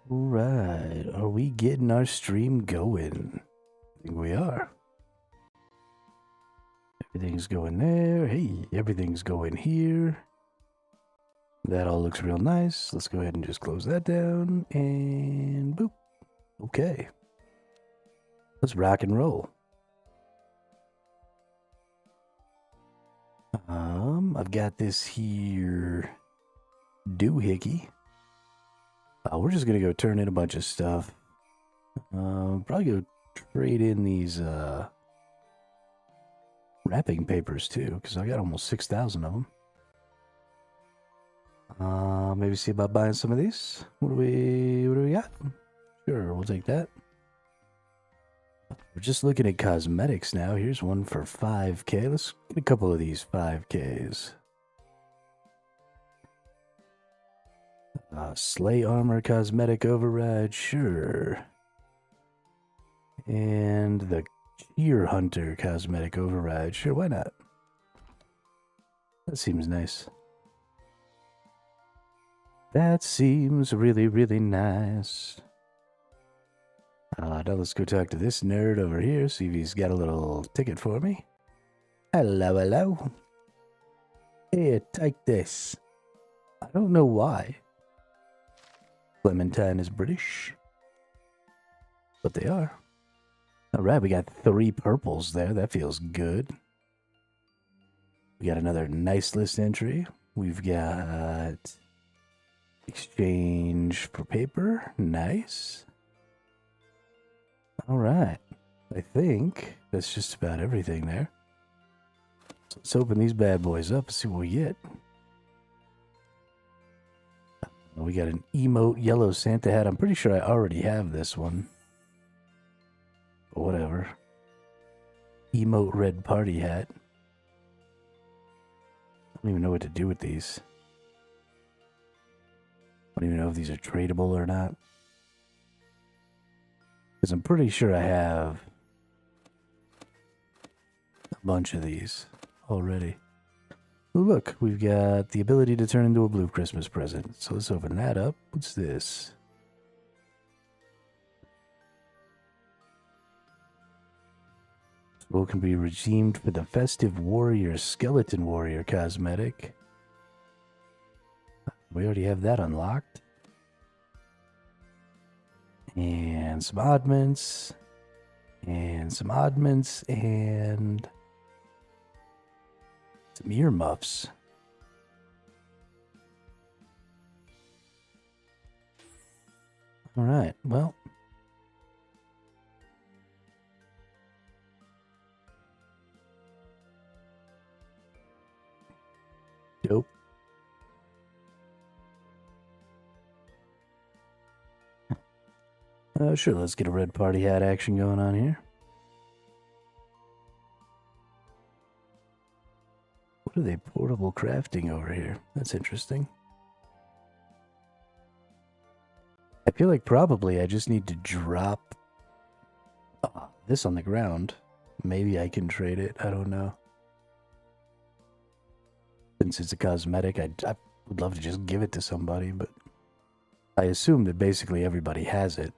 Right, are we getting our stream going? I think we are. Everything's going there. Hey, everything's going here. That all looks real nice. Let's go ahead and just close that down. And boop. Okay. Let's rock and roll. I've got this here doohickey. We're just gonna go turn in a bunch of stuff. Probably go trade in these wrapping papers too, because I got almost 6,000 of them. Maybe see about buying some of these. What do we got? Sure, we'll take that. We're just looking at cosmetics now. Here's one for 5K. Let's get a couple of these 5Ks. Slay armor cosmetic override, sure. And the Cheer Hunter cosmetic override, sure, why not? That seems nice. That seems really, really nice. Now let's go talk to this nerd over here, see if he's got a little ticket for me. Hello, hello. Here, take this. I don't know why. Clementine is British. But they are. Alright, we got 3 purples there. That feels good. We got another nice list entry. We've got exchange for paper. Nice. Alright. I think that's just about everything there. So let's open these bad boys up and see what we get. We got an emote yellow Santa hat. I'm pretty sure I already have this one. But whatever. Emote red party hat. I don't even know what to do with these. I don't even know if these are tradable or not. Because I'm pretty sure I have a bunch of these already. Oh, look, we've got the ability to turn into a blue Christmas present. So let's open that up. What's this? Scroll can be redeemed for the Festive Warrior Skeleton Warrior cosmetic. We already have that unlocked. And some oddments. And some oddments. And some earmuffs. Alright, well. Dope. Sure, let's get a red party hat action going on here. What are they portable crafting over here? That's interesting. I feel like probably I just need to drop this on the ground. Maybe I can trade it. I don't know. Since it's a cosmetic, I would love to just give it to somebody, but I assume that basically everybody has it.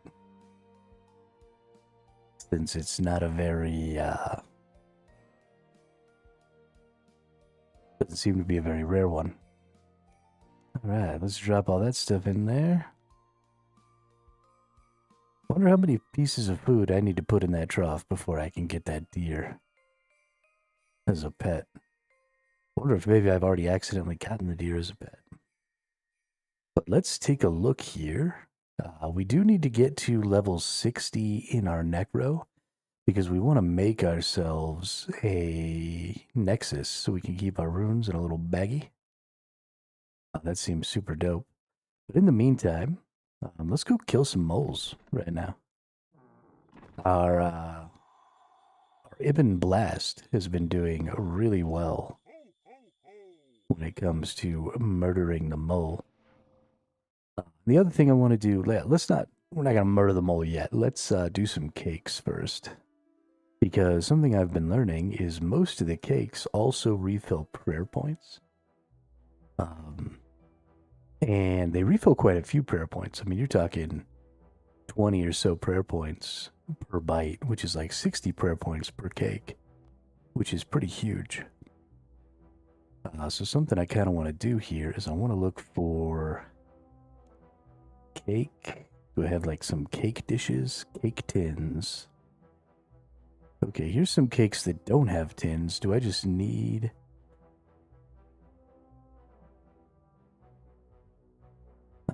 Since it's not a very, doesn't seem to be a very rare one. Alright, let's drop all that stuff in there. Wonder how many pieces of food I need to put in that trough before I can get that deer as a pet. Wonder if maybe I've already accidentally gotten the deer as a pet. But let's take a look here. We do need to get to level 60 in our necro because we want to make ourselves a nexus so we can keep our runes in a little baggie. That seems super dope. But in the meantime, let's go kill some moles right now. Our Ibn Blast has been doing really well when it comes to murdering the mole. The other thing I want to do, we're not going to murder the mole yet. Let's do some cakes first. Because something I've been learning is most of the cakes also refill prayer points. And they refill quite a few prayer points. I mean, you're talking 20 or so prayer points per bite, which is like 60 prayer points per cake, which is pretty huge. So something I kind of want to do here is I want to look for cake. Do I have like some cake dishes? Cake tins. Okay, here's some cakes that don't have tins. Do I just need...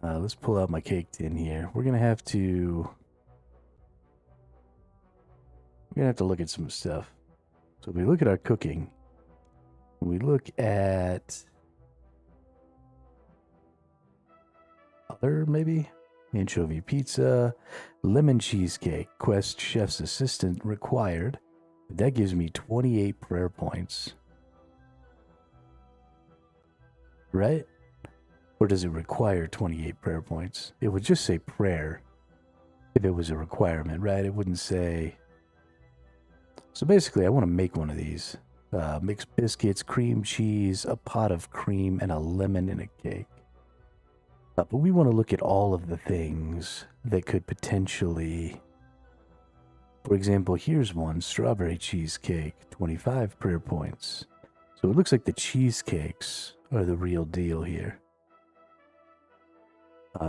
let's pull out my cake tin here. We're gonna have to look at some stuff. So if we look at our cooking, we look at other, maybe anchovy pizza, lemon cheesecake, quest chef's assistant required. That gives me 28 prayer points, right? Or does it require 28 prayer points? It would just say prayer if it was a requirement, right? It wouldn't say... So basically, I want to make one of these. Mixed biscuits, cream cheese, a pot of cream, and a lemon in a cake. But we want to look at all of the things that could potentially... For example, here's one, strawberry cheesecake, 25 prayer points. So it looks like the cheesecakes are the real deal here.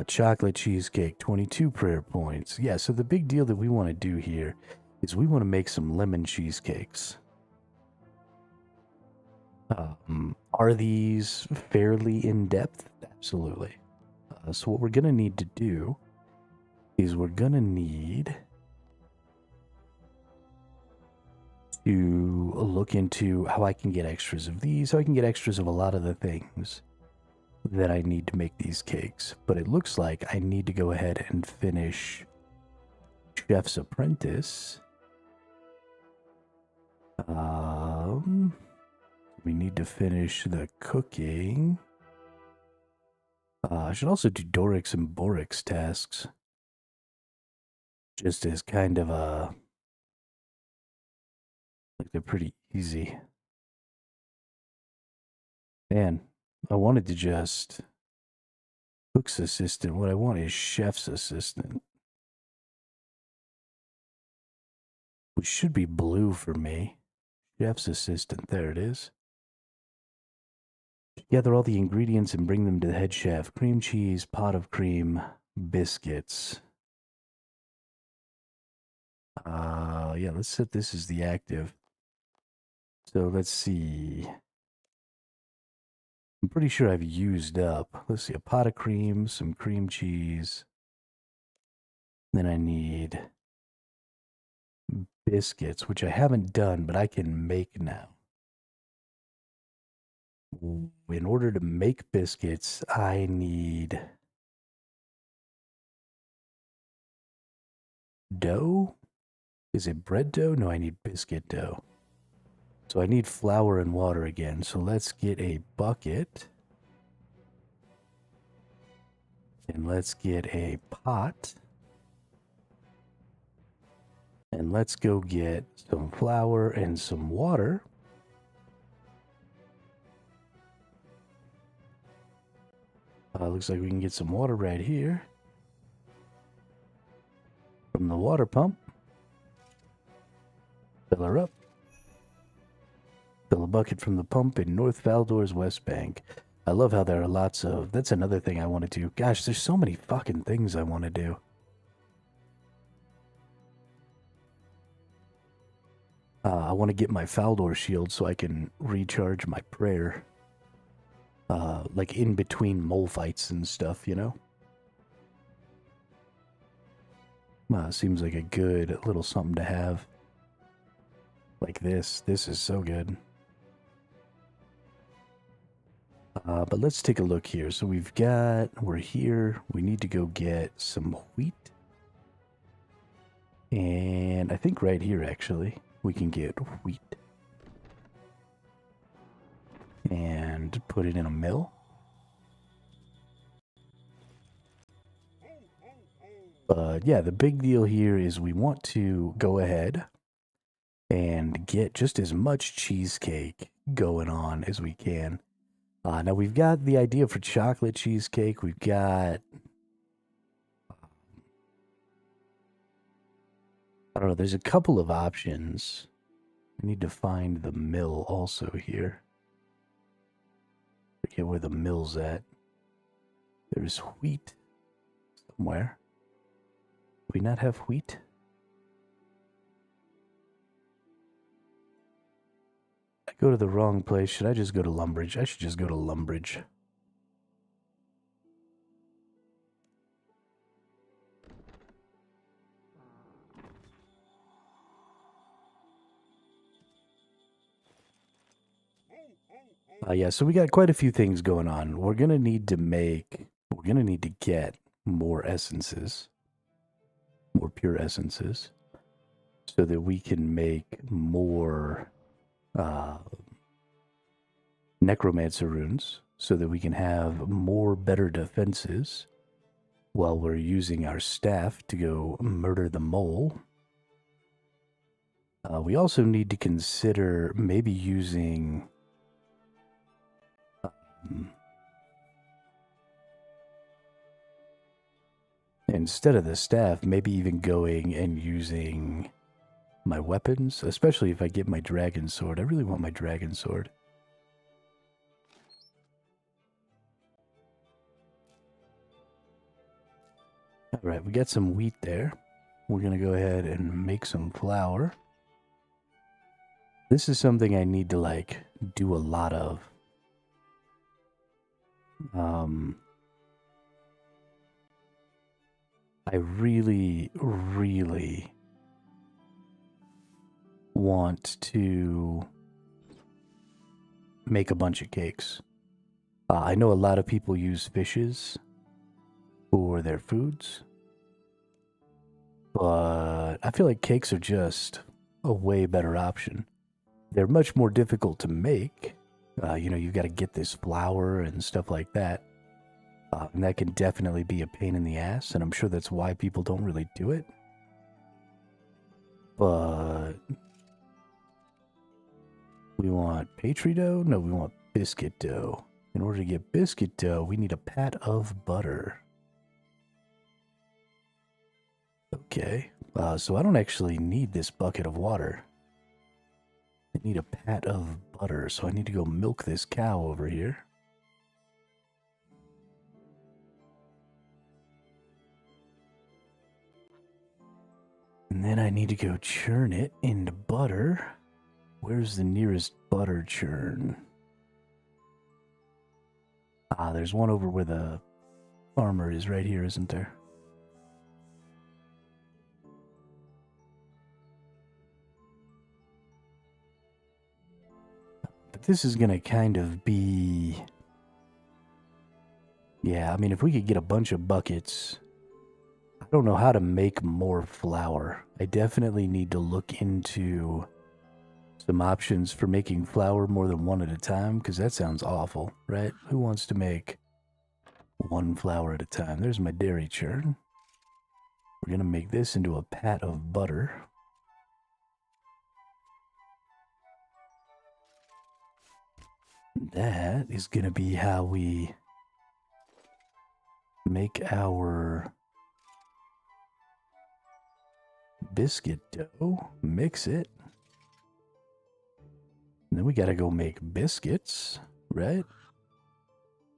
Chocolate cheesecake, 22 prayer points. Yeah, so the big deal that we want to do here is we want to make some lemon cheesecakes. Are these fairly in-depth? Absolutely. So what we're going to need to do is we're going to need to look into how I can get extras of these, how I can get extras of a lot of the things that I need to make these cakes. But it looks like I need to go ahead and finish Chef's Apprentice. We need to finish the cooking. I should also do Dorix and Borix tasks. Just as kind of a... like they're pretty easy. Man, I wanted to just... cook's assistant. What I want is chef's assistant. Which should be blue for me. Chef's assistant. There it is. Gather all the ingredients and bring them to the head chef. Cream cheese, pot of cream, biscuits. Yeah, let's set this as the active. So let's see. I'm pretty sure I've used up. Let's see, a pot of cream, some cream cheese. Then I need biscuits, which I haven't done, but I can make now. In order to make biscuits, I need dough? Is it bread dough? No, I need biscuit dough. So I need flour and water again. So let's get a bucket. And let's get a pot. And let's go get some flour and some water. Looks like we can get some water right here. From the water pump. Fill her up. Fill a bucket from the pump in North Valdor's West Bank. I love how there are lots of... That's another thing I want to do. Gosh, there's so many fucking things I want to do. I want to get my Faldor shield so I can recharge my prayer. Like in between mole fights and stuff, you know? Seems like a good little something to have. Like this. This is so good. But let's take a look here. So we're here. We need to go get some wheat. And I think right here, actually, we can get wheat. And put it in a mill. But yeah, the big deal here is we want to go ahead and get just as much cheesecake going on as we can. Now we've got the idea for chocolate cheesecake. We've got I don't know, there's a couple of options. I need to find the mill also here. Forget where the mill's at. There's wheat somewhere. Do we not have wheat? I go to the wrong place. Should I just go to Lumbridge? I should just go to Lumbridge. Yeah, so we got quite a few things going on. We're going to need to get more essences, more pure essences, so that we can make more necromancer runes, so that we can have more better defenses while we're using our staff to go murder the mole. We also need to consider maybe using instead of the staff, maybe even going and using my weapons, especially if I get my dragon sword. I really want my dragon sword. All right, we got some wheat there. We're going to go ahead and make some flour. This is something I need to, like, do a lot of. I really, really want to make a bunch of cakes. I know a lot of people use fishes for their foods, but I feel like cakes are just a way better option. They're much more difficult to make. You know, you've got to get this flour and stuff like that. And that can definitely be a pain in the ass, and I'm sure that's why people don't really do it. But we want Petri dough? No, we want biscuit dough. In order to get biscuit dough, we need a pat of butter. Okay, so I don't actually need this bucket of water. I need a pat of butter, so I need to go milk this cow over here. And then I need to go churn it into butter. Where's the nearest butter churn? There's one over where the farmer is right here, isn't there? But this is going to kind of be... Yeah, I mean, if we could get a bunch of buckets... I don't know how to make more flour. I definitely need to look into some options for making flour more than one at a time, because that sounds awful, right? Who wants to make one flour at a time? There's my dairy churn. We're going to make this into a pat of butter. That is going to be how we make our biscuit dough. Mix it. And then we got to go make biscuits, right?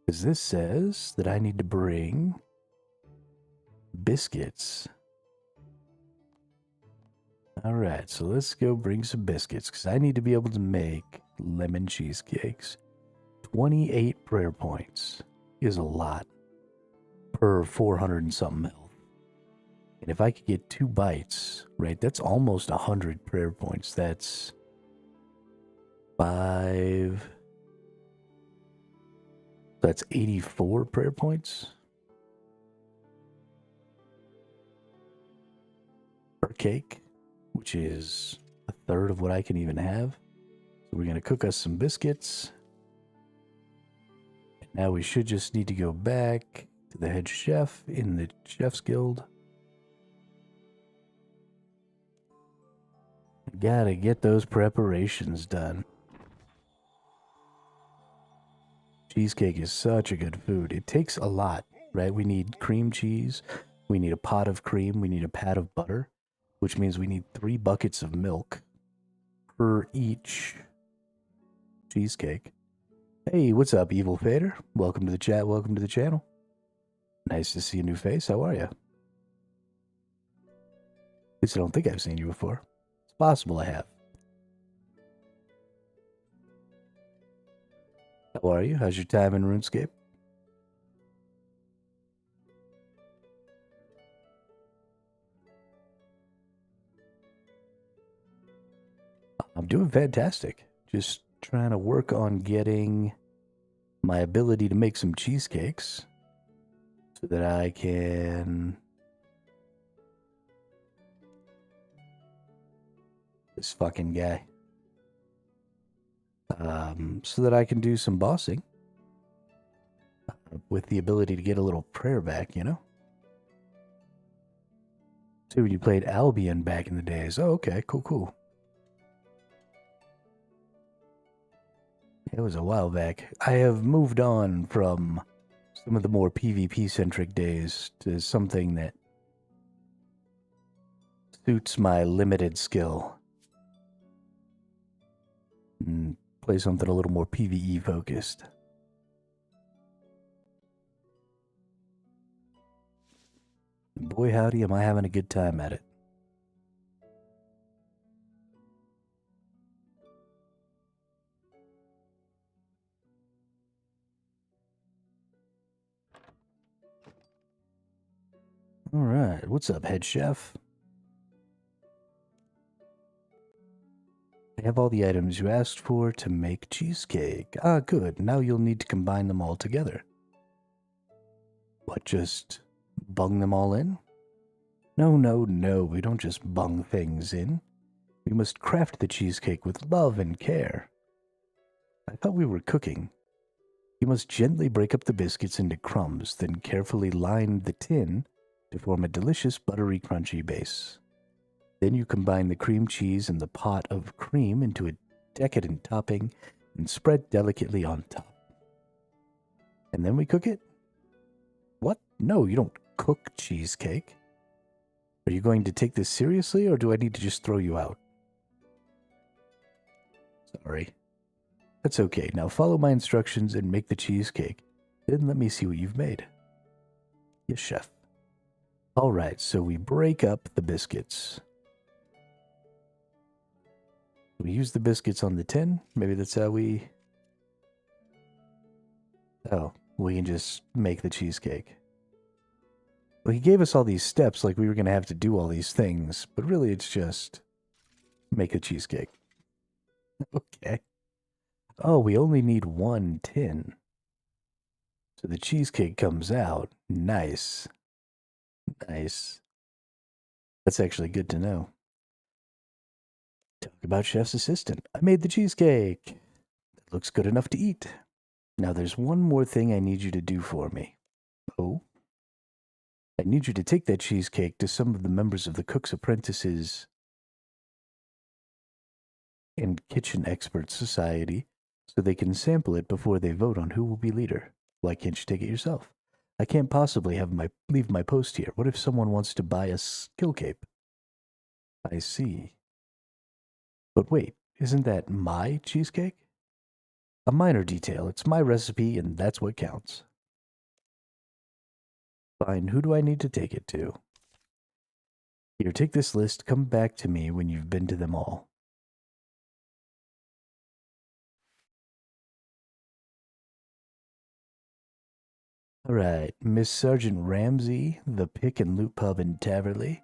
Because this says that I need to bring biscuits. All right, so let's go bring some biscuits because I need to be able to make lemon cheesecakes. 28 prayer points is a lot per 400 and something health. And if I could get 2 bites, right, that's almost 100 prayer points. That's 5. That's 84 prayer points per cake, which is a third of what I can even have. So we're going to cook us some biscuits. Now we should just need to go back to the head chef in the Chef's Guild. Gotta get those preparations done. Cheesecake is such a good food. It takes a lot, right? We need cream cheese. We need a pot of cream. We need a pat of butter. which means we need 3 buckets of milk per each cheesecake. Hey, what's up, Evil Fader? Welcome to the chat, welcome to the channel. Nice to see a new face. How are you? At least I don't think I've seen you before. It's possible I have. How are you? How's your time in Runescape? I'm doing fantastic. Just trying to work on getting my ability to make some cheesecakes so that I can... This fucking guy. So that I can do some bossing with the ability to get a little prayer back, you know? So when you played Albion back in the days. Oh, okay, cool. It was a while back. I have moved on from some of the more PvP-centric days to something that suits my limited skill. And play something a little more PvE focused. And boy howdy, am I having a good time at it. Alright, what's up, head chef? I have all the items you asked for to make cheesecake. Ah, good. Now you'll need to combine them all together. What, just bung them all in? No, we don't just bung things in. We must craft the cheesecake with love and care. I thought we were cooking. You must gently break up the biscuits into crumbs, then carefully line the tin to form a delicious buttery crunchy base. Then you combine the cream cheese and the pot of cream into a decadent topping and spread delicately on top. And then we cook it? What? No, you don't cook cheesecake. Are you going to take this seriously, or do I need to just throw you out? Sorry. That's okay. Now follow my instructions and make the cheesecake. Then let me see what you've made. Yes, chef. Alright, so we break up the biscuits. We use the biscuits on the tin. Maybe that's how we... Oh, we can just make the cheesecake. Well, he gave us all these steps like we were going to have to do all these things, but really it's just make a cheesecake. Okay. Oh, we only need 1 tin. So the cheesecake comes out. Nice. Nice. That's actually good to know. Talk about chef's assistant. I made the cheesecake. It looks good enough to eat. Now there's one more thing I need you to do for me. Oh? I need you to take that cheesecake to some of the members of the Cook's Apprentices and Kitchen Experts Society so they can sample it before they vote on who will be leader. Why can't you take it yourself? I can't possibly leave my post here. What if someone wants to buy a skill cape? I see. But wait, isn't that my cheesecake? A minor detail. It's my recipe, and that's what counts. Fine, who do I need to take it to? Here, take this list. Come back to me when you've been to them all. Alright, Miss Sergeant Ramsey, the Pick and Loot Pub in Taverley,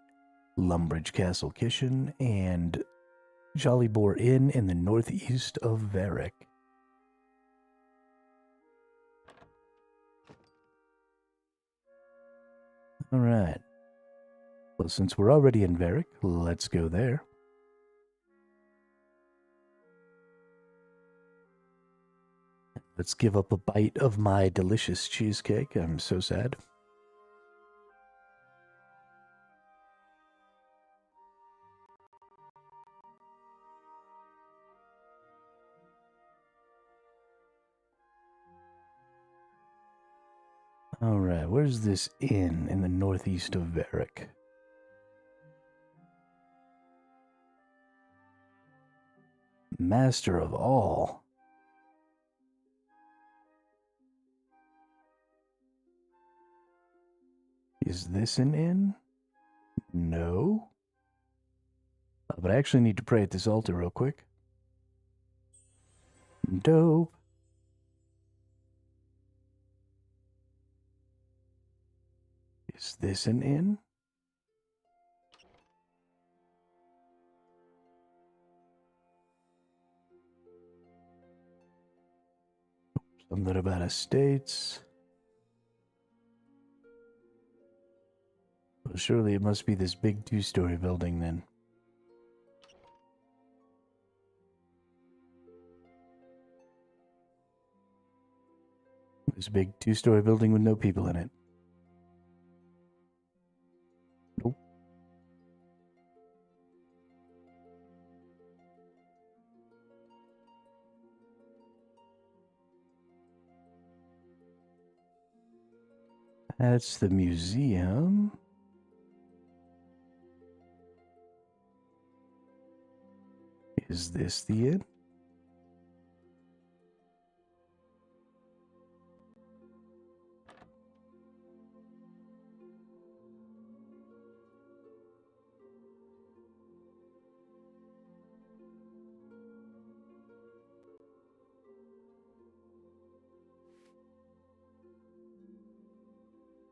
Lumbridge Castle Kitchen, and Jolly Boar Inn in the northeast of Varick. Alright. Well, since we're already in Varick, let's go there. Let's give up a bite of my delicious cheesecake. I'm so sad. Alright, where's this inn in the northeast of Varick? Master of all. Is this an inn? No. But I actually need to pray at this altar real quick. Dope. Is this an inn? Something about estates. Well, surely it must be this big 2-story building then. This big 2-story building with no people in it. Nope. That's the museum. Is this the inn?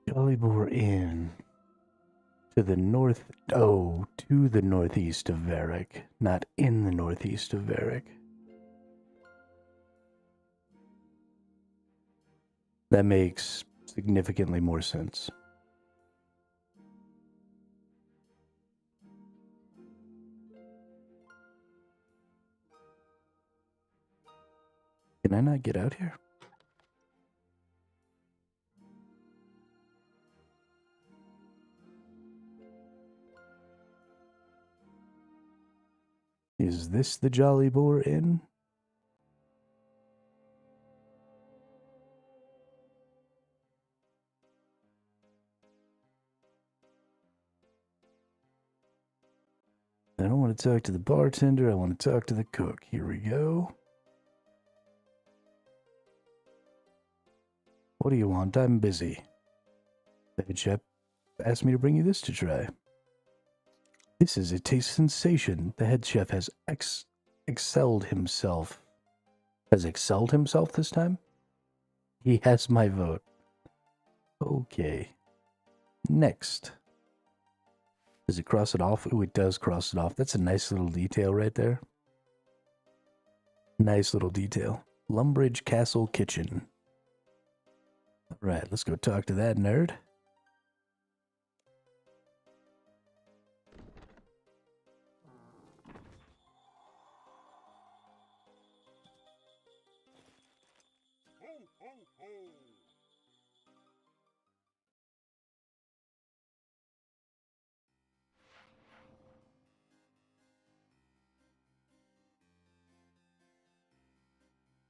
Jolly Boar Inn. To the north, oh, to the northeast of Varric, not in the northeast of Varric. That makes significantly more sense. Can I not get out here? Is this the Jolly Boar Inn? I don't want to talk to the bartender, I want to talk to the cook. Here we go. What do you want? I'm busy. The head chef asked me to bring you this to try. This is a taste sensation. The head chef has excelled himself. Has excelled himself this time? He has my vote. Okay. Next. Does it cross it off? Oh, it does cross it off. That's a nice little detail right there. Nice little detail. Lumbridge Castle Kitchen. Alright, let's go talk to that nerd.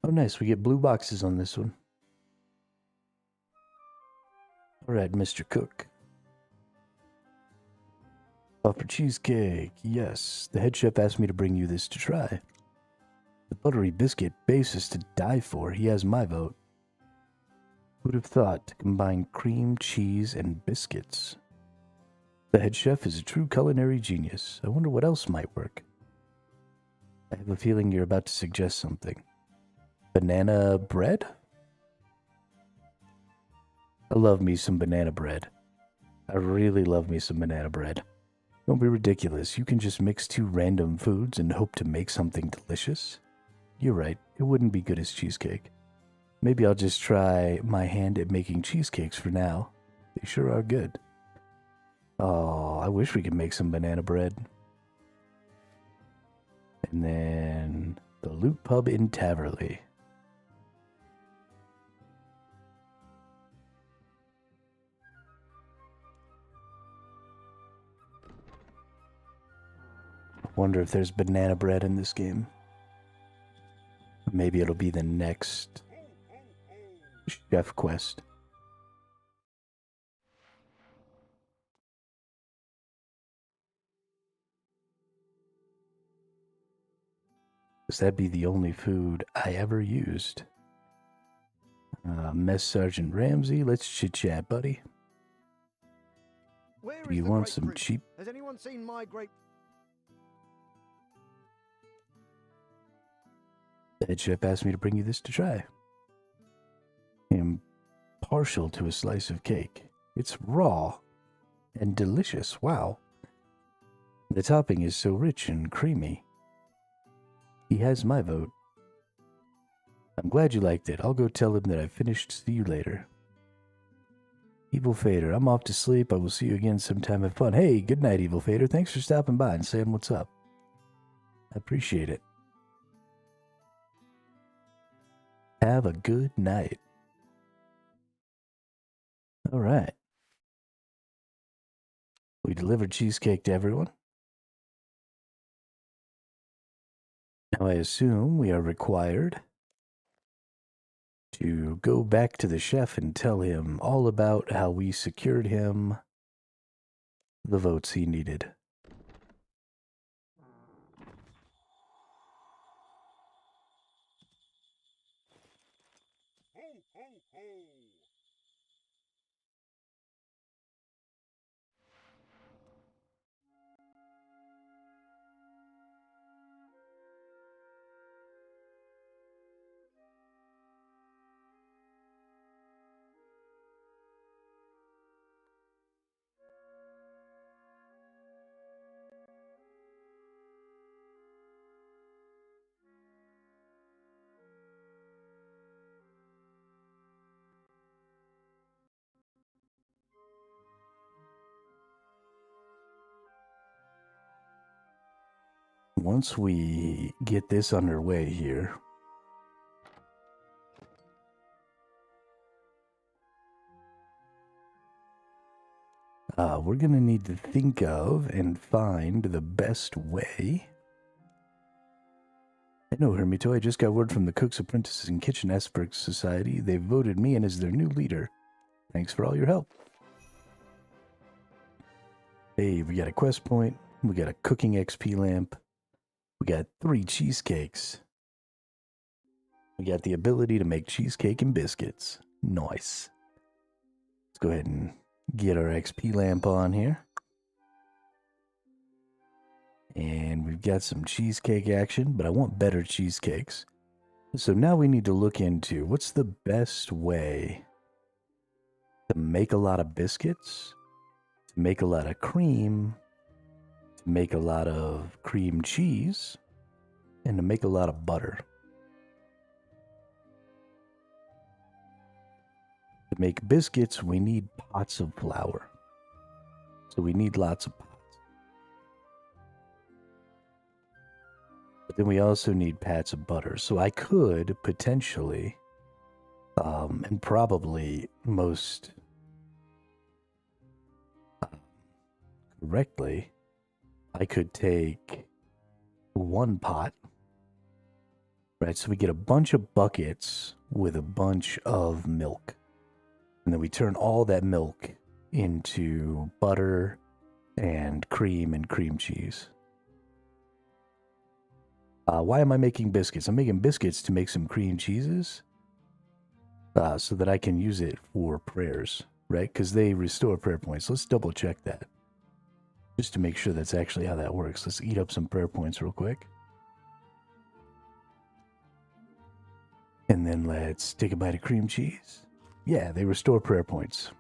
Oh, nice. We get blue boxes on this one. All right, Mr. Cook. Offer cheesecake. Yes. The head chef asked me to bring you this to try. The buttery biscuit base is to die for. He has my vote. Who'd have thought to combine cream, cheese, and biscuits? The head chef is a true culinary genius. I wonder what else might work. I have a feeling you're about to suggest something. Banana bread? I love me some banana bread. I really love me some banana bread. Don't be ridiculous. You can just mix 2 random foods and hope to make something delicious. You're right. It wouldn't be good as cheesecake. Maybe I'll just try my hand at making cheesecakes for now. They sure are good. Oh, I wish we could make some banana bread. And then the Loot Pub in Taverley. Wonder if there's banana bread in this game. Maybe it'll be the next chef quest. Because that'd be the only food I ever used. Mess Sergeant Ramsey, let's chit-chat, buddy. Do you want some cheap? Has anyone seen my grape? The head chef asked me to bring you this to try. I'm partial to a slice of cake. It's raw and delicious. Wow. The topping is so rich and creamy. He has my vote. I'm glad you liked it. I'll go tell him that I finished. See you later. Evil Fader, I'm off to sleep. I will see you again sometime. Have fun. Hey, good night, Evil Fader. Thanks for stopping by and saying what's up. I appreciate it. Have a good night. All right. We delivered cheesecake to everyone. Now I assume we are required to go back to the chef and tell him all about how we secured him the votes he needed. Ho, ho, ho. Once we get this underway here, we're going to need to think of and find the best way. I know, Hermito, I just got word from the Cooks, Apprentices, and Kitchen Experts Society. They voted me in as their new leader. Thanks for all your help. Hey, we got a quest point. We got a cooking XP lamp. We got 3 cheesecakes. We got the ability to make cheesecake and biscuits. Nice. Let's go ahead and get our XP lamp on here. And we've got some cheesecake action, but I want better cheesecakes. So now we need to look into what's the best way to make a lot of biscuits, to make a lot of cream, to make a lot of cream cheese, and to make a lot of butter. To make biscuits, we need pots of flour. So we need lots of pots. But then we also need pats of butter. So I could potentially, and probably most correctly, I could take 1 pot, right? So we get a bunch of buckets with a bunch of milk. And then we turn all that milk into butter and cream cheese. Why am I making biscuits? I'm making biscuits to make some cream cheeses so that I can use it for prayers, right? Because they restore prayer points. Let's double check that just to make sure that's actually how that works. Let's eat up some prayer points real quick. And then let's take a bite of cream cheese. Yeah, they restore prayer points.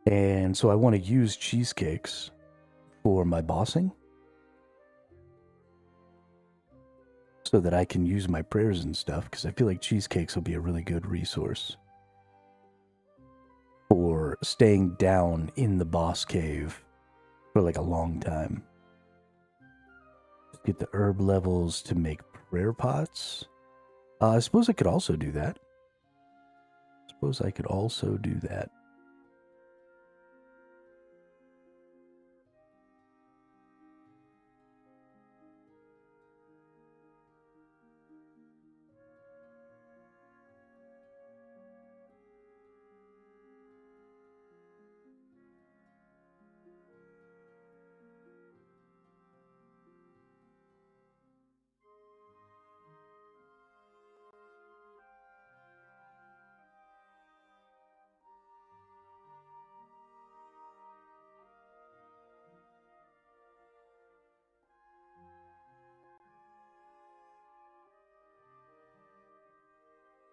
And so I want to use cheesecakes for my bossing so that I can use my prayers and stuff, because I feel like cheesecakes will be a really good resource for staying down in the boss cave for like a long time. Get the herb levels to make prayer pots. I suppose I could also do that.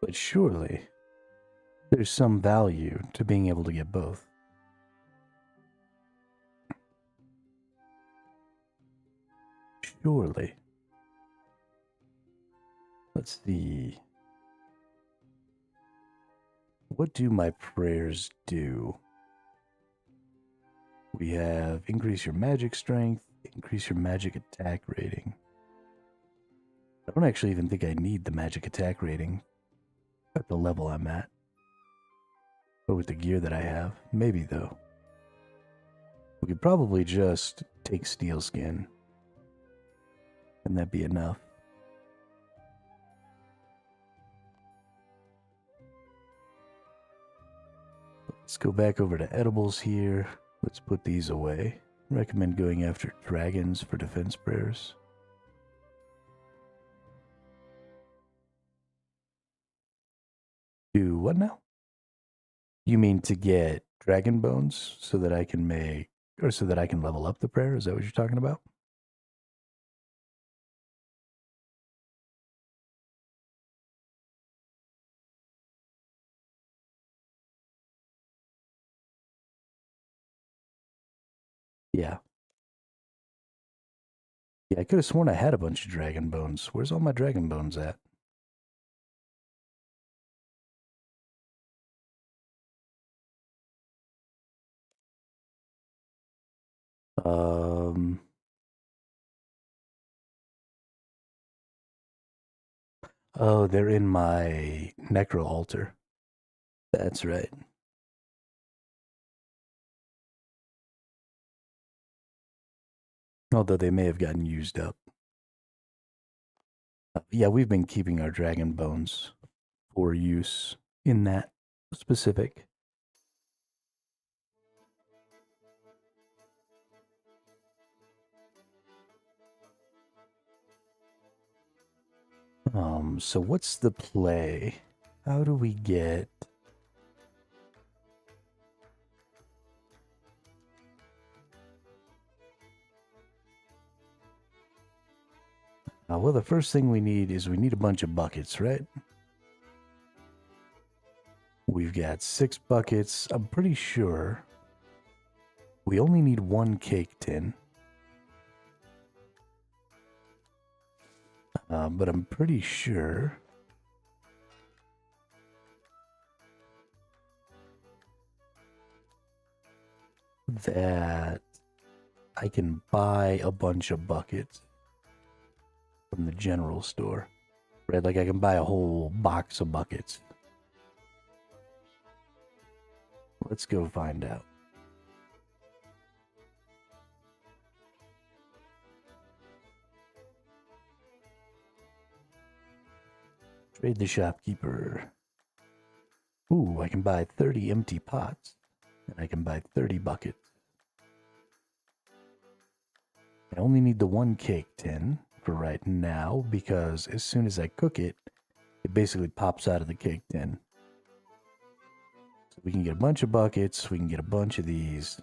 But surely there's some value to being able to get both. Surely. Let's see. What do my prayers do? We have increase your magic strength, increase your magic attack rating. I don't actually even think I need the magic attack rating at the level I'm at. Or with the gear that I have. Maybe, though. We could probably just take steel skin. And that'd be enough. Let's go back over to edibles here. Let's put these away. Recommend going after dragons for defense prayers. Do what now? You mean to get dragon bones so that I can make, or so that I can level up the prayer? Is that what you're talking about? Yeah. Yeah, I could have sworn I had a bunch of dragon bones. Where's all my dragon bones at? Um... Oh, they're in my necro altar. That's right. Although they may have gotten used up. Yeah, we've been keeping our dragon bones for use in that specific. So what's the play? How do we get... well, the first thing we need is we need a bunch of buckets, right? We've got 6 buckets. I'm pretty sure we only need 1 cake tin. But I'm pretty sure that I can buy a bunch of buckets from the general store. Right? Like I can buy a whole box of buckets. Let's go find out. Trade the shopkeeper. Ooh, I can buy 30 empty pots. And I can buy 30 buckets. I only need the 1 cake tin for right now because as soon as I cook it, it basically pops out of the cake tin. So we can get a bunch of buckets, we can get a bunch of these.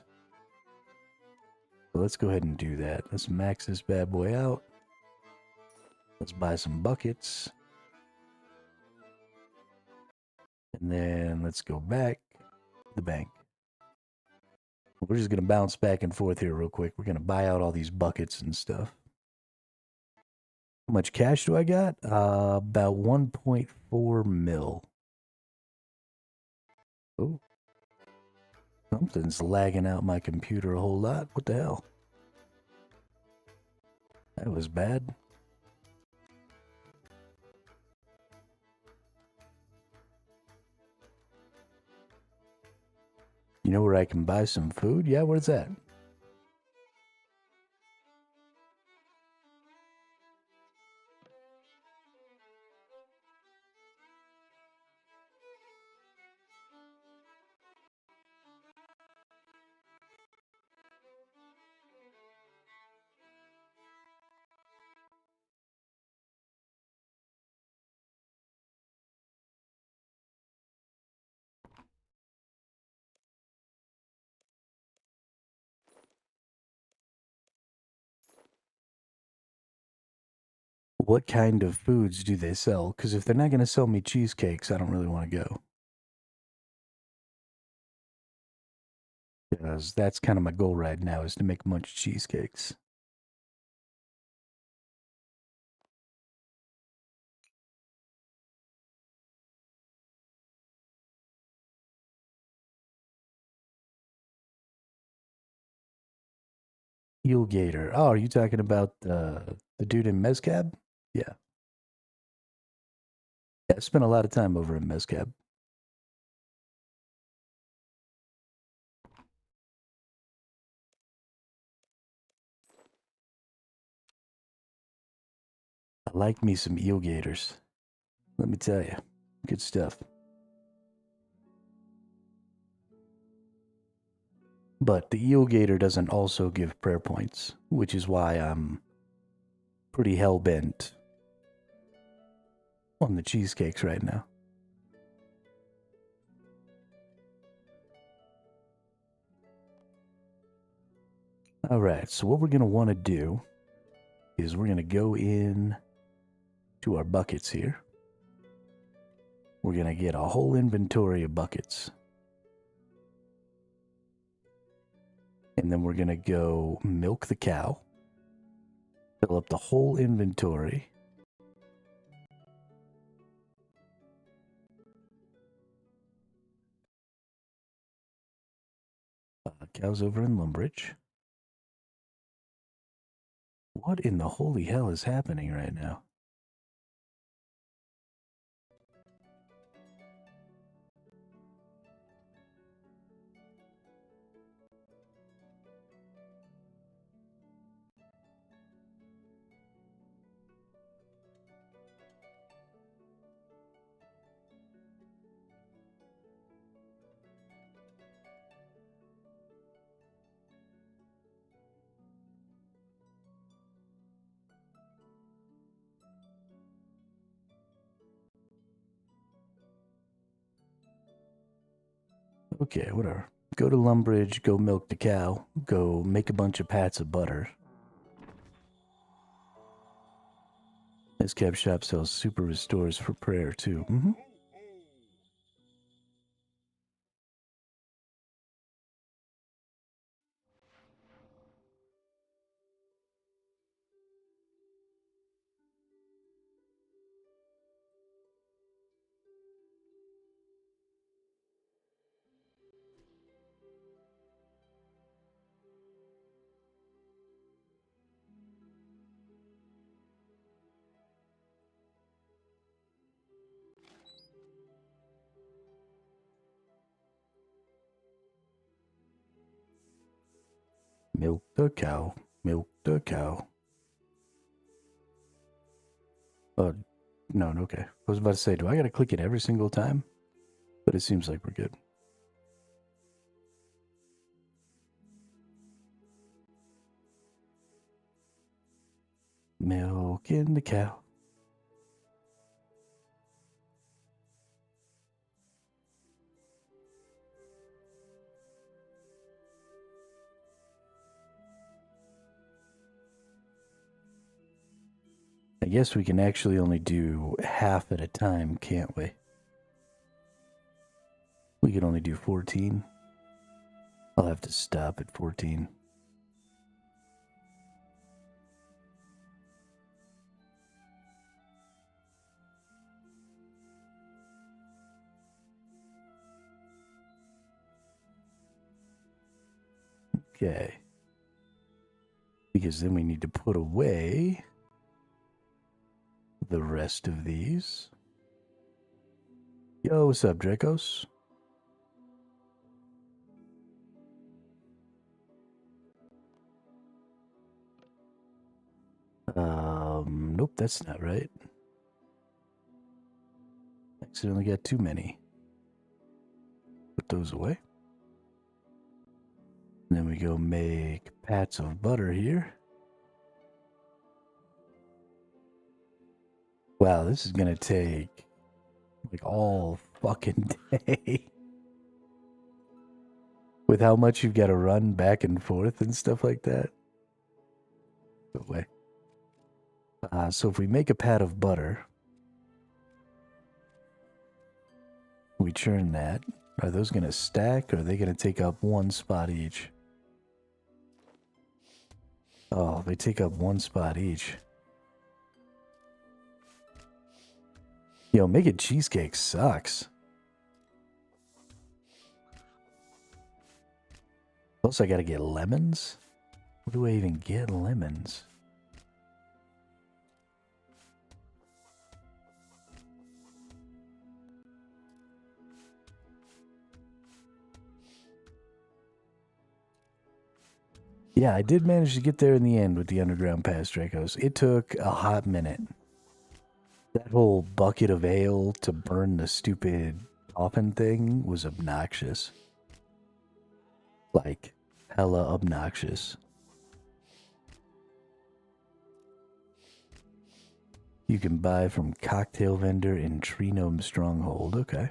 So let's go ahead and do that. Let's max this bad boy out. Let's buy some buckets. And then let's go back to the bank. We're just going to bounce back and forth here real quick. We're going to buy out all these buckets and stuff. How much cash do I got? About 1.4 mil. Oh. Something's lagging out my computer a whole lot. What the hell? That was bad. You know where I can buy some food? Yeah, where's that? What kind of foods do they sell? Because if they're not going to sell me cheesecakes, I don't really want to go. Because that's kind of my goal right now, is to make a bunch of cheesecakes. Eel Gator. Oh, are you talking about the dude in Mezcab? Yeah. I spent a lot of time over in Mezcab. I like me some eel gators. Let me tell you. Good stuff. But the eel gator doesn't also give prayer points, which is why I'm pretty hell-bent on the cheesecakes right now. Alright, so what we're going to want to do is we're going to go in to our buckets here. We're going to get a whole inventory of buckets. And then we're going to go milk the cow. Fill up the whole inventory. Cow's over in Lumbridge. What in the holy hell is happening right now? Okay, whatever. Go to Lumbridge, go milk the cow, go make a bunch of pats of butter. This cab shop sells super restores for prayer, too. Milk the cow, milk the cow. Oh, no, okay. I was about to say, do I gotta click it every single time? But it seems like we're good. Milking the cow. I guess we can actually only do half at a time, can't we? We can only do 14. I'll have to stop at 14. Okay. Because then we need to put away the rest of these. Yo, what's up, Dracos? Nope, that's not right. Accidentally got too many. Put those away. And then we go make pats of butter here. Wow, this is gonna take like all fucking day. With how much you've got to run back and forth and stuff like that. Go away. So if we make a pat of butter, we churn that. Are those going to stack, or are they going to take up one spot each? Oh, they take up one spot each. Yo, making cheesecake sucks. Plus, I gotta get lemons? Where do I even get lemons? Yeah, I did manage to get there in the end with the underground pass, Dracos. It took a hot minute. That whole bucket of ale to burn the stupid coffin thing was obnoxious. Like, hella obnoxious. You can buy from cocktail vendor in Tree Gnome Stronghold. Okay.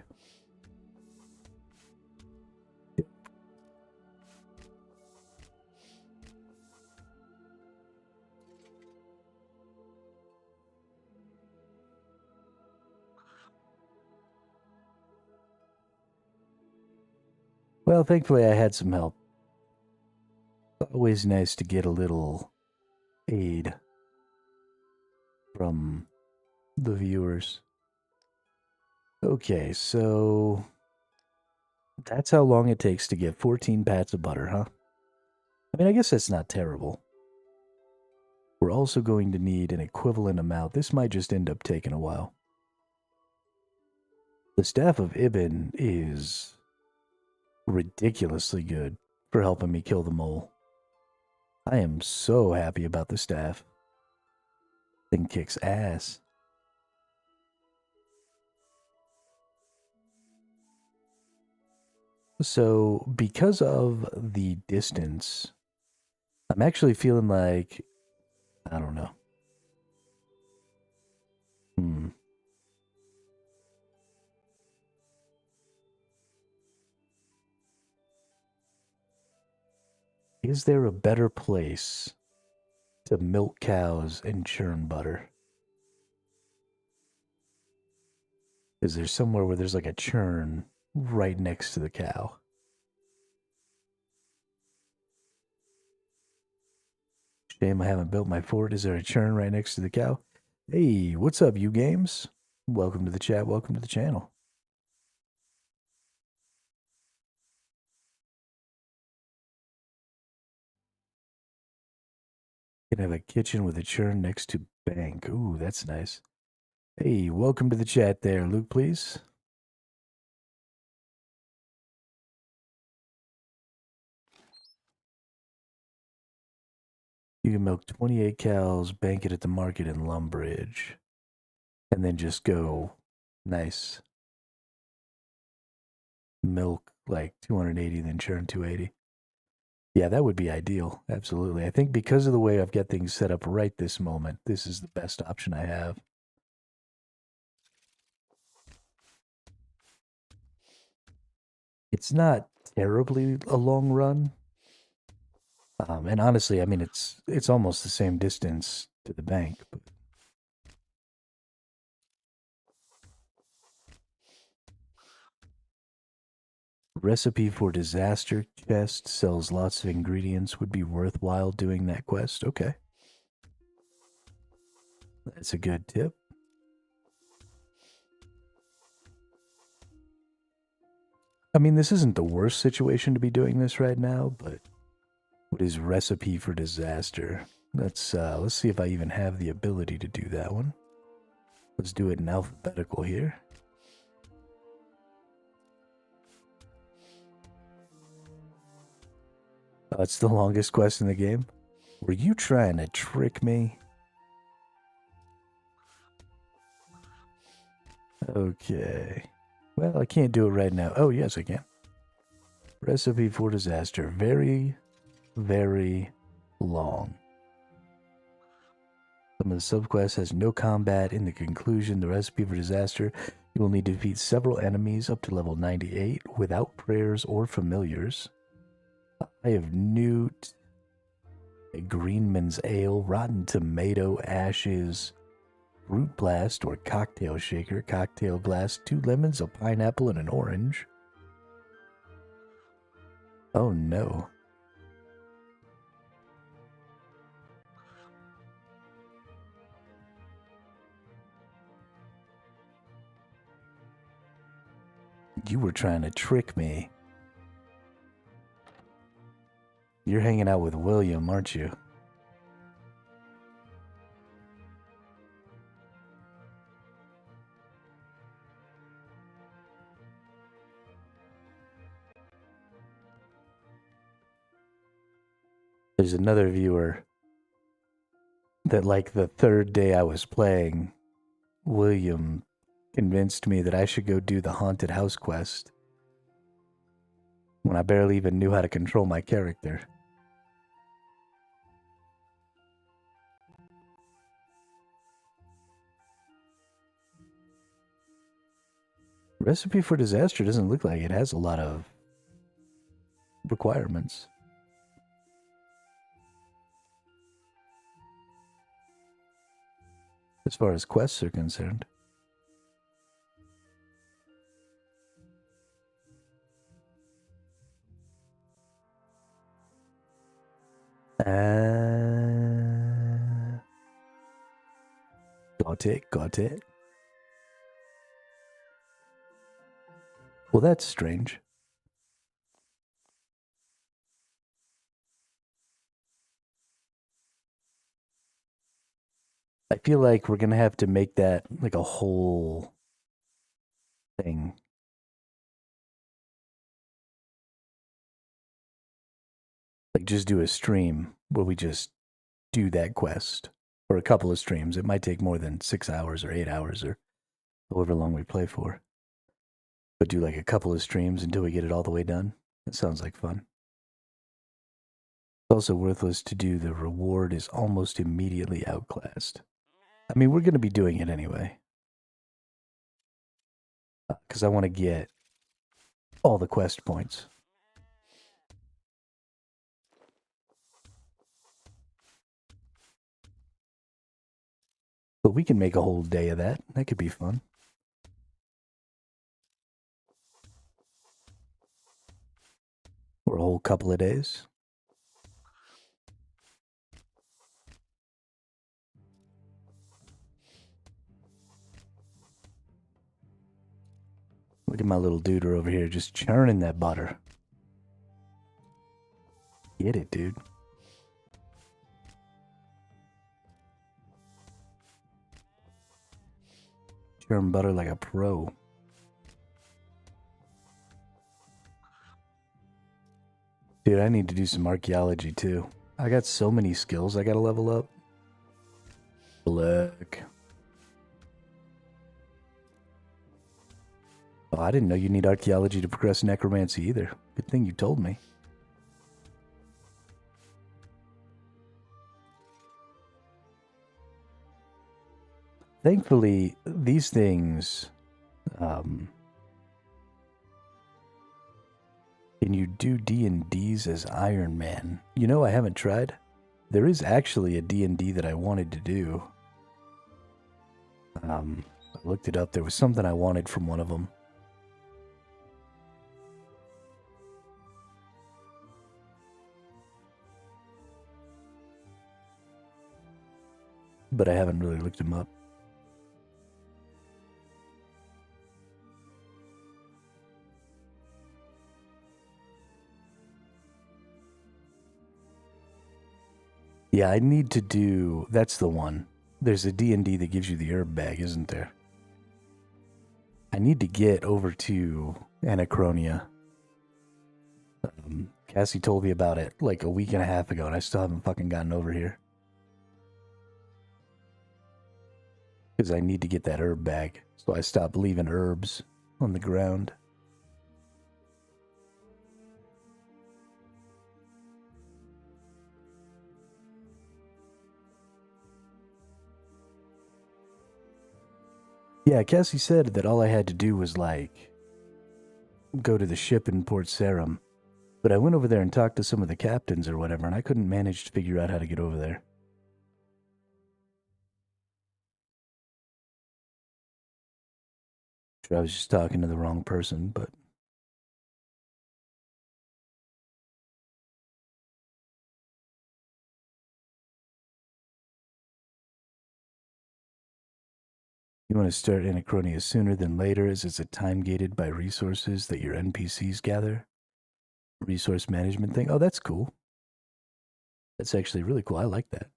Well, thankfully I had some help. Always nice to get a little aid from the viewers. Okay, so that's how long it takes to get 14 pats of butter, huh? I mean, I guess that's not terrible. We're also going to need an equivalent amount. This might just end up taking a while. The Staff of Ibn is ridiculously good for helping me kill the mole. I am so happy about the staff. Thing kicks ass. So, because of the distance, I'm actually feeling like, I don't know. Is there a better place to milk cows and churn butter? Is there somewhere where there's like a churn right next to the cow? Shame I haven't built my fort. Is there a churn right next to the cow? Hey, what's up, you games? Welcome to the chat. Welcome to the channel. You can have a kitchen with a churn next to bank. Ooh, that's nice. Hey, welcome to the chat there, Luke, please. You can milk 28 cows, bank it at the market in Lumbridge, and then just go nice. Milk like 280, then churn 280. Yeah, that would be ideal. Absolutely. I think because of the way I've got things set up right this moment, this is the best option I have. It's not terribly a long run. And honestly, I mean, it's almost the same distance to the bank. But recipe for disaster chest sells lots of ingredients. Would be worthwhile doing that quest. Okay. That's a good tip. I mean, this isn't the worst situation to be doing this right now, but what is recipe for disaster? Let's see if I even have the ability to do that one. Let's do it in alphabetical here. Oh, it's the longest quest in the game. Were you trying to trick me? Okay. Well, I can't do it right now. Oh, yes, I can. Recipe for disaster. Very, very long. Some of the subquests has no combat. In the conclusion, the recipe for disaster, you will need to defeat several enemies up to level 98 without prayers or familiars. I have Newt. a Greenman's Ale, Rotten Tomato, Ashes, Root Blast or Cocktail Shaker, Cocktail Glass, 2 lemons, a pineapple, and an orange. Oh no. You were trying to trick me. You're hanging out with William, aren't you? There's another viewer that, like, the third day I was playing, William convinced me that I should go do the haunted house quest when I barely even knew how to control my character. Recipe for Disaster doesn't look like it has a lot of requirements. As far as quests are concerned. Got it. Well, that's strange. I feel like we're gonna have to make that like a whole thing. Like, just do a stream where we just do that quest. Or a couple of streams. It might take more than 6 hours or 8 hours or however long we play for. But do like a couple of streams until we get it all the way done. That sounds like fun. It's also worthless to do. The reward is almost immediately outclassed. I mean, we're going to be doing it anyway. Because I want to get all the quest points. But we can make a whole day of that. That could be fun. Or a whole couple of days. Look at my little duder over here just churning that butter. Get it, dude. Churn butter like a pro. Dude, I need to do some archaeology too. I got so many skills I gotta level up. Lurk. Oh, I didn't know you need archaeology to progress necromancy either. Good thing you told me. Thankfully, these things, can you do D&Ds as Iron Man? You know, I haven't tried. There is actually a D&D that I wanted to do. I looked it up. There was something I wanted from one of them. But I haven't really looked them up. Yeah, I need to do... That's the one. There's a D&D that gives you the herb bag, isn't there? I need to get over to Anachronia. Cassie told me about it like a week and a half ago, and I still haven't fucking gotten over here. Because I need to get that herb bag, so I stopped leaving herbs on the ground. Yeah, Cassie said that all I had to do was, like, go to the ship in Port Sarum But I went over there and talked to some of the captains or whatever, and I couldn't manage to figure out how to get over there. Sure, I was just talking to the wrong person, but... You want to start Anachronia sooner than later, as it's a time-gated by resources that your NPCs gather. Resource management thing. Oh, that's cool. That's actually really cool. I like that.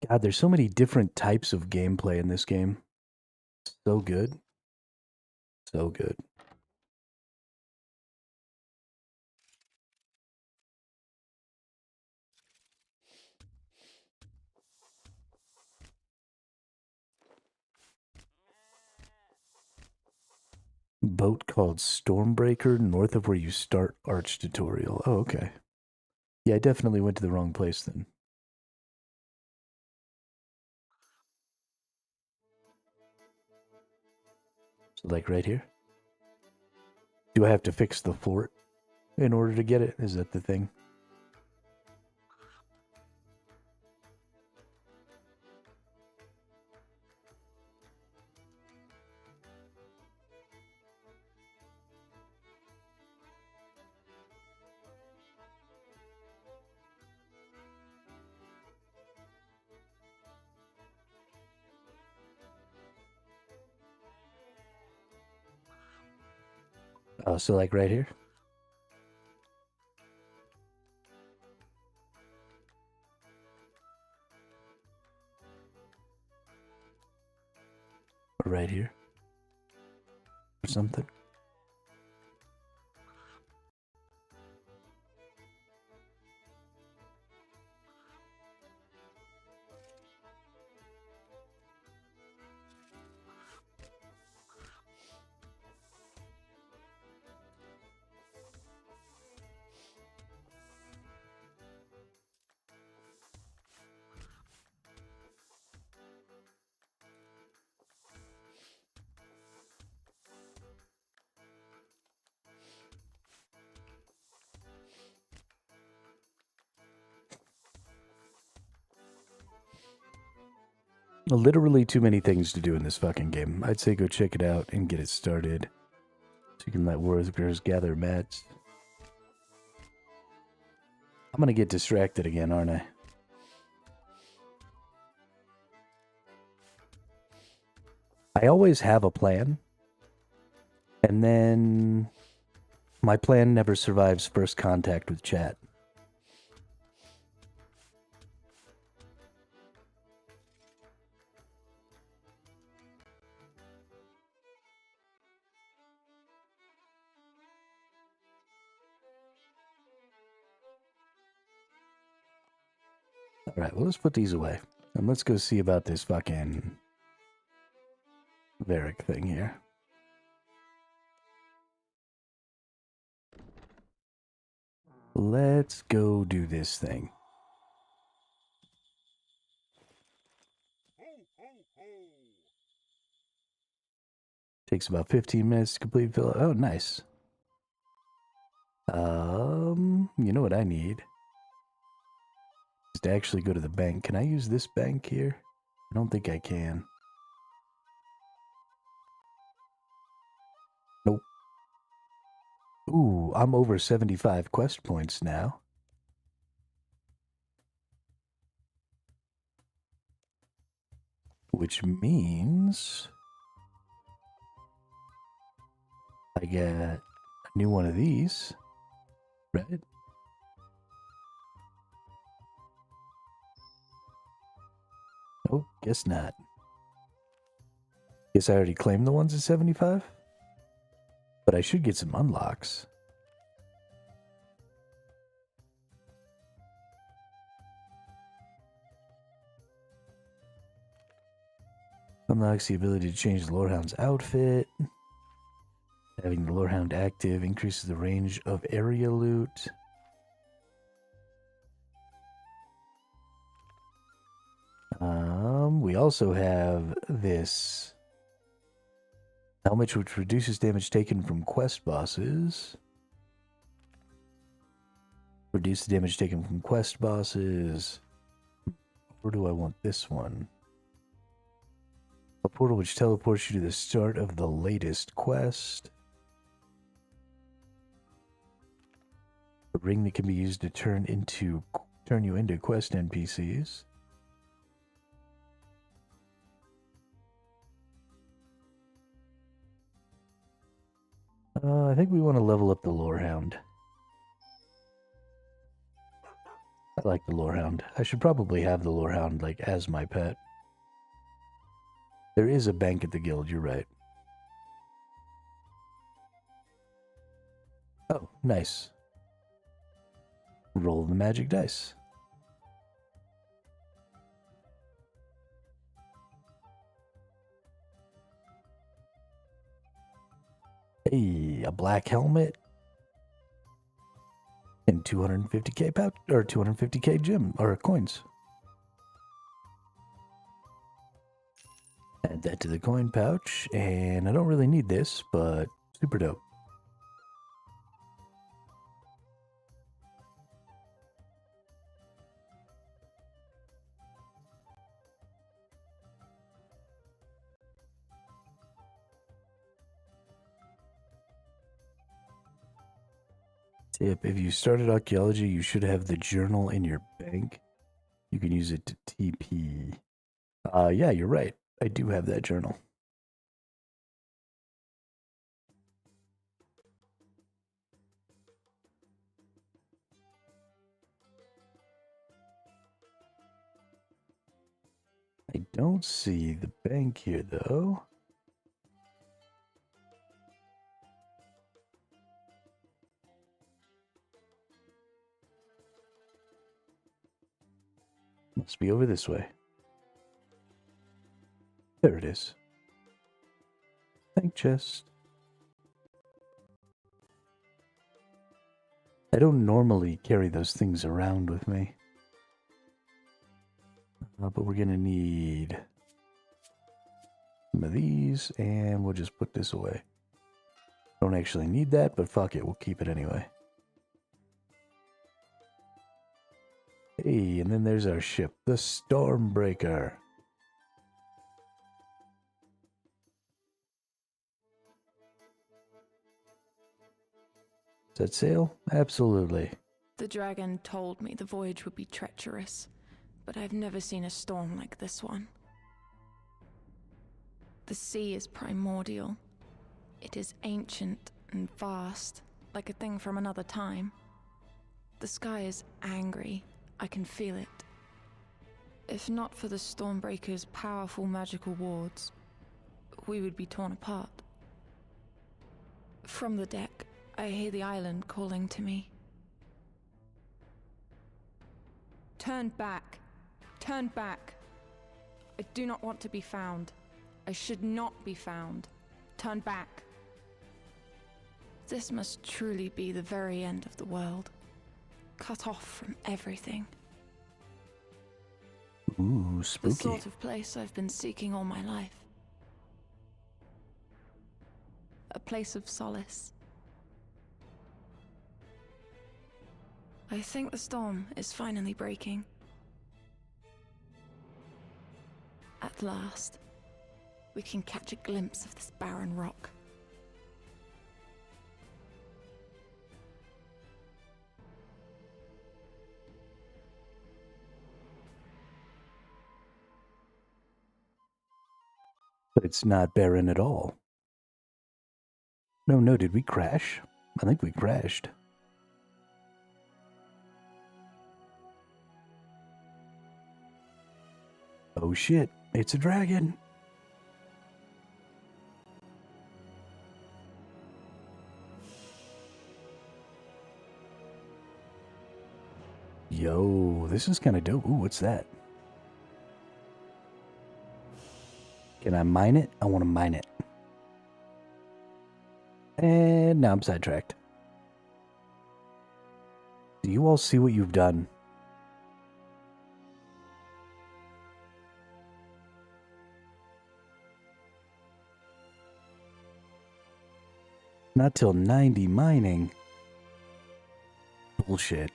God, there's so many different types of gameplay in this game. So good. So good. Boat called Stormbreaker, north of where you start Arch tutorial. Oh, okay. Yeah, I definitely went to the wrong place then. So, like right here? Do I have to fix the fort in order to get it? Is that the thing? Oh, so like right here? Or right here? Or something? Literally too many things to do in this fucking game. I'd say go check it out and get it started. So you can let workers gather mats. I'm gonna get distracted again, aren't I? I always have a plan. And then my plan never survives first contact with chat. Alright, well, let's put these away. And let's go see about this fucking Varric thing here. Let's go do this thing. Takes about 15 minutes to complete fill. Oh, nice. You know what I need? Is to actually go to the bank. Can I use this bank here? I don't think I can. Nope. Ooh, I'm over 75 quest points now. Which means I get a new one of these, right? Oh, guess not. Guess I already claimed the ones at 75? But I should get some unlocks. Unlocks the ability to change the Lorehound's outfit. Having the Lorehound active increases the range of area loot. We we also have this helmet, which reduces damage taken from quest bosses. Reduce the damage taken from quest bosses. Where do I want this one? A portal which teleports you to the start of the latest quest. A ring that can be used to turn you into quest NPCs. I think we want to level up the Lorehound. I like the Lorehound. I should probably have the Lorehound, like, as my pet. There is a bank at the guild, you're right. Oh, nice. Roll the magic dice. Hey, a black helmet. And 250k pouch, or 250k gem, or coins. Add that to the coin pouch, and I don't really need this, but super dope. Tip, if you started archaeology, you should have the journal in your bank. You can use it to TP. Yeah, you're right. I do have that journal. I don't see the bank here, though. Must be over this way. There it is. Bank chest. I don't normally carry those things around with me. But we're going to need some of these, and we'll just put this away. Don't actually need that, but fuck it, we'll keep it anyway. Hey, and then there's our ship, the Stormbreaker. Set sail? Absolutely. The dragon told me the voyage would be treacherous, but I've never seen a storm like this one. The sea is primordial. It is ancient and vast, like a thing from another time. The sky is angry. I can feel it. If not for the Stormbreaker's powerful magical wards, we would be torn apart. From the deck, I hear the island calling to me. Turn back. Turn back. I do not want to be found. I should not be found. Turn back. This must truly be the very end of the world. Cut off from everything. Ooh, spooky. The sort of place I've been seeking all my life. A place of solace. I think the storm is finally breaking. At last, we can catch a glimpse of this barren rock. But it's not barren at all. No, did we crash? I think we crashed. Oh shit, it's a dragon. Yo, this is kind of dope. Ooh, what's that? Can I mine it? I want to mine it. And now I'm sidetracked. Do you all see what you've done? Not till 90 mining. Bullshit.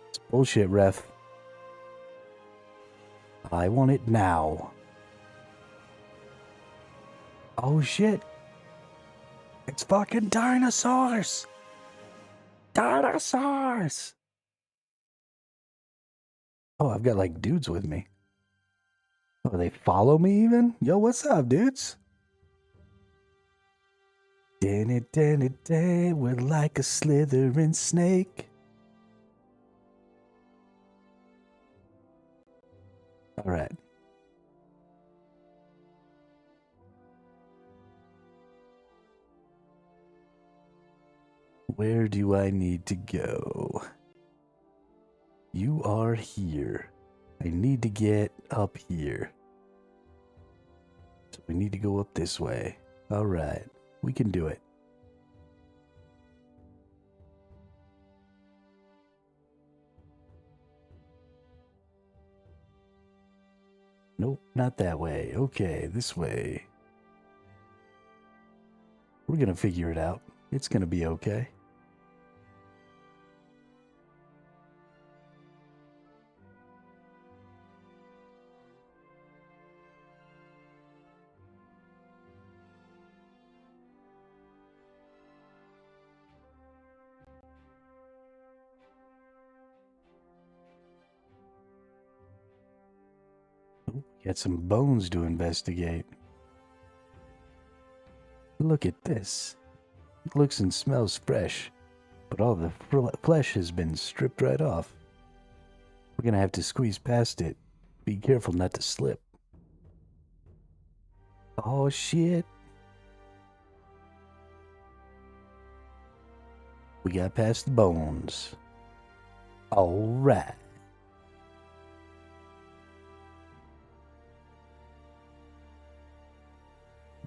It's bullshit, ref. I want it now. Oh shit. It's fucking dinosaurs. Dinosaurs. Oh, I've got like dudes with me. Oh, they follow me even? Yo, what's up, dudes? We're like a slithering snake. All right. Where do I need to go? You are here. I need to get up here. So we need to go up this way. All right. We can do it. Nope, not that way. Okay, this way. We're gonna figure it out. It's gonna be okay. Got some bones to investigate. Look at this. It looks and smells fresh, but all the flesh has been stripped right off. We're gonna have to squeeze past it. Be careful not to slip. Oh shit. We got past the bones. Alright.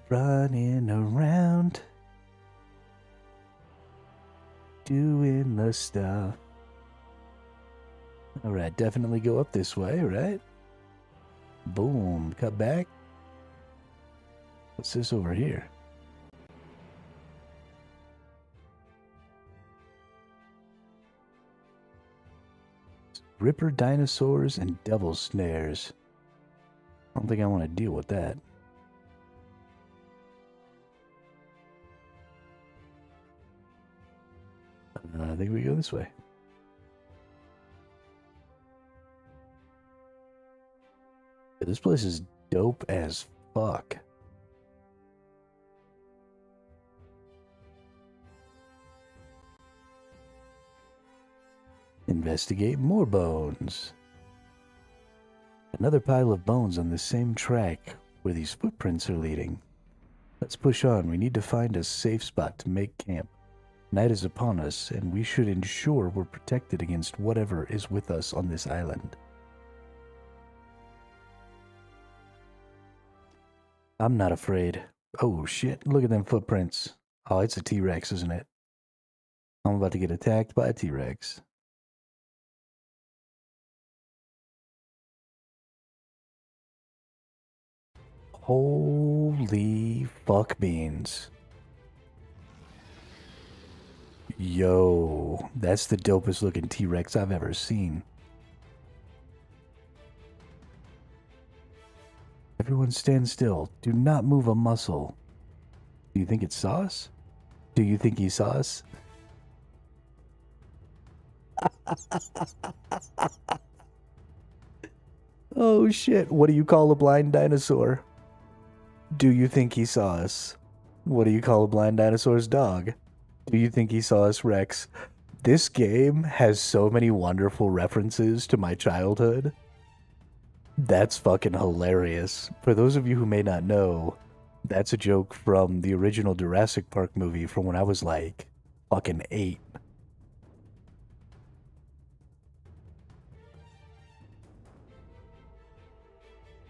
Running around, doing the stuff. Alright, definitely go up this way, right? Boom, cut back. What's this over here? Ripper dinosaurs and devil snares. I don't think I want to deal with that. I think we go this way. This place is dope as fuck. Investigate more bones. Another pile of bones on the same track where these footprints are leading. Let's push on. We need to find a safe spot to make camp. Night is upon us, and we should ensure we're protected against whatever is with us on this island. I'm not afraid. Oh shit, look at them footprints. Oh, it's a T-Rex, isn't it? I'm about to get attacked by a T-Rex. Holy fuck beans. Yo, that's the dopest looking T-Rex I've ever seen. Everyone stand still. Do not move a muscle. Do you think it saw us? Do you think he saw us? Oh shit, what do you call a blind dinosaur? Do you think he saw us? What do you call a blind dinosaur's dog? Do you think he saw us, Rex? This game has so many wonderful references to my childhood. That's fucking hilarious. For those of you who may not know, that's a joke from the original Jurassic Park movie from when I was like fucking 8.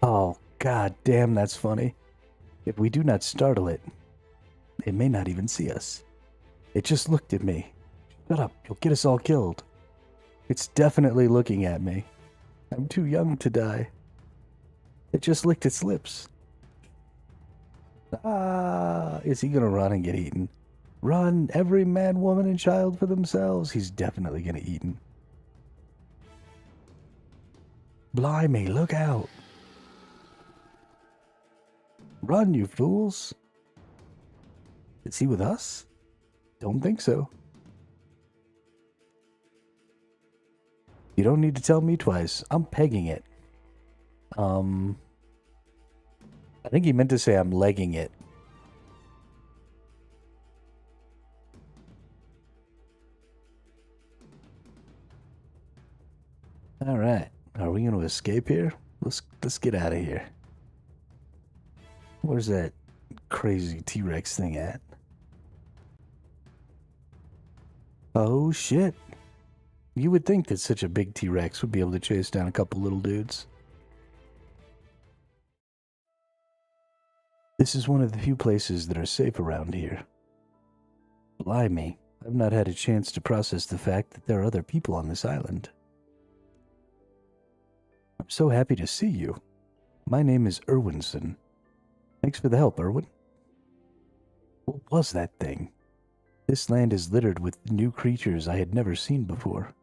Oh, god damn, that's funny. If we do not startle it, it may not even see us. It just looked at me. Shut up, you'll get us all killed. It's definitely looking at me. I'm too young to die. It just licked its lips. Ah, is he gonna run and get eaten? Run, every man, woman, and child for themselves. He's definitely gonna eaten. Blimey, look out. Run, you fools. Is he with us? Don't think so. You don't need to tell me twice. I'm pegging it. I think he meant to say I'm legging it. All right. Are we going to escape here? Let's get out of here. Where's that crazy T-Rex thing at? Oh shit. You would think that such a big T-Rex would be able to chase down a couple little dudes. This is one of the few places that are safe around here. Blimey, I've not had a chance to process the fact that there are other people on this island. I'm so happy to see you. My name is Irwinson. Thanks for the help, Irwin. What was that thing? This land is littered with new creatures I had never seen before.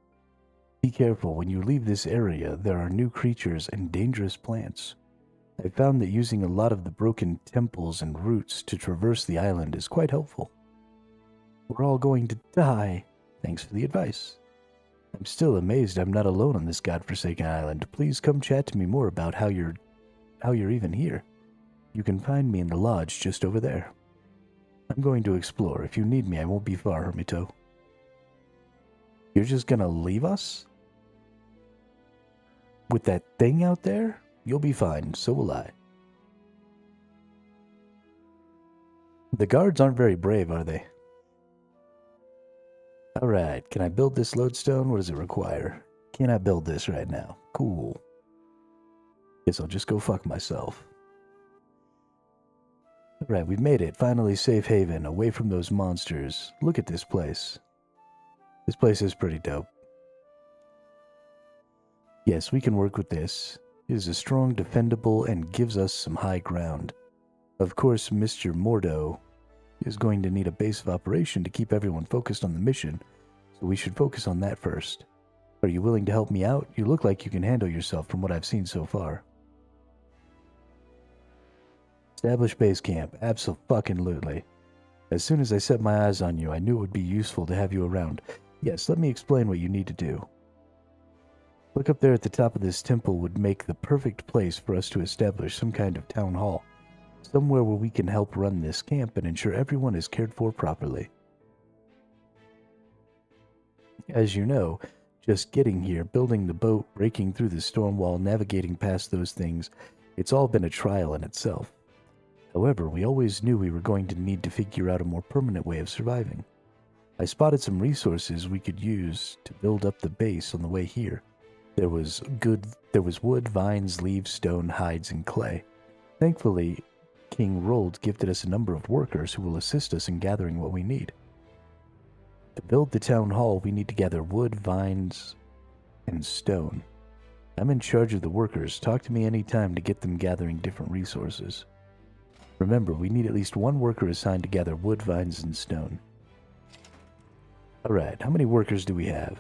Be careful, when you leave this area, there are new creatures and dangerous plants. I found that using a lot of the broken temples and roots to traverse the island is quite helpful. We're all going to die. Thanks for the advice. I'm still amazed I'm not alone on this godforsaken island. Please come chat to me more about how you're even here. You can find me in the lodge just over there. I'm going to explore. If you need me, I won't be far, Hermito. You're just gonna leave us? With that thing out there? You'll be fine, so will I. The guards aren't very brave, are they? Alright, can I build this lodestone? What does it require? Can I build this right now? Cool. Guess I'll just go fuck myself. Alright, we've made it. Finally safe haven, away from those monsters. Look at this place. This place is pretty dope. Yes, we can work with this. It is a strong, defendable, and gives us some high ground. Of course, Mr. Mordo is going to need a base of operation to keep everyone focused on the mission, so we should focus on that first. Are you willing to help me out? You look like you can handle yourself from what I've seen so far. Establish base camp. Abso-fucking-lutely. As soon as I set my eyes on you, I knew it would be useful to have you around. Yes, let me explain what you need to do. Look up there at the top of this temple would make the perfect place for us to establish some kind of town hall. Somewhere where we can help run this camp and ensure everyone is cared for properly. As you know, just getting here, building the boat, breaking through the storm wall, navigating past those things, it's all been a trial in itself. However, we always knew we were going to need to figure out a more permanent way of surviving. I spotted some resources we could use to build up the base on the way here. There was wood, vines, leaves, stone, hides, and clay. Thankfully, King Rold gifted us a number of workers who will assist us in gathering what we need. To build the town hall, we need to gather wood, vines, and stone. I'm in charge of the workers. Talk to me anytime to get them gathering different resources. Remember, we need at least one worker assigned to gather wood, vines, and stone. Alright, how many workers do we have?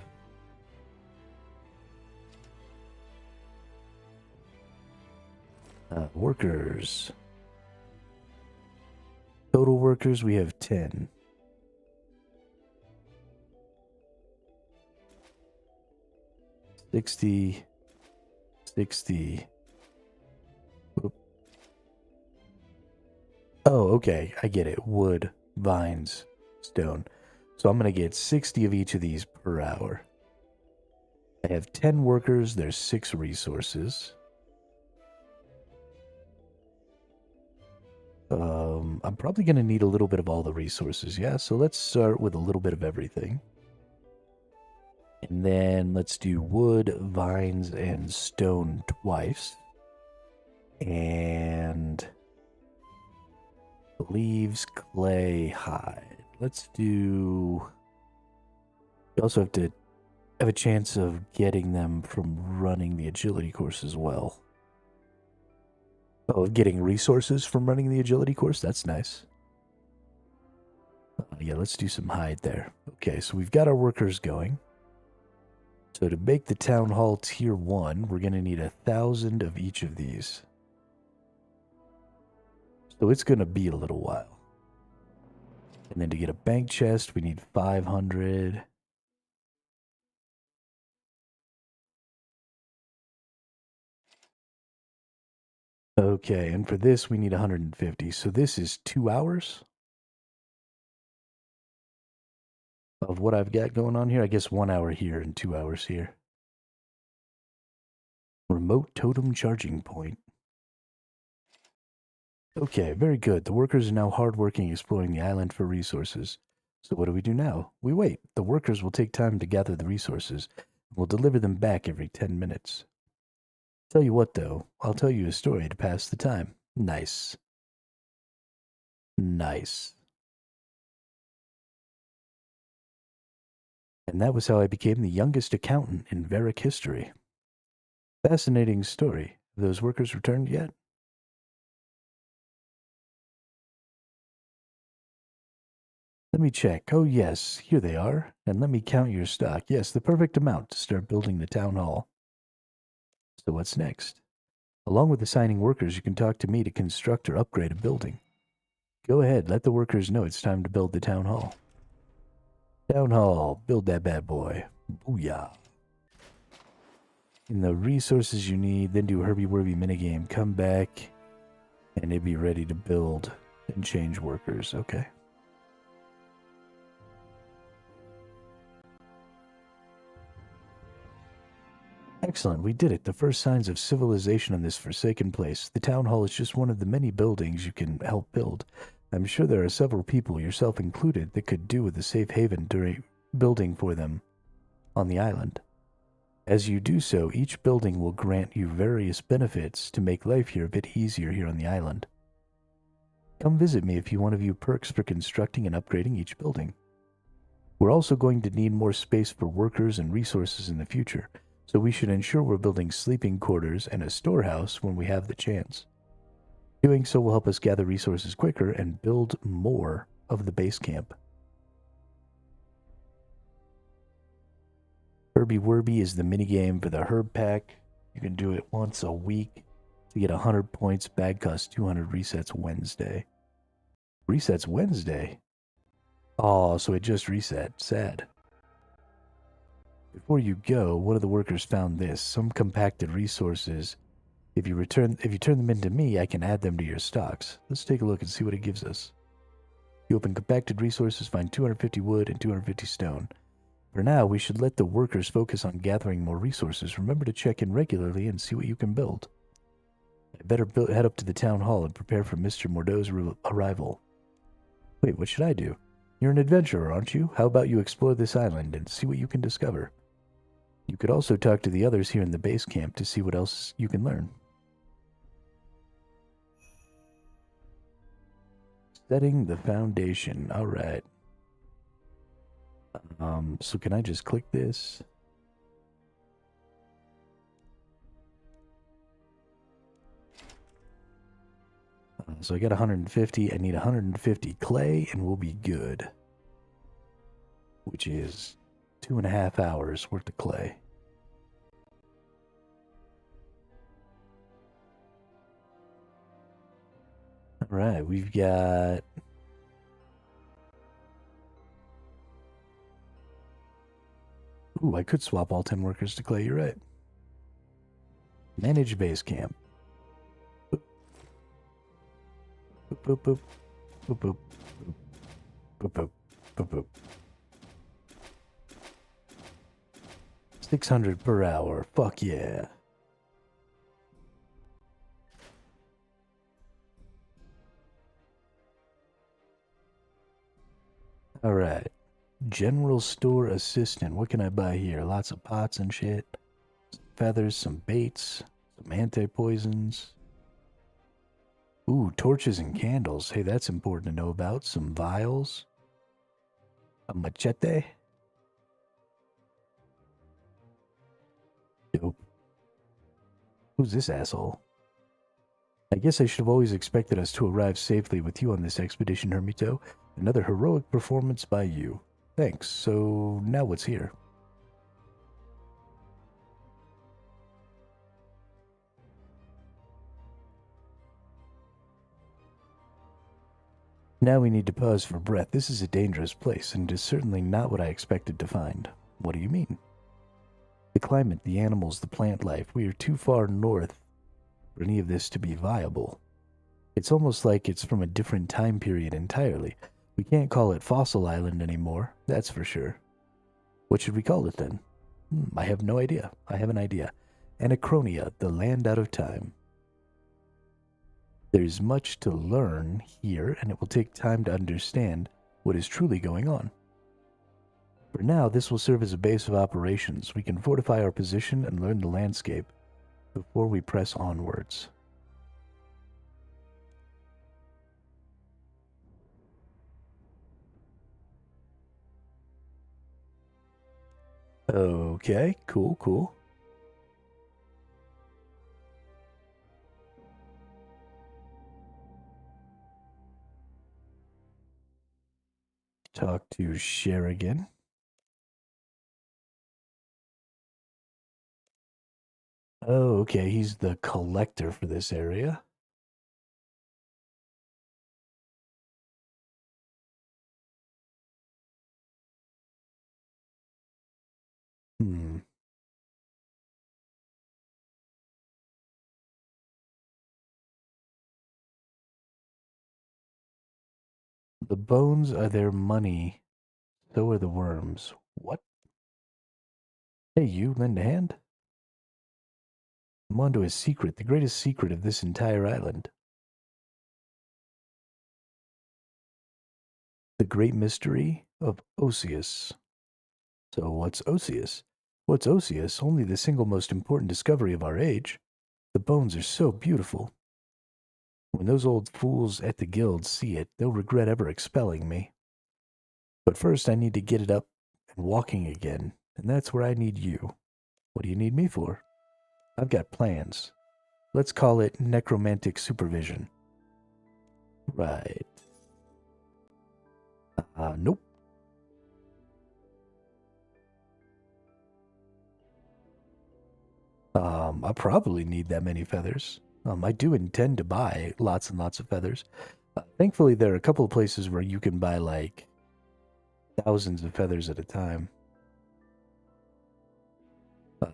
Workers. Total workers, we have 10. $60. Whoop. Oh, okay, I get it. Wood, vines, stone. So I'm going to get 60 of each of these per hour. I have 10 workers, there's 6 resources. I'm probably going to need a little bit of all the resources, yeah? So let's start with a little bit of everything. And then let's do wood, vines, and stone twice. And leaves, clay, hide. Let's do... We also have to have a chance of getting them from running the agility course as well. Oh, getting resources from running the agility course? That's nice. Yeah, let's do some hide there. Okay, so we've got our workers going. So to make the town hall tier 1, we're going to need 1,000 of each of these. So it's going to be a little while. And then to get a bank chest, we need 500. Okay, and for this, we need 150. So this is 2 hours of what I've got going on here. I guess 1 hour here and 2 hours here. Remote totem charging point. Okay, very good. The workers are now hardworking exploring the island for resources. So what do we do now? We wait. The workers will take time to gather the resources. We'll deliver them back every 10 minutes. Tell you what, though, I'll tell you a story to pass the time. Nice. Nice. And that was how I became the youngest accountant in Varic history. Fascinating story. Have those workers returned yet? Let me check. Oh, yes, here they are. And let me count your stock. Yes, the perfect amount to start building the town hall. So what's next? Along with assigning workers, you can talk to me to construct or upgrade a building. Go ahead, let the workers know it's time to build the town hall. Town hall, build that bad boy. Booyah. And the resources you need, then do a Herbie-Worby minigame. Come back, and it'd be ready to build and change workers. Okay. Excellent, we did it. The first signs of civilization on this forsaken place. The town hall is just one of the many buildings you can help build. I'm sure there are several people, yourself included, that could do with a safe haven during building for them on the island. As you do so, each building will grant you various benefits to make life here a bit easier here on the island. Come visit me if you want to view perks for constructing and upgrading each building. We're also going to need more space for workers and resources in the future, so we should ensure we're building sleeping quarters and a storehouse when we have the chance. Doing so will help us gather resources quicker and build more of the base camp. Herbie-Worby is the minigame for the herb pack. You can do it once a week to get 100 points. Bag costs 200. Resets Wednesday. Resets Wednesday? Oh, so it just reset. Sad. Before you go, one of the workers found this. Some compacted resources. If you turn them into me, I can add them to your stocks. Let's take a look and see what it gives us. You open compacted resources, find 250 wood and 250 stone. For now, we should let the workers focus on gathering more resources. Remember to check in regularly and see what you can build. I better head up to the town hall and prepare for Mr. Mordeau's arrival. Wait, what should I do? You're an adventurer, aren't you? How about you explore this island and see what you can discover? You could also talk to the others here in the base camp to see what else you can learn. Setting the foundation. All right. So can I just click this? So I got 150. I need 150 clay and we'll be good. Which is 2.5 hours worth of clay. All right, we've got... Ooh, I could swap all 10 workers to clay, you're right. Manage base camp. Boop. Boop, boop, boop. Boop, boop. Boop, boop. Boop, boop. 600 per hour. Fuck yeah. All right. General store assistant. What can I buy here? Lots of pots and shit. Some feathers, some baits, some anti-poisons. Ooh, torches and candles. Hey, that's important to know about. Some vials. A machete. Dope. Who's this asshole? I guess I should have always expected us to arrive safely with you on this expedition, Hermito. Another heroic performance by you. Thanks. So, now what's here? Now we need to pause for breath. This is a dangerous place, and it is certainly not what I expected to find. What do you mean? The climate, the animals, the plant life. We are too far north for any of this to be viable. It's almost like it's from a different time period entirely. We can't call it Fossil Island anymore, that's for sure. What should we call it then? I have no idea. I have an idea. Anachronia, the land out of time. There's much to learn here, and it will take time to understand what is truly going on. For now, this will serve as a base of operations. We can fortify our position and learn the landscape before we press onwards. Okay, cool. Talk to Sherigan. Oh, okay, he's the collector for this area. The bones are their money. So are the worms. What? Hey, you, lend a hand? I'm onto a secret, the greatest secret of this entire island. The great mystery of Osseous. So what's Osseous? What's Osseous? Only the single most important discovery of our age. The bones are so beautiful. When those old fools at the guild see it, they'll regret ever expelling me. But first I need to get it up and walking again, and that's where I need you. What do you need me for? I've got plans. Let's call it necromantic supervision. Right. Nope. I probably need that many feathers. I do intend to buy lots and lots of feathers. Thankfully, there are a couple of places where you can buy, like, thousands of feathers at a time.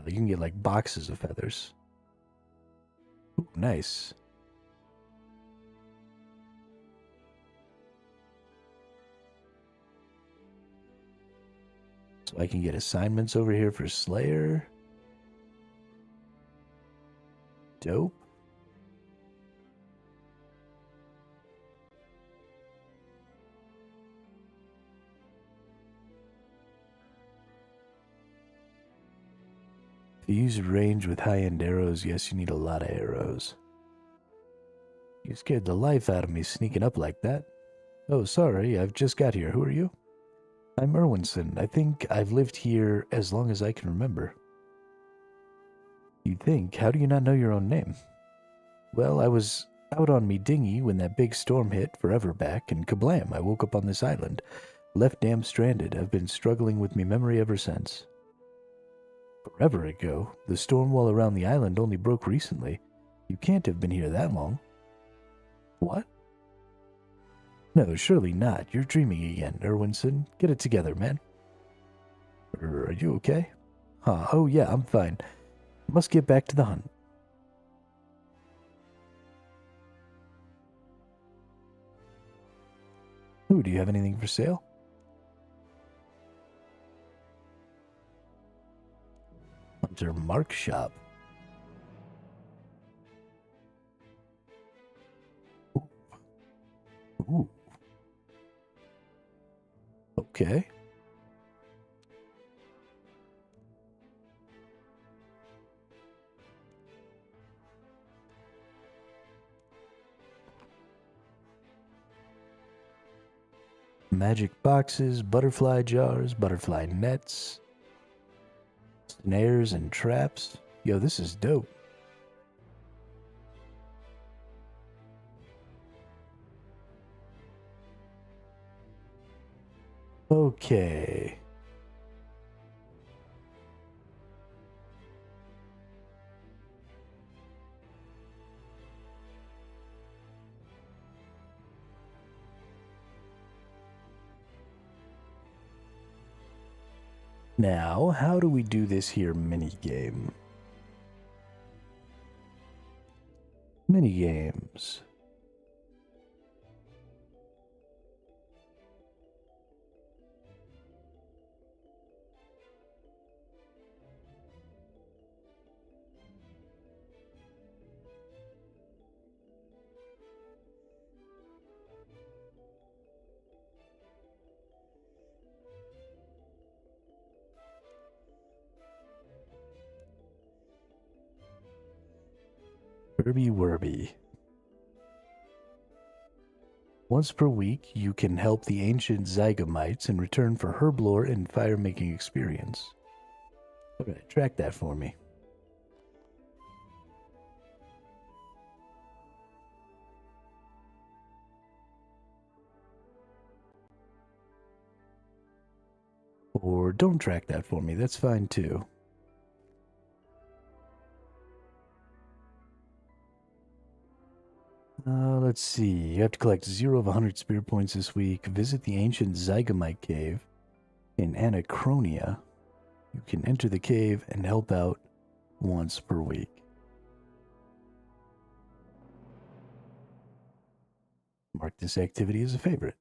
You can get, like, boxes of feathers. Ooh, nice. So I can get assignments over here for Slayer. Dope. To use range with high-end arrows, yes, you need a lot of arrows. You scared the life out of me sneaking up like that. Oh, sorry, I've just got here. Who are you? I'm Erwinson. I think I've lived here as long as I can remember. You'd think, how do you not know your own name? Well, I was out on me dinghy when that big storm hit forever back, and kablam, I woke up on this island. Left damn stranded. I've been struggling with me memory ever since. Forever ago? The storm wall around the island only broke recently. You can't have been here that long. What? No, surely not. You're dreaming again, Erwinson. Get it together, man. Are you okay? Huh, oh yeah, I'm fine. Must get back to the hunt. Ooh, do you have anything for sale? Hunter Mark Shop. Ooh. Okay. Magic boxes, butterfly jars, butterfly nets, snares and traps. Yo, this is dope. Okay. Now, how do we do this here minigame? Minigames. Werby Werby. Once per week, you can help the ancient Zygomites in return for herb lore and fire-making experience. Alright, track that for me. Or don't track that for me, that's fine too. Let's see. You have to collect 0 of 100 spirit points this week. Visit the ancient Zygomite cave in Anachronia. You can enter the cave and help out once per week. Mark this activity as a favorite.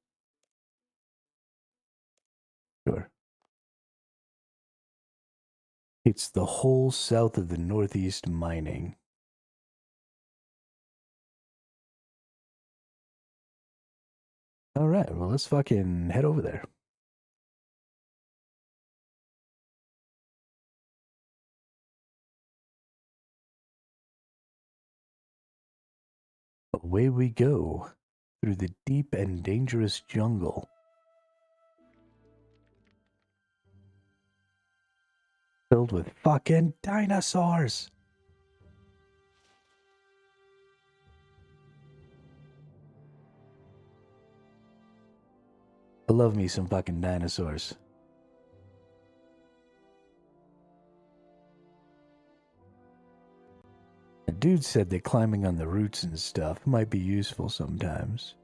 Sure. It's the whole south of the Northeast mining. Alright, well, let's fucking head over there. Away we go through the deep and dangerous jungle. Filled with fucking dinosaurs. I love me some fucking dinosaurs. A dude said that climbing on the roots and stuff might be useful sometimes.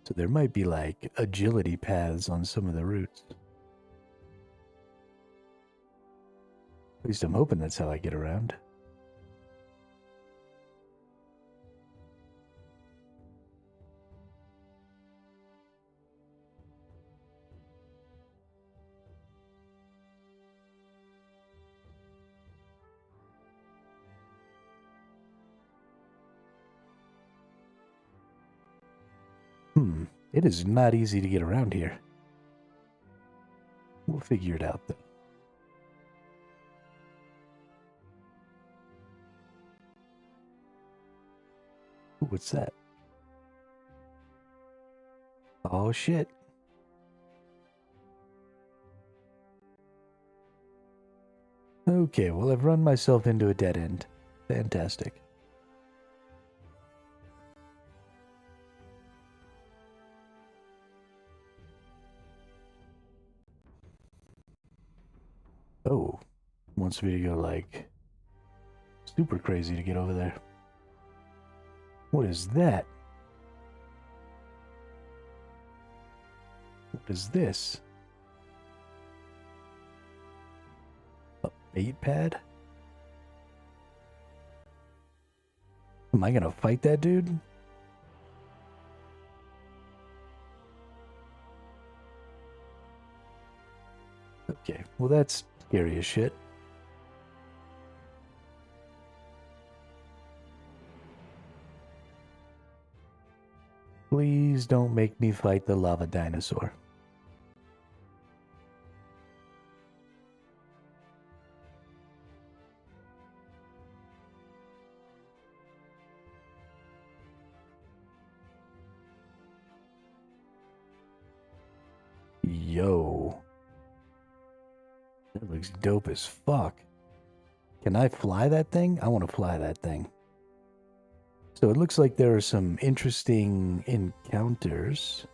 So there might be like agility paths on some of the roots. At least I'm hoping that's how I get around. It is not easy to get around here. We'll figure it out, though. Ooh, what's that? Oh, shit. Okay, well, I've run myself into a dead end. Fantastic. Oh, wants me to go like super crazy to get over there. What is that? What is this? A bait pad? Am I gonna fight that dude? Okay, well that's scary as shit. Please don't make me fight the lava dinosaur. Yo. That looks dope as fuck. Can I fly that thing? I want to fly that thing. So it looks like there are some interesting encounters.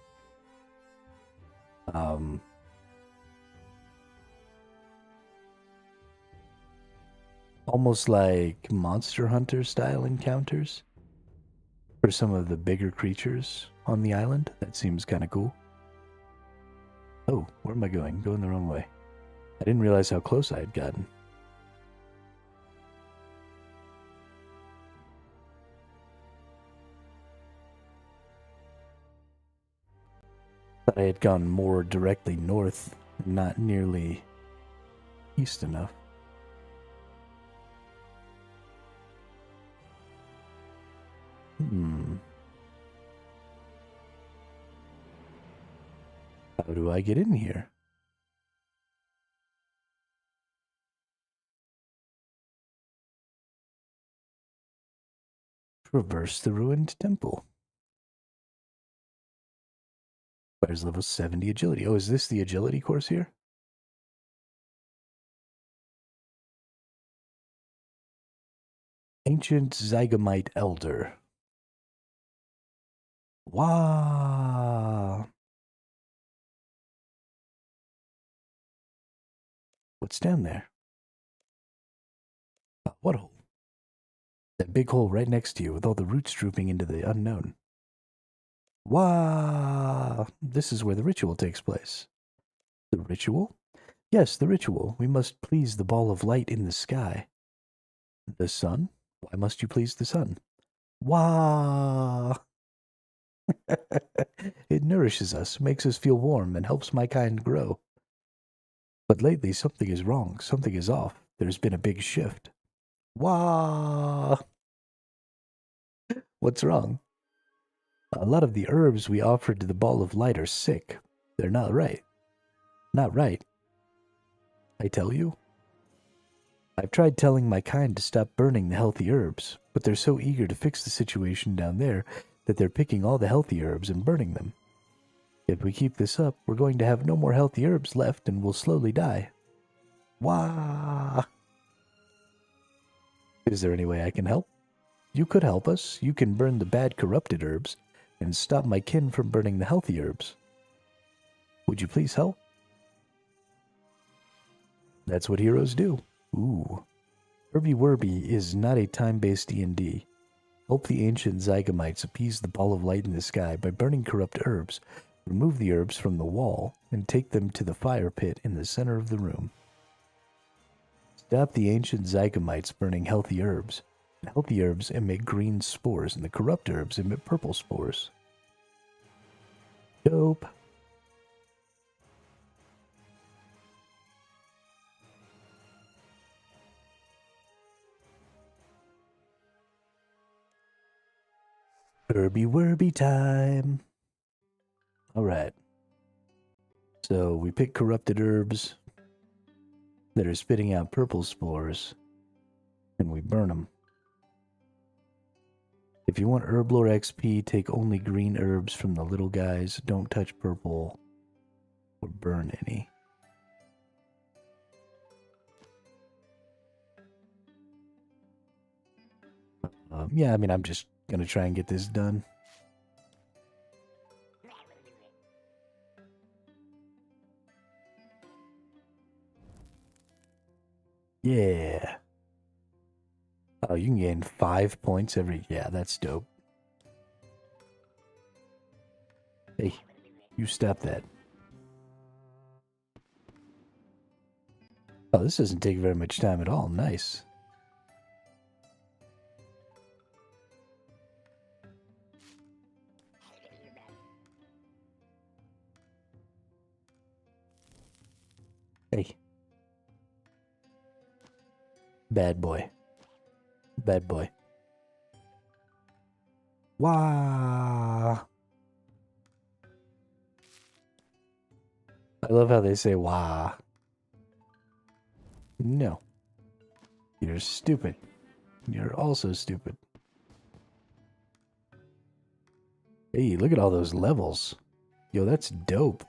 almost like Monster Hunter style encounters for some of the bigger creatures on the island. That seems kind of cool. Oh, where am I going? Going the wrong way. I didn't realize how close I had gotten. Thought I had gone more directly north, not nearly east enough. How do I get in here? Traverse the ruined temple. Requires level 70 agility. Oh, is this the agility course here? Ancient Zygamite Elder. Wow. What's down there? What hole? That big hole right next to you with all the roots drooping into the unknown. Wow. This is where the ritual takes place. The ritual? Yes, the ritual. We must please the ball of light in the sky. The sun? Why must you please the sun? Wow. It nourishes us, makes us feel warm, and helps my kind grow. But lately, something is wrong. Something is off. There's been a big shift. Wow. What's wrong? A lot of the herbs we offered to the ball of light are sick. They're not right. Not right. I tell you? I've tried telling my kind to stop burning the healthy herbs, but they're so eager to fix the situation down there that they're picking all the healthy herbs and burning them. If we keep this up, we're going to have no more healthy herbs left and we'll slowly die. Wah! Is there any way I can help? You could help us. You can burn the bad corrupted herbs and stop my kin from burning the healthy herbs. Would you please help? That's what heroes do. Ooh. Herby Werby is not a time-based D&D. Help the ancient Zygamites appease the ball of light in the sky by burning corrupt herbs. Remove the herbs from the wall and take them to the fire pit in the center of the room. Stop the ancient Zygamites burning healthy herbs. The healthy herbs emit green spores and the corrupt herbs emit purple spores. Dope. Herby Werby time. Alright. So we pick corrupted herbs that are spitting out purple spores, and we burn them. If you want Herblore XP, take only green herbs from the little guys. Don't touch purple or burn any. Yeah, I mean, I'm just gonna try and get this done. Yeah. Oh, you can gain 5 points every... Yeah, that's dope. Hey, you stop that. Oh, this doesn't take very much time at all. Nice. Hey. Bad boy. Bad boy. Wah. I love how they say wah. No. You're stupid. You're also stupid. Hey, look at all those levels. Yo, that's dope.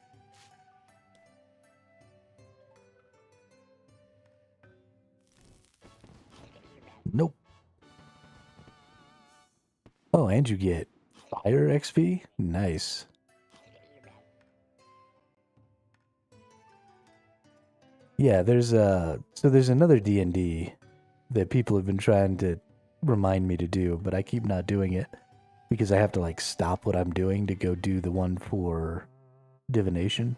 Nope. Oh, and you get fire XP? Nice. Yeah, there's another D&D that people have been trying to remind me to do, but I keep not doing it because I have to like stop what I'm doing to go do the one for divination.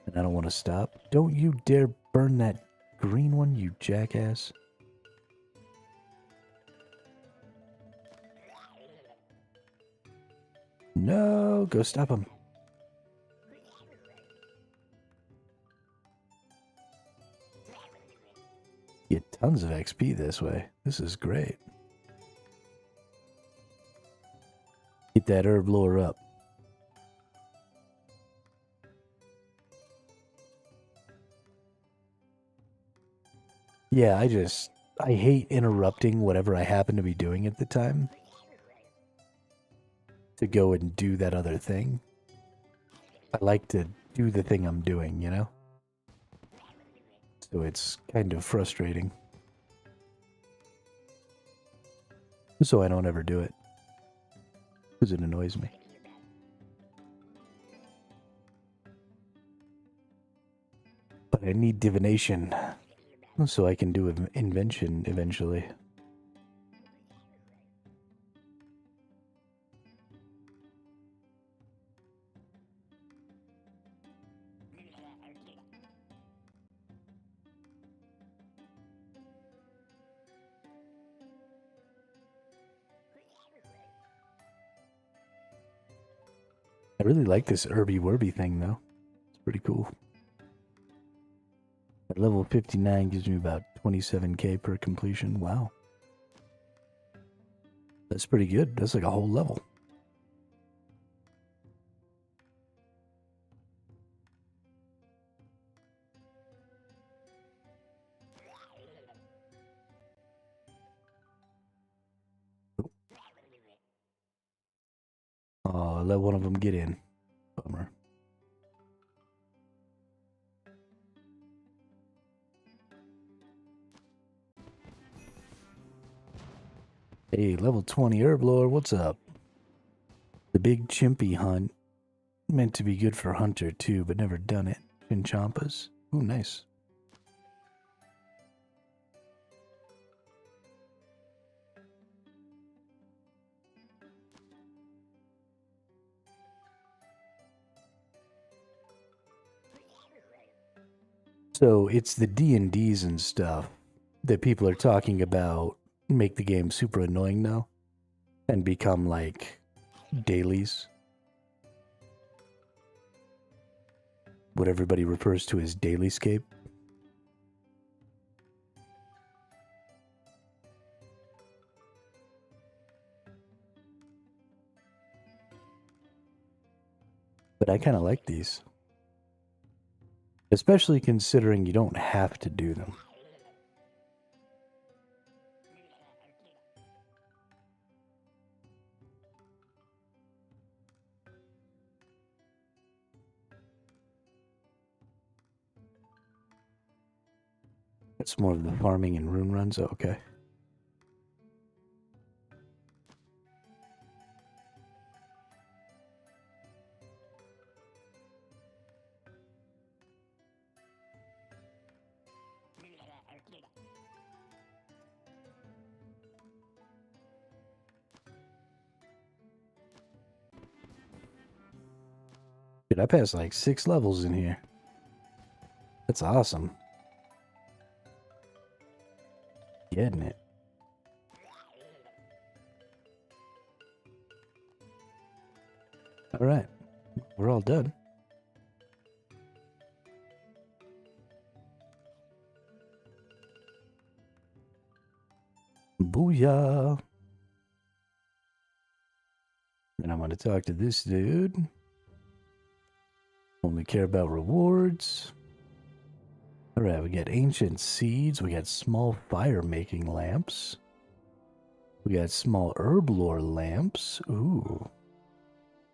And I don't want to stop. Don't you dare burn that green one, you jackass. No, go stop him. Get tons of XP this way. This is great. Get that herb lore up. Yeah, I hate interrupting whatever I happen to be doing at the time to go and do that other thing. I like to do the thing I'm doing, you know? So it's kind of frustrating. So I don't ever do it. Because it annoys me. But I need divination. So I can do invention eventually. I really like this herby-werby thing, though. It's pretty cool. At level 59 gives me about 27k per completion. Wow. That's pretty good. That's like a whole level. Oh, let one of them get in. Bummer. Hey, level 20 herblore, what's up? The big chimpy hunt. Meant to be good for hunter too, but never done it. Chinchampas. Ooh, nice. So it's the D&Ds and stuff that people are talking about make the game super annoying now and become like dailies. What everybody refers to as dailyscape. But I kind of like these. Especially considering you don't have to do them. It's more of the farming and rune runs. Oh, okay. Dude, I passed like 6 levels in here. That's awesome. Getting it. All right. We're all done. Booyah. And I'm going to talk to this dude. Only care about rewards. All right, we got ancient seeds. We got small fire-making lamps. We got small herb lore lamps. Ooh.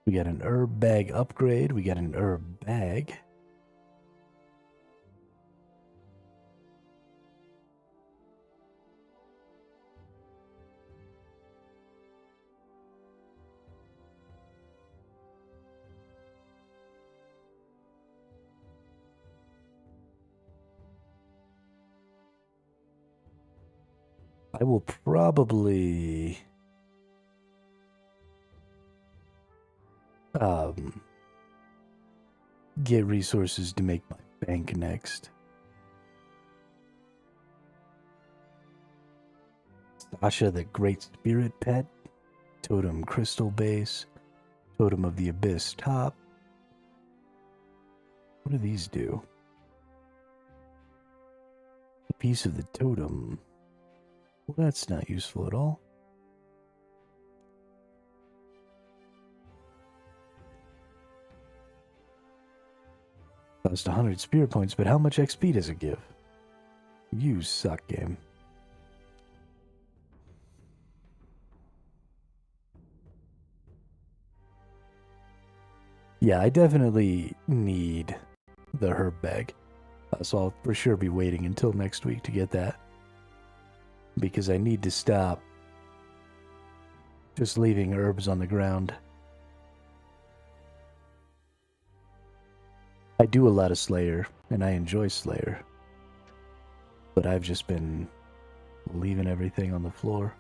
We got an herb bag upgrade. We got an herb bag. I will probably get resources to make my bank next. Sasha the Great Spirit Pet, Totem Crystal Base, Totem of the Abyss Top. What do these do? A piece of the totem. Well, that's not useful at all. Cost 100 spirit points, but how much XP does it give? You suck, game. Yeah, I definitely need the herb bag. So I'll for sure be waiting until next week to get that. Because I need to stop just leaving herbs on the ground. I do a lot of Slayer, and I enjoy Slayer. But I've just been leaving everything on the floor.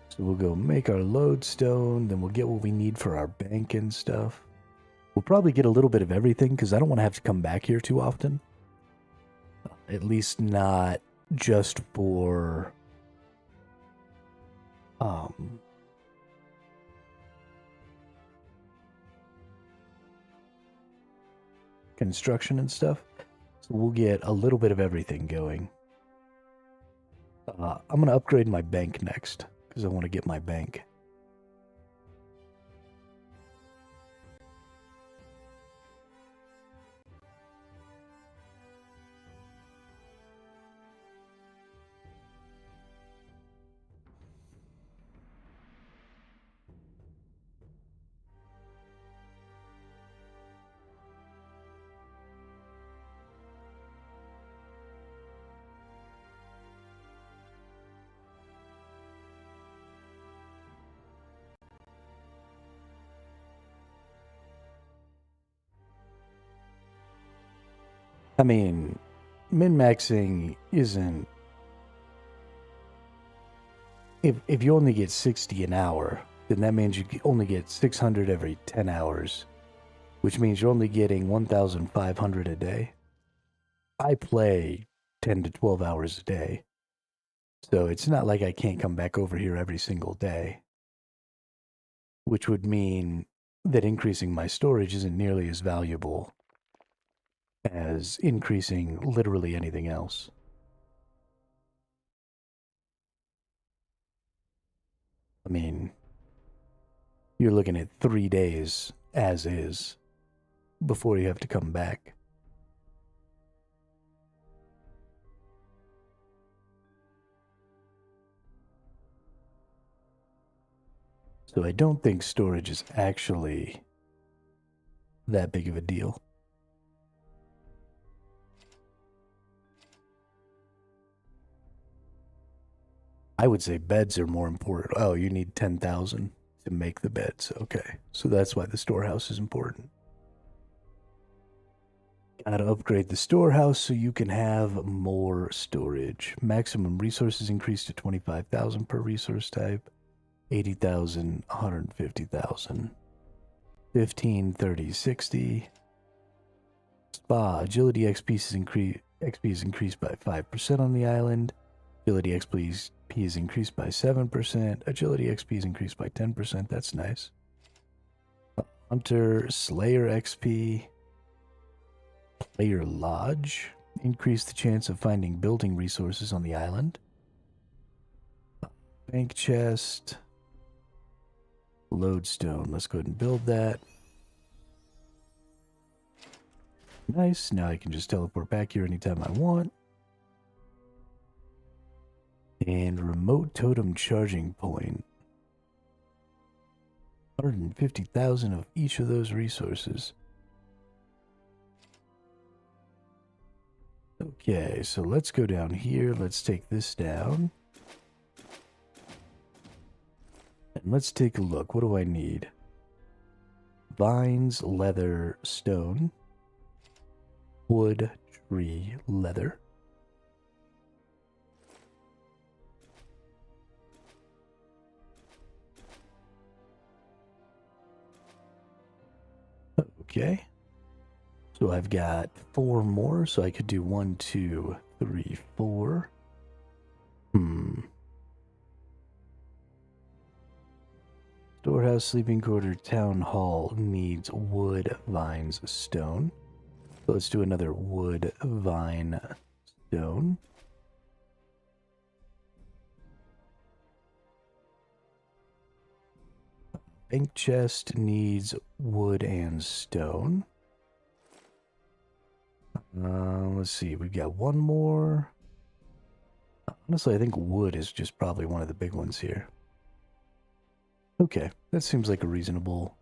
So we'll go make our lodestone, then we'll get what we need for our bank and stuff. We'll probably get a little bit of everything, because I don't want to have to come back here too often. At least not just for... construction and stuff. So we'll get a little bit of everything going. I'm going to upgrade my bank next, because I want to get my bank. I mean, min-maxing isn't... If you only get 60 an hour, then that means you only get 600 every 10 hours, which means you're only getting 1,500 a day. I play 10 to 12 hours a day, so it's not like I can't come back over here every single day, which would mean that increasing my storage isn't nearly as valuable as increasing literally anything else. I mean, you're looking at 3 days as is before you have to come back. So I don't think storage is actually that big of a deal. I would say beds are more important. Oh, you need 10,000 to make the beds. Okay, so that's why the storehouse is important. Gotta upgrade the storehouse so you can have more storage. Maximum resources increase to 25,000 per resource type. 80,000, 150,000. 15, 30, 60. Spa. Agility XP is increased by 5% on the island. Agility XP is increased by 7%. Agility XP is increased by 10%. That's nice. Hunter, Slayer XP. Player Lodge. Increase the chance of finding building resources on the island. Bank chest. Lodestone. Let's go ahead and build that. Nice. Now I can just teleport back here anytime I want. And remote totem charging point. 150,000 of each of those resources. Okay, so let's go down here. Let's take this down. And let's take a look. What do I need? Vines, leather, stone, wood, 3 leather. Okay. So I've got 4 more, so I could do 1, 2, 3, 4. Storehouse, sleeping quarter, town hall needs wood, vines, stone. So let's do another wood, vine, stone. Bank chest needs wood and stone. Let's see, we've got 1 more. Honestly, I think wood is just probably one of the big ones here. Okay, that seems like a reasonable...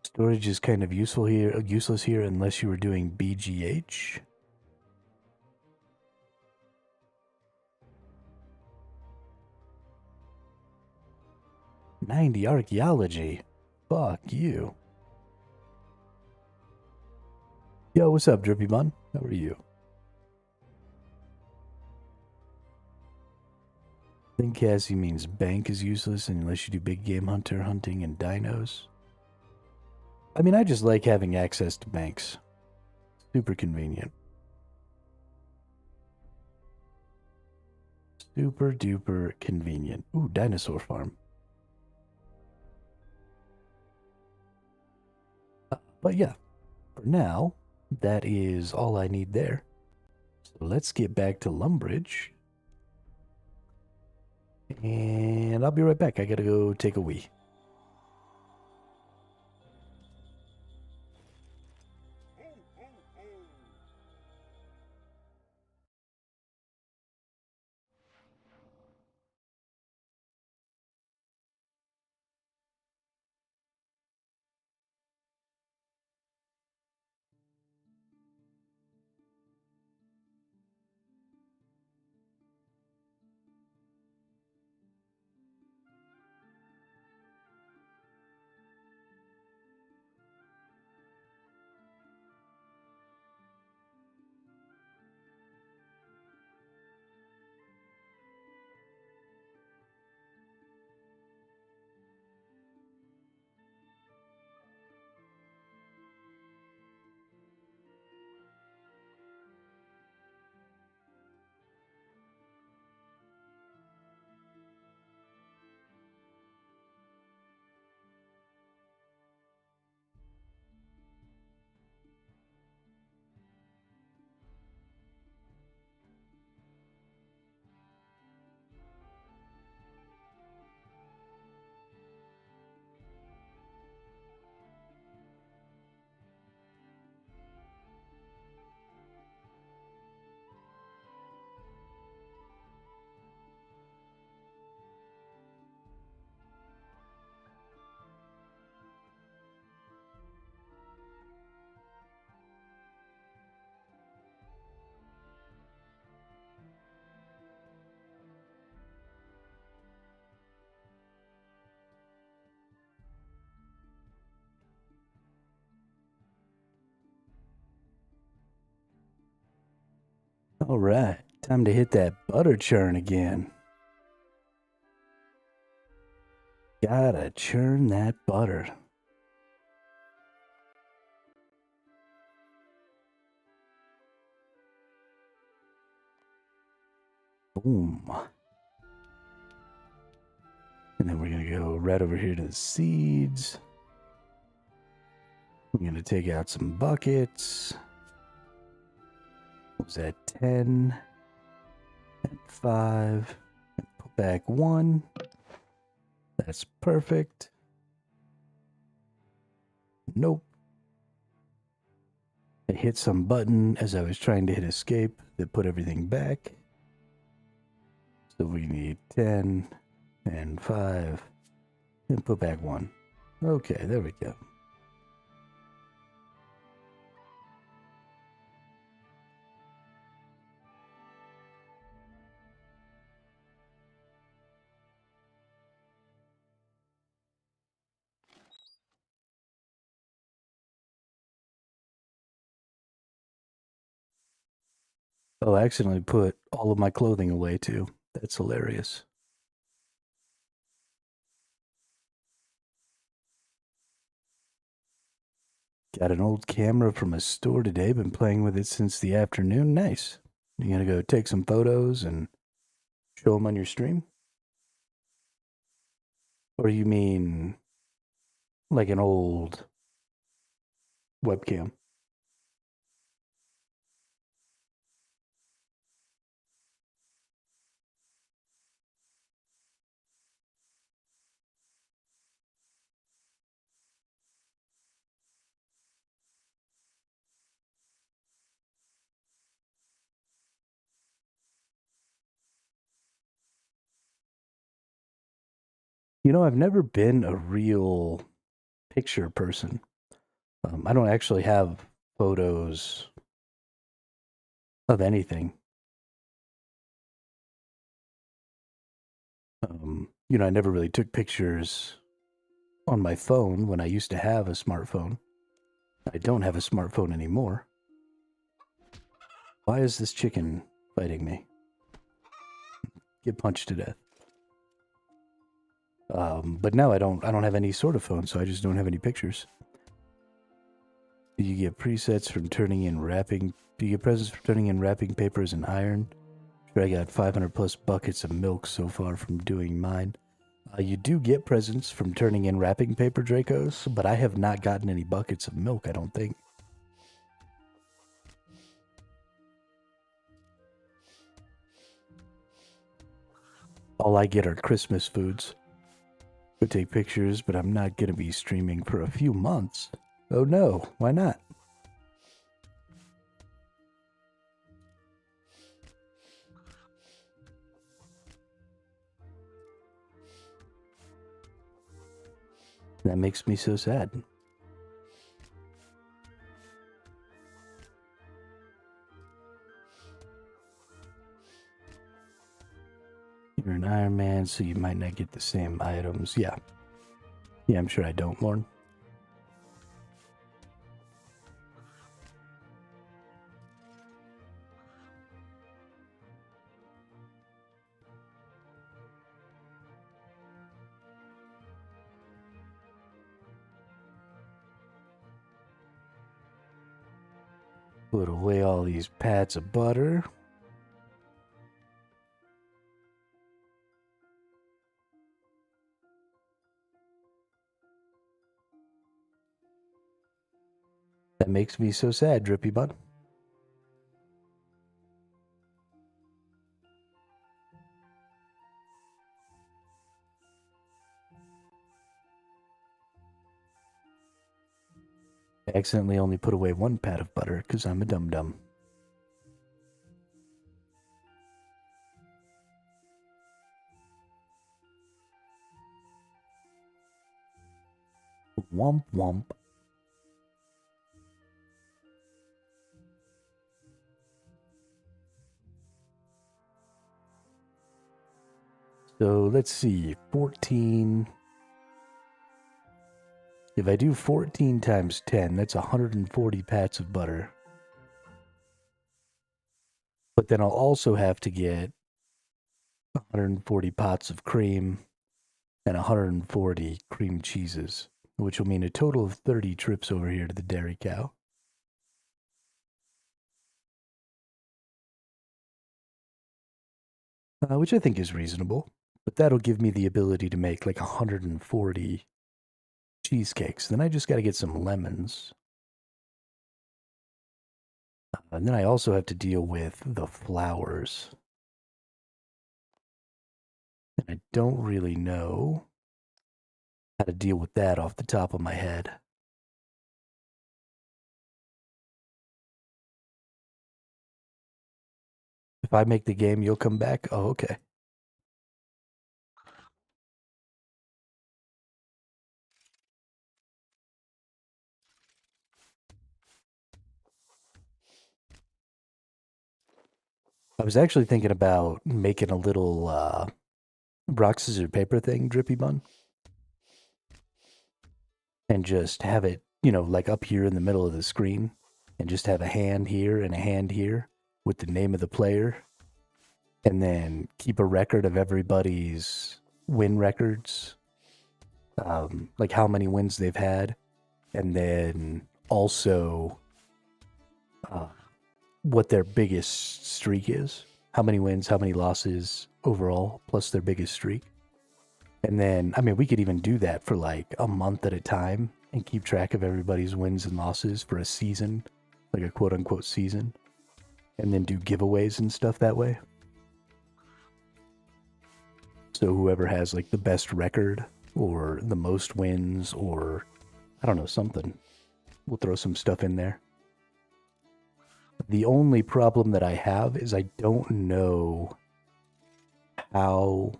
Storage is kind of useless here unless you were doing BGH. "90 archaeology. Fuck you." Yo, what's up, Drippy Bun? How are you? I think Cassie means bank is useless unless you do big game hunting and dinos. I mean, I just like having access to banks. Super convenient. Super duper convenient. Ooh, dinosaur farm. But yeah, for now, that is all I need there. So let's get back to Lumbridge. And I'll be right back. I gotta go take a wee. All right, time to hit that butter churn again. Gotta churn that butter. Boom. And then we're gonna go right over here to the seeds. I'm gonna take out some buckets. What was that? 10 and 5. And put back 1. That's perfect. Nope. I hit some button as I was trying to hit escape that put everything back. So we need 10 and 5 and put back 1. Okay, there we go. Oh, I accidentally put all of my clothing away too. That's hilarious. Got an old camera from a store today. Been playing with it since the afternoon. Nice. You gonna go take some photos and show them on your stream? Or you mean like an old webcam? You know, I've never been a real picture person. I don't actually have photos of anything. You know, I never really took pictures on my phone when I used to have a smartphone. I don't have a smartphone anymore. Why is this chicken fighting me? Get punched to death. But no, I don't have any sort of phone, so I just don't have any pictures. Do you get presets from turning in wrapping? Do you get presents for turning in wrapping papers and iron? Sure, I got 500 plus buckets of milk so far from doing mine. You do get presents from turning in wrapping paper, Dracos, but I have not gotten any buckets of milk, I don't think. All I get are Christmas foods. Could take pictures, but I'm not going to be streaming for a few months. Oh no, why not? That makes me so sad. You're an Iron Man, so you might not get the same items. Yeah. Yeah, I'm sure I don't, Lauren. Put away all these pats of butter. That makes me so sad, Drippy Bun. I accidentally only put away one pat of butter because I'm a dum-dum. Womp womp. So let's see, 14. If I do 14 times 10, that's 140 pats of butter. But then I'll also have to get 140 pots of cream and 140 cream cheeses, which will mean a total of 30 trips over here to the dairy cow. Which I think is reasonable, but that'll give me the ability to make like 140 cheesecakes. Then I just got to get some lemons. And then I also have to deal with the flowers. And I don't really know how to deal with that off the top of my head. If I make the game, you'll come back? Oh, okay. I was actually thinking about making a little rock, scissors, paper thing, Drippy Bun. And just have it, you know, like up here in the middle of the screen. And just have a hand here and a hand here. with the name of the player, and then keep a record of everybody's win records, like how many wins they've had, and then also what their biggest streak is. How many wins, how many losses overall, plus their biggest streak. And then, I mean, we could even do that for like a month at a time and keep track of everybody's wins and losses for a season, like a quote-unquote season, and then do giveaways and stuff that way. So whoever has like the best record or the most wins or, I don't know, something, we'll throw some stuff in there. The only problem that I have is I don't know how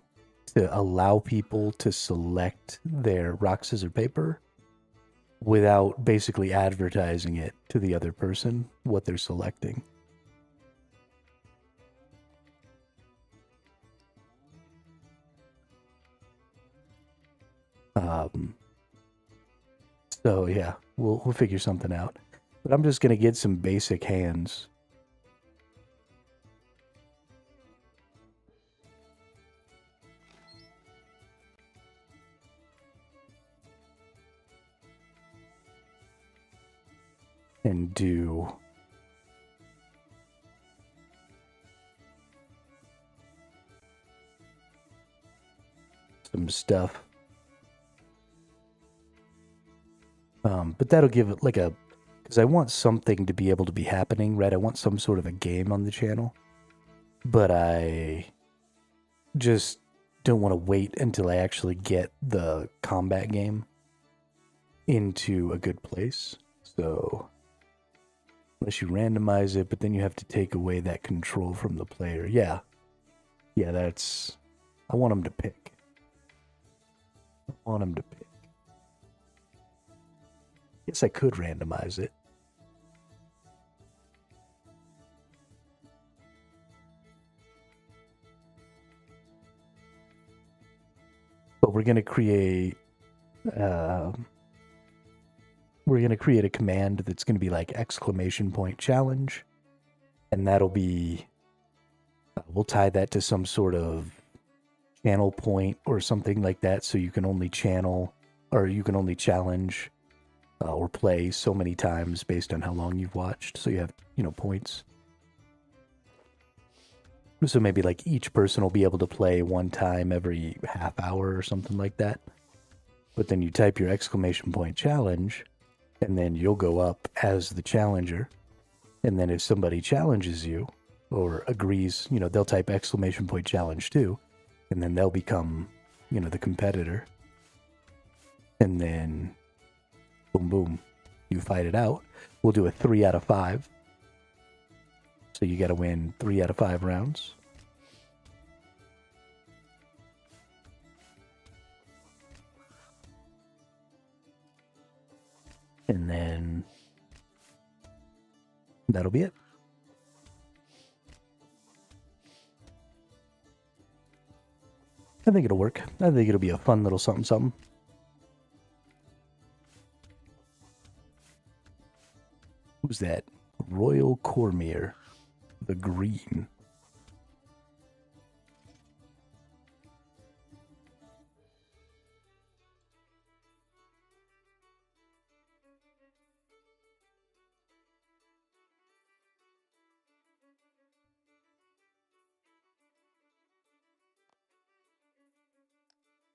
to allow people to select their rock, scissors, paper without basically advertising it to the other person, what they're selecting. So yeah, we'll figure something out. But I'm just gonna get some basic hands. And do some stuff. But that'll give it like a, because I want something to be able to be happening, right? I want some sort of a game on the channel, but I just don't want to wait until I actually get the combat game into a good place. So unless you randomize it, but then you have to take away that control from the player. Yeah, that's, I want them to pick. Guess I could randomize it. But we're going to create a command that's going to be like !challenge, and that'll be, we'll tie that to some sort of channel point or something like that, so you can only channel, or you can only challenge or play so many times based on how long you've watched, so you have, points. So maybe like each person will be able to play one time every half hour or something like that. But then you type your !challenge, and then you'll go up as the challenger. And then if somebody challenges you or agrees, they'll type !challenge too. And then they'll become, the competitor. And then boom, boom, you fight it out. We'll do a 3 out of 5. So you got to win 3 out of 5 rounds. And then that'll be it. I think it'll work. I think it'll be a fun little something something. Who's that? Royal Cormier, the green.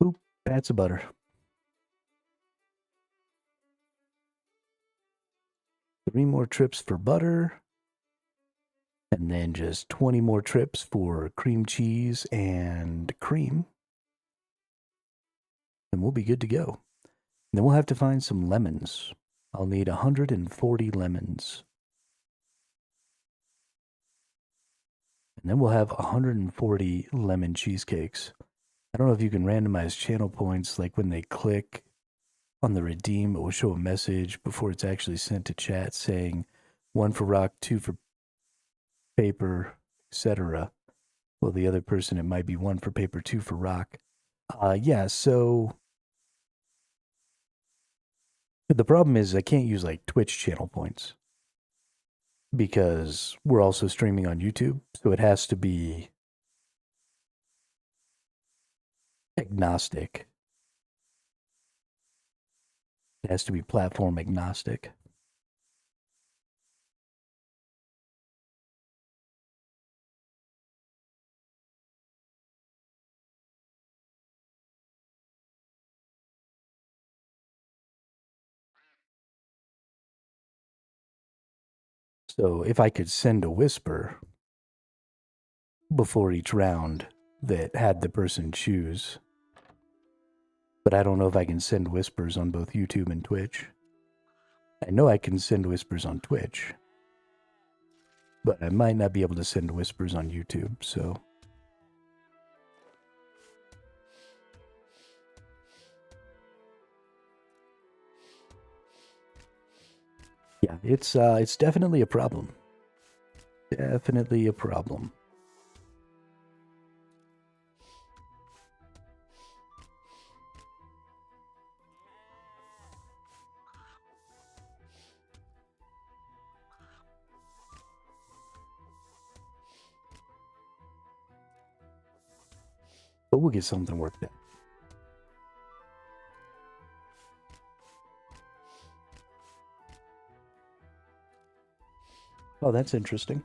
Boop, pats of butter. 3 more trips for butter, and then just 20 more trips for cream cheese and cream, and we'll be good to go. And then we'll have to find some lemons. I'll need 140 lemons. And then we'll have 140 lemon cheesecakes. I don't know if you can randomize channel points, like when they click on the redeem, it will show a message before it's actually sent to chat saying 1 for rock, 2 for paper, etc. Well, the other person, it might be 1 for paper, 2 for rock. Yeah, so the problem is I can't use like Twitch channel points because we're also streaming on YouTube, so it has to be agnostic. It has to be platform agnostic. So if I could send a whisper before each round that had the person choose, but I don't know if I can send whispers on both YouTube and Twitch. I know I can send whispers on Twitch, but I might not be able to send whispers on YouTube, so... Yeah, it's definitely a problem. Definitely a problem. But we'll get something worked out. Oh, that's interesting.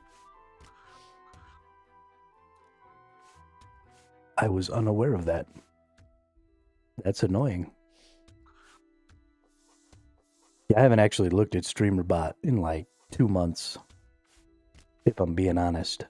I was unaware of that. That's annoying. Yeah, I haven't actually looked at StreamerBot in like 2 months, if I'm being honest.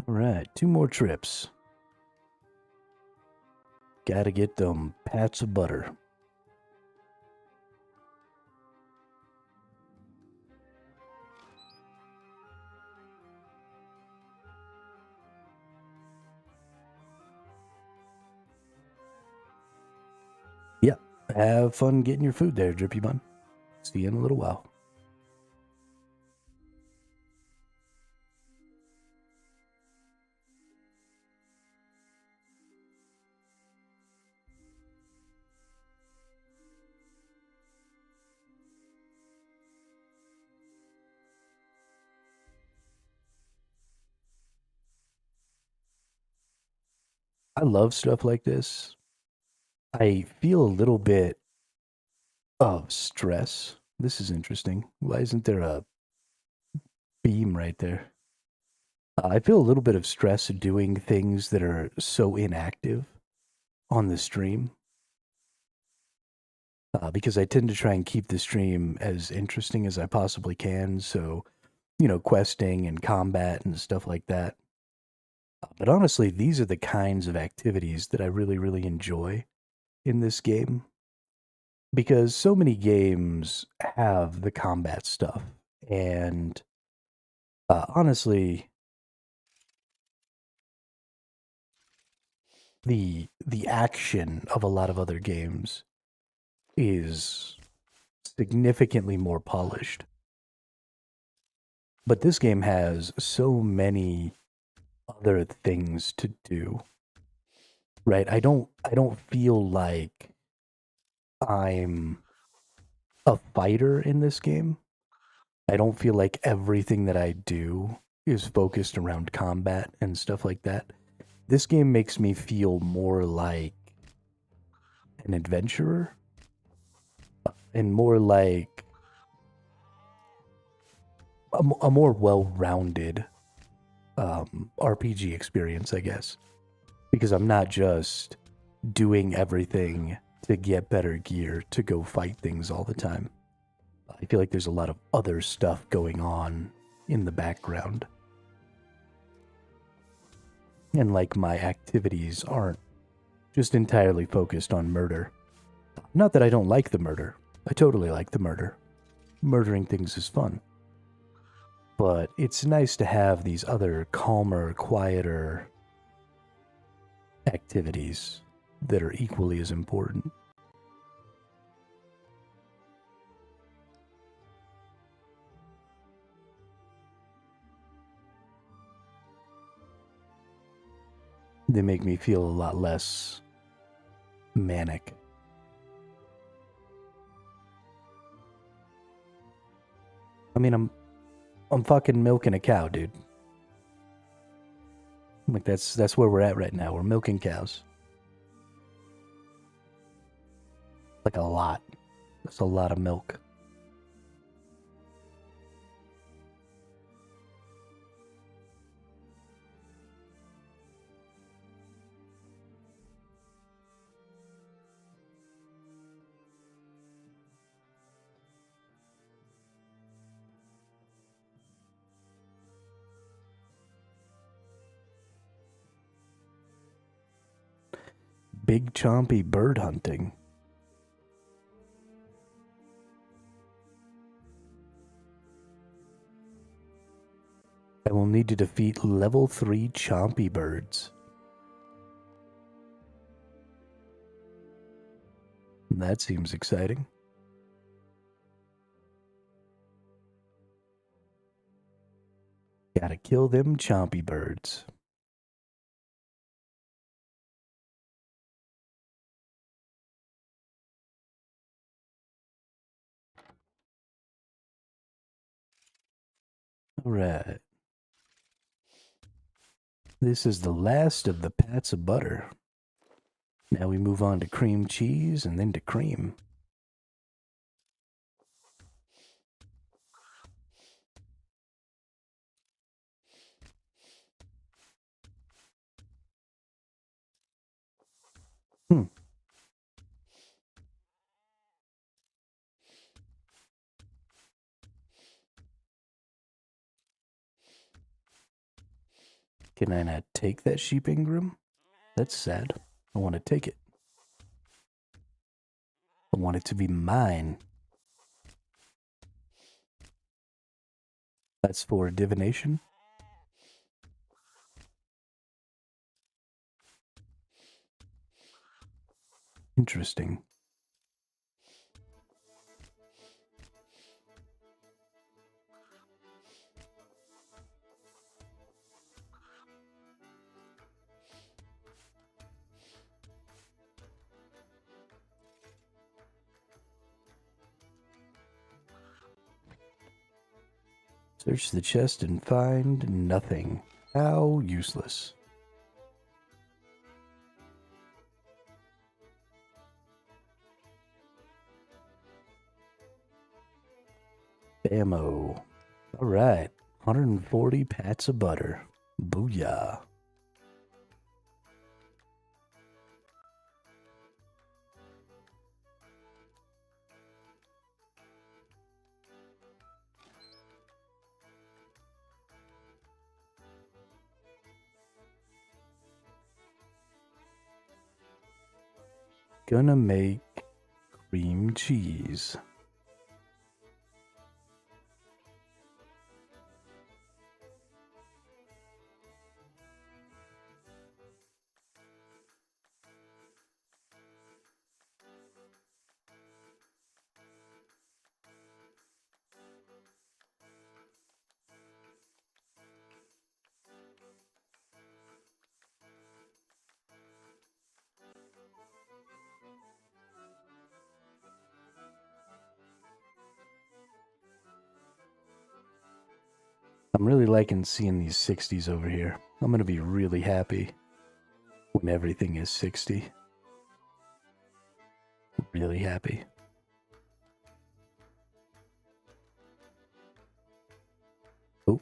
All right, 2 more trips. Gotta get them pats of butter. Yep, have fun getting your food there, Drippy Bun. See you in a little while. I love stuff like this. I feel a little bit of stress. This is interesting. Why isn't there a beam right there? I feel a little bit of stress doing things that are so inactive on the stream. Because I tend to try and keep the stream as interesting as I possibly can. So, you know, questing and combat and stuff like that. But honestly, these are the kinds of activities that I really, really enjoy in this game. Because so many games have the combat stuff. And honestly, the action of a lot of other games is significantly more polished. But this game has so many other things to do. Right? I don't feel like I'm a fighter in this game. I don't feel like everything that I do is focused around combat and stuff like that. This game makes me feel more like an adventurer and more like a more well-rounded RPG experience, I guess. Because I'm not just doing everything to get better gear to go fight things all the time. I feel like there's a lot of other stuff going on in the background. And like my activities aren't just entirely focused on murder. Not that I don't like the murder. I totally like the murder. Murdering things is fun. But it's nice to have these other calmer, quieter activities that are equally as important. They make me feel a lot less manic. I mean, I'm fucking milking a cow, dude. Like that's where we're at right now. We're milking cows. Like a lot. That's a lot of milk. Big chompy bird hunting. I will need to defeat level 3 chompy birds. That seems exciting. Gotta kill them chompy birds. Alright. This is the last of the pats of butter. Now we move on to cream cheese and then to cream. Can I not take that sheep Ingram? That's sad. I want to take it. I want it to be mine. That's for divination. Interesting. Search the chest and find nothing. How useless. Ammo. Alright. 140 pats of butter. Booyah. Gonna make cream cheese. I'm really liking seeing these 60s over here. I'm going to be really happy when everything is 60. Really happy. Oh.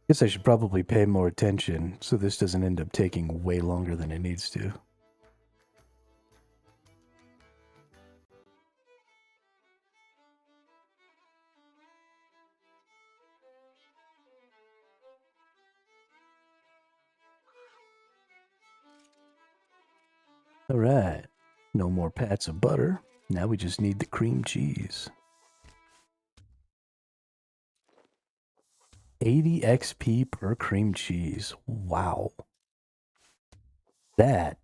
Guess I should probably pay more attention so this doesn't end up taking way longer than it needs to. Alright, no more pats of butter. Now we just need the cream cheese. 80 XP per cream cheese. Wow. That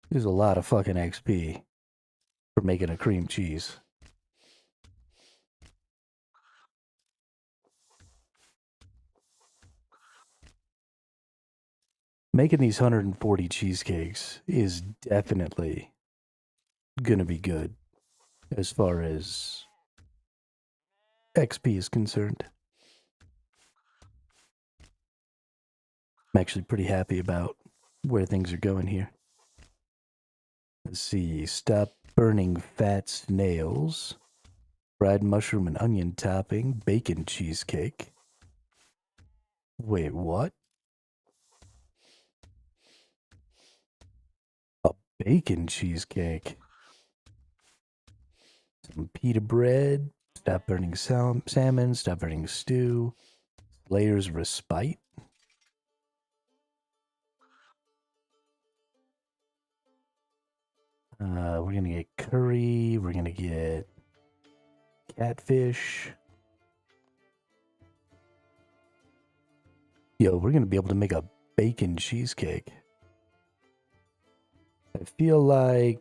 is a lot of fucking XP for making a cream cheese. Making these 140 cheesecakes is definitely gonna be good as far as XP is concerned. I'm actually pretty happy about where things are going here. Let's see. Stop burning fat snails. Fried mushroom and onion topping. Bacon cheesecake. Wait, what? A bacon cheesecake. Some pita bread. Stop burning salmon. Stop burning stew. Slayer's respite. We're gonna get curry. We're gonna get catfish. Yo, we're gonna be able to make a bacon cheesecake. I feel like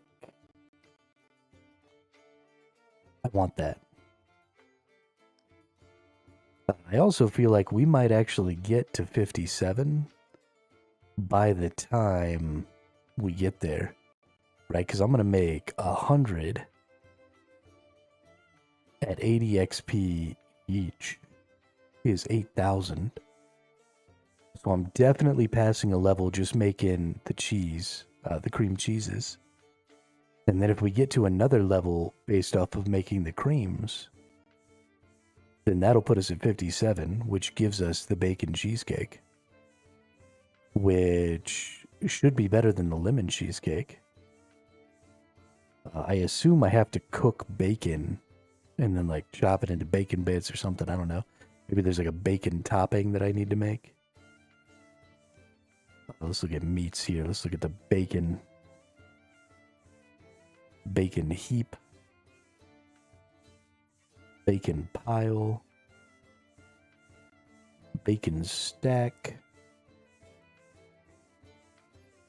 I want that. I also feel like we might actually get to 57 by the time we get there, right? Because I'm going to make 100 at 80 XP each is 8,000. So I'm definitely passing a level just making the cheese, the cream cheeses. And then if we get to another level based off of making the creams, then that'll put us at 57, which gives us the bacon cheesecake, which should be better than the lemon cheesecake. I assume I have to cook bacon and then like chop it into bacon bits or something. I don't know. Maybe there's like a bacon topping that I need to make. Let's look at meats here. Let's look at the bacon heap. Bacon pile. Bacon stack.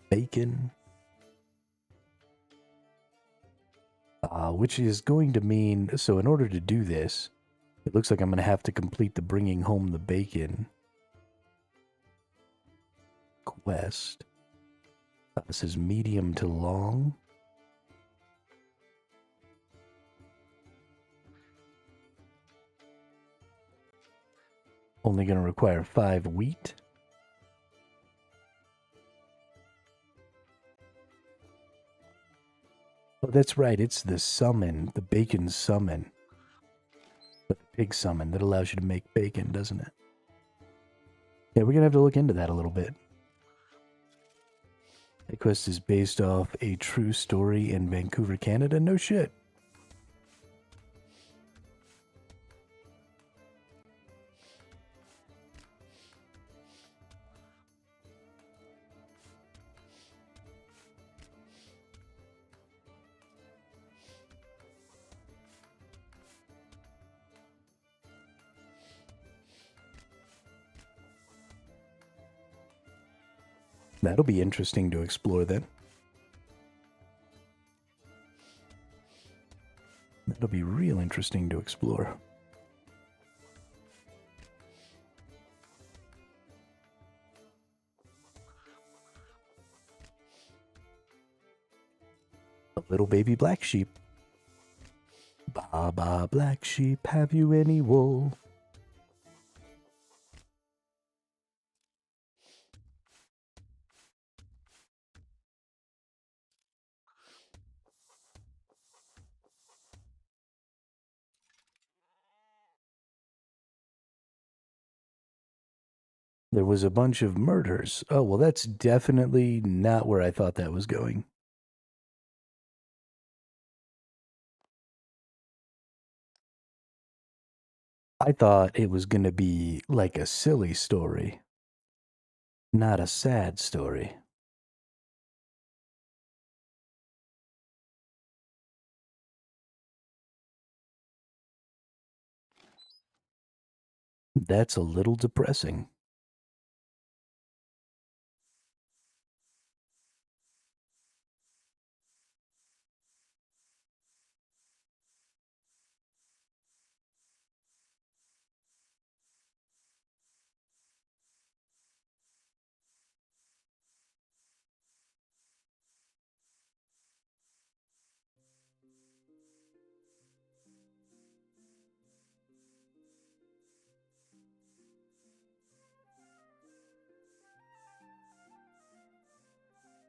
Bacon. Which is going to mean, so in order to do this, it looks like I'm going to have to complete the bringing home the bacon quest. This is medium to long. Only going to require 5 wheat. Oh, that's right. It's the summon, the bacon summon. The pig summon that allows you to make bacon, doesn't it? Yeah, we're going to have to look into that a little bit. That quest is based off a true story in Vancouver, Canada. No shit. That'll be interesting to explore then. That'll be real interesting to explore. A little baby black sheep. Ba ba black sheep, have you any wool? There was a bunch of murders. Oh, well, that's definitely not where I thought that was going. I thought it was going to be like a silly story, not a sad story. That's a little depressing.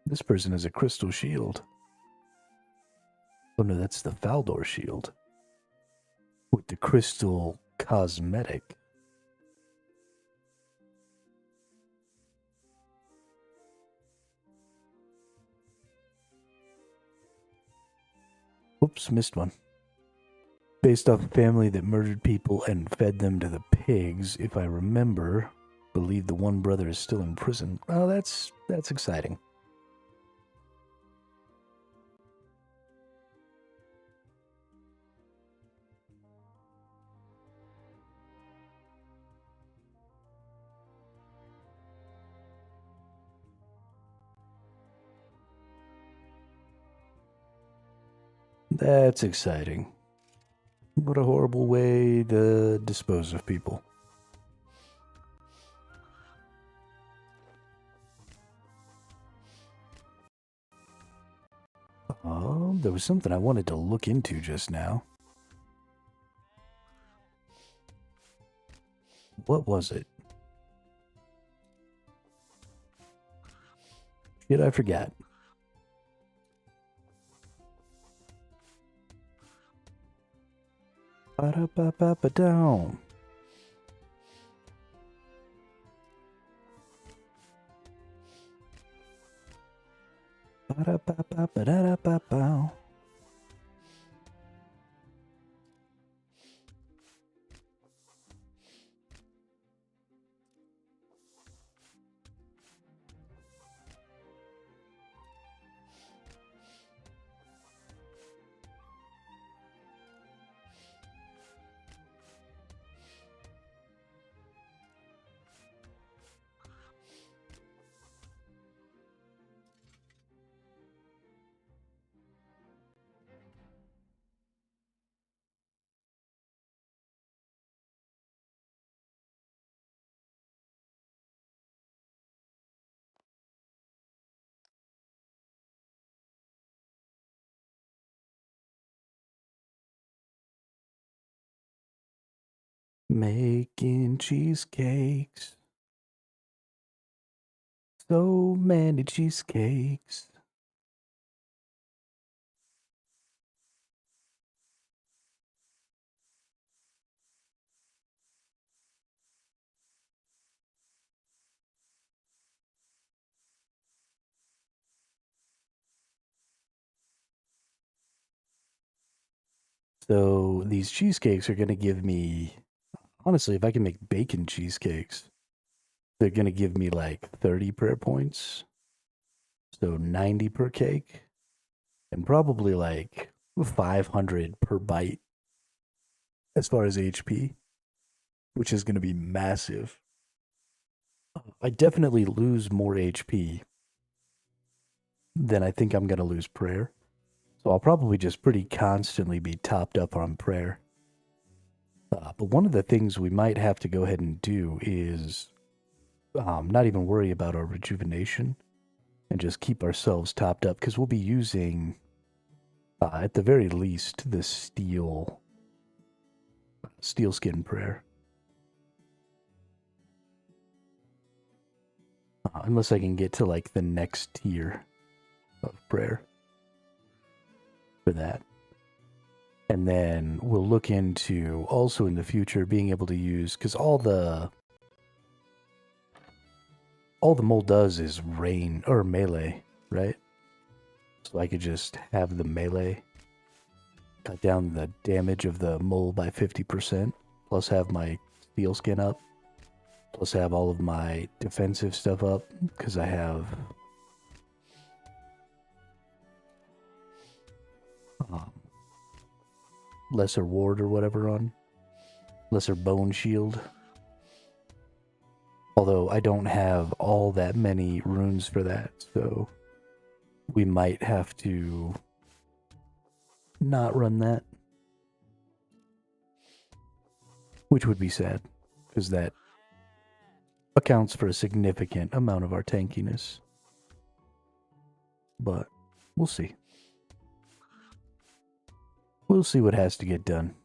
This person has a crystal shield. Oh no, that's the Faldor shield. With the crystal cosmetic. Whoops, missed one. Based off a family that murdered people and fed them to the pigs, if I remember. Believe the one brother is still in prison. Oh, that's exciting. That's exciting. What a horrible way to dispose of people. There was something I wanted to look into just now. What was it? Shit, I forgot. Ba-da-ba-ba-ba-down. Ba-da-ba-ba-ba-da-da-ba-bow. Making cheesecakes. So many cheesecakes. So these cheesecakes are going to give me, honestly, if I can make bacon cheesecakes, they're going to give me like 30 prayer points. So 90 per cake. And probably like 500 per bite as far as HP, which is going to be massive. I definitely lose more HP than I think I'm going to lose prayer. So I'll probably just pretty constantly be topped up on prayer. But one of the things we might have to go ahead and do is not even worry about our rejuvenation and just keep ourselves topped up, because we'll be using, at the very least, the steel skin prayer. Unless I can get to like the next tier of prayer for that. And then we'll look into also in the future being able to use, because all the mole does is rain or melee, right? So I could just have the melee cut down the damage of the mole by 50%, plus have my steel skin up, plus have all of my defensive stuff up, because I have lesser ward or whatever on, lesser bone shield. Although I don't have all that many runes for that, so we might have to not run that. Which would be sad, because that accounts for a significant amount of our tankiness. But we'll see. We'll see what has to get done.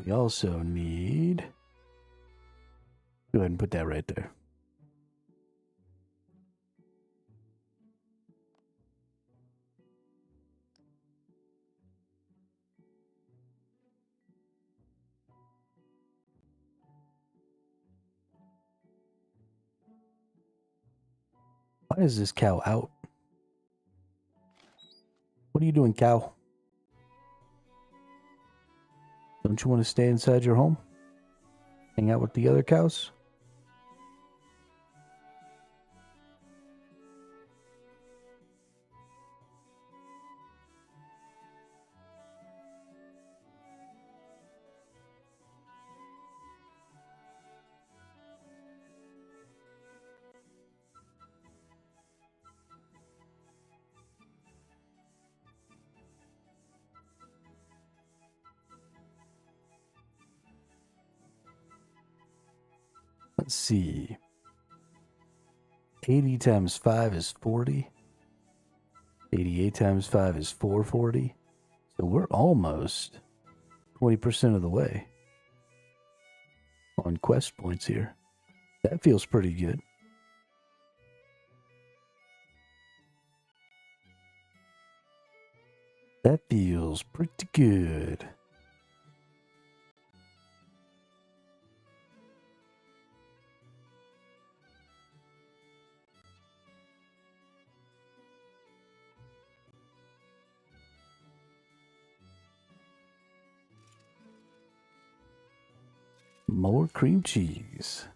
We also need... Go ahead and put that right there. Why is this cow out? What are you doing, cow? Don't you want to stay inside your home? Hang out with the other cows? Let's see. 80 times 5 is 40. 88 times 5 is 440. So we're almost 20% of the way on quest points here. That feels pretty good. That feels pretty good. More cream cheese.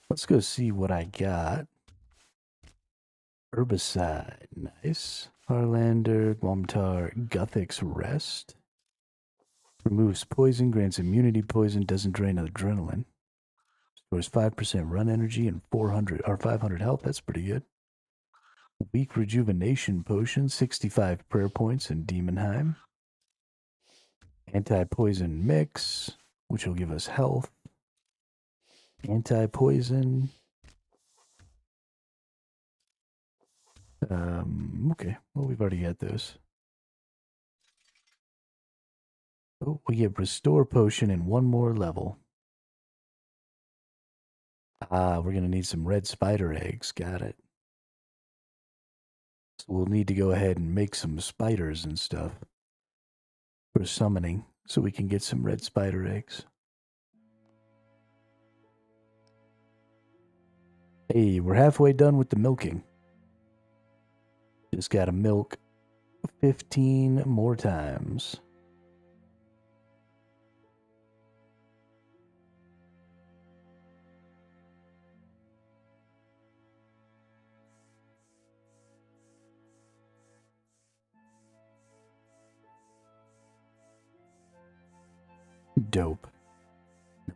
Let's go see what I got. Herbicide, nice. Harlander, Guamtar, Guthix Rest. Removes poison, grants immunity poison, doesn't drain adrenaline. Stores 5% run energy and 400 or 500 health. That's pretty good. Weak rejuvenation potion, 65 prayer points in Demonheim. Anti-poison mix, which will give us health. Anti-poison. Okay. Well, we've already got those. Oh, we get restore potion in one more level. Ah, we're gonna need some red spider eggs. Got it. So we'll need to go ahead and make some spiders and stuff for summoning, so we can get some red spider eggs. Hey, we're halfway done with the milking. Just gotta milk 15 more times. Dope.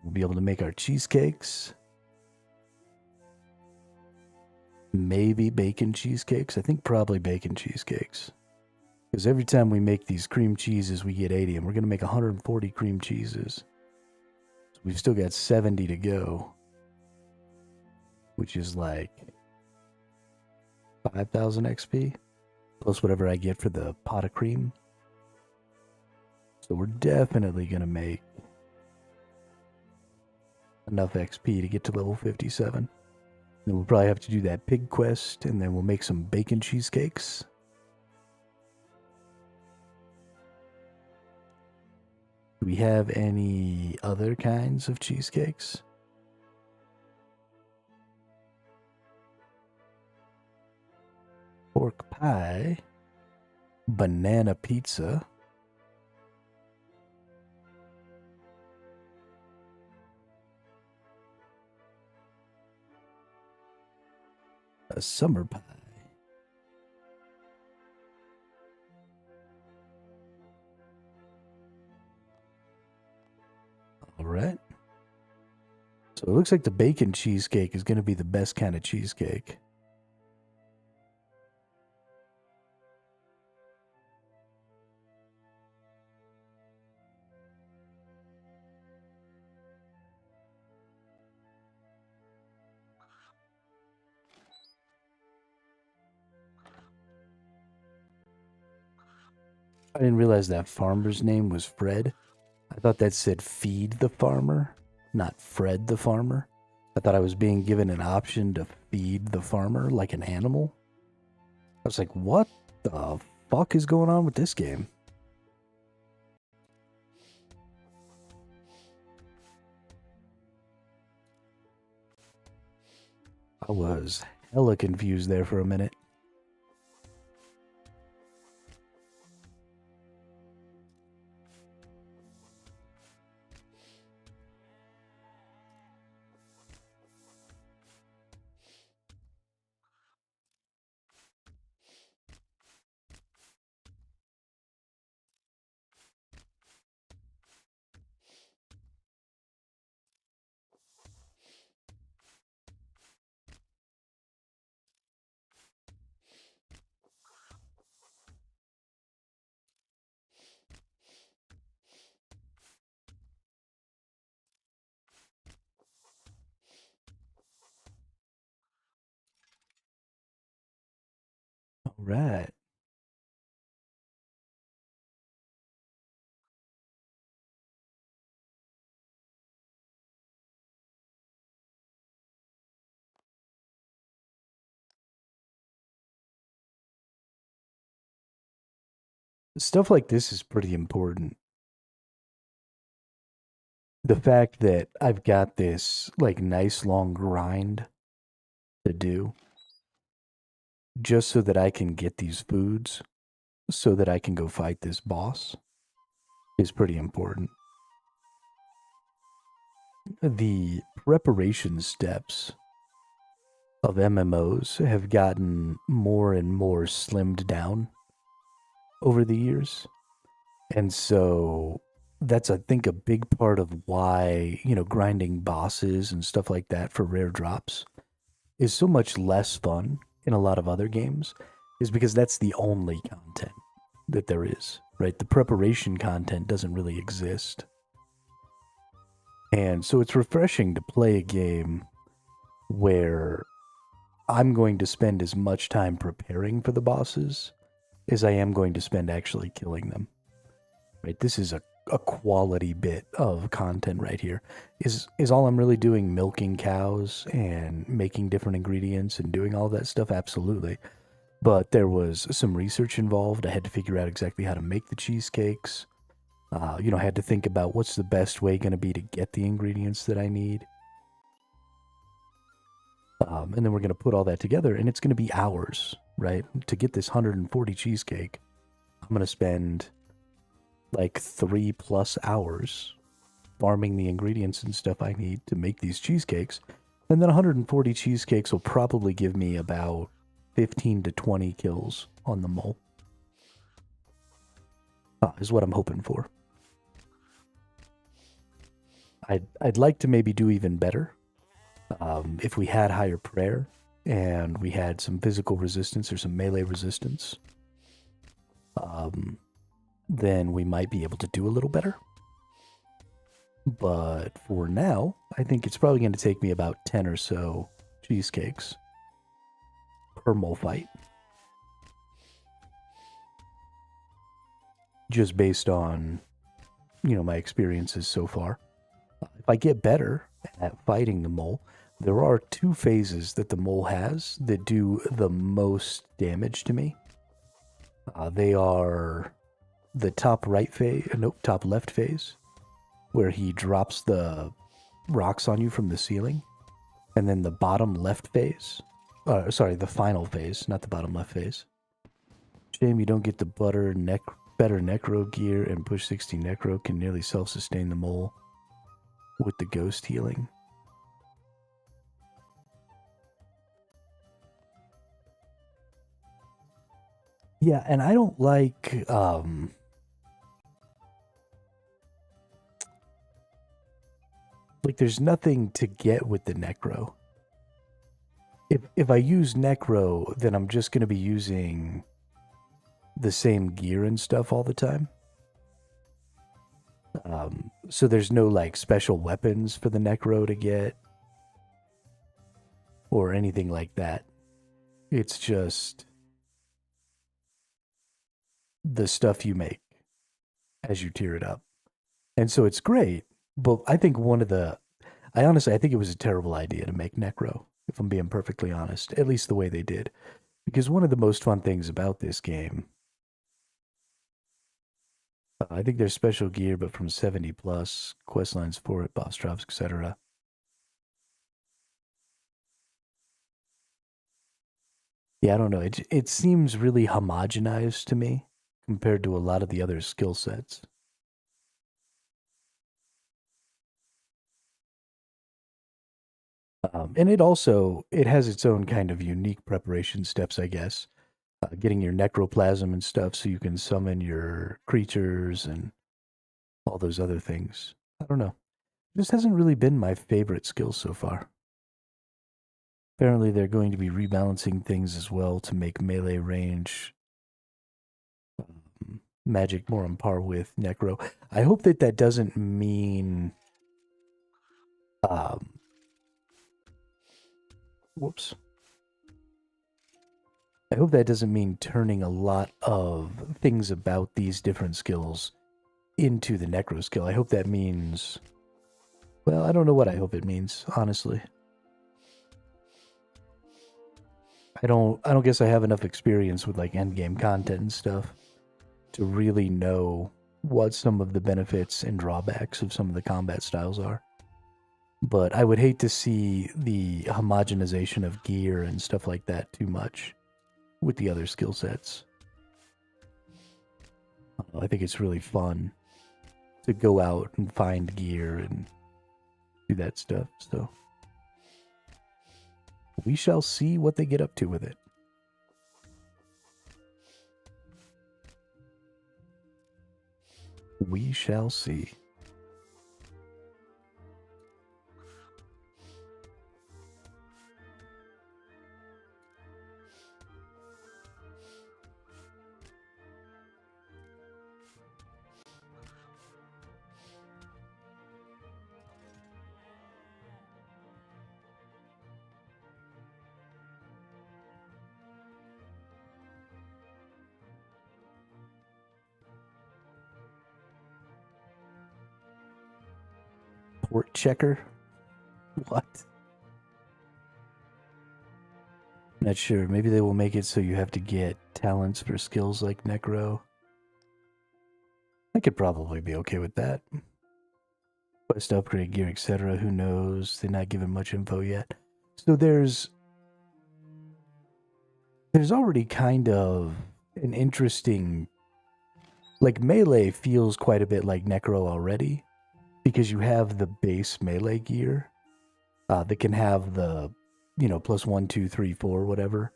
We'll be able to make our cheesecakes. Maybe bacon cheesecakes. I think probably bacon cheesecakes. Because every time we make these cream cheeses, we get 80. And we're going to make 140 cream cheeses. So we've still got 70 to go. Which is like 5,000 XP. Plus whatever I get for the pot of cream. So we're definitely going to make enough XP to get to level 57. Then we'll probably have to do that pig quest, and then we'll make some bacon cheesecakes. Do we have any other kinds of cheesecakes? Pork pie, banana pizza, a summer pie. All right. So it looks like the bacon cheesecake is going to be the best kind of cheesecake. I didn't realize that farmer's name was Fred. I thought that said feed the farmer, not Fred the farmer. I thought I was being given an option to feed the farmer like an animal. I was like, what the fuck is going on with this game? I was hella confused there for a minute. All right. Stuff like this is pretty important. The fact that I've got this like nice long grind to do just so that I can get these foods so that I can go fight this boss is pretty important. The preparation steps of MMOs have gotten more and more slimmed down over the years. And so that's, I think, a big part of why, grinding bosses and stuff like that for rare drops is so much less fun in a lot of other games, is because that's the only content that there is, right? The preparation content doesn't really exist. And so it's refreshing to play a game where I'm going to spend as much time preparing for the bosses as I am going to spend actually killing them. Right? This is a quality bit of content right here. Is all I'm really doing milking cows and making different ingredients and doing all that stuff? Absolutely. But there was some research involved. I had to figure out exactly how to make the cheesecakes. I had to think about what's the best way going to be to get the ingredients that I need. And then we're going to put all that together, and it's going to be hours, right? To get this 140 cheesecake, I'm going to spend like 3+ hours farming the ingredients and stuff I need to make these cheesecakes. And then 140 cheesecakes will probably give me about 15 to 20 kills on the mole. Is what I'm hoping for. I'd like to maybe do even better. If we had higher prayer and we had some physical resistance or some melee resistance, then we might be able to do a little better. But for now, I think it's probably going to take me about 10 or so cheesecakes per mole fight. Just based on my experiences so far. If I get better at fighting the mole, there are 2 phases that the mole has that do the most damage to me. They are the top left phase, where he drops the rocks on you from the ceiling, and then the bottom left phase. The final phase, not the bottom left phase. Shame you don't get the better necro gear, and push 60 necro can nearly self-sustain the mole with the ghost healing. Yeah, and I don't like there's nothing to get with the necro. If I use necro, then I'm just going to be using the same gear and stuff all the time. So there's no like special weapons for the necro to get or anything like that. It's just the stuff you make as you tier it up. And so it's great, but I think I think it was a terrible idea to make necro, if I'm being perfectly honest, at least the way they did. Because one of the most fun things about this game, I think there's special gear, but from 70 plus, quest lines for it, boss drops, etc. Yeah, I don't know. It seems really homogenized to me compared to a lot of the other skill sets. And it has its own kind of unique preparation steps, I guess. Getting your necroplasm and stuff so you can summon your creatures and all those other things. I don't know. This hasn't really been my favorite skill so far. Apparently they're going to be rebalancing things as well to make melee range magic more on par with necro. I hope that doesn't mean whoops. I hope that doesn't mean turning a lot of things about these different skills into the necro skill. I hope that means, well, I don't know what I hope it means, honestly. I don't guess I have enough experience with like endgame content and stuff to really know what some of the benefits and drawbacks of some of the combat styles are. But I would hate to see the homogenization of gear and stuff like that too much with the other skill sets. I think it's really fun to go out and find gear and do that stuff. So we shall see what they get up to with it. We shall see. Port checker? What? Not sure. Maybe they will make it so you have to get talents for skills like Necro. I could probably be okay with that. Quest upgrade gear, etc. Who knows? They're not giving much info yet. So there's already kind of an interesting... Like, melee feels quite a bit like Necro already, because you have the base melee gear that can have the, plus 1, 2, 3, 4, whatever,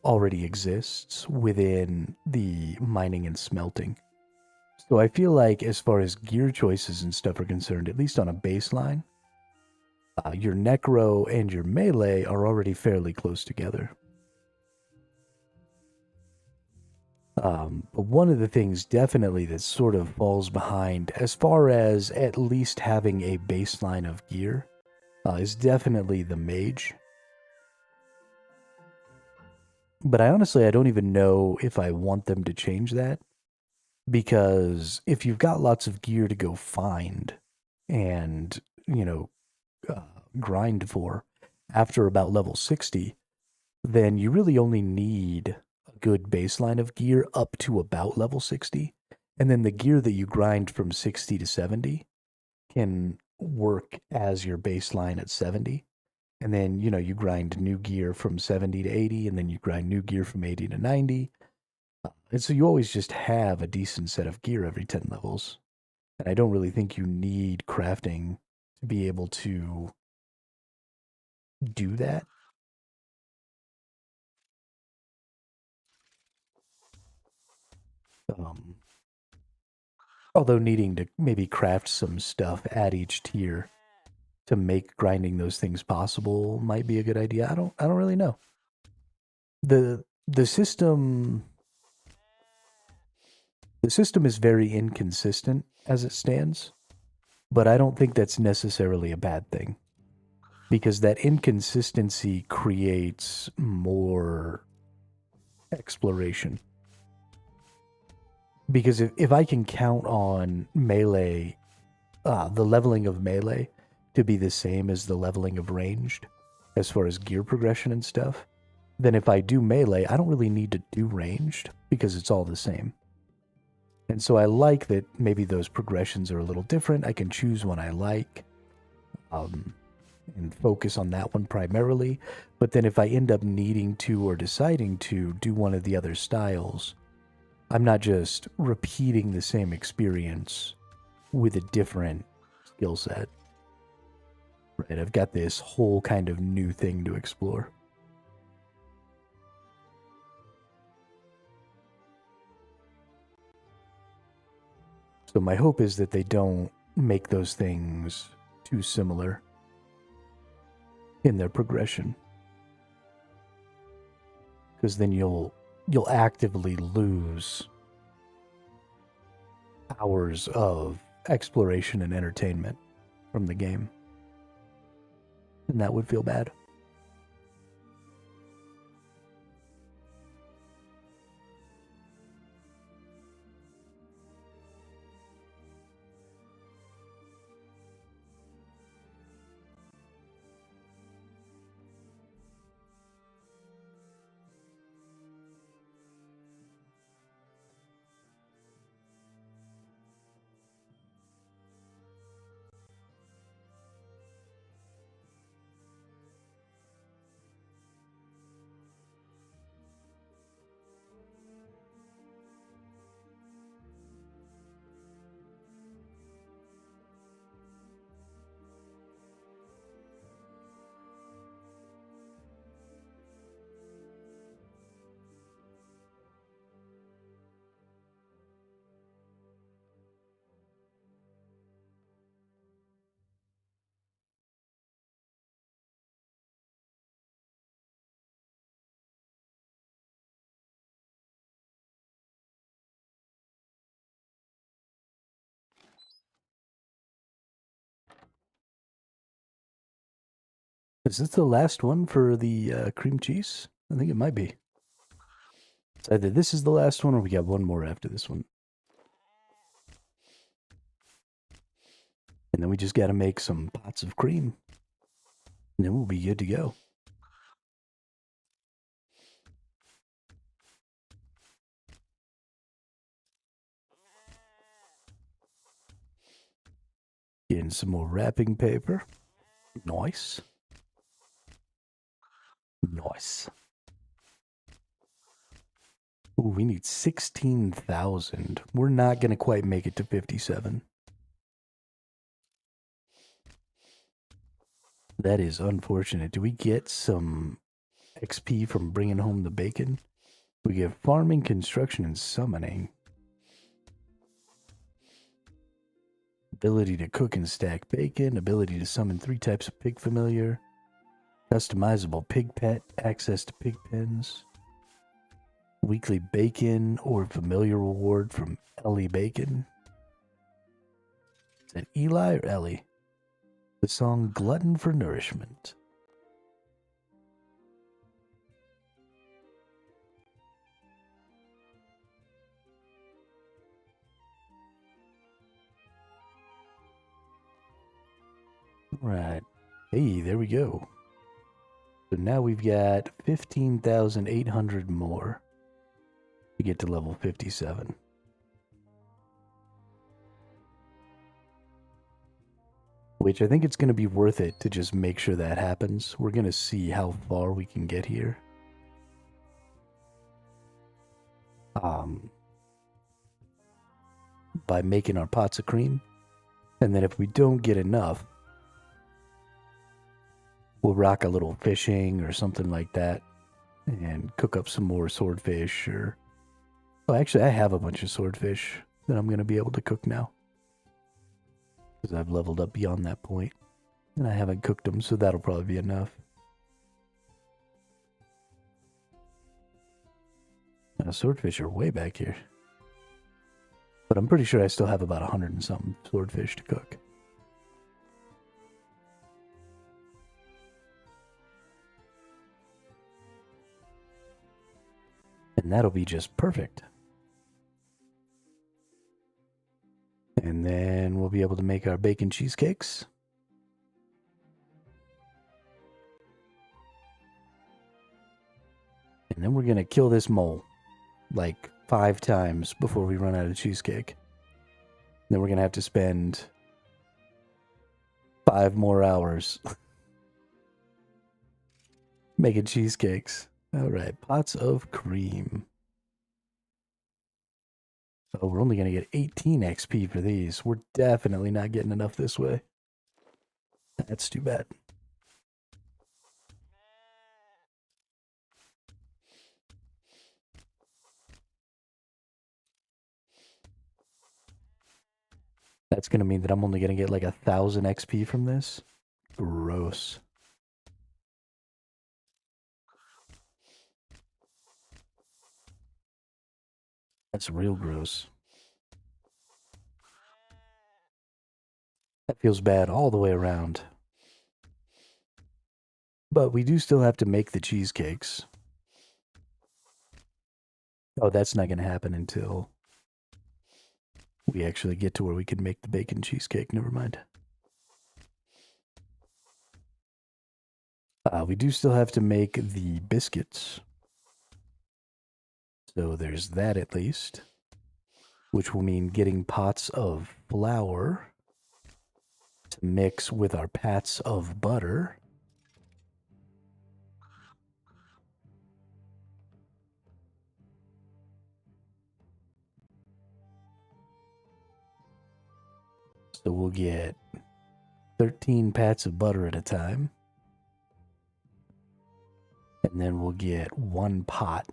already exists within the mining and smelting. So I feel like as far as gear choices and stuff are concerned, at least on a baseline, your Necro and your melee are already fairly close together. But one of the things definitely that sort of falls behind, as far as at least having a baseline of gear, is definitely the mage. But I don't even know if I want them to change that. Because if you've got lots of gear to go find and, grind for after about level 60, then you really only need a good baseline of gear up to about level 60. And then the gear that you grind from 60 to 70 can work as your baseline at 70. And then, you grind new gear from 70 to 80, and then you grind new gear from 80 to 90. And so you always just have a decent set of gear every 10 levels. And I don't really think you need crafting to be able to do that. Um, Although needing to maybe craft some stuff at each tier to make grinding those things possible might be a good idea. I don't really know. The system is very inconsistent as it stands, but I don't think that's necessarily a bad thing, because that inconsistency creates more exploration. Because if I can count on melee, the leveling of melee to be the same as the leveling of ranged, as far as gear progression and stuff, then if I do melee, I don't really need to do ranged because it's all the same. And so I like that maybe those progressions are a little different. I can choose one I like and focus on that one primarily. But then if I end up needing to or deciding to do one of the other styles, I'm not just repeating the same experience with a different skill set. Right, I've got this whole kind of new thing to explore. So my hope is that they don't make those things too similar in their progression, because then you'll actively lose hours of exploration and entertainment from the game, and that would feel bad. Is this the last one for the cream cheese? I think it might be. It's either this is the last one or we got one more after this one. And then we just got to make some pots of cream. And then we'll be good to go. Getting some more wrapping paper. Nice. Nice. Ooh, we need 16,000. We're not going to quite make it to 57. That is unfortunate. Do we get some XP from bringing home the bacon? We get farming, construction, and summoning. Ability to cook and stack bacon. Ability to summon 3 types of pig familiar. Customizable pig pet. Access to pig pens. Weekly bacon or familiar reward from Ellie Bacon. Is that Eli or Ellie? The song Glutton for Nourishment. Right. Hey, there we go. So now we've got 15,800 more to get to level 57. Which I think it's going to be worth it to just make sure that happens. We're going to see how far we can get here. By making our pots of cream. And then if we don't get enough, we'll rock a little fishing or something like that and cook up some more swordfish or... Oh, actually, I have a bunch of swordfish that I'm going to be able to cook now. Because I've leveled up beyond that point. And I haven't cooked them, so that'll probably be enough. Now, swordfish are way back here. But I'm pretty sure I still have about 100 and something swordfish to cook. And that'll be just perfect. And then we'll be able to make our bacon cheesecakes. And then we're going to kill this mole like 5 times before we run out of cheesecake. Then we're going to have to spend 5 more hours making cheesecakes. All right, pots of cream. Oh, we're only going to get 18 XP for these. We're definitely not getting enough this way. That's too bad. That's going to mean that I'm only going to get like 1,000 XP from this. Gross. That's real gross. That feels bad all the way around. But we do still have to make the cheesecakes. Oh, that's not going to happen until we actually get to where we can make the bacon cheesecake. Never mind. We do still have to make the biscuits. So there's that at least. Which will mean getting pots of flour to mix with our pats of butter. So we'll get 13 pats of butter at a time. And then we'll get 1 pot.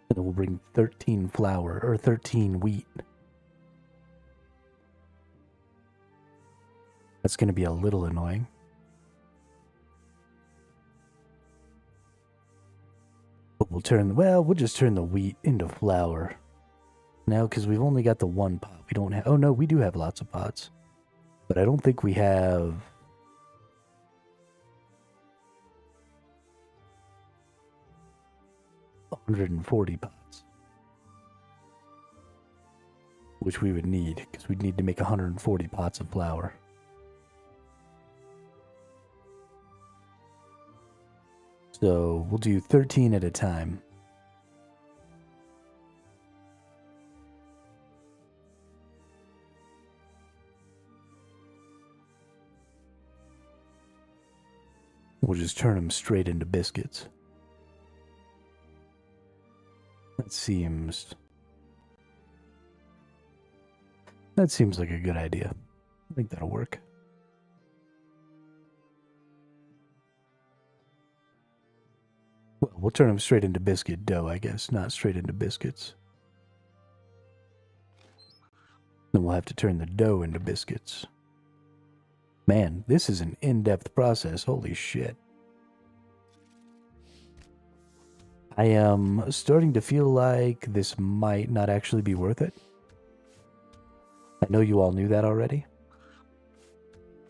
And then we'll bring 13 flour, or 13 wheat. That's going to be a little annoying. But we'll just turn the wheat into flour. Now, because we've only got the 1 pot. We don't have... Oh, no, we do have lots of pots. But I don't think we have... $140 pots. Which we would need, because we'd need to make 140 pots of flour. So, we'll do 13 at a time. We'll just turn them straight into biscuits. That seems like a good idea. I think that'll work. Well, we'll turn them straight into biscuit dough, I guess, not straight into biscuits. Then we'll have to turn the dough into biscuits. Man, this is an in-depth process. Holy shit. I am starting to feel like this might not actually be worth it. I know you all knew that already.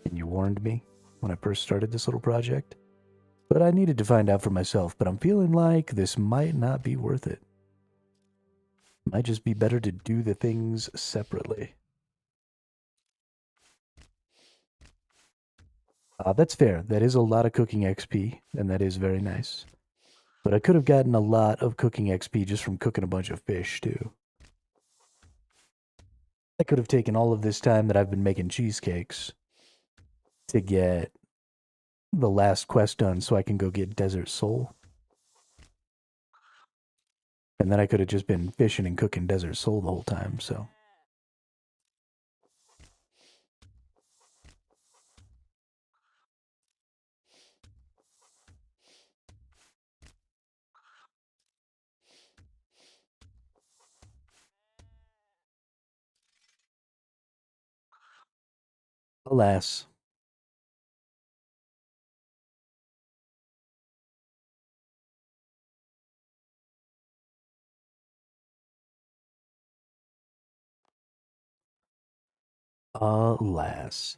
And you warned me when I first started this little project. But I needed to find out for myself. But I'm feeling like this might not be worth it. Might just be better to do the things separately. That's fair. That is a lot of cooking XP, and that is very nice. But I could have gotten a lot of cooking XP just from cooking a bunch of fish, too. I could have taken all of this time that I've been making cheesecakes to get the last quest done so I can go get Desert Soul. And then I could have just been fishing and cooking Desert Soul the whole time, so. Alas. Alas.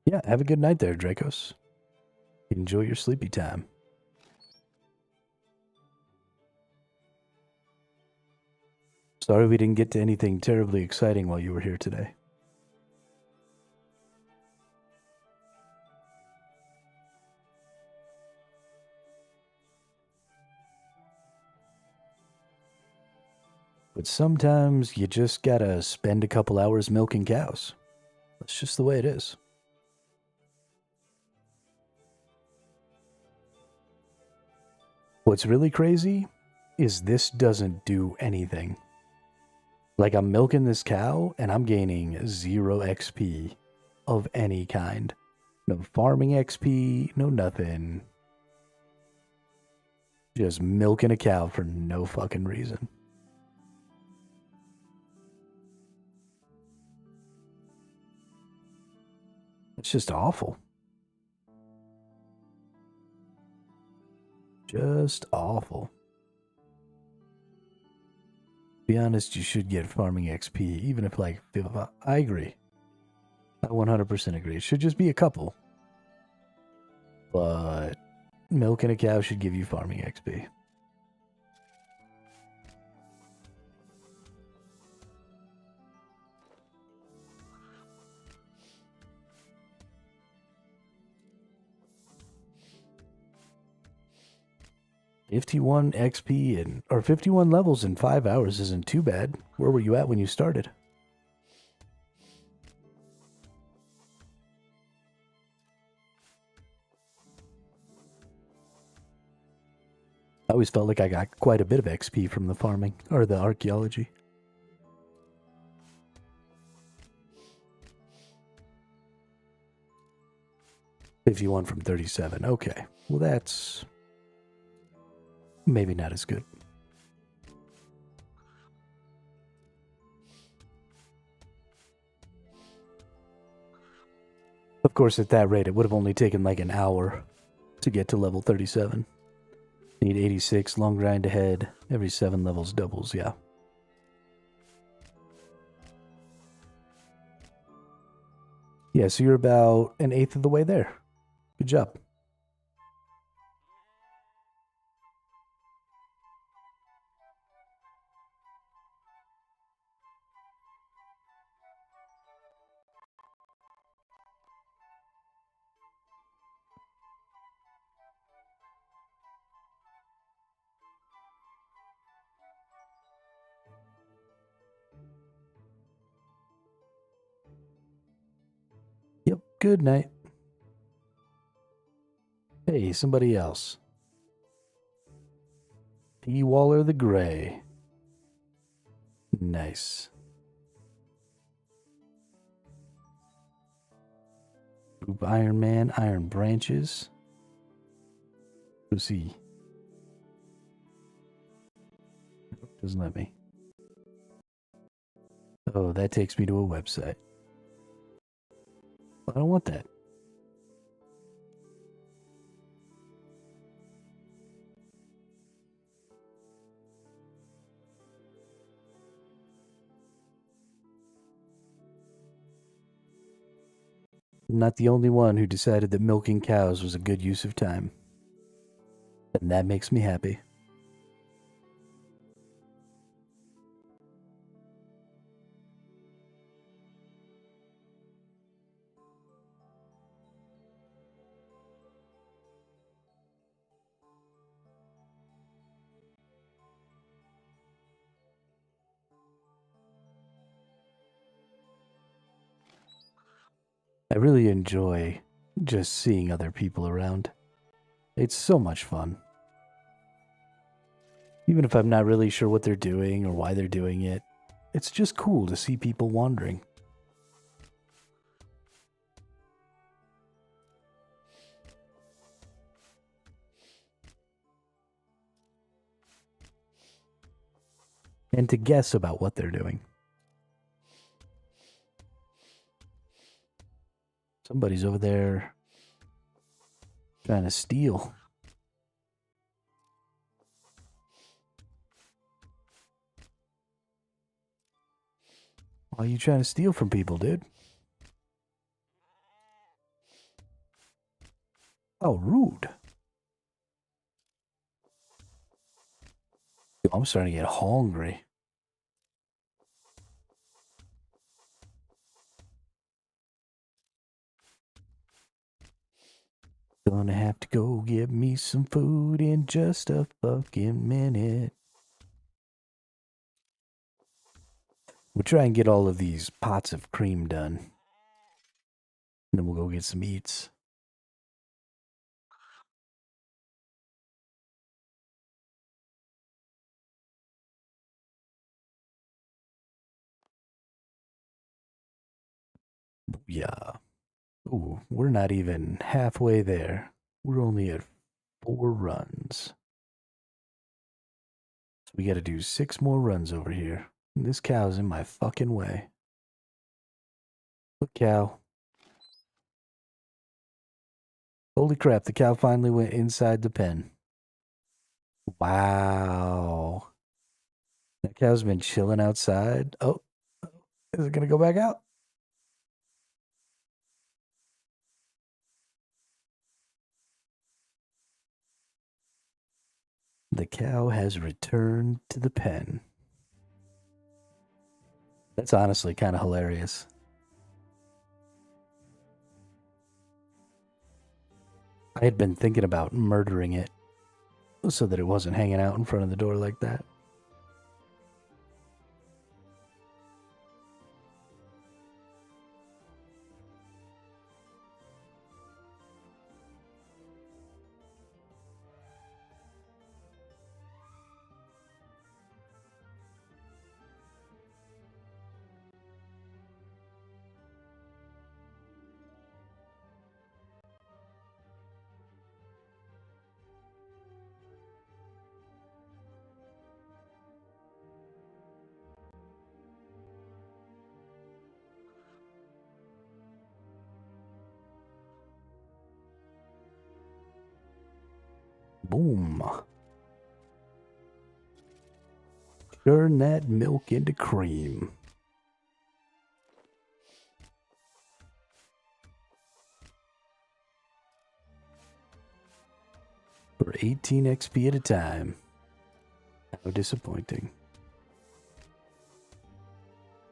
Yeah, have a good night there, Dracos. Enjoy your sleepy time. Sorry we didn't get to anything terribly exciting while you were here today. But sometimes you just gotta spend a couple hours milking cows. That's just the way it is. What's really crazy is this doesn't do anything. Like, I'm milking this cow, and I'm gaining 0 XP of any kind. No farming XP, no nothing. Just milking a cow for no fucking reason. It's just awful. Just awful. To be honest, you should get farming XP, even if, like, I agree. I 100% agree. It should just be a couple. But milking a cow should give you farming XP. $51 XP or 51 levels in 5 hours isn't too bad. Where were you at when you started? I always felt like I got quite a bit of XP from the farming, or the archaeology. $51 from 37. Okay. Well, that's maybe not as good. Of course, at that rate, it would have only taken like an hour to get to level 37. Need 86, long grind ahead. Every 7 levels doubles, yeah. Yeah, so you're about an eighth of the way there. Good job. Yep, good night. Hey, somebody else. P. Waller the Gray. Nice. Group Iron Man, Iron Branches. Who's he? Doesn't let me. Oh, that takes me to a website. I don't want that. I'm not the only one who decided that milking cows was a good use of time. And that makes me happy. I really enjoy just seeing other people around. It's so much fun. Even if I'm not really sure what they're doing or why they're doing it, it's just cool to see people wandering. And to guess about what they're doing. Somebody's over there trying to steal. Why are you trying to steal from people, dude? Oh, rude. Dude, I'm starting to get hungry. Gonna have to go get me some food in just a fucking minute. We'll try and get all of these pots of cream done. And then we'll go get some eats. Yeah. Ooh, we're not even halfway there. We're only at 4 runs. So we gotta do 6 more runs over here. This cow's in my fucking way. Look, cow. Holy crap, the cow finally went inside the pen. Wow. That cow's been chilling outside. Oh, is it gonna go back out? The cow has returned to the pen. That's honestly kind of hilarious. I had been thinking about murdering it so that it wasn't hanging out in front of the door like that. Boom. Turn that milk into cream. For 18 XP at a time. How disappointing.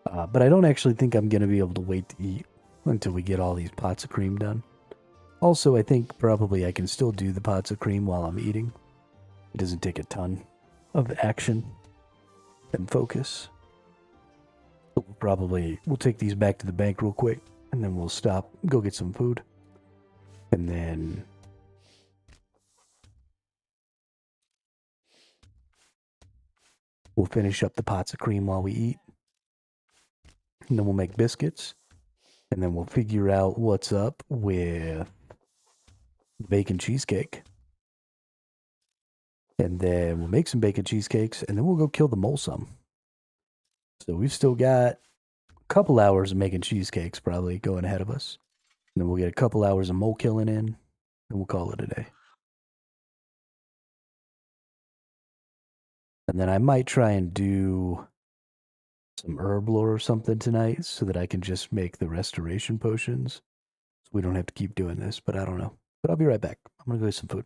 But I don't actually think I'm going to be able to wait to eat until we get all these pots of cream done. Also, I think probably I can still do the pots of cream while I'm eating. It doesn't take a ton of action and focus. So we'll take these back to the bank real quick, and then we'll stop, go get some food. And then we'll finish up the pots of cream while we eat. And then we'll make biscuits. And then we'll figure out what's up with bacon cheesecake. And then we'll make some bacon cheesecakes, and then we'll go kill the mole some. So we've still got a couple hours of making cheesecakes probably going ahead of us. And then we'll get a couple hours of mole killing in, and we'll call it a day. And then I might try and do some herb lore or something tonight so that I can just make the restoration potions. So we don't have to keep doing this, but I don't know. But I'll be right back. I'm gonna go get some food.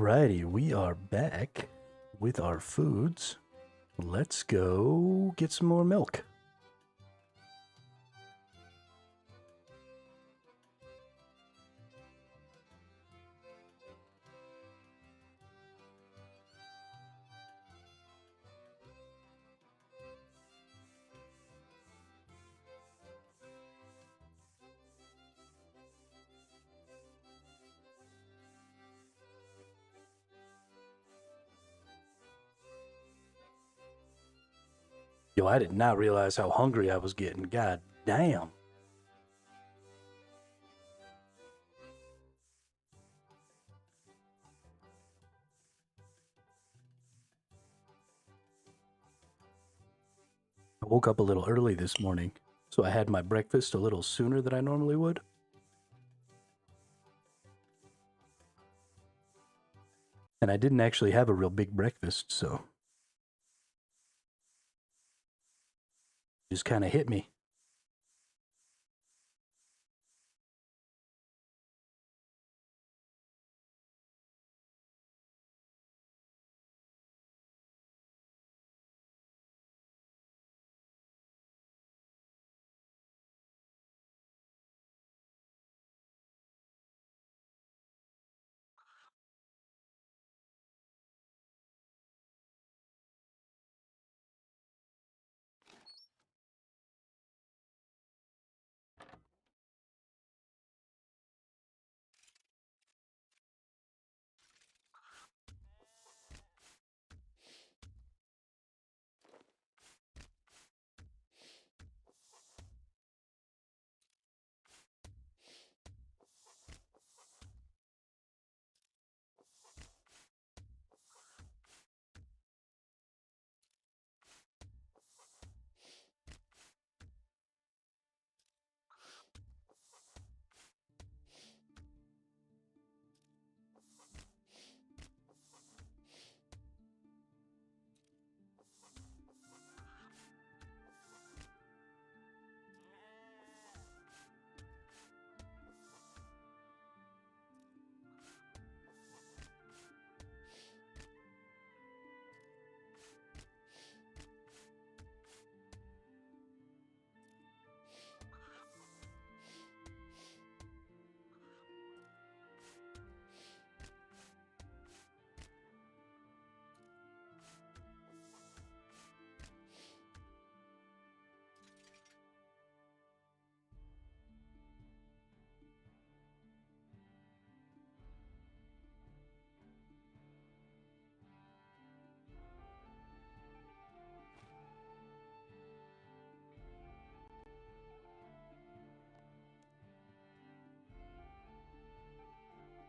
Alrighty, we are back with our foods. Let's go get some more milk. Yo, I did not realize how hungry I was getting. God damn. I woke up a little early this morning, so I had my breakfast a little sooner than I normally would. And I didn't actually have a real big breakfast, so it just kind of hit me.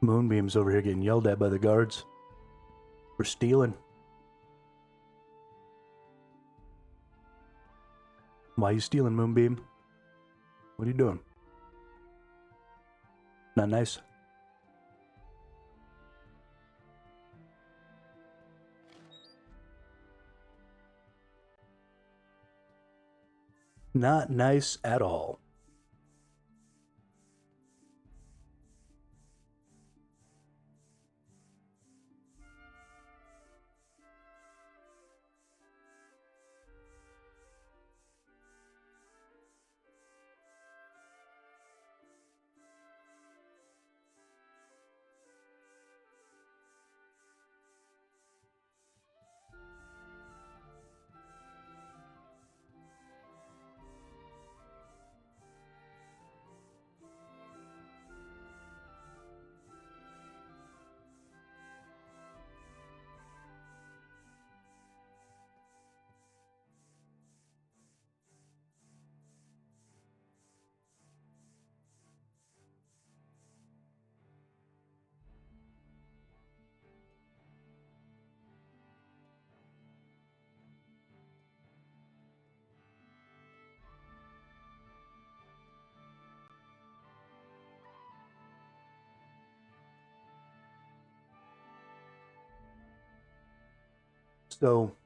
Moonbeam's over here getting yelled at by the guards for stealing. Why are you stealing, Moonbeam? What are you doing? Not nice. Not nice at all. So,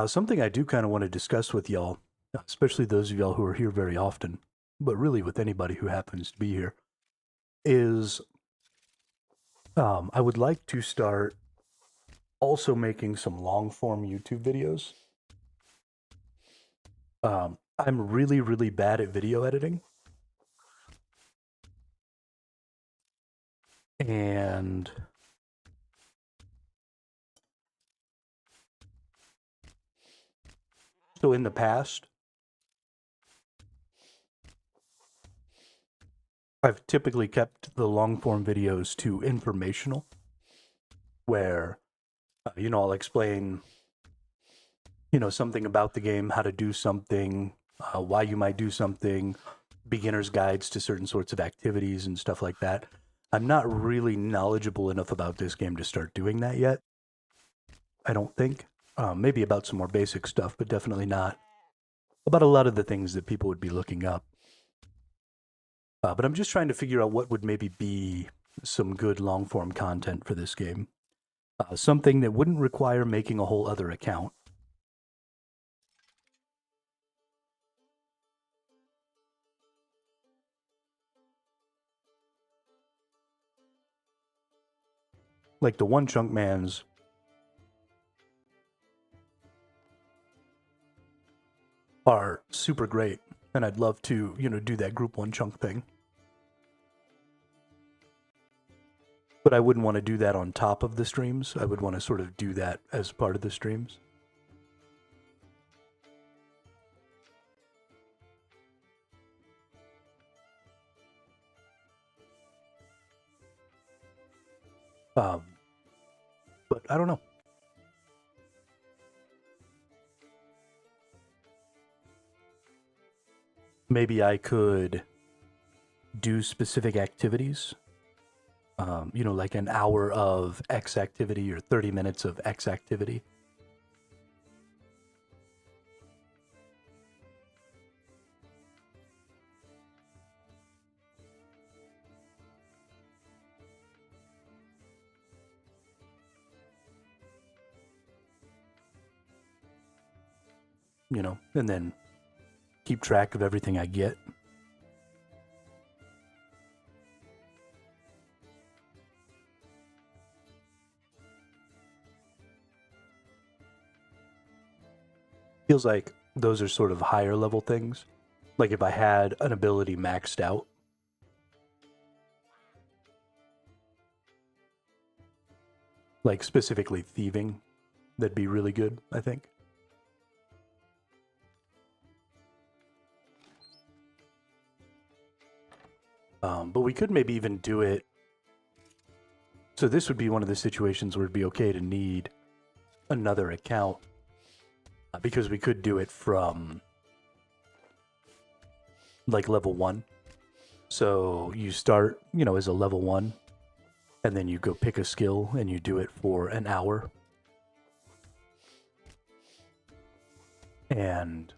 something I do kind of want to discuss with y'all, especially those of y'all who are here very often, but really with anybody who happens to be here, is I would like to start also making some long form YouTube videos. I'm really, really bad at video editing. And so in the past, I've typically kept the long form videos to informational, where, I'll explain, something about the game, how to do something, why you might do something, beginner's guides to certain sorts of activities and stuff like that. I'm not really knowledgeable enough about this game to start doing that yet. I don't think. Maybe about some more basic stuff, but definitely not about a lot of the things that people would be looking up. But I'm just trying to figure out what would maybe be some good long form content for this game. Something that wouldn't require making a whole other account. Like the One Chunk Mans are super great, and I'd love to, do that group one chunk thing. But I wouldn't want to do that on top of the streams. I would want to sort of do that as part of the streams. But I don't know. Maybe I could do specific activities. Like an hour of X activity or 30 minutes of X activity. And then keep track of everything I get. Feels like those are sort of higher level things. Like if I had an ability maxed out, like specifically thieving, that'd be really good, I think. But we could maybe even do it. So this would be one of the situations where it'd be okay to need another account, because we could do it from like level 1. So you start, as a level 1, and then you go pick a skill and you do it for an hour. And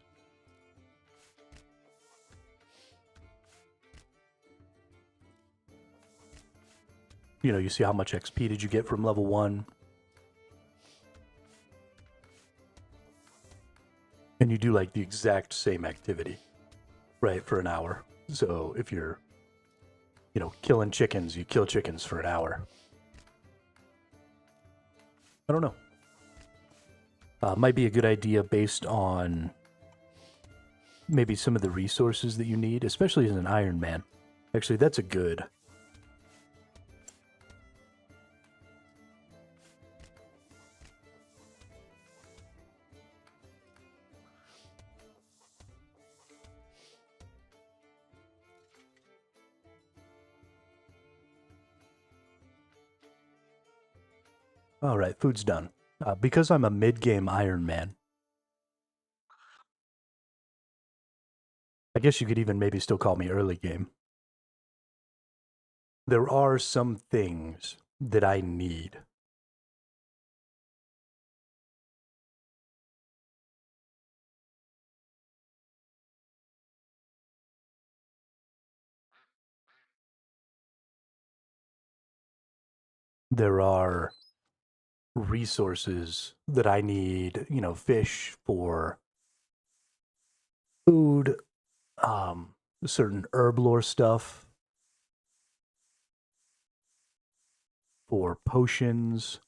you see how much XP did you get from level 1. And you do like the exact same activity, right, for an hour. So if you're, killing chickens, you kill chickens for an hour. I don't know. Might be a good idea based on maybe some of the resources that you need, especially as an Iron Man. Actually, that's a good. All right, food's done. Because I'm a mid-game Iron Man, I guess you could even maybe still call me early game. There are some things that I need. There are resources that I need, fish for food, certain herb lore stuff for potions.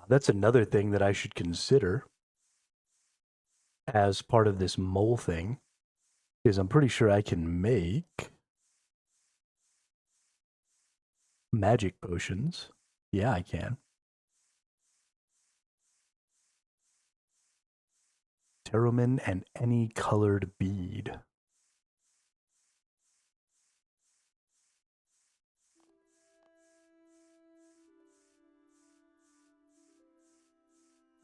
That's another thing that I should consider as part of this mole thing, is I'm pretty sure I can make magic potions. Yeah, I can. Terumin and any colored bead.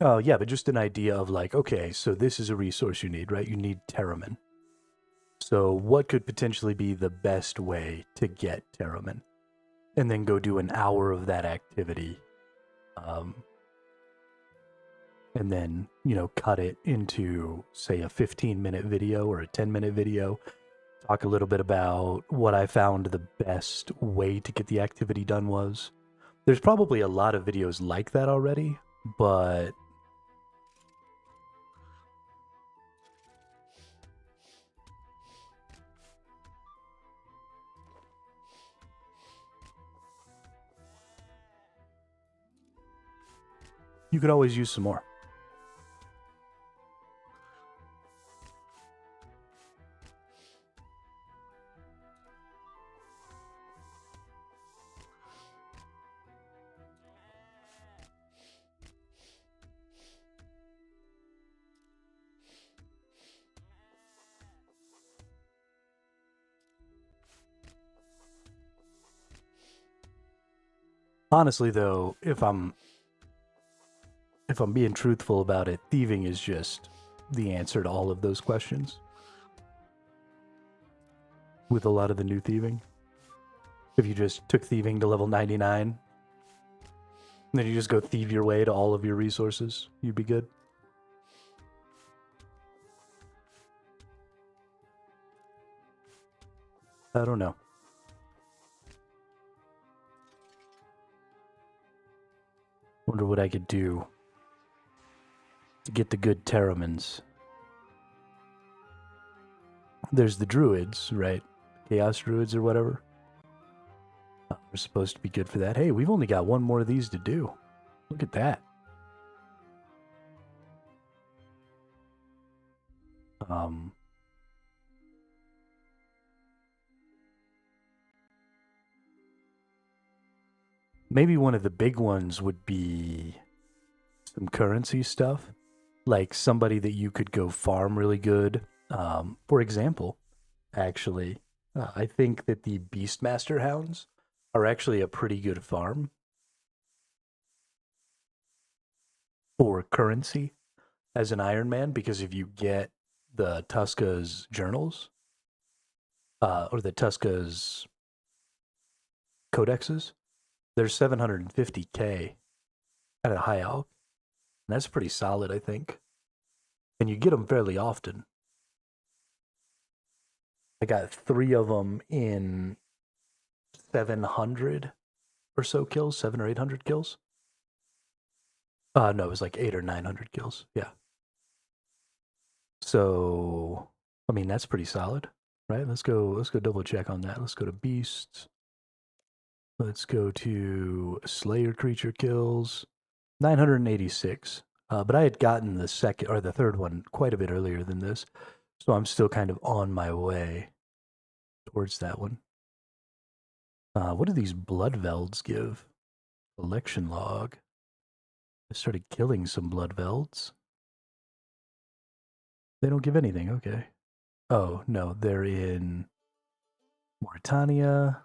Oh, yeah, but just an idea of like, okay, so this is a resource you need, right? You need Terumin. So what could potentially be the best way to get Terumin? And then go do an hour of that activity. And then, cut it into, say, a 15-minute video or a 10-minute video. Talk a little bit about what I found the best way to get the activity done was. There's probably a lot of videos like that already, but you could always use some more. Honestly, though, if I'm being truthful about it, thieving is just the answer to all of those questions. With a lot of the new thieving. If you just took thieving to level 99, and then you just go thieve your way to all of your resources, you'd be good. I don't know. Wonder what I could do to get the good Terramins. There's the druids, right? Chaos druids or whatever. We're supposed to be good for that. Hey, we've only got one more of these to do. Look at that. Maybe one of the big ones would be some currency stuff. Like somebody that you could go farm really good. For example, actually, I think that the Beastmaster Hounds are actually a pretty good farm for currency as an Iron Man, because if you get the Tuska's journals, or the Tuska's codexes, there's 750k at a high elk. And that's pretty solid, I think. And you get them fairly often. I got 3 of them in 700 or so kills, 700 or 800 kills. No, it was like 800 or 900 kills. Yeah. So, I mean, that's pretty solid, right? Let's go double check on that. Let's go to beasts. Let's go to Slayer creature kills, 986. But I had gotten the second or the third one quite a bit earlier than this, so I'm still kind of on my way towards that one. What do these Bloodvelds give? Election log. I started killing some Bloodvelds. They don't give anything. Okay. Oh no, they're in Mauritania.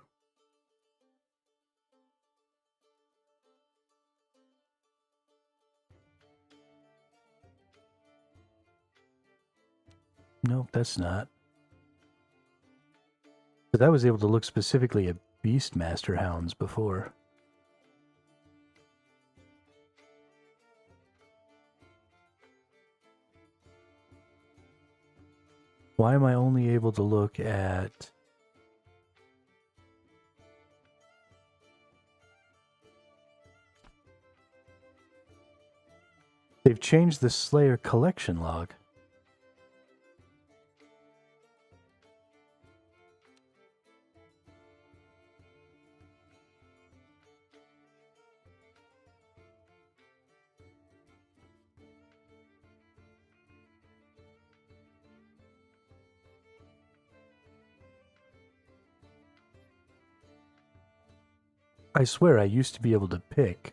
Nope, that's not. But I was able to look specifically at Beastmaster Hounds before. Why am I only able to look at... They've changed the Slayer collection log. I swear I used to be able to pick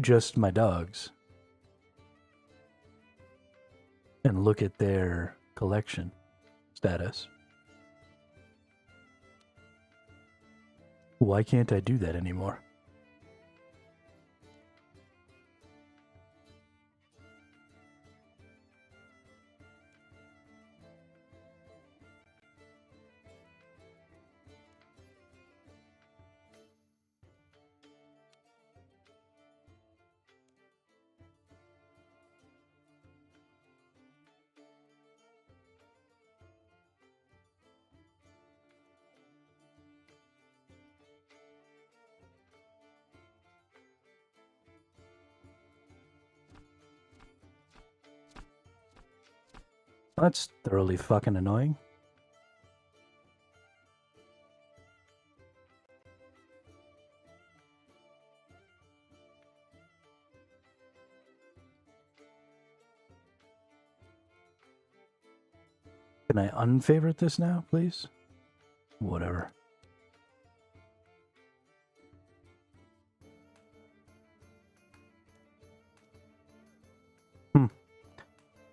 just my dogs and look at their collection status. Why can't I do that anymore? That's thoroughly fucking annoying. Can I unfavorite this now, please? Whatever.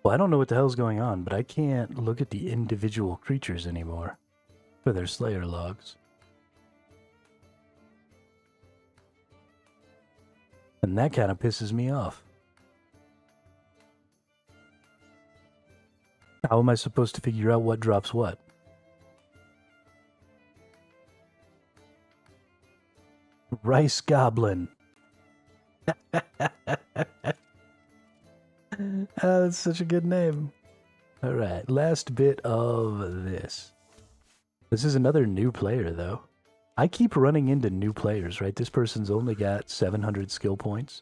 Well, I don't know what the hell's going on, but I can't look at the individual creatures anymore for their Slayer logs. And that kind of pisses me off. How am I supposed to figure out what drops what? Rice Goblin. That's such a good name. Alright, last bit of this. This is another new player, though. I keep running into new players, right? This person's only got 700 skill points.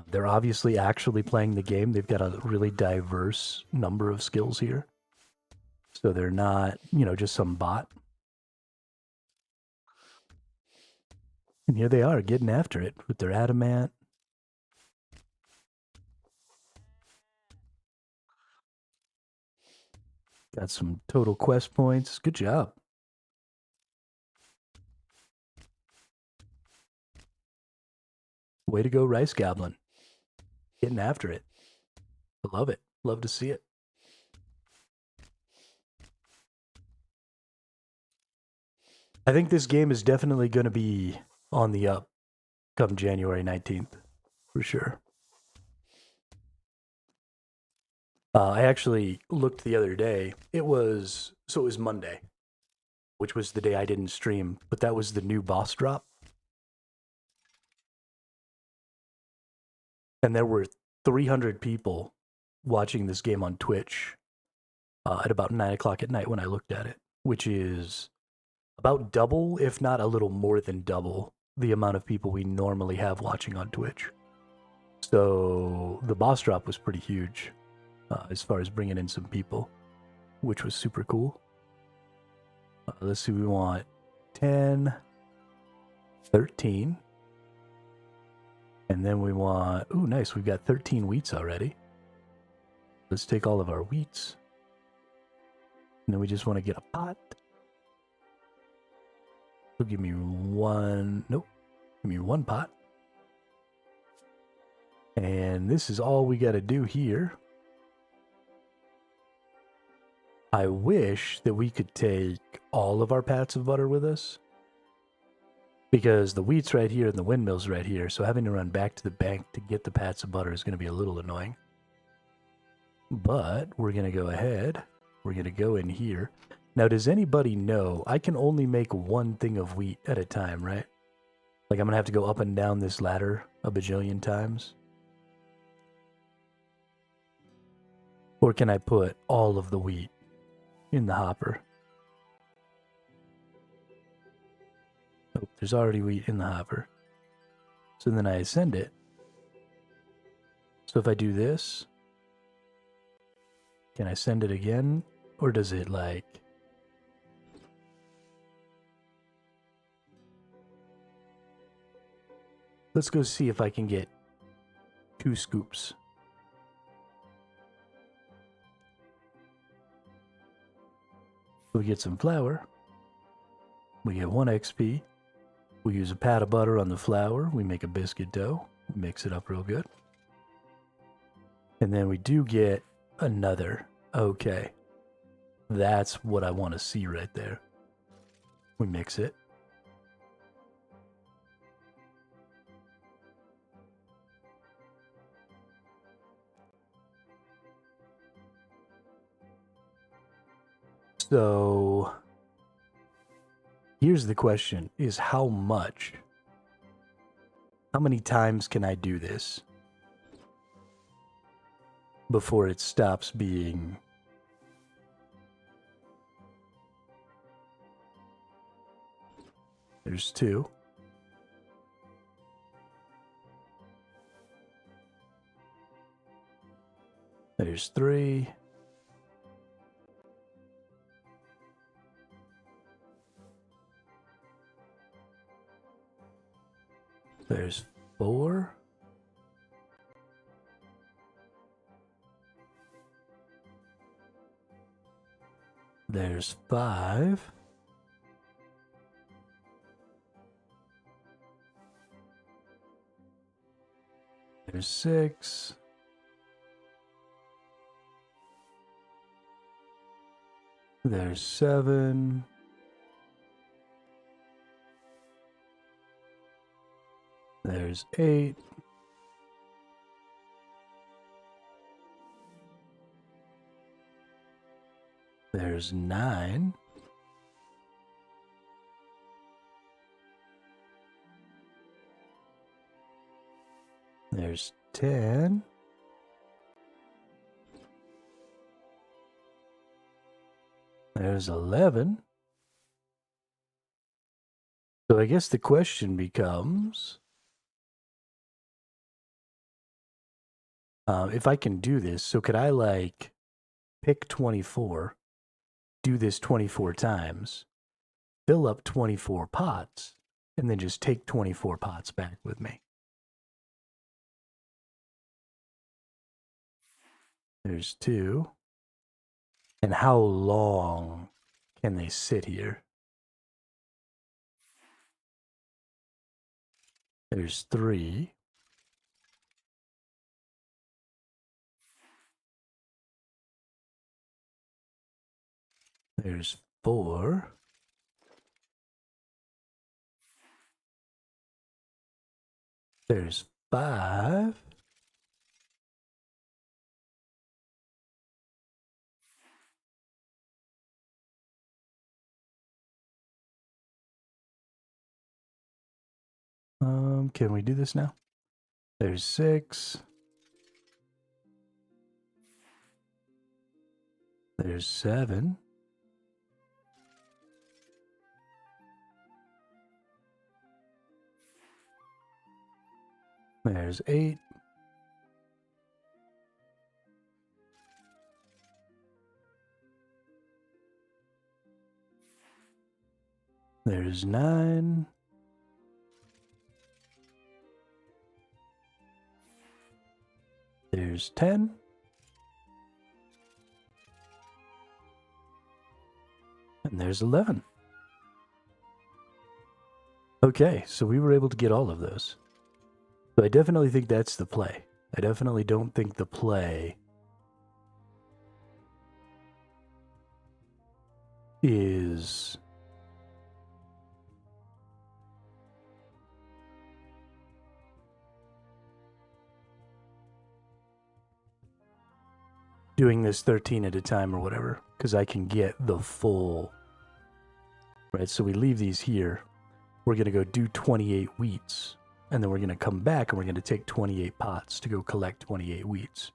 They're obviously actually playing the game. They've got a really diverse number of skills here. So they're not, just some bot. And here they are, getting after it with their adamant. Got some total quest points. Good job. Way to go, Rice Goblin. Getting after it. I love it. Love to see it. I think this game is definitely going to be on the up come January 19th, for sure. I actually looked the other day. It was Monday, which was the day I didn't stream, but that was the new boss drop. And there were 300 people watching this game on Twitch at about 9 o'clock at night when I looked at it, which is about double, if not a little more than double, the amount of people we normally have watching on Twitch. So the boss drop was pretty huge. As far as bringing in some people, which was super cool. Let's see, we want 10, 13, and then we want, ooh, nice, we've got 13 wheats already. Let's take all of our wheats, and then we just want to get a pot. So give me one, nope, give me one pot. And this is all we got to do here. I wish that we could take all of our pats of butter with us, because the wheat's right here and the windmill's right here, so having to run back to the bank to get the pats of butter is going to be a little annoying. But we're going to go ahead. We're going to go in here. Now, does anybody know I can only make one thing of wheat at a time, right? Like, I'm going to have to go up and down this ladder a bajillion times? Or can I put all of the wheat in the hopper? Nope, there's already wheat in the hopper. So then I ascend it. So if I do this, can I send it again? Or does it like... Let's go see if I can get 2 scoops. We get some flour. We get 1 XP. We'll use a pat of butter on the flour. We make a biscuit dough. Mix it up real good. And then we do get another. Okay. That's what I want to see right there. We mix it. So here's the question, is how much? How many times can I do this before it stops being... There's 2. There's 3. There's 4. There's 5. There's 6. There's 7. There's 8. There's 9. There's 10. There's 11. So I guess the question becomes, if I can do this, so could I like pick 24, do this 24 times, fill up 24 pots, and then just take 24 pots back with me? There's 2. And how long can they sit here? There's 3. There's 4. There's 5. Can we do this now? There's 6. There's 7. There's 8. There's 9. There's 10. And there's 11. Okay, so we were able to get all of those. So I definitely think that's the play. I definitely don't think the play is doing this 13 at a time or whatever, because I can get the full, right? So we leave these here. We're going to go do 28 wheats, and then we're going to come back and we're going to take 28 pots to go collect 28 wheats.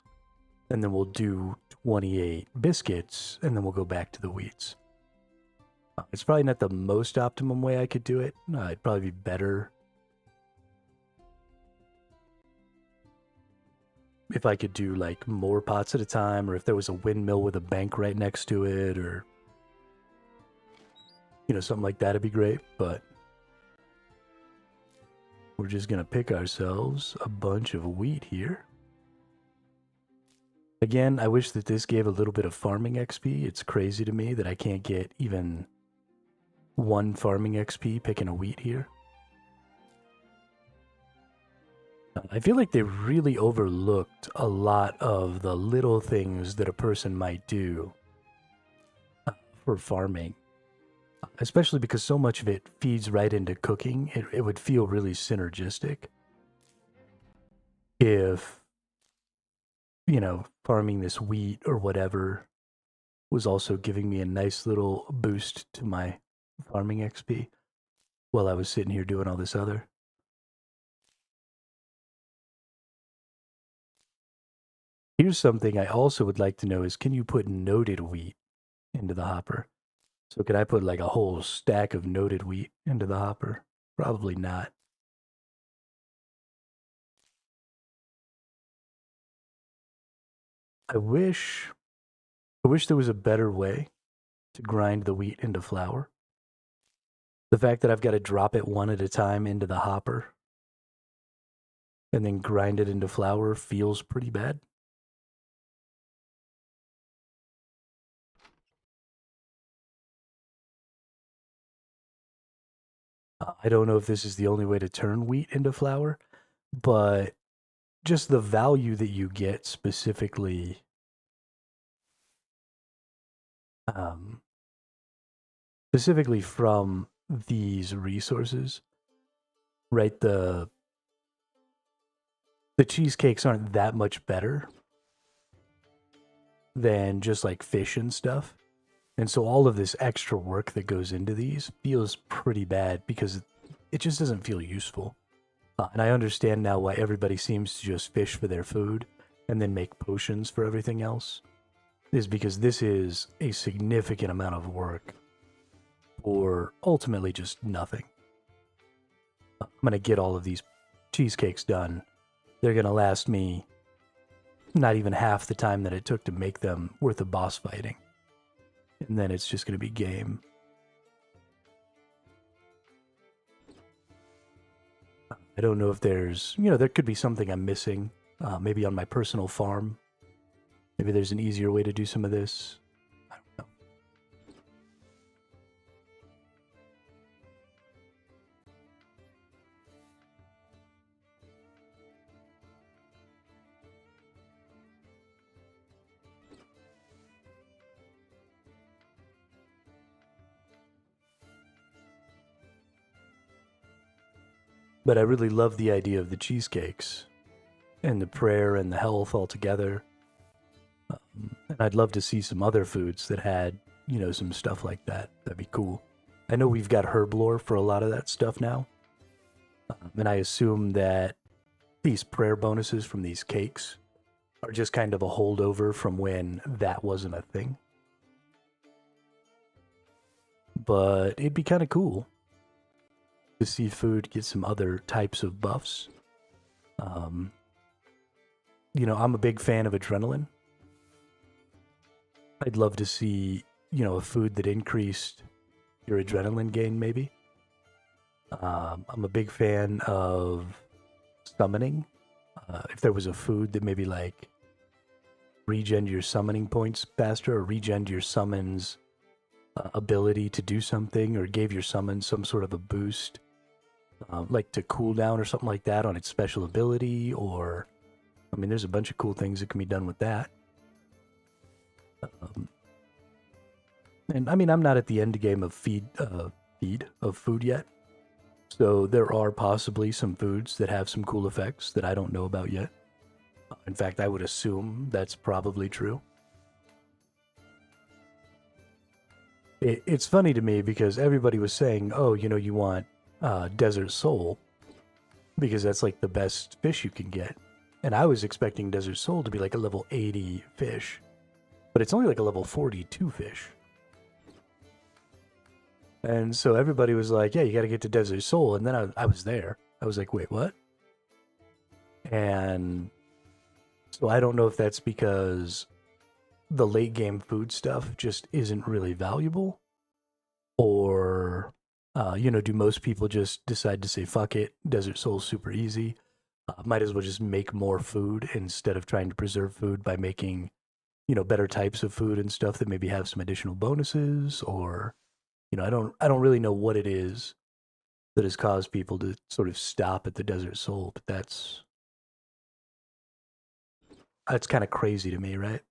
And then we'll do 28 biscuits, and then we'll go back to the wheats. It's probably not the most optimum way I could do it. It'd probably be better if I could do like more pots at a time, or if there was a windmill with a bank right next to it, or, you know, something like that would be great. But we're just going to pick ourselves a bunch of wheat here. Again, I wish that this gave a little bit of farming XP. It's crazy to me that I can't get even 1 farming XP picking a wheat here. I feel like they really overlooked a lot of the little things that a person might do for farming, especially because so much of it feeds right into cooking. It would feel really synergistic if, farming this wheat or whatever was also giving me a nice little boost to my farming XP while I was sitting here doing all this other. Here's something I also would like to know is, can you put noted wheat into the hopper? So could I put like a whole stack of noted wheat into the hopper? Probably not. I wish there was a better way to grind the wheat into flour. The fact that I've got to drop it one at a time into the hopper and then grind it into flour feels pretty bad. I don't know if this is the only way to turn wheat into flour, but just the value that you get specifically specifically from these resources, right? The cheesecakes aren't that much better than just like fish and stuff. And so all of this extra work that goes into these feels pretty bad because it just doesn't feel useful. And I understand now why everybody seems to just fish for their food and then make potions for everything else, is because this is a significant amount of work for ultimately just nothing. I'm going to get all of these cheesecakes done. They're going to last me not even half the time that it took to make them worth of boss fighting. And then it's just going to be game. I don't know if there's, there could be something I'm missing. Maybe on my personal farm. Maybe there's an easier way to do some of this. I don't know. But I really love the idea of the cheesecakes and the prayer and the health all together. And I'd love to see some other foods that had, some stuff like that. That'd be cool. I know we've got herb lore for a lot of that stuff now. And I assume that these prayer bonuses from these cakes are just kind of a holdover from when that wasn't a thing. But it'd be kind of cool to see food get some other types of buffs. I'm a big fan of adrenaline. I'd love to see, a food that increased your adrenaline gain, maybe. I'm a big fan of summoning. If there was a food that maybe like regen your summoning points faster or regen your summons ability to do something or gave your summon some sort of a boost, like to cooldown or something like that on its special ability, or there's a bunch of cool things that can be done with that. And I'm not at the end game of feed of food yet, so there are possibly some foods that have some cool effects that I don't know about yet. In fact, I would assume that's probably true. It's funny to me because everybody was saying, oh, you want Desert Soul because that's like the best fish you can get. And I was expecting Desert Soul to be like a level 80 fish, but it's only like a level 42 fish. And so everybody was like, yeah, you got to get to Desert Soul. And then I was there. I was like, wait, what? And so I don't know if that's because the late game food stuff just isn't really valuable, or do most people just decide to say fuck it, Desert Soul's super easy, might as well just make more food instead of trying to preserve food by making better types of food and stuff that maybe have some additional bonuses, or I don't really know what it is that has caused people to sort of stop at the Desert Soul, but that's That's kind of crazy to me, right?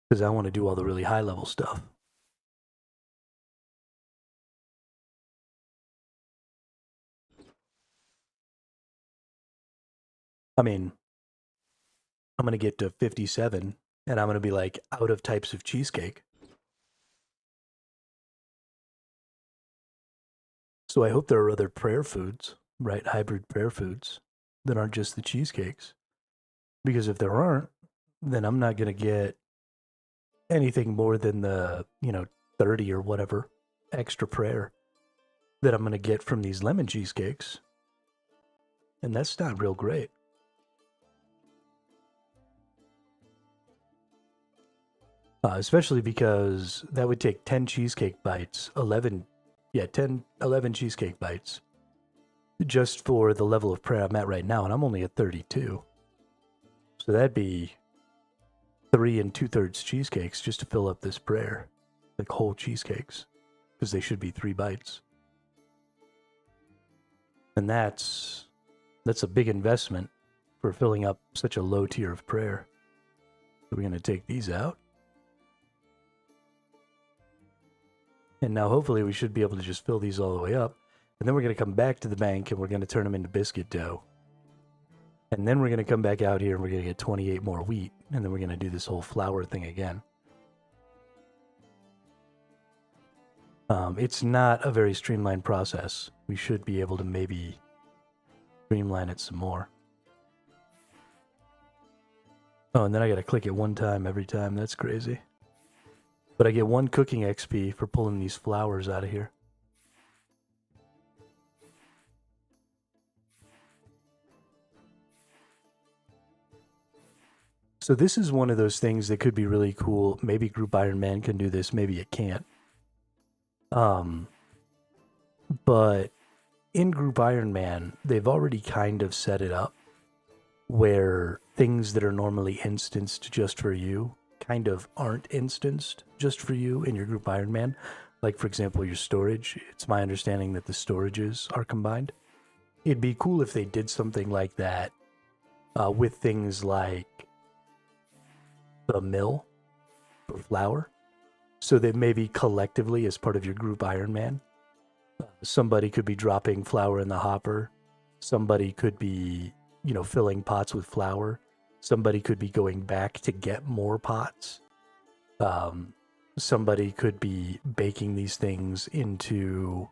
Because I want to do all the really high level stuff. I mean, I'm going to get to 57 and I'm going to be like out of types of cheesecake. So I hope there are other prayer foods, right? Hybrid prayer foods that aren't just the cheesecakes. Because if there aren't, then I'm not going to get anything more than the, 30 or whatever extra prayer that I'm going to get from these lemon cheesecakes. And that's not real great. Especially because that would take 10 cheesecake bites, 11 cheesecake bites just for the level of prayer I'm at right now, and I'm only at 32. So that'd be 3 2/3 cheesecakes just to fill up this prayer, like whole cheesecakes, because they should be 3 bites. And that's a big investment for filling up such a low tier of prayer. So we're going to take these out. And now hopefully we should be able to just fill these all the way up. And then we're going to come back to the bank and we're going to turn them into biscuit dough. And then we're going to come back out here and we're going to get 28 more wheat. And then we're going to do this whole flour thing again. It's not a very streamlined process. We should be able to maybe streamline it some more. Oh, and then I got to click it one time every time. That's crazy. But I get 1 cooking XP for pulling these flowers out of here. So this is one of those things that could be really cool. Maybe Group Iron Man can do this. Maybe it can't. But in Group Iron Man, they've already kind of set it up where things that are normally instanced just for you kind of aren't instanced just for you in your Group Iron Man. Like, for example, your storage. It's my understanding that the storages are combined. It'd be cool if they did something like that with things like the mill for flour. So that maybe collectively, as part of your Group Iron Man, somebody could be dropping flour in the hopper. Somebody could be, filling pots with flour. Somebody could be going back to get more pots. Somebody could be baking these things into,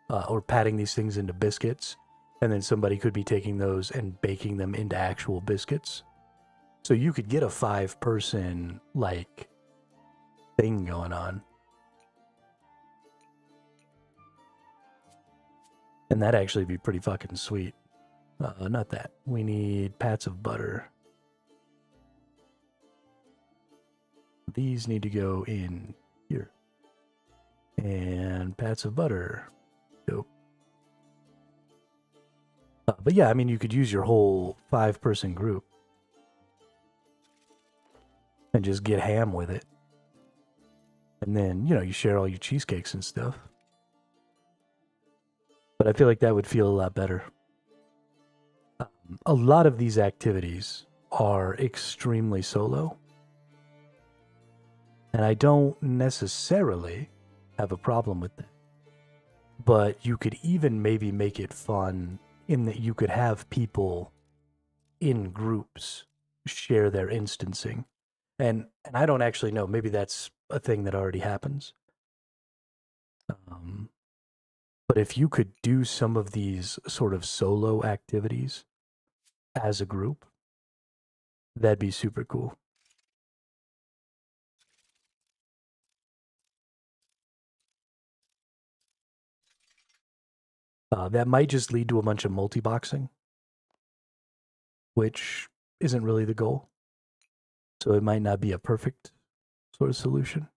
or patting these things into biscuits. And then somebody could be taking those and baking them into actual biscuits. So you could get a 5-person, thing going on. And that'd actually be pretty fucking sweet. Not that. We need pats of butter. These need to go in here. And pats of butter. Dope. But yeah, I mean, you could use your whole 5-person group. And just get ham with it. And then, you share all your cheesecakes and stuff. But I feel like that would feel a lot better. A lot of these activities are extremely solo. And I don't necessarily have a problem with that. But you could even maybe make it fun in that you could have people in groups share their instancing. And I don't actually know. Maybe that's a thing that already happens. But if you could do some of these sort of solo activities as a group, that'd be super cool. That might just lead to a bunch of multi-boxing, which isn't really the goal. So it might not be a perfect sort of solution.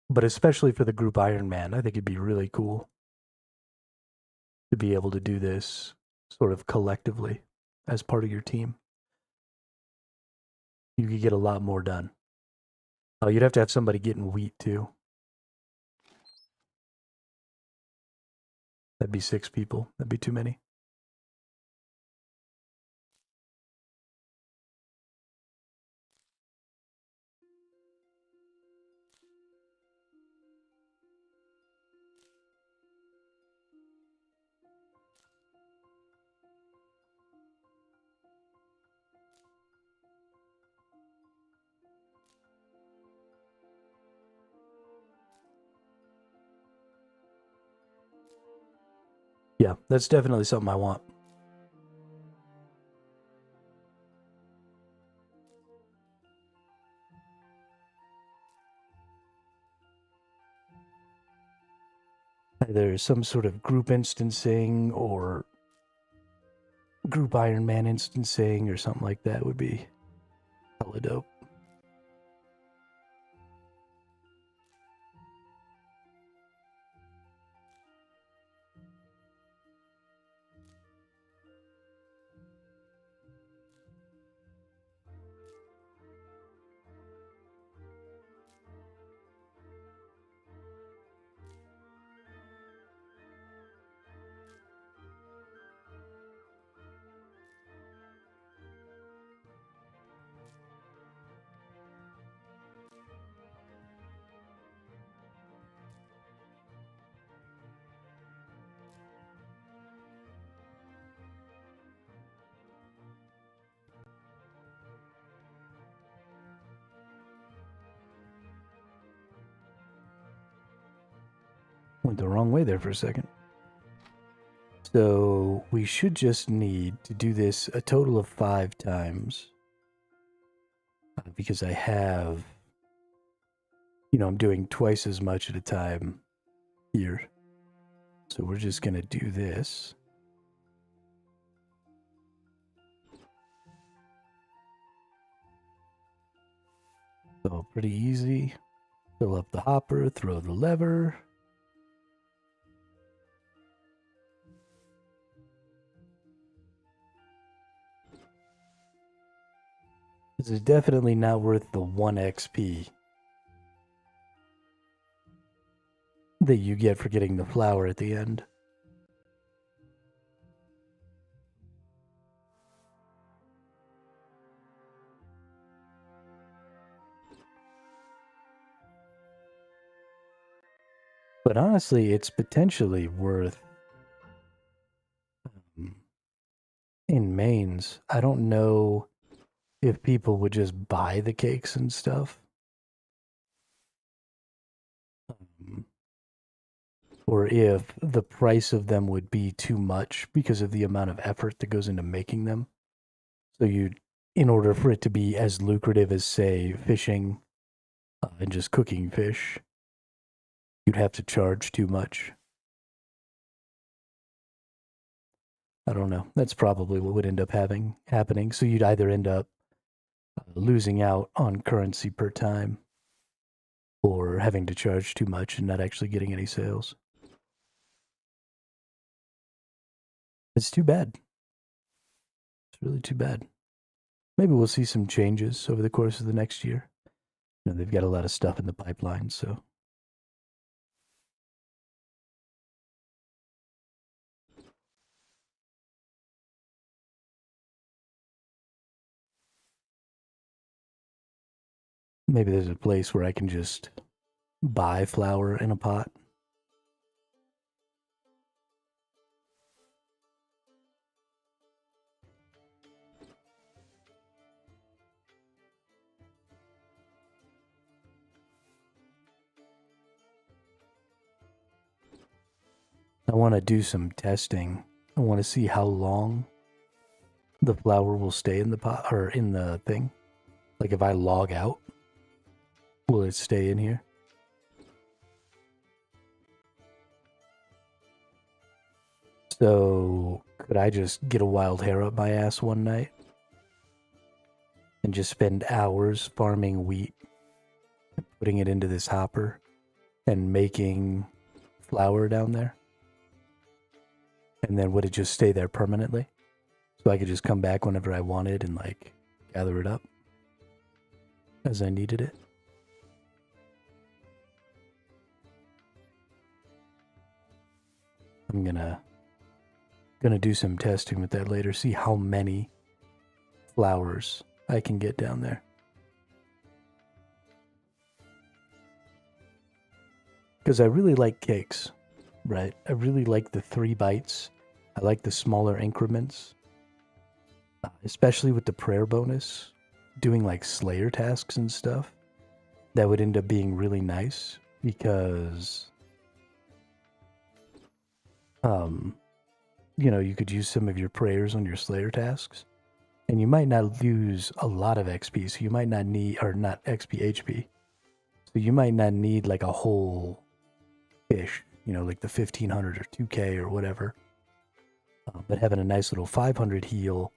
But especially for the Group Iron Man, I think it'd be really cool to be able to do this sort of collectively as part of your team. You could get a lot more done. Oh, you'd have to have somebody getting wheat too. That'd be 6 people. That'd be too many. Yeah, that's definitely something I want. Either some sort of group instancing or group Iron Man instancing or something like that would be hella dope. Went the wrong way there for a second. So we should just need to do this a total of 5 times. Because I have, I'm doing twice as much at a time here. So we're just going to do this. So pretty easy. Fill up the hopper, throw the lever. This is definitely not worth the 1 XP that you get for getting the flower at the end. But honestly, it's potentially worth in mains. I don't know if people would just buy the cakes and stuff. Or if the price of them would be too much because of the amount of effort that goes into making them. So in order for it to be as lucrative as, say, fishing and just cooking fish, you'd have to charge too much. I don't know. That's probably what would end up happening. So you'd either end up losing out on currency per time or having to charge too much and not actually getting any sales. It's too bad. It's really too bad. Maybe we'll see some changes over the course of the next year. They've got a lot of stuff in the pipeline, so. Maybe there's a place where I can just buy flour in a pot. I want to do some testing. I want to see how long the flour will stay in the pot or in the thing. Like if I log out, will it stay in here? So could I just get a wild hair up my ass one night and just spend hours farming wheat and putting it into this hopper and making flour down there? And then would it just stay there permanently? So I could just come back whenever I wanted and gather it up as I needed it? I'm gonna do some testing with that later, see how many flowers I can get down there. Because I really like cakes, right? I really like the 3 bites. I like the smaller increments. Especially with the prayer bonus. Doing like Slayer tasks and stuff. That would end up being really nice. Because, you know, you could use some of your prayers on your Slayer tasks. And you might not lose a lot of XP. So you might not need, or not XP, HP. So you might not need like a whole fish, you know, like the 1500 or 2k or whatever. But having a nice little 500 heal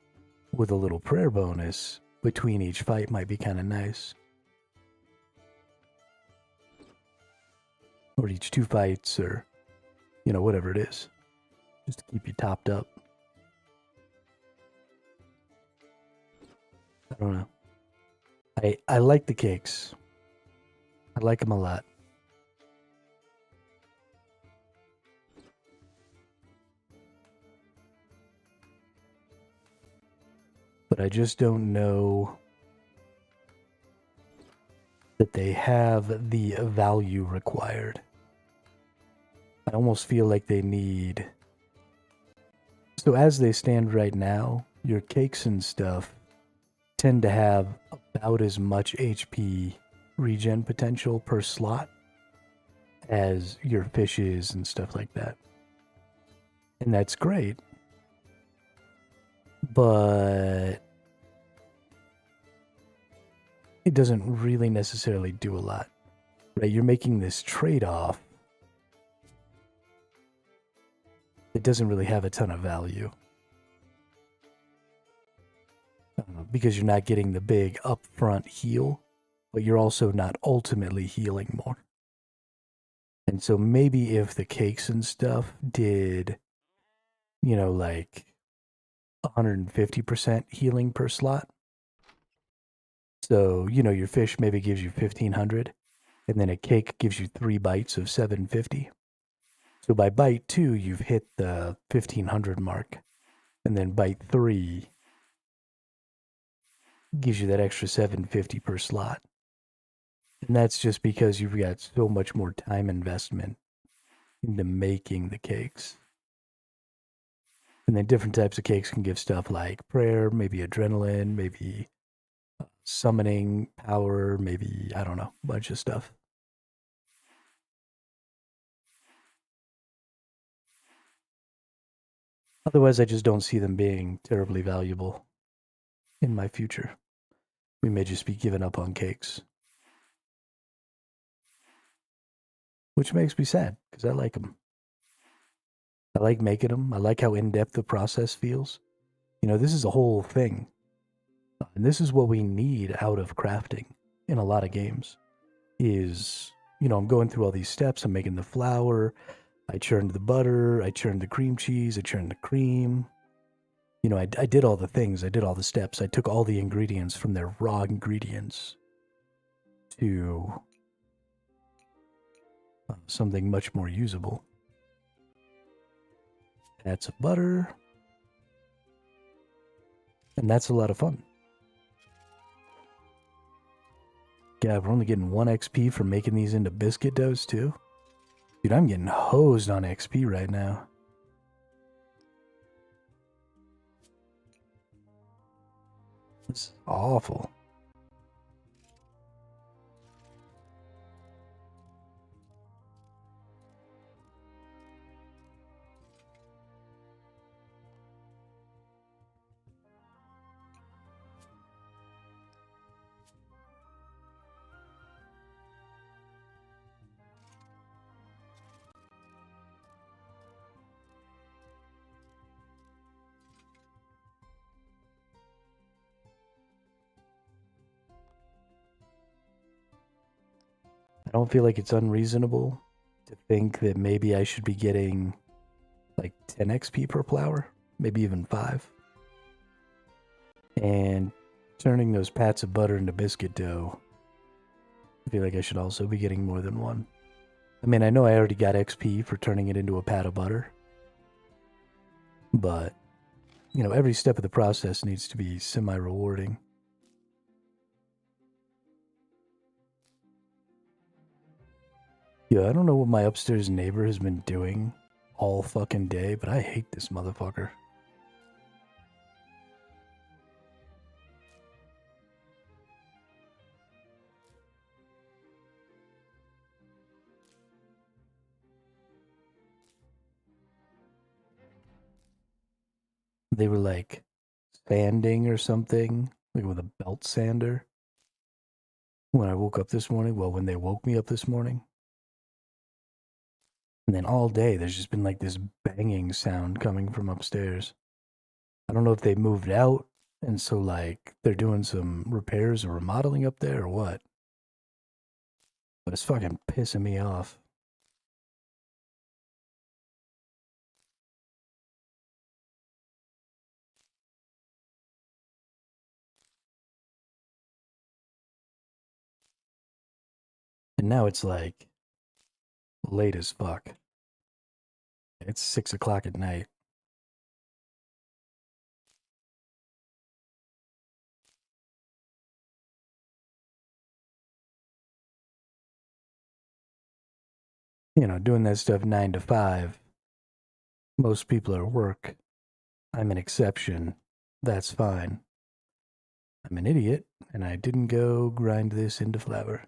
with a little prayer bonus between each fight might be kind of nice. Or each 2 fights, or, you know, whatever it is. Just to keep you topped up. I don't know. I like the cakes. I like them a lot. But I just don't know that they have the value required. I almost feel like they need... So as they stand right now, your cakes and stuff tend to have about as much HP regen potential per slot as your fishes and stuff like that. And that's great. But it doesn't really necessarily do a lot, right? You're making this trade-off. It doesn't really have a ton of value. Because you're not getting the big upfront heal, but you're also not ultimately healing more. And so maybe if the cakes and stuff did, you know, like 150% healing per slot. So, you know, your fish maybe gives you 1500, and then a cake gives you 3 bites of 750. So by bite 2, you've hit the 1500 mark, and then bite 3 gives you that extra 750 per slot. And that's just because you've got so much more time investment into making the cakes. And then different types of cakes can give stuff like prayer, maybe adrenaline, maybe summoning power, maybe, I don't know, a bunch of stuff. Otherwise, I just don't see them being terribly valuable in my future. We may just be giving up on cakes. Which makes me sad, because I like them. I like making them. I like how in-depth the process feels. You know, this is a whole thing. And this is what we need out of crafting in a lot of games. Is, you know, I'm going through all these steps. I'm making the flour. I churned the butter. I churned the cream cheese. I churned the cream. You know, I did all the things. I did all the steps. I took all the ingredients from their raw ingredients to something much more usable. Add some butter. And that's a lot of fun. God, we're only getting 1 XP for making these into biscuit doughs too. Dude, I'm getting hosed on XP right now. This is awful. I don't feel like it's unreasonable to think that maybe I should be getting like 10 XP per flower, maybe even 5. And turning those pats of butter into biscuit dough, I feel like I should also be getting more than 1. I mean, I know I already got XP for turning it into a pat of butter, But, you know, every step of the process needs to be semi-rewarding. Yeah, I don't know what my upstairs neighbor has been doing all fucking day, but I hate this motherfucker. They were like sanding or something, like with a belt sander. When I woke up this morning, well, when they woke me up this morning. And then all day, there's just been like this banging sound coming from upstairs. I don't know if they moved out, and so like they're doing some repairs or remodeling up there or what. But it's fucking pissing me off. And now it's like late as fuck. It's 6 o'clock at night. You know, doing that stuff 9 to 5. Most people are at work. I'm an exception. That's fine. I'm an idiot, and I didn't go grind this into flour.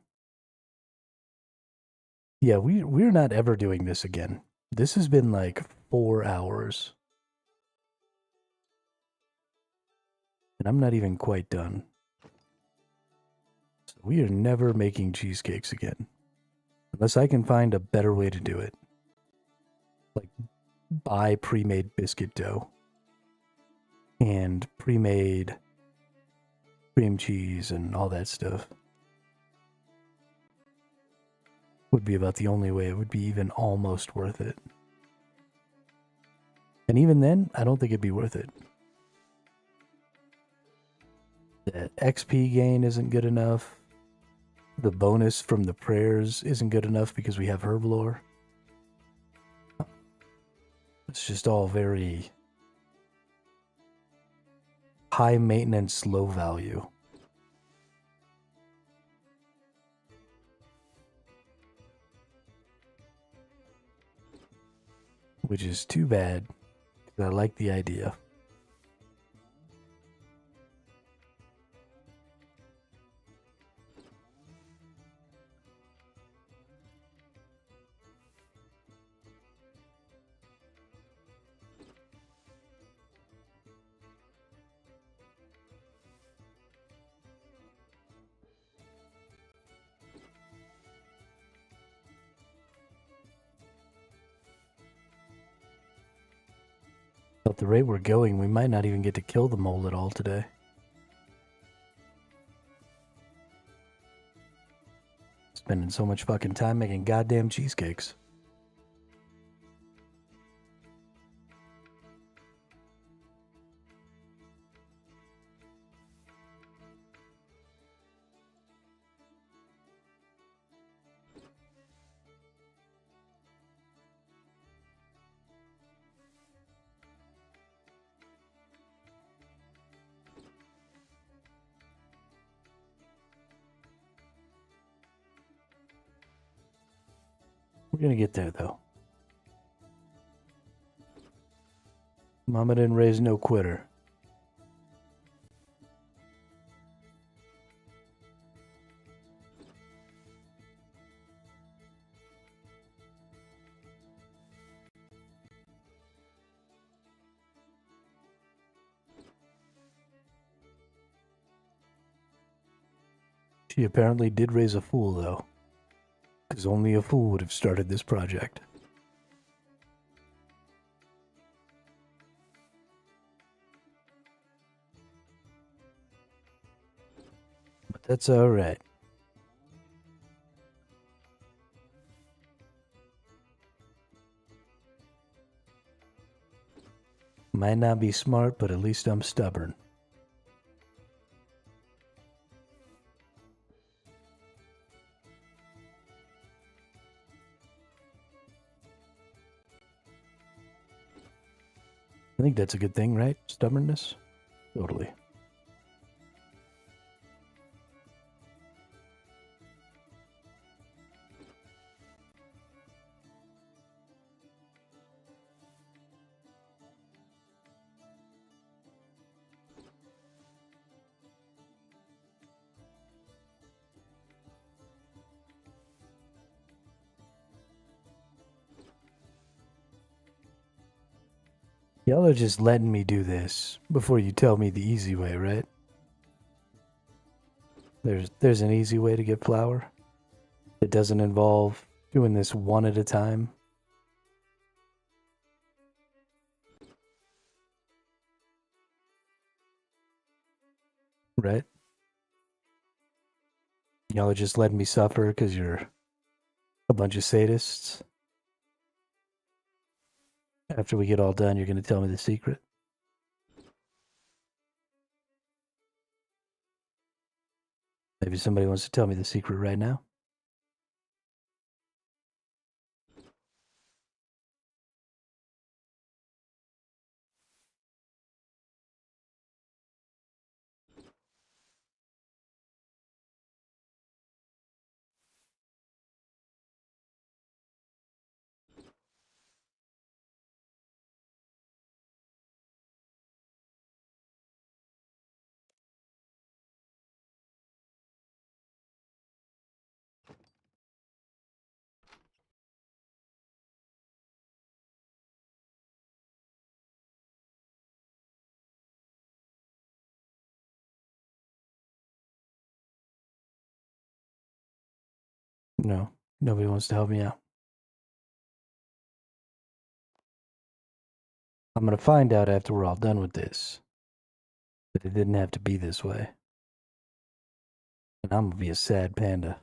Yeah, we're not ever doing this again. This has been like 4 hours. And I'm not even quite done. So we are never making cheesecakes again. Unless I can find a better way to do it. Like, buy pre-made biscuit dough. And pre-made cream cheese and all that stuff. Would be about the only way it would be even almost worth it. And even then, I don't think it'd be worth it. The XP gain isn't good enough. The bonus from the prayers isn't good enough because we have herblore. It's just all very high maintenance, low value. Which is too bad, because I like the idea. At the rate we're going, we might not even get to kill the mole at all today. Spending so much fucking time making goddamn cheesecakes. We're gonna get there, though. Mama didn't raise no quitter. She apparently did raise a fool, though. Because only a fool would have started this project. But that's alright. Might not be smart, but at least I'm stubborn. I think that's a good thing, right? Stubbornness? Totally. Y'all are just letting me do this before you tell me the easy way, right? There's an easy way to get flour. It doesn't involve doing this one at a time. Right? Y'all are just letting me suffer because you're a bunch of sadists. After we get all done, you're going to tell me the secret. Maybe somebody wants to tell me the secret right now. No, nobody wants to help me out. I'm going to find out after we're all done with this that it didn't have to be this way. And I'm going to be a sad panda.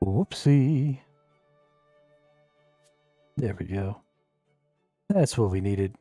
Whoopsie. There we go. That's what we needed.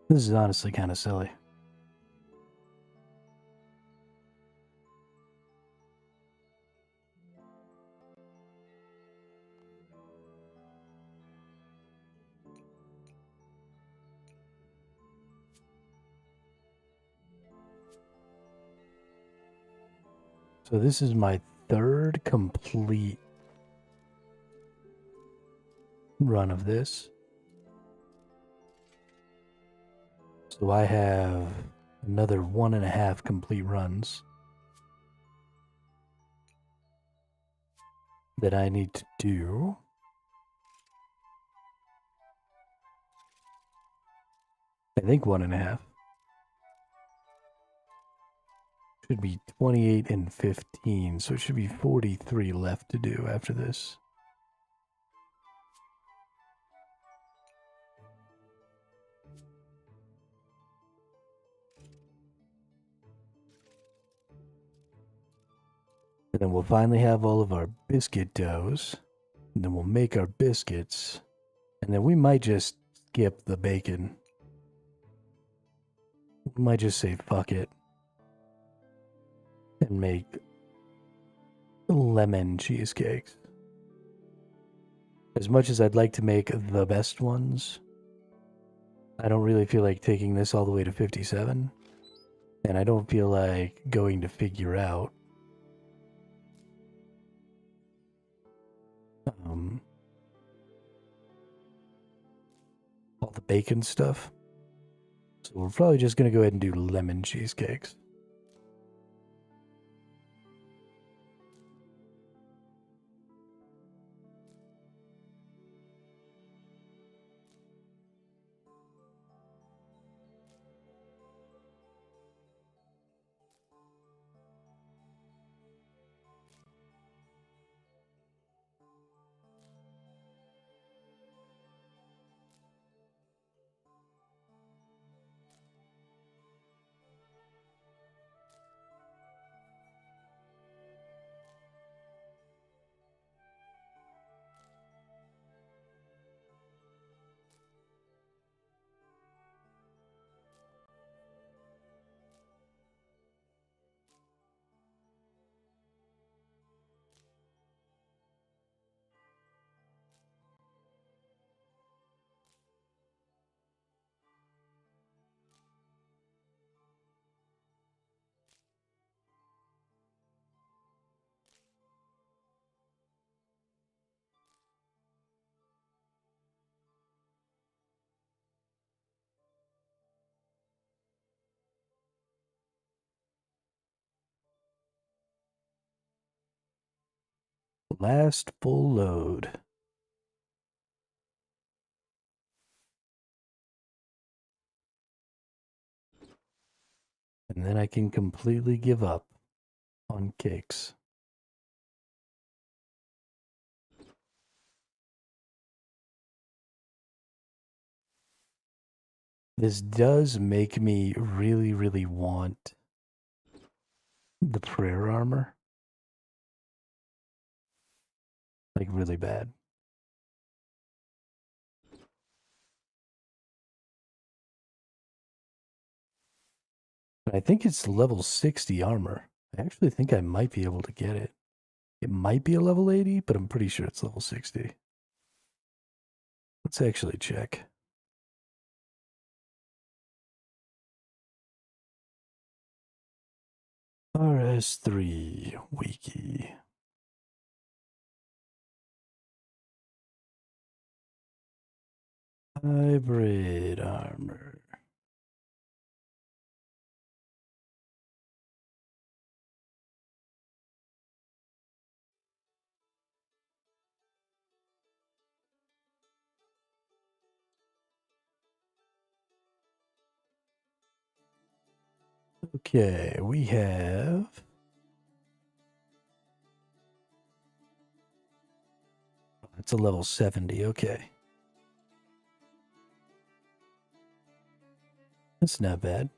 This is honestly kind of silly. So this is my third complete run of this. So I have another 1.5 complete runs. that I need to do. I think 1.5. Should be 28 and 15, so it should be 43 left to do after this. And then we'll finally have all of our biscuit doughs. And then we'll make our biscuits. And then we might just skip the bacon. We might just say fuck it. And make lemon cheesecakes. As much as I'd like to make the best ones, I don't really feel like taking this all the way to 57. And I don't feel like going to figure out all the bacon stuff. So we're probably just going to go ahead and do lemon cheesecakes. Last full load. And then I can completely give up on cakes. This does make me really, really want the prayer armor. Like, really bad. But I think it's level 60 armor. I actually think I might be able to get it. It might be a level 80, but I'm pretty sure it's level 60. Let's actually check. RS3 wiki. Hybrid armor. Okay, we have it's a level 70, okay. That's not bad.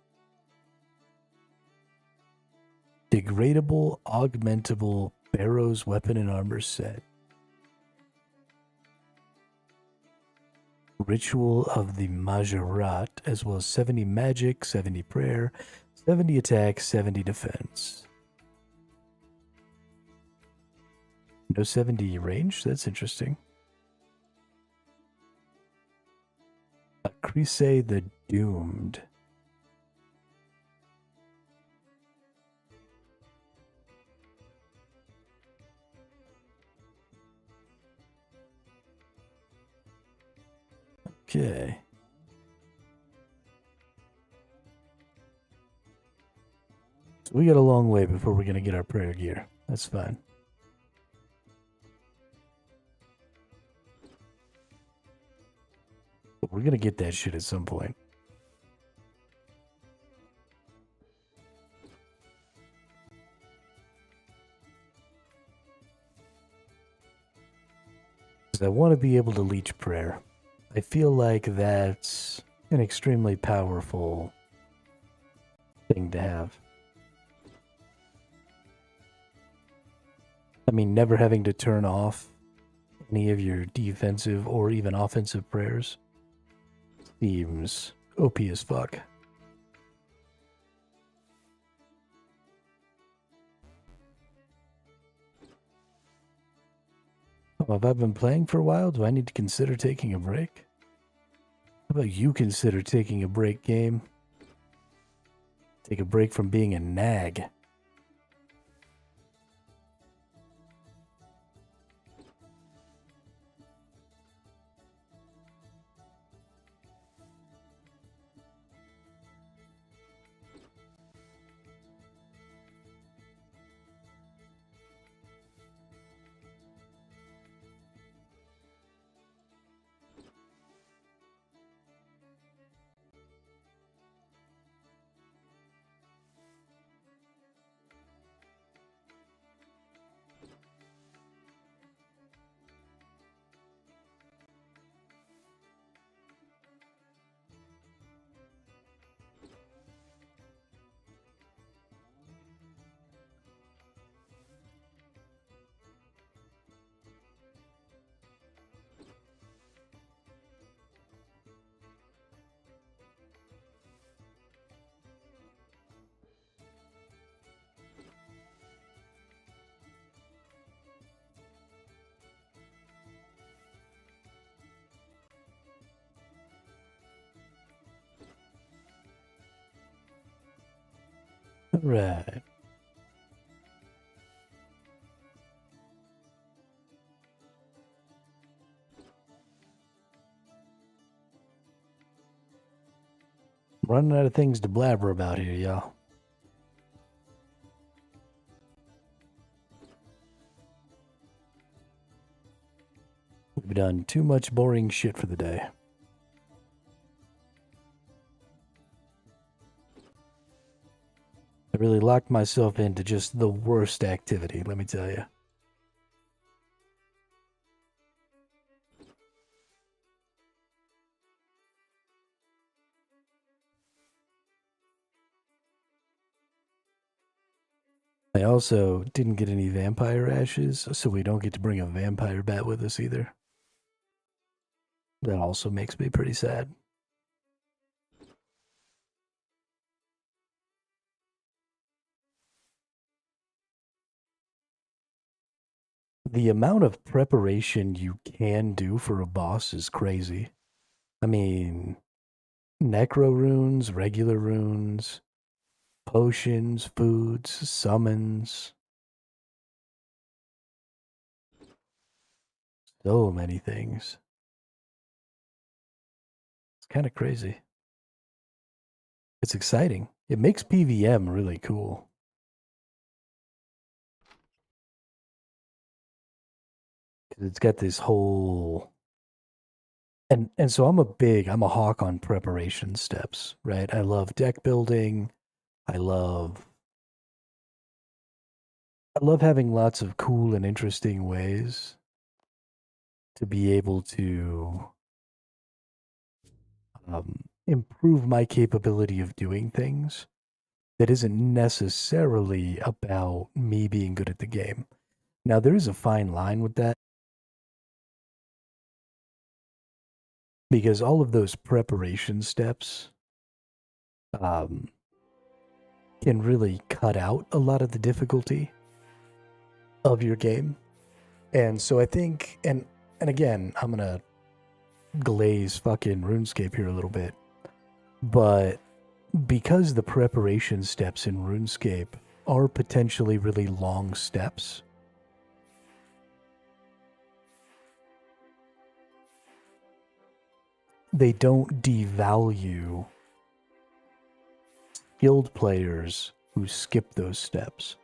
Degradable, augmentable Barrow's weapon and armor set. Ritual of the Majorat, as well as 70 magic, 70 prayer, 70 attack, 70 defense. No 70 range? That's interesting. Crise the Doomed. Okay. So we got a long way before we're going to get our prayer gear. That's fine. We're gonna get that shit at some point. I want to be able to leech prayer. I feel like that's an extremely powerful thing to have. I mean, never having to turn off any of your defensive or even offensive prayers seems OP as fuck. Oh, have I been playing for a while? Do I need to consider taking a break? How about you consider taking a break, game? Take a break from being a nag. Right. Running out of things to blabber about here, y'all. We've done too much boring shit for the day. I really locked myself into just the worst activity, let me tell you. I also didn't get any vampire ashes, so we don't get to bring a vampire bat with us either. That also makes me pretty sad. The amount of preparation you can do for a boss is crazy. I mean, necro runes, regular runes, potions, foods, summons. So many things. It's kind of crazy. It's exciting. It makes PVM really cool. It's got this whole... And so I'm a hawk on preparation steps, right? I love deck building. I love having lots of cool and interesting ways to be able to improve my capability of doing things that isn't necessarily about me being good at the game. Now, there is a fine line with that, because all of those preparation steps can really cut out a lot of the difficulty of your game. And so I think, and again, I'm gonna glaze fucking RuneScape here a little bit, but because the preparation steps in RuneScape are potentially really long steps, they don't devalue skilled players who skip those steps.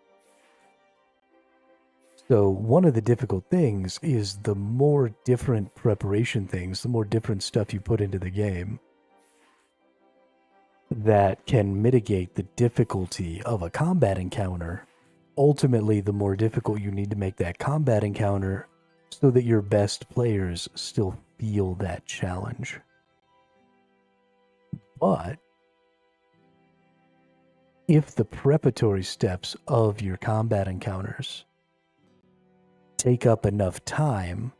So one of the difficult things is the more different preparation things, the more different stuff you put into the game that can mitigate the difficulty of a combat encounter. Ultimately, the more difficult you need to make that combat encounter so that your best players still feel that challenge. But if the preparatory steps of your combat encounters take up enough time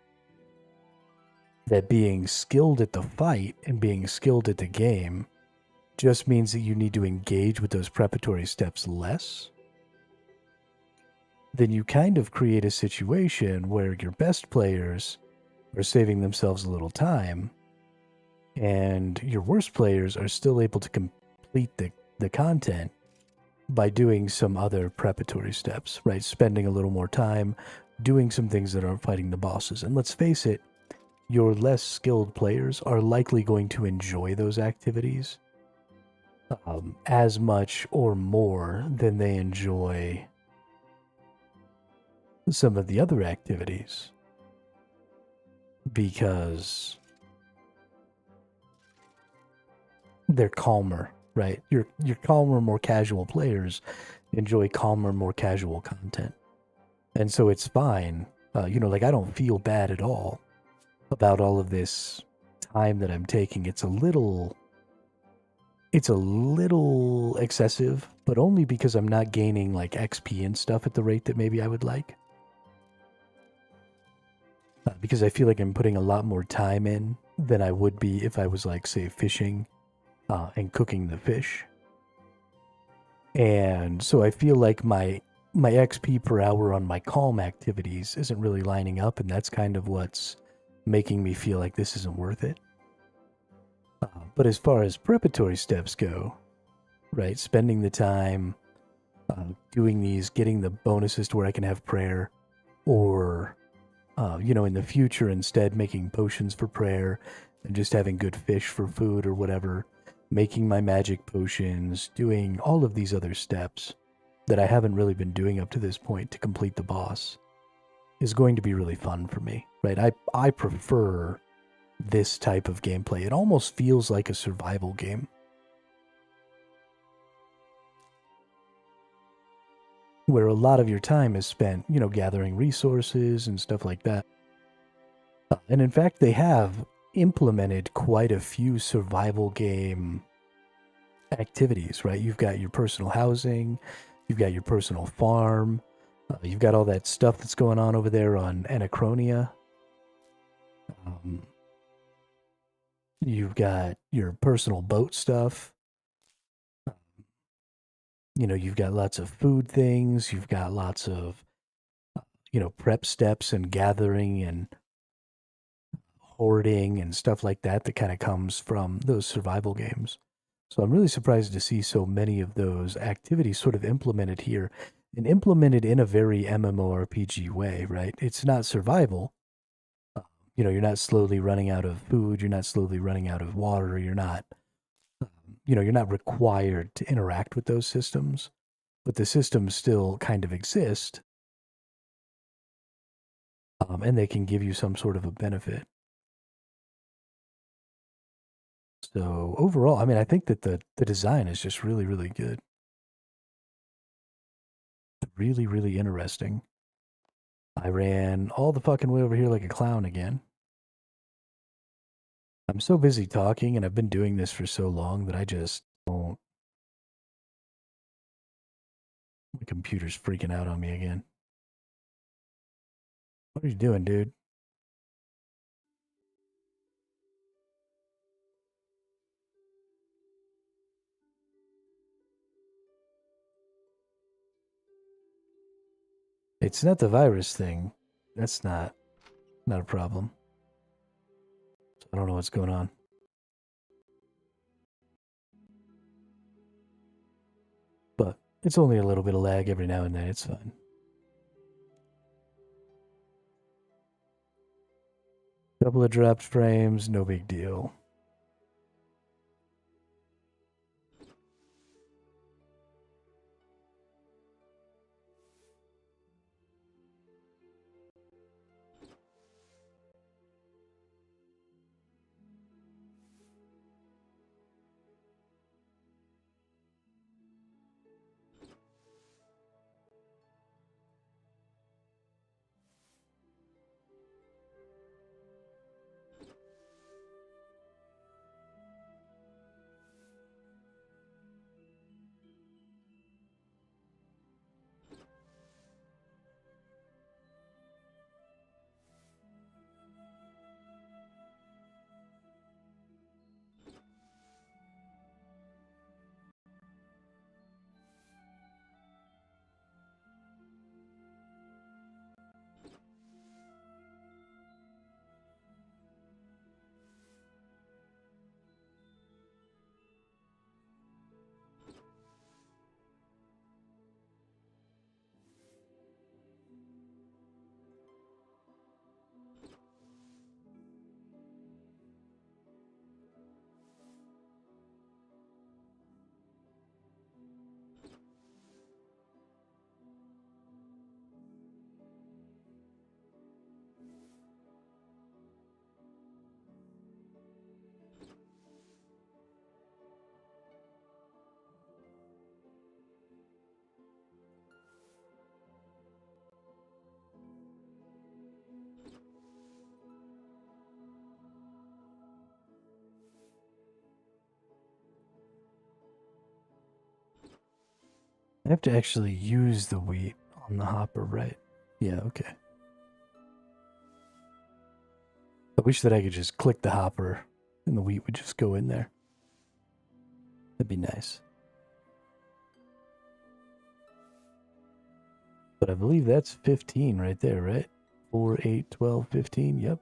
that being skilled at the fight and being skilled at the game just means that you need to engage with those preparatory steps less, then you kind of create a situation where your best players are saving themselves a little time and your worst players are still able to complete the content by doing some other preparatory steps, right? Spending a little more time doing some things that aren't fighting the bosses. And let's face it, your less skilled players are likely going to enjoy those activities as much or more than they enjoy some of the other activities, because they're calmer, right? Your calmer, more casual players enjoy calmer, more casual content. And so it's fine. Like, I don't feel bad at all about all of this time that I'm taking. It's a little excessive, but only because I'm not gaining like XP and stuff at the rate that maybe I would like. Because I feel like I'm putting a lot more time in than I would be if I was, like, say, fishing and cooking the fish. And so I feel like my XP per hour on my calm activities isn't really lining up, and that's kind of what's making me feel like this isn't worth it. But as far as preparatory steps go, right, spending the time doing these, getting the bonuses to where I can have prayer, or in the future, instead making potions for prayer and just having good fish for food or whatever, making my magic potions, doing all of these other steps that I haven't really been doing up to this point to complete the boss is going to be really fun for me, right? I prefer this type of gameplay. It almost feels like a survival game, where a lot of your time is spent, gathering resources and stuff like that. And in fact, they have implemented quite a few survival game activities, right? You've got your personal housing, you've got your personal farm, you've got all that stuff that's going on over there on Anachronia. You've got your personal boat stuff. You've got lots of food things. You've got lots of, prep steps and gathering and hoarding and stuff like that kind of comes from those survival games. So I'm really surprised to see so many of those activities sort of implemented here, and implemented in a very MMORPG way, right? It's not survival. You're not slowly running out of food. You're not slowly running out of water. You're not required to interact with those systems, but the systems still kind of exist, and they can give you some sort of a benefit. So overall, I mean, I think that the design is just really, really good. Really, really interesting. I ran all the fucking way over here like a clown again. I'm so busy talking, and I've been doing this for so long that I just don't. My computer's freaking out on me again. What are you doing, dude? It's not the virus thing. That's not a problem. I don't know what's going on. But it's only a little bit of lag every now and then. It's fine. Couple of dropped frames, no big deal. I have to actually use the wheat on the hopper, right? Yeah, okay. I wish that I could just click the hopper and the wheat would just go in there. That'd be nice. But I believe that's 15 right there, right? 4, 8, 12, 15, yep.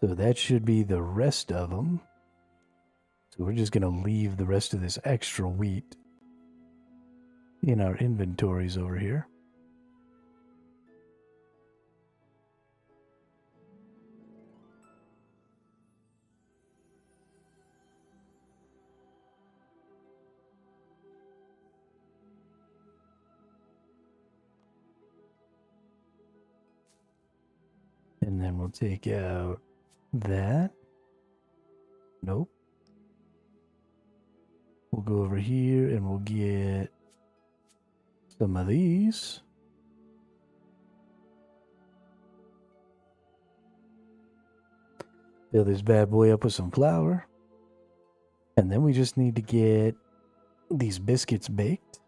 So that should be the rest of them. So we're just going to leave the rest of this extra wheat in our inventories over here. And then we'll take out that. Nope. We'll go over here and we'll get some of these. Fill this bad boy up with some flour. And then we just need to get these biscuits baked.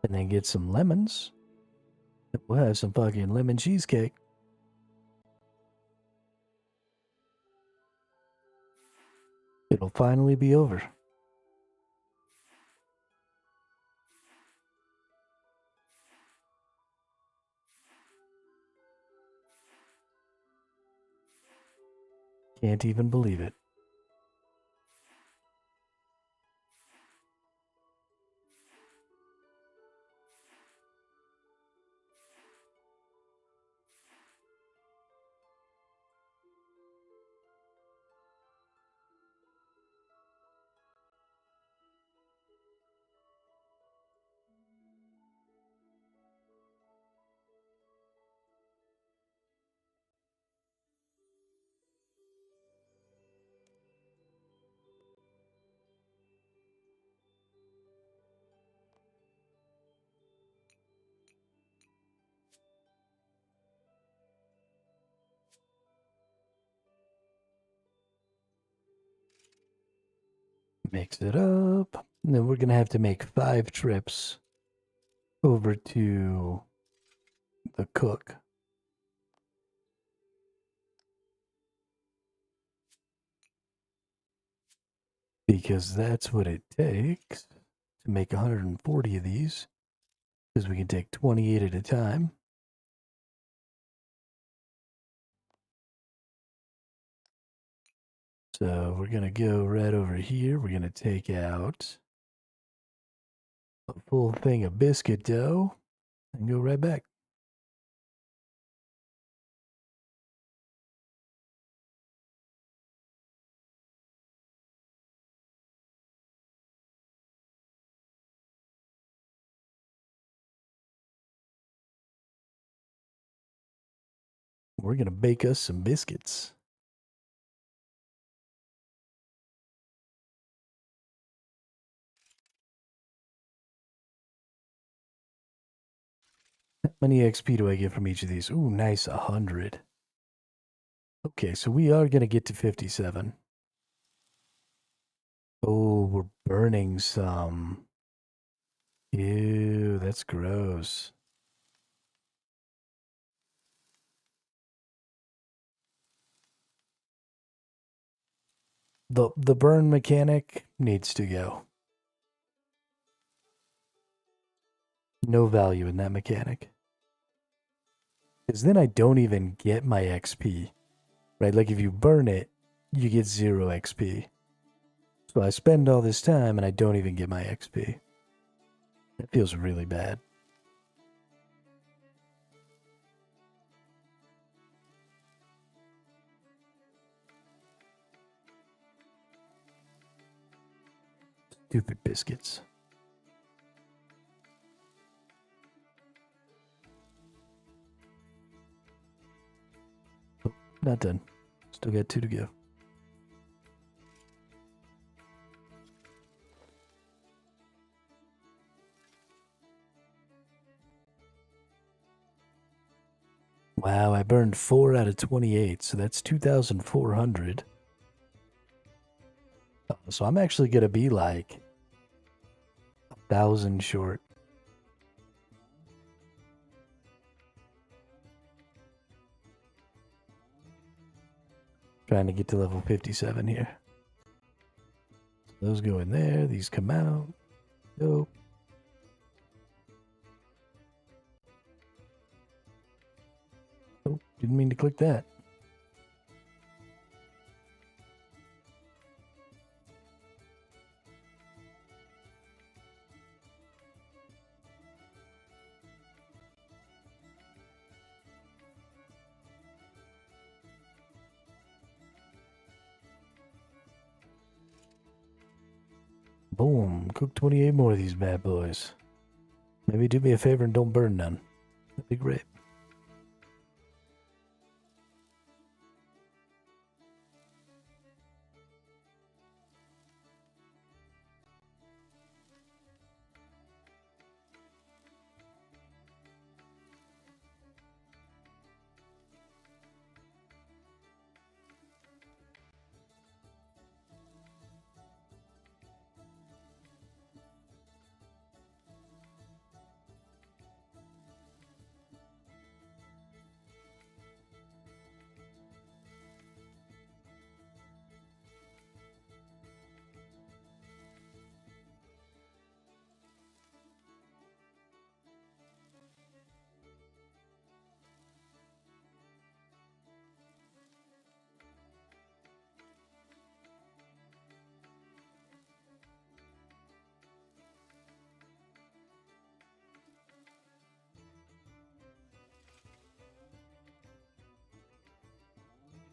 And then get some lemons. We'll have some fucking lemon cheesecake. It'll finally be over. Can't even believe it. Mix it up. And then we're going to have to make 5 trips over to the cook. Because that's what it takes to make 140 of these. Because we can take 28 at a time. So we're going to go right over here. We're going to take out a full thing of biscuit dough and go right back. We're going to bake us some biscuits. How many XP do I get from each of these? Ooh, nice, 100. Okay, so we are going to get to 57. Oh, we're burning some. Ew, that's gross. The burn mechanic needs to go. No value in that mechanic. Because then I don't even get my XP. Right? Like if you burn it, you get 0 XP. So I spend all this time and I don't even get my XP. It feels really bad. Stupid biscuits. Oh, not done. Still got 2 to go. Wow, I burned 4 out of 28, so that's 2,400. So I'm actually going to be like 1,000 short. Trying to get to level 57 here. So those go in there. These come out. Dope. Oh, didn't mean to click that. Boom. Cook 28 more of these bad boys. Maybe do me a favor and don't burn none. That'd be great.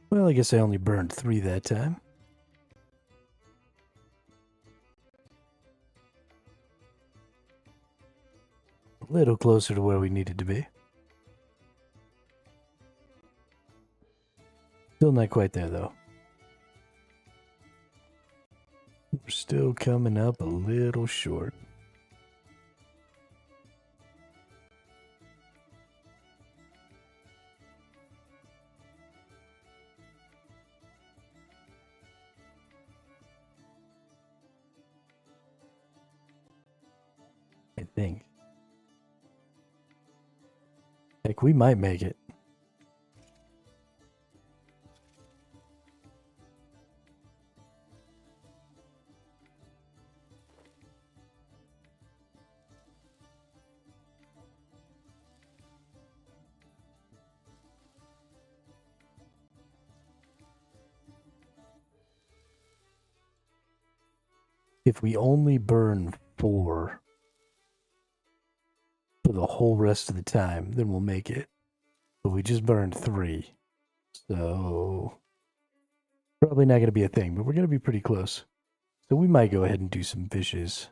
Well, I guess I only burned 3 that time. A little closer to where we needed to be. Still not quite there, though. We're still coming up a little short. I think. Heck, we might make it. If we only burn 4 for the whole rest of the time, then we'll make it. But we just burned 3. So probably not going to be a thing, but we're going to be pretty close. So we might go ahead and do some fishes.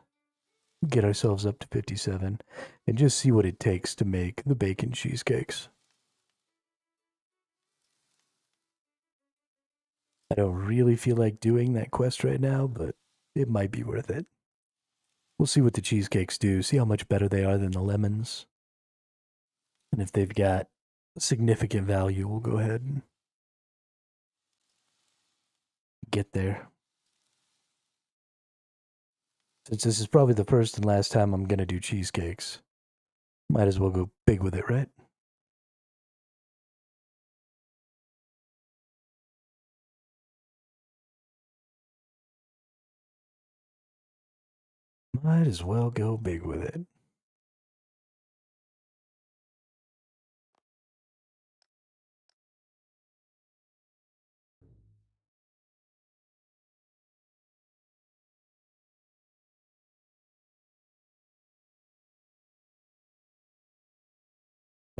Get ourselves up to 57 and just see what it takes to make the bacon cheesecakes. I don't really feel like doing that quest right now, but it might be worth it. We'll see what the cheesecakes do, see how much better they are than the lemons. And if they've got significant value, we'll go ahead and get there. Since this is probably the first and last time I'm going to do cheesecakes, might as well go big with it, right? Might as well go big with it.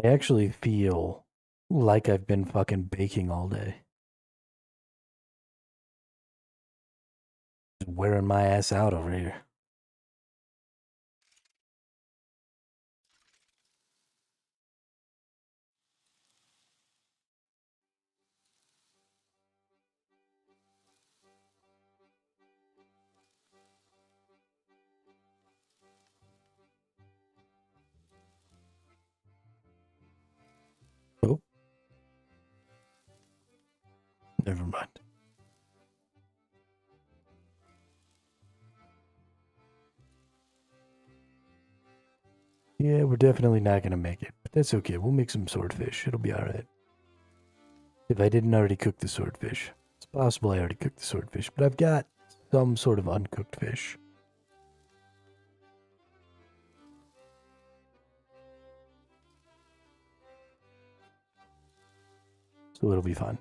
I actually feel like I've been fucking baking all day. Just wearing my ass out over here. Oh. Never mind. Yeah, we're definitely not going to make it. But that's okay. We'll make some swordfish. It'll be alright. If I didn't already cook the swordfish. It's possible I already cooked the swordfish. But I've got some sort of uncooked fish. So it'll be fun.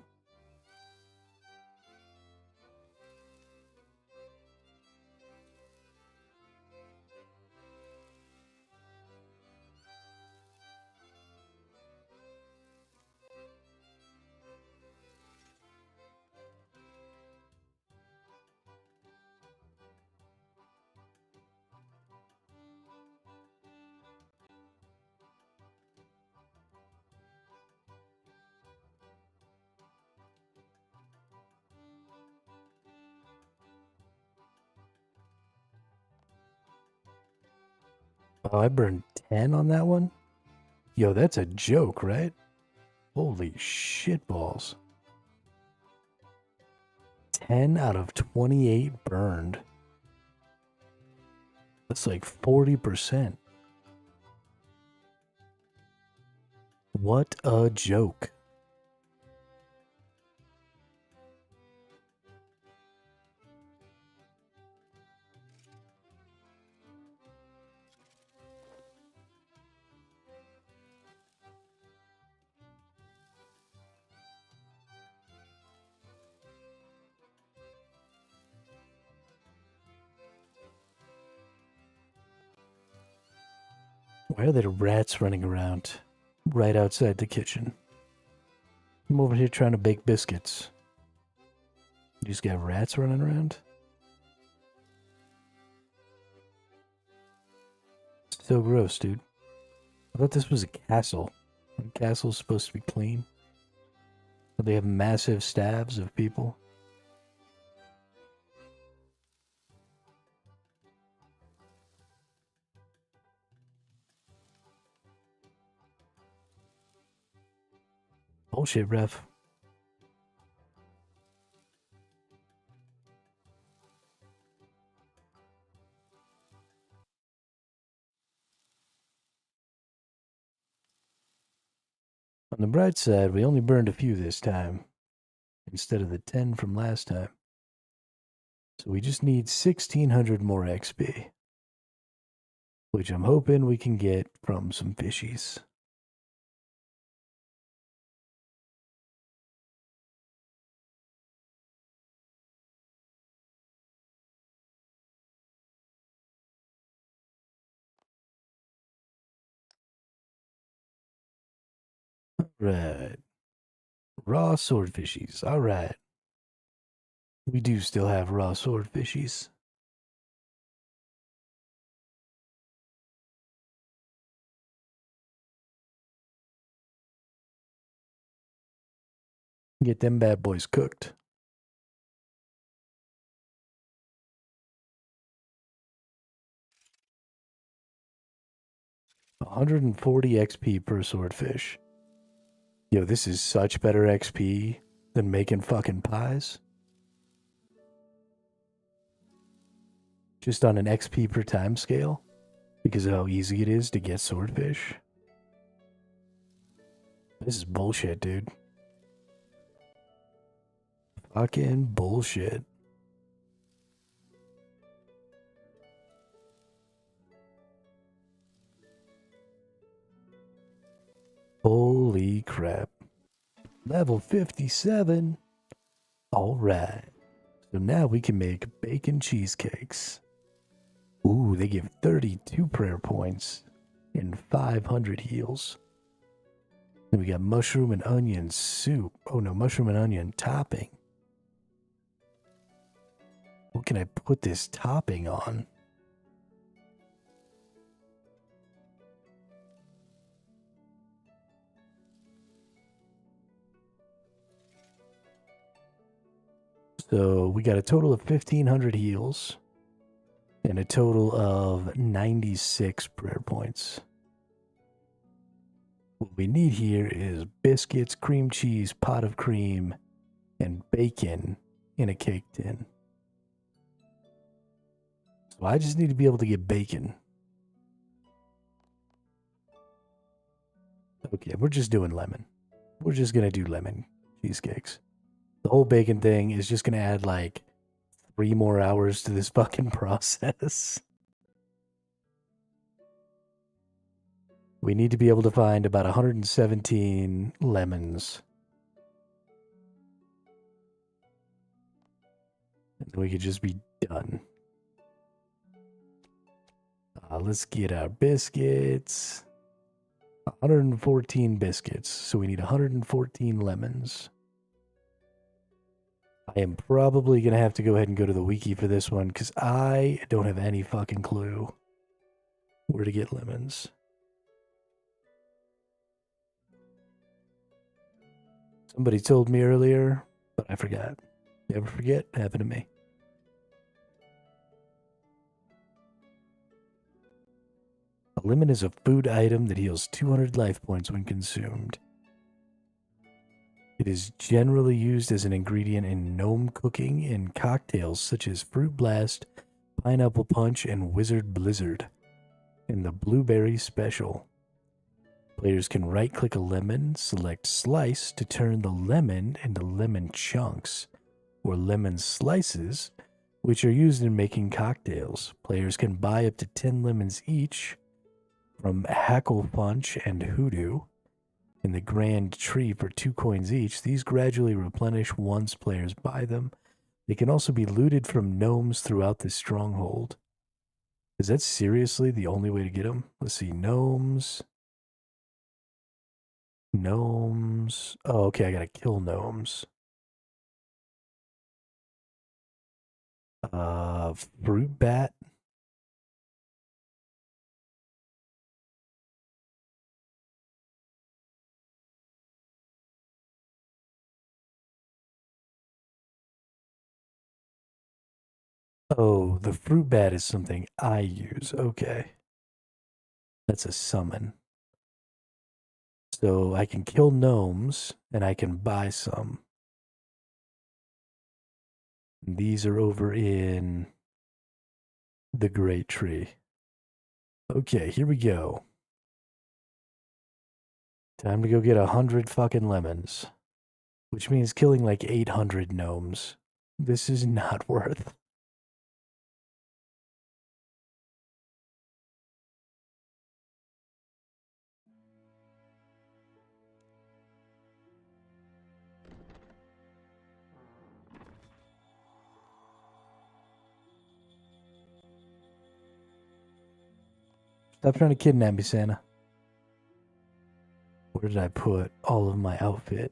Oh, I burned 10 on that one? Yo, that's a joke, right? Holy shit balls. 10 out of 28 burned. That's like 40%. What a joke. Why are there rats running around right outside the kitchen? I'm over here trying to bake biscuits. You just got rats running around? So gross, dude. I thought this was a castle. A castle's supposed to be clean. But they have massive stabs of people. Bullshit, ref. On the bright side, we only burned a few this time, instead of the 10 from last time. So we just need 1600 more XP, which I'm hoping we can get from some fishies. Right. Raw swordfishies. Alright. We do still have raw swordfishies. Get them bad boys cooked. $140 XP per swordfish. Yo, this is such better XP than making fucking pies. Just on an XP per time scale, because of how easy it is to get swordfish. This is bullshit, dude. Fucking bullshit. Holy crap. Level 57. Alright. So now we can make bacon cheesecakes. Ooh, they give 32 prayer points and 500 heals. Then we got mushroom and onion soup. Oh no, mushroom and onion topping. What can I put this topping on? So we got a total of 1500 heals and a total of 96 prayer points. What we need here is biscuits, cream cheese, pot of cream, and bacon in a cake tin. So I just need to be able to get bacon. Okay, we're just doing lemon. We're just gonna do lemon cheesecakes. The whole bacon thing is just gonna add like 3 more hours to this fucking process. We need to be able to find about 117 lemons. And then we could just be done. Let's get our biscuits. 114 biscuits. So we need 114 lemons. I am probably going to have to go ahead and go to the wiki for this one because I don't have any fucking clue where to get lemons. Somebody told me earlier, but I forgot. You ever forget? It happened to me. A lemon is a food item that heals 200 life points when consumed. It is generally used as an ingredient in gnome cooking and cocktails such as Fruit Blast, Pineapple Punch, and Wizard Blizzard, and the Blueberry Special. Players can right-click a lemon, select Slice to turn the lemon into lemon chunks, or lemon slices, which are used in making cocktails. Players can buy up to 10 lemons each from Hackle Punch and Hoodoo in the Grand Tree for 2 coins each. These gradually replenish once players buy them. They can also be looted from gnomes throughout the stronghold. Is that seriously the only way to get them? Let's see, gnomes. Gnomes. Oh, okay, I gotta kill gnomes. Fruit bat. Oh, the fruit bat is something I use. Okay. That's a summon. So I can kill gnomes and I can buy some. These are over in the Great Tree. Okay, here we go. Time to go get 100 fucking lemons. Which means killing like 800 gnomes. This is not worth. Stop trying to kidnap me, Santa. Where did I put all of my outfit?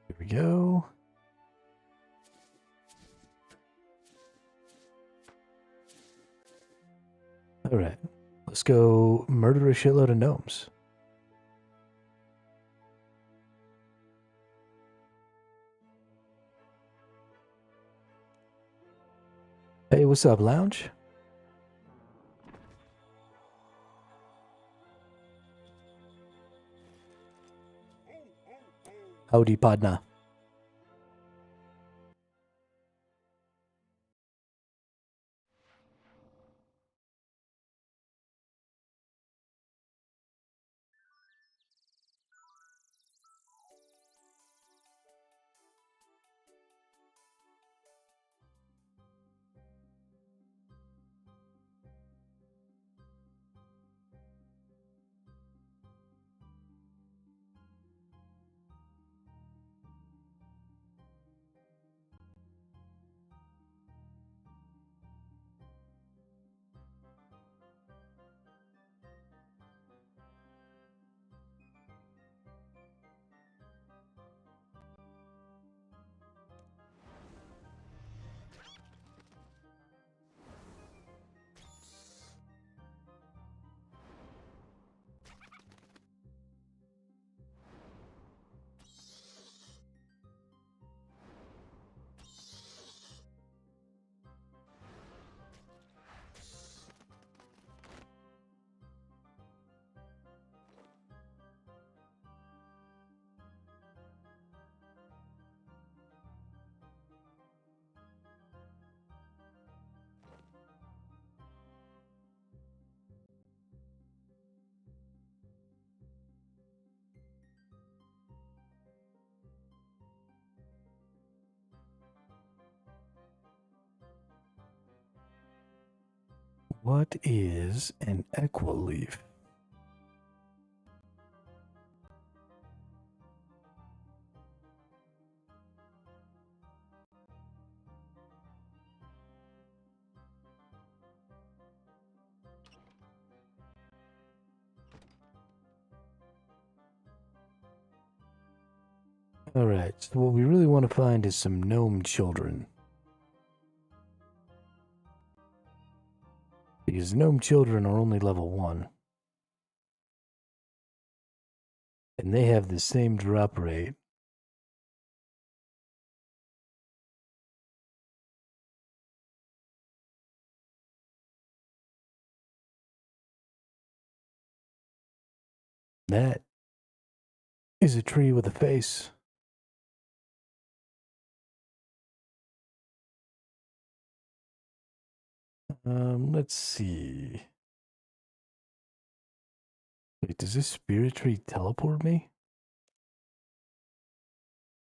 Here we go. All right, let's go murder a shitload of gnomes. Hey, what's up, lounge? Howdy, partner. What is an equileaf? Alright, so what we really want to find is some gnome children. Because gnome children are only level 1. And they have the same drop rate. That is a tree with a face. Let's see. Wait, does this spirit tree teleport me?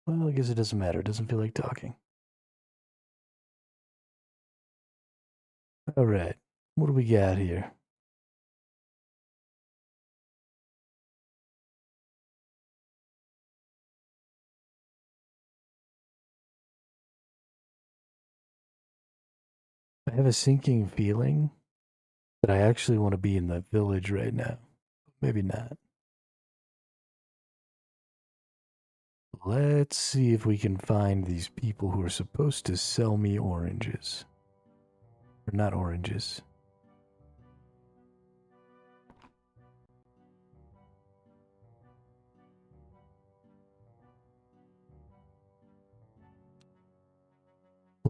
Well, I guess it doesn't matter. It doesn't feel like talking. Alright, what do we got here? I have a sinking feeling that I actually want to be in the village right now. Maybe not. Let's see if we can find these people who are supposed to sell me oranges. Or not oranges.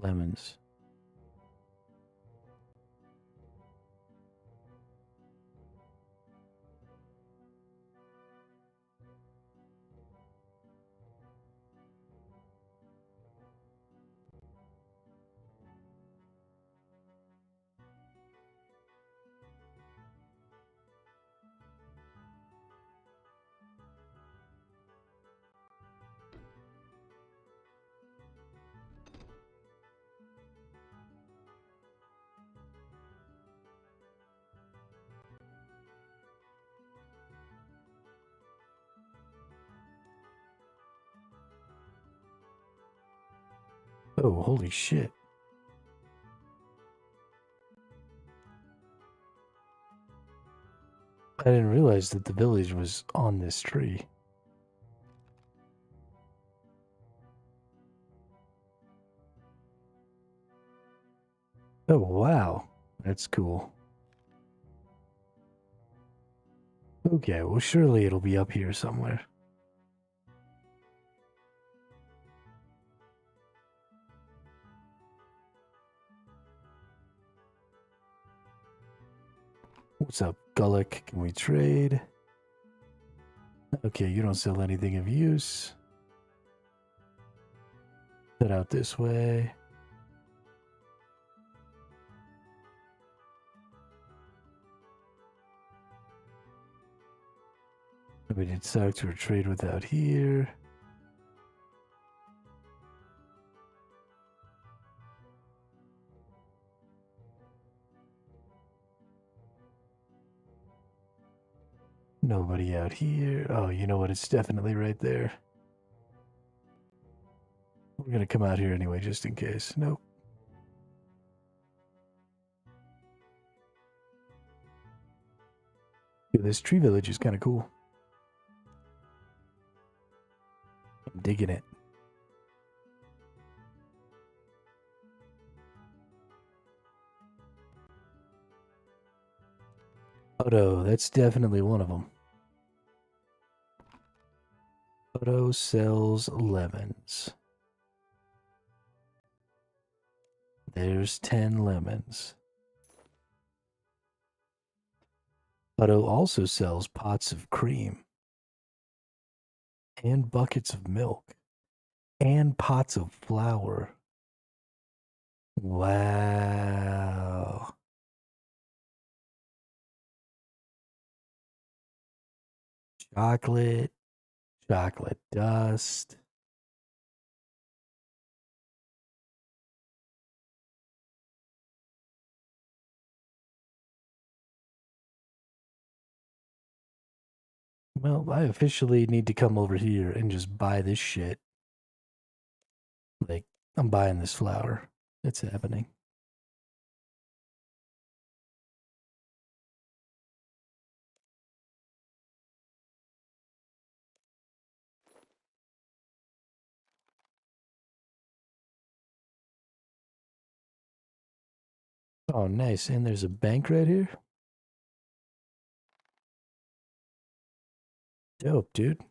Lemons. Oh, holy shit. I didn't realize that the village was on this tree. Oh, wow. That's cool. Okay, well, surely it'll be up here somewhere. What's up, Gullick? Can we trade? Okay, you don't sell anything of use. Head out this way. We did suck to a trade without here. Nobody out here. Oh, you know what? It's definitely right there. We're gonna come out here anyway, just in case. Nope. Dude, this tree village is kind of cool. I'm digging it. Odo, that's definitely one of them. Odo sells lemons. There's 10 lemons. Odo also sells pots of cream. And buckets of milk. And pots of flour. Wow. Chocolate. Chocolate dust. Well, I officially need to come over here and just buy this shit. Like, I'm buying this flour. It's happening. Oh, nice. And there's a bank right here? Dope, dude.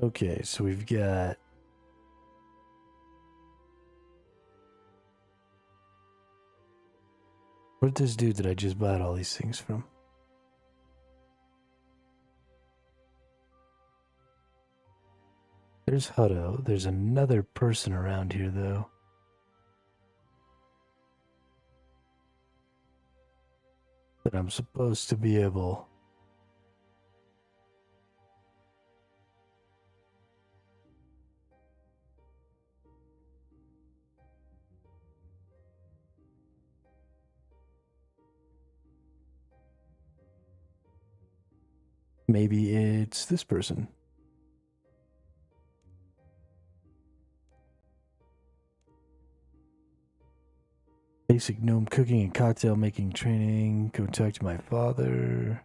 Okay, so we've got... Where'd this dude that I just bought all these things from? There's Hutto. There's another person around here, though. That I'm supposed to be able... Maybe it's this person. Basic gnome cooking and cocktail making training. Go talk to my father.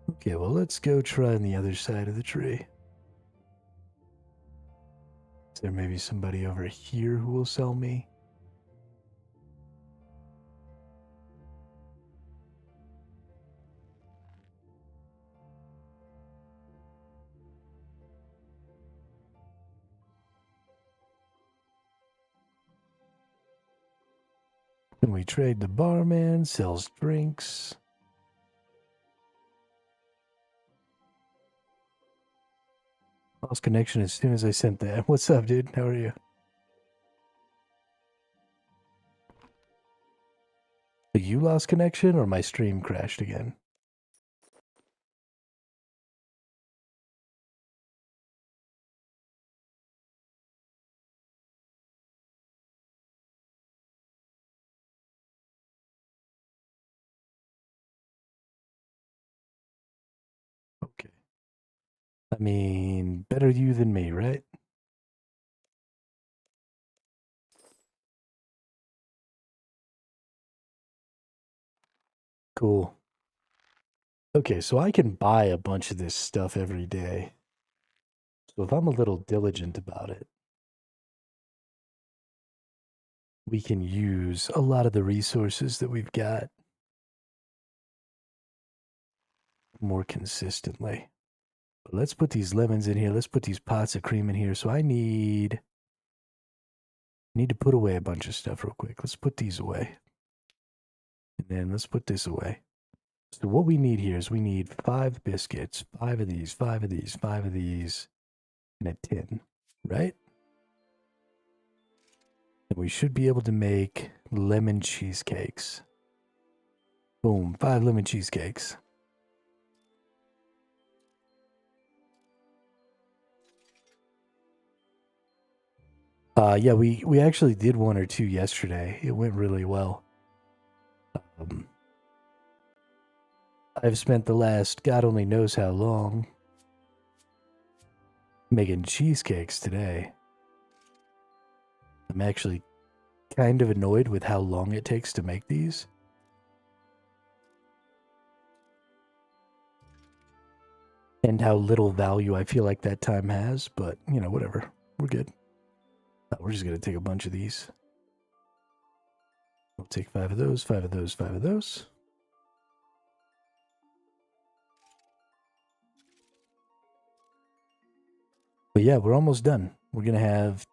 Okay, well, let's go try on the other side of the tree. Is there maybe somebody over here who will sell me? Can we trade the barman? Sells drinks. Lost connection as soon as I sent that. What's up, dude? How are you? You lost connection or my stream crashed again? Okay. I mean, better you than me, right? Cool. Okay, so I can buy a bunch of this stuff every day. So if I'm a little diligent about it, we can use a lot of the resources that we've got more consistently. But let's put these lemons in here. Let's put these pots of cream in here. So I need to put away a bunch of stuff real quick. Let's put these away. And then let's put this away. So what we need here is we need 5 biscuits, 5 of these, 5 of these, 5 of these, and a tin, right? And we should be able to make lemon cheesecakes. Boom, 5 lemon cheesecakes. Yeah, we actually did 1 or 2 yesterday. It went really well. I've spent the last God only knows how long making cheesecakes today. I'm actually kind of annoyed with how long it takes to make these. And how little value I feel like that time has, but, you know, whatever. We're good. We're just going to take a bunch of these. We'll take 5 of those, 5 of those, 5 of those. But yeah, we're almost done. We're going to have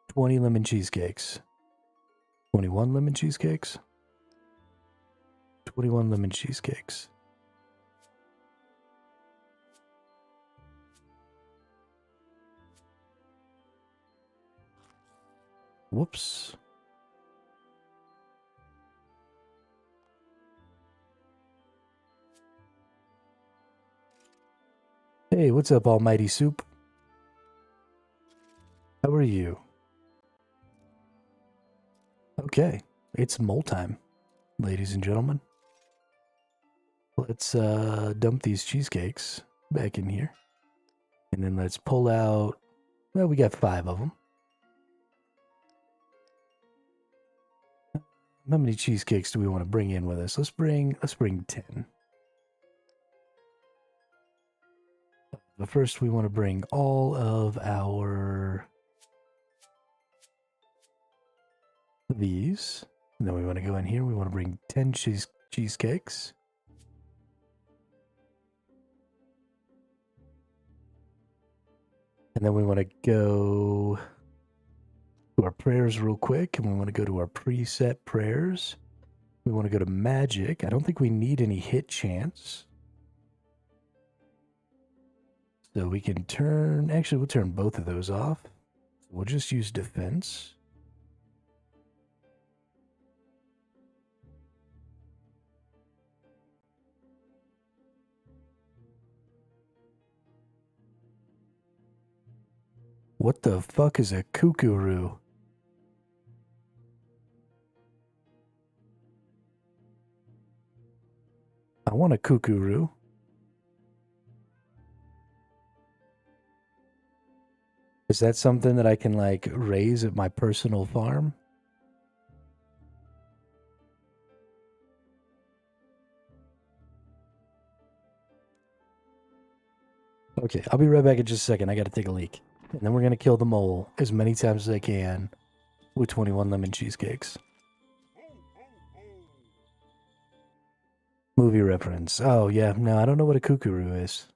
20 lemon cheesecakes. 21 lemon cheesecakes. 21 lemon cheesecakes. Whoops. Hey, what's up, Almighty Soup? How are you? Okay, it's mole time, ladies and gentlemen. Let's dump these cheesecakes back in here. And then let's pull out, well, we got 5 of them. How many cheesecakes do we want to bring in with us? Let's bring 10. But first we want to bring all of our these. And then we want to go in here. We want to bring 10 cheesecakes. And then we want to go to our prayers real quick. And we want to go to our preset prayers. We want to go to magic. I don't think we need any hit chance. So we can turn, actually we'll turn both of those off. We'll just use defense. What the fuck is a kookaroo? I want a kookaroo. Is that something that I can, like, raise at my personal farm? Okay, I'll be right back in just a second. I gotta take a leak. And then we're gonna kill the mole as many times as I can with 21 lemon cheesecakes. Movie reference. Oh, yeah. No, I don't know what a kookaroo is.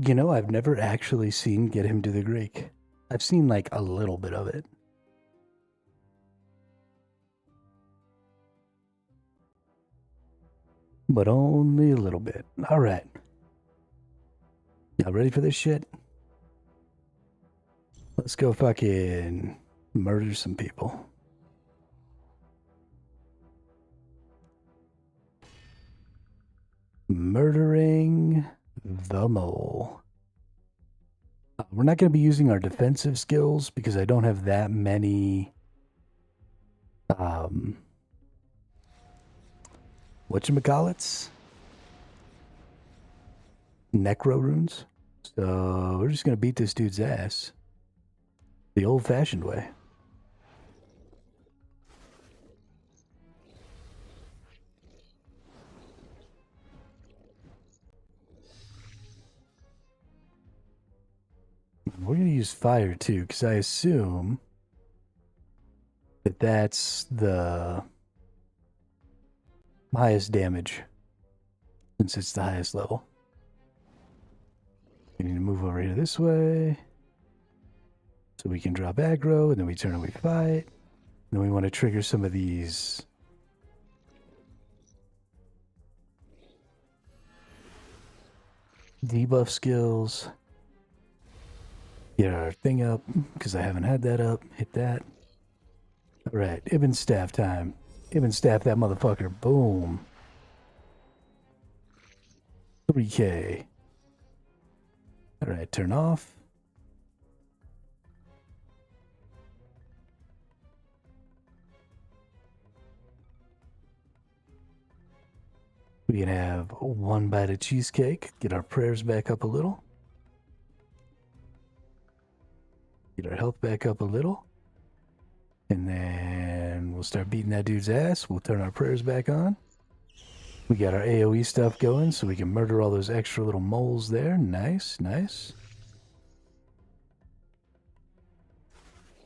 You know, I've never actually seen Get Him to the Greek. I've seen, like, a little bit of it. But only a little bit. Alright. Y'all ready for this shit? Let's go fucking murder some people. Murdering the mole. We're not going to be using our defensive skills because I don't have that many whatchamacallits? Necro runes. So we're just going to beat this dude's ass the old-fashioned way. We're going to use fire too, because I assume that that's the highest damage, since it's the highest level. We need to move over here this way, so we can drop aggro, and then we turn and we fight. Then we want to trigger some of these debuff skills. Get our thing up, because I haven't had that up. Hit that. Alright, Ibn Staff time. Ibn Staff that motherfucker. Boom. 3k. Alright, turn off. We can have one bite of cheesecake. Get our prayers back up a little. Get our health back up a little. And then we'll start beating that dude's ass. We'll turn our prayers back on. We got our AoE stuff going so we can murder all those extra little moles there. Nice, nice.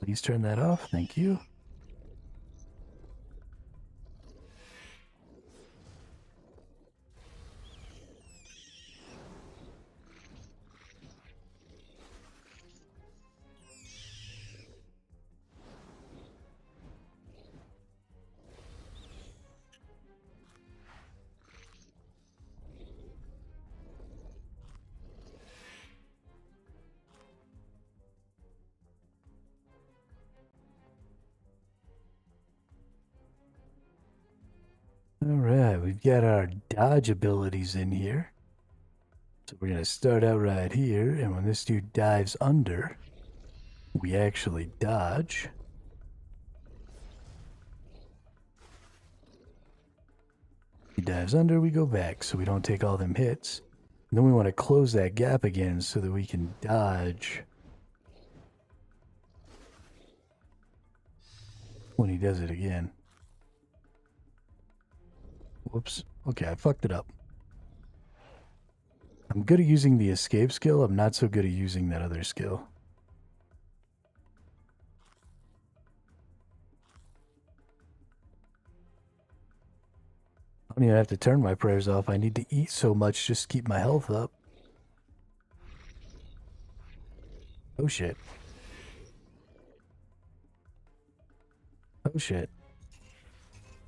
Please turn that off. Thank you. Alright, we've got our dodge abilities in here. So we're going to start out right here, and when this dude dives under, we actually dodge. He dives under, we go back, so we don't take all them hits. And then we want to close that gap again so that we can dodge when he does it again. Whoops. Okay, I fucked it up. I'm good at using the escape skill. I'm not so good at using that other skill. I don't even have to turn my prayers off. I need to eat so much just to keep my health up. Oh shit. Oh shit.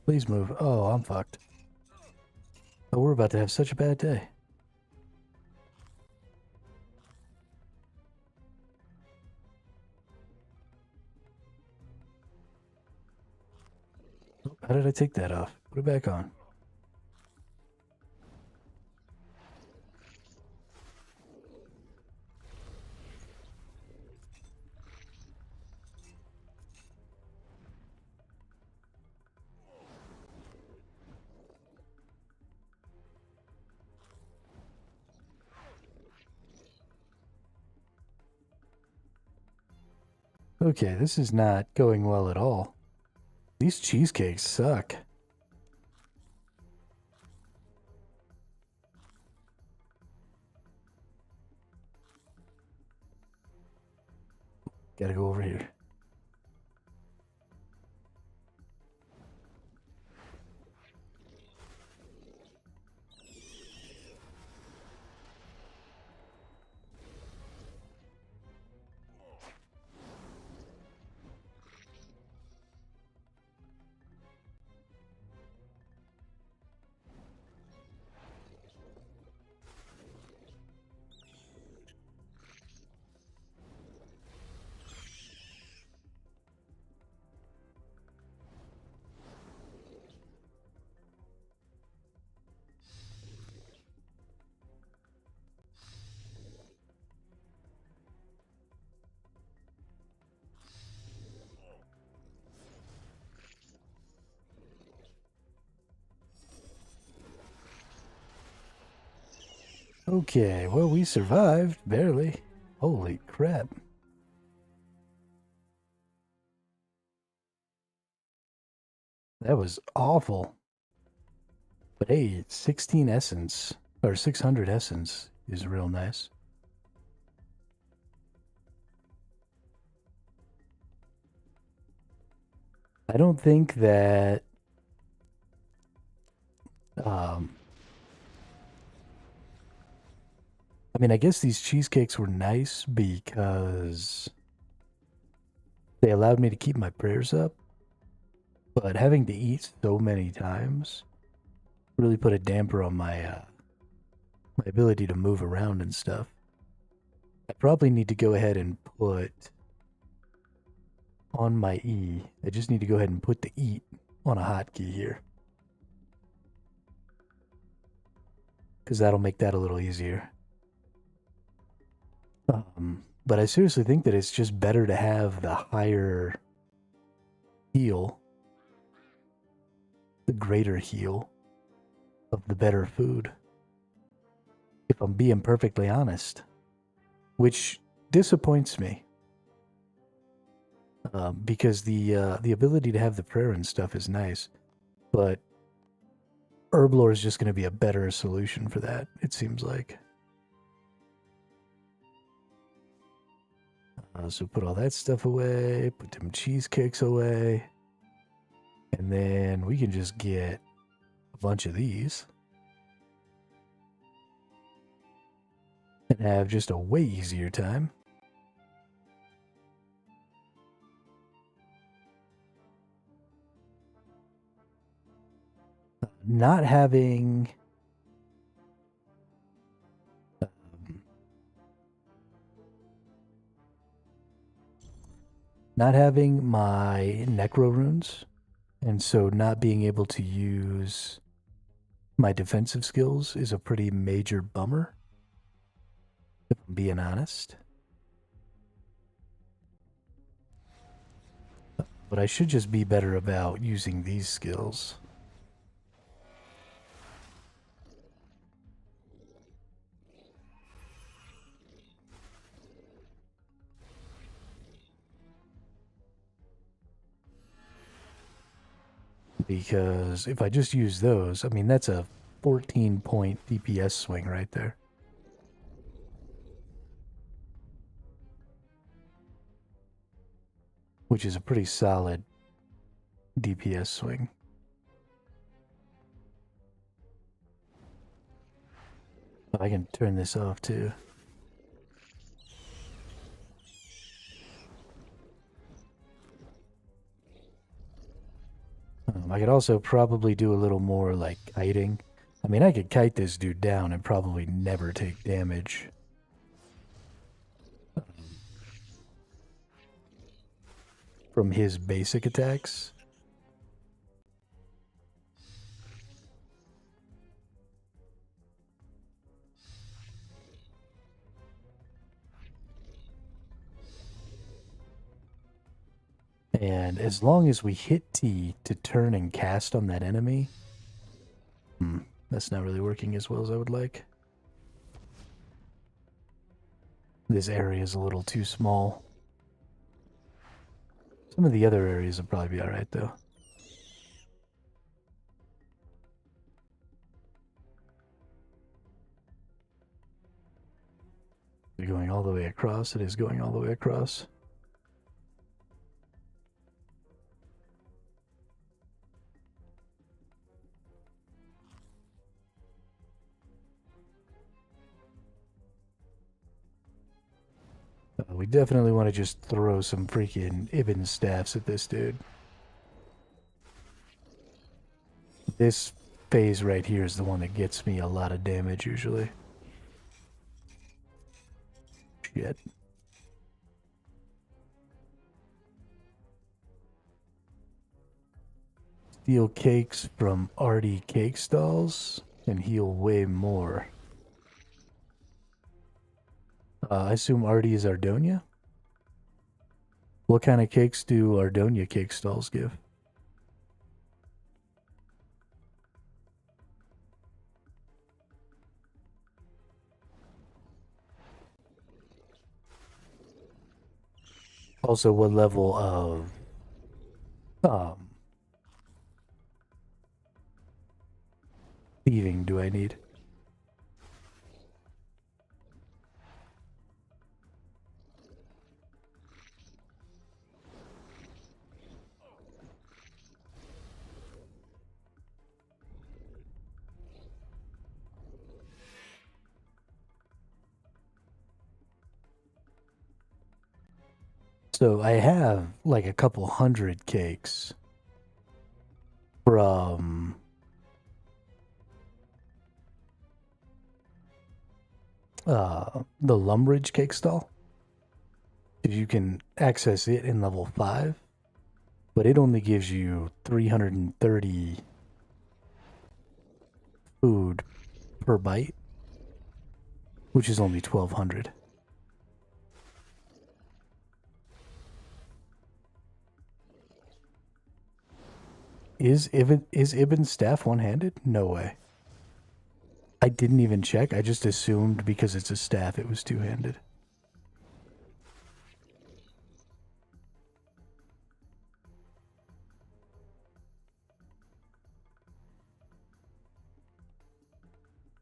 Please move. Oh, I'm fucked. Oh, we're about to have such a bad day. Oh, how did I take that off? Put it back on. Okay, this is not going well at all. These cheesecakes suck. Gotta go over here. Okay, well, we survived, barely. Holy crap. That was awful. But hey, 16 essence, or 600 essence is real nice. I don't think that I mean, I guess these cheesecakes were nice because they allowed me to keep my prayers up, but having to eat so many times really put a damper on my my ability to move around and stuff. I probably need to go ahead and put on my E. I just need to go ahead and put the eat on a hotkey here, because that'll make that a little easier. But I seriously think that it's just better to have the higher heal, the greater heal of the better food. If I'm being perfectly honest, which disappoints me, because the ability to have the prayer and stuff is nice, but Herblore is just going to be a better solution for that. It seems like. So put all that stuff away, put them cheesecakes away, and then we can just get a bunch of these and have just a way easier time. Not having my necro runes, and so not being able to use my defensive skills is a pretty major bummer, if I'm being honest. But I should just be better about using these skills. Because if I just use those, I mean, that's a 14-point DPS swing right there. Which is a pretty solid DPS swing. Oh, I can turn this off too. I could also probably do a little more like kiting. I mean, I could kite this dude down and probably never take damage. From his basic attacks. And as long as we hit T to turn and cast on that enemy, that's not really working as well as I would like. This area is a little too small. Some of the other areas will probably be alright though. Is it going all the way across? It is going all the way across. We definitely want to just throw some freaking Ibn staffs at this dude. This phase right here is the one that gets me a lot of damage usually. Shit. Steal cakes from Artie cake stalls and heal way more. I assume Artie is Ardonia? What kind of cakes do Ardonia cake stalls give? Also, what level of thieving do I need? So I have like a couple hundred cakes from the Lumbridge cake stall. You can access it in level 5, but it only gives you 330 food per bite, which is only 1200. Is Ibn's staff one-handed? No way. I didn't even check. I just assumed because it's a staff it was two-handed.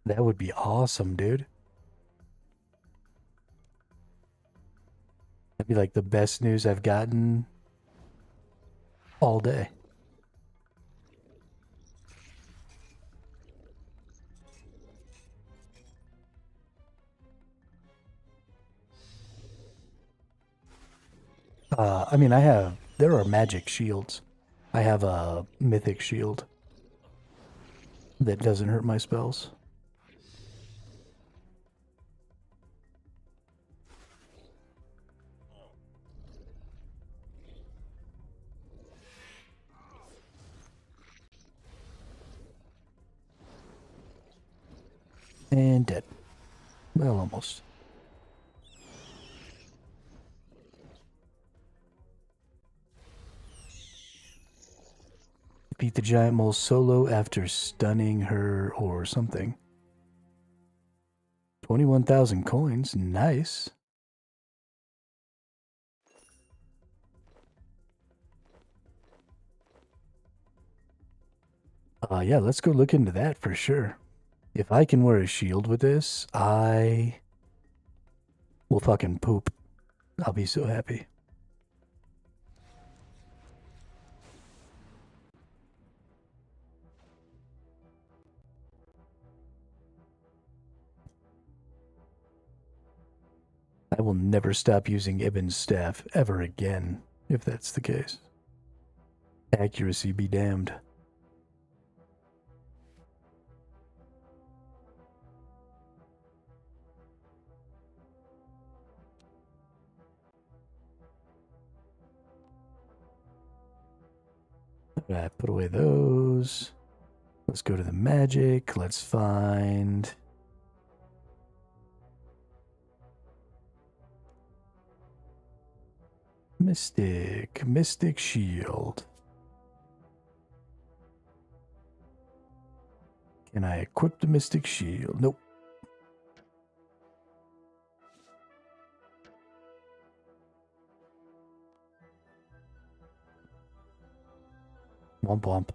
That would be awesome, dude. That'd be like the best news I've gotten all day. I mean, there are magic shields. I have a mythic shield that doesn't hurt my spells. And dead. Well, almost. Beat the giant mole solo after stunning her or something. 21,000 coins. Nice. Yeah, let's go look into that for sure. If I can wear a shield with this, I will fucking poop. I'll be so happy. I will never stop using Ibn's staff ever again, if that's the case. Accuracy be damned. Alright, put away those. Let's go to the magic. Let's find... Mystic shield. Can I equip the mystic shield? Nope. Womp womp.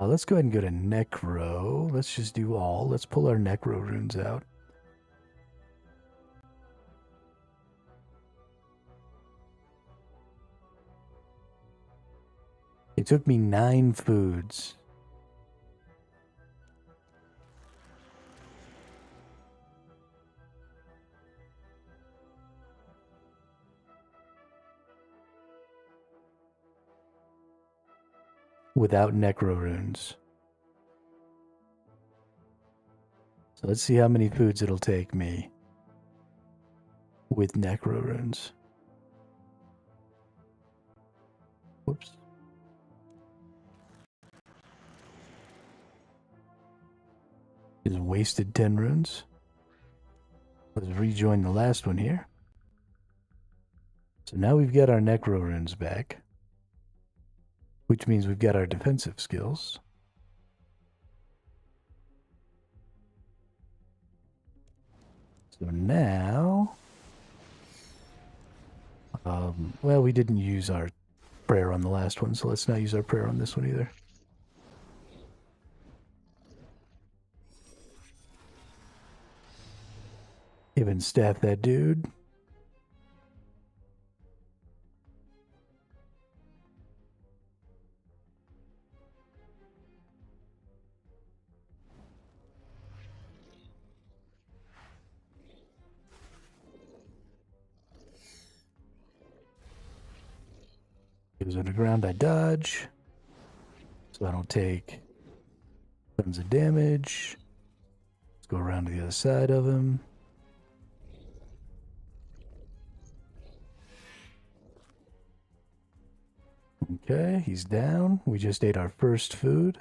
Let's go ahead and go to Necro. Let's just do all. Let's pull our Necro runes out. It took me 9 foods. Without Necro runes. So let's see how many foods it'll take me with Necro runes. Whoops. Just wasted 10 runes. Let's rejoin the last one here. So now we've got our Necro runes back, which means we've got our defensive skills. So now... well, we didn't use our prayer on the last one, so let's not use our prayer on this one either. Even staff that dude. Goes underground, I dodge. So I don't take tons of damage. Let's go around to the other side of him. Okay, he's down. We just ate our first food.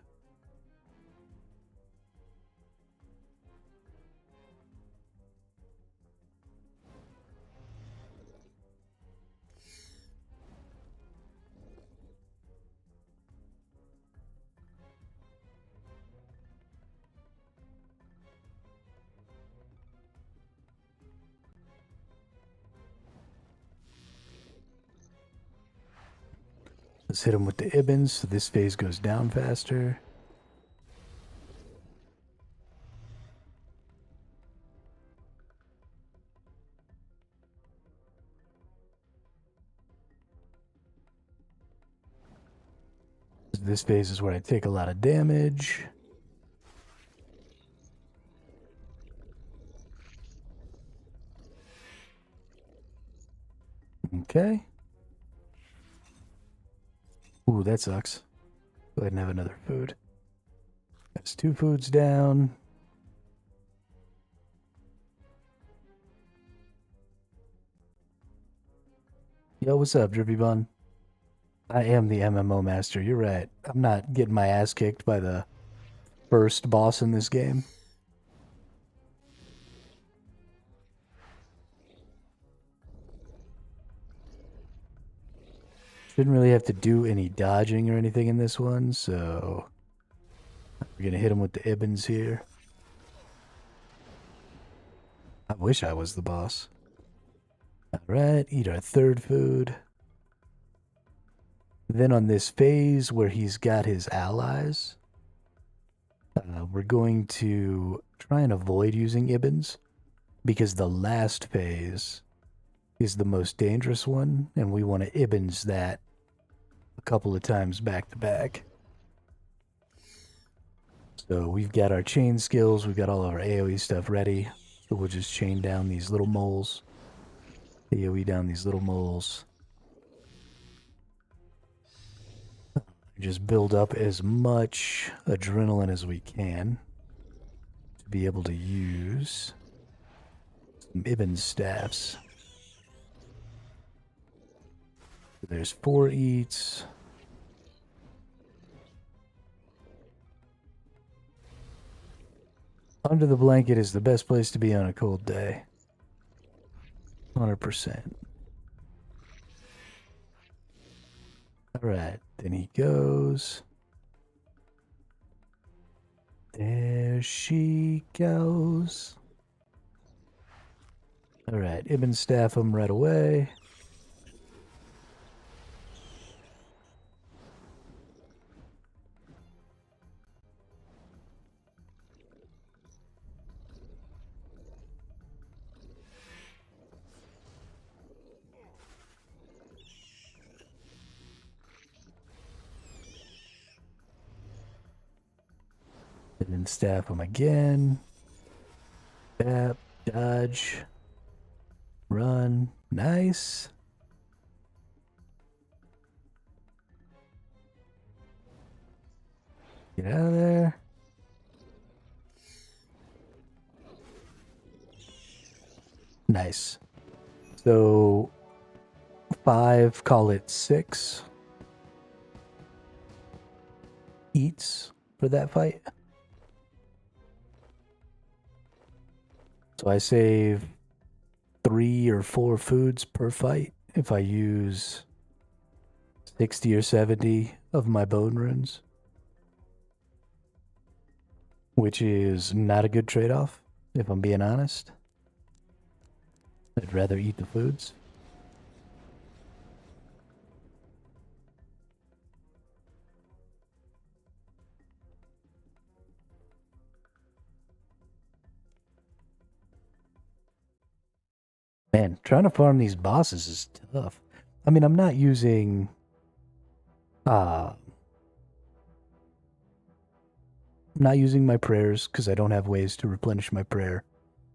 Let's hit him with the Ibans, so this phase goes down faster. This phase is where I take a lot of damage. Okay. Ooh, that sucks. Go ahead and have another food. That's 2 foods down. Yo, what's up, Drippy Bun? I am the MMO master, you're right. I'm not getting my ass kicked by the first boss in this game. Didn't really have to do any dodging or anything in this one, so we're gonna hit him with the Ibans here. I wish I was the boss. Alright, eat our third food. Then on this phase where he's got his allies, we're going to try and avoid using Ibans, because the last phase is the most dangerous one, and we want to Ibans that a couple of times back to back. So we've got our chain skills, we've got all of our AoE stuff ready, so we'll just chain down these little moles, AoE down these little moles. Just build up as much adrenaline as we can to be able to use some Ibn staffs. There's 4 eats. Under the blanket is the best place to be on a cold day. 100%. Alright, then he goes. There she goes. Alright, Ibn staff him right away. And then staff him again. Tap, dodge, run. Nice. Get out of there. Nice. So 5, call it 6 eats for that fight. So I save 3 or 4 foods per fight if I use 60 or 70 of my bone runes, which is not a good trade-off, if I'm being honest. I'd rather eat the foods. Man, trying to farm these bosses is tough. I mean, I'm not using... I'm not using my prayers because I don't have ways to replenish my prayer.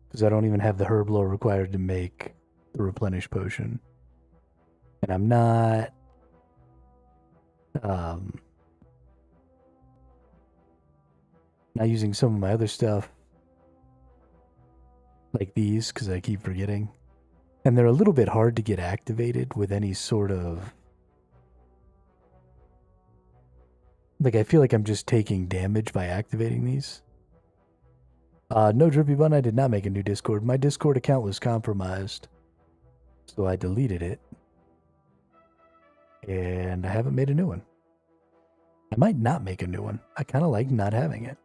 Because I don't even have the herb lore required to make the replenish potion. And I'm not... not using some of my other stuff. Like these, because I keep forgetting. And they're a little bit hard to get activated with any sort of... Like, I feel like I'm just taking damage by activating these. No, Drippy Bun, I did not make a new Discord. My Discord account was compromised. So I deleted it. And I haven't made a new one. I might not make a new one. I kind of like not having it.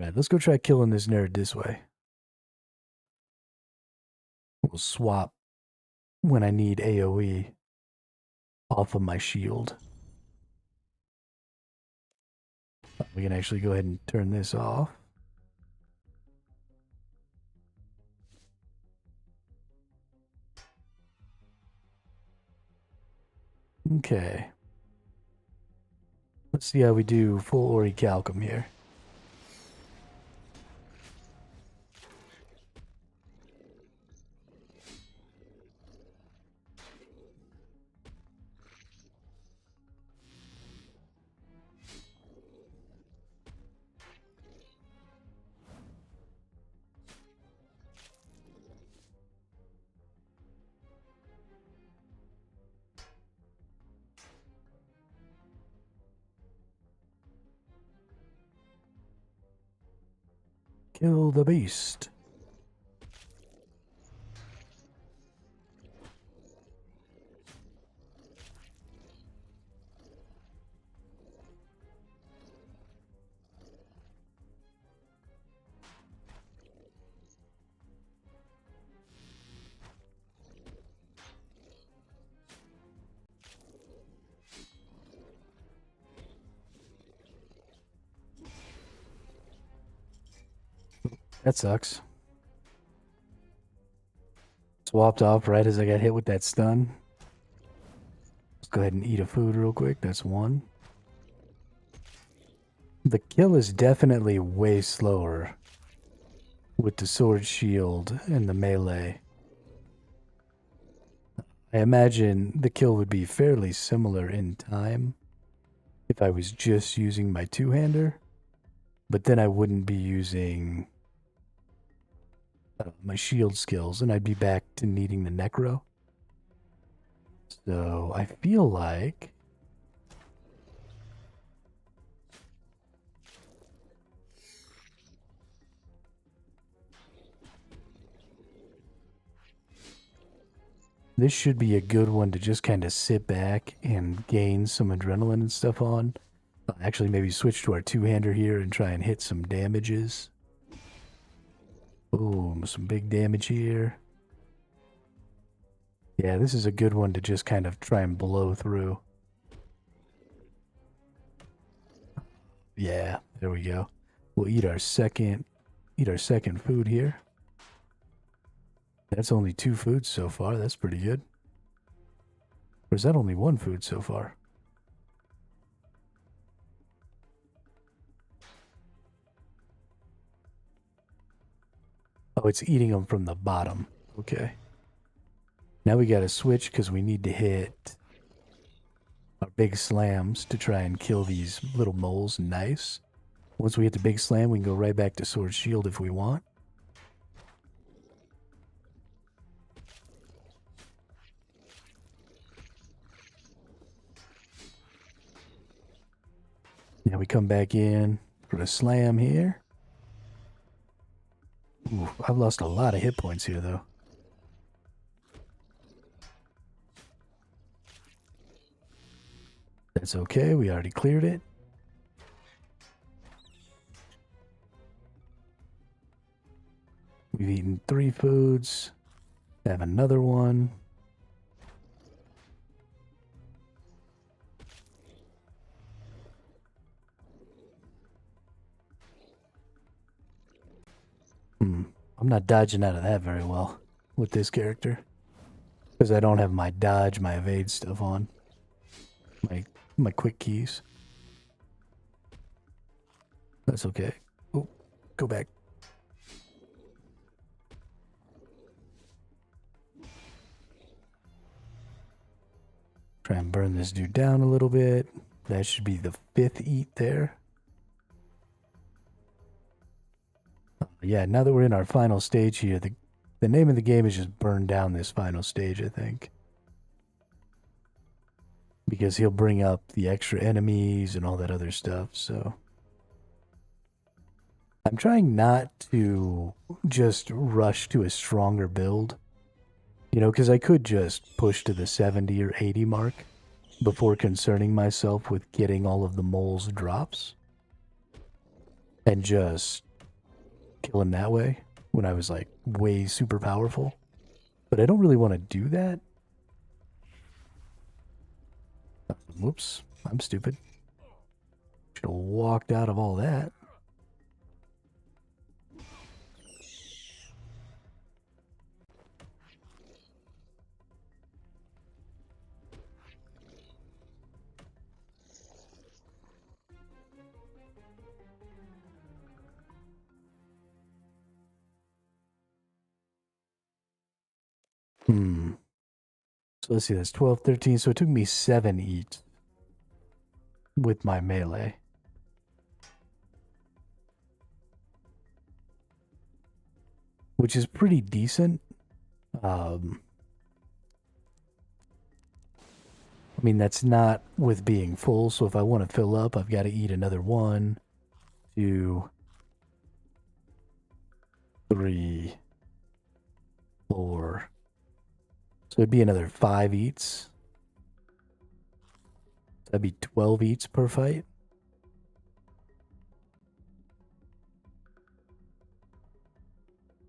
Alright, let's go try killing this nerd this way. We'll swap when I need AoE off of my shield. We can actually go ahead and turn this off. Okay. Let's see how we do full orichalcum here. Kill the beast. That sucks. Swapped off right as I got hit with that stun. Let's go ahead and eat a food real quick. That's one. The kill is definitely way slower with the sword shield and the melee. I imagine the kill would be fairly similar in time if I was just using my two-hander, but then I wouldn't be using my shield skills, and I'd be back to needing the necro. So I feel like this should be a good one to just kind of sit back and gain some adrenaline and stuff on. Actually, maybe switch to our two-hander here and try and hit some damages. Boom, some big damage here. Yeah, this is a good one to just kind of try and blow through. Yeah, there we go. We'll eat our second food here. That's only 2 foods so far. That's pretty good. Or is that only 1 food so far? Oh, it's eating them from the bottom. Okay. Now we gotta switch because we need to hit our big slams to try and kill these little moles nice. Once we hit the big slam, we can go right back to sword shield if we want. Now we come back in for a slam here. Ooh, I've lost a lot of hit points here, though. That's okay, we already cleared it. We've eaten 3 foods. Have another one. I'm not dodging out of that very well with this character. Because I don't have my dodge, my evade stuff on. My quick keys. That's okay. Oh, go back. Try and burn this dude down a little bit. That should be the 5th eat there. Yeah, now that we're in our final stage here, the name of the game is just burn down this final stage, I think. Because he'll bring up the extra enemies and all that other stuff, so. I'm trying not to just rush to a stronger build. You know, because I could just push to the 70 or 80 mark before concerning myself with getting all of the moles drops. And just kill him that way when I was like way super powerful. But I don't really want to do that. Whoops, I'm stupid. Should have walked out of all that. So let's see, that's 12, 13. So it took me 7 eats with my melee. Which is pretty decent. I mean, that's not with being full. So if I want to fill up, I've got to eat another 1, 2, 3, 4. So it'd be another 5 eats. That'd be 12 eats per fight.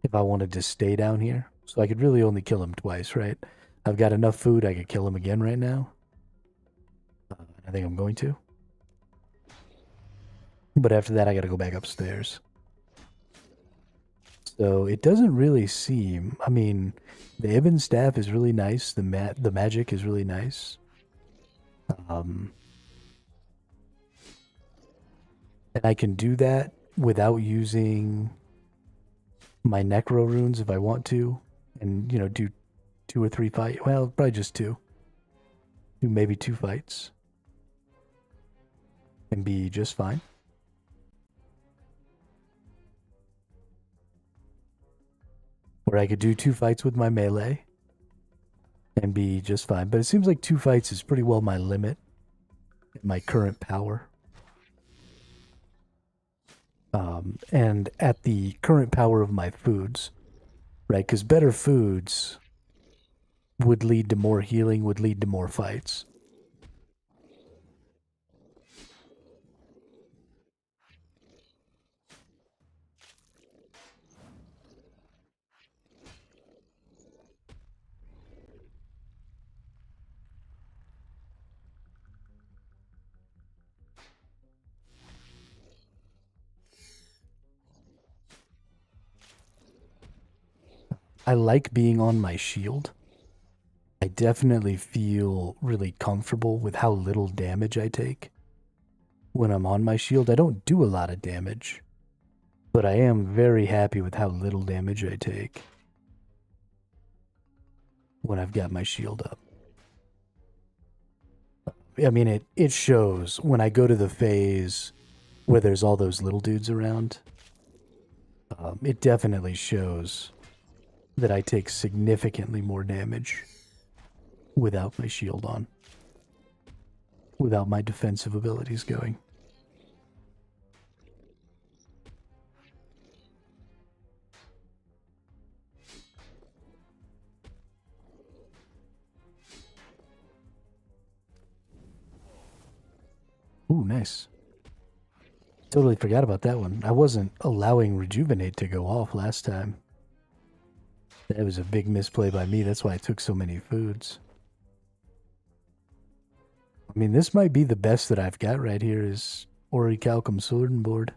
If I wanted to stay down here. So I could really only kill him twice, right? I've got enough food, I could kill him again right now. I think I'm going to. But after that, I gotta go back upstairs. So it doesn't really seem... I mean, the Ibn staff is really nice. The magic is really nice. And I can do that without using my necro runes if I want to, and, you know, do 2 or 3 fights. Well, probably just 2. Do maybe 2 fights. And be just fine. Or I could do 2 fights with my melee and be just fine. But it seems like 2 fights is pretty well my limit at my current power. And at the current power of my foods, right? Because better foods would lead to more healing, would lead to more fights. I like being on my shield. I definitely feel really comfortable with how little damage I take when I'm on my shield. I don't do a lot of damage, but I am very happy with how little damage I take when I've got my shield up. I mean, it shows when I go to the phase where there's all those little dudes around. It definitely shows that I take significantly more damage without my shield on, without my defensive abilities going. Ooh, nice. Totally forgot about that one. I wasn't allowing Rejuvenate to go off last time. That was a big misplay by me. That's why I took so many foods. I mean, this might be the best that I've got right here is Orichalcum Sword and Board.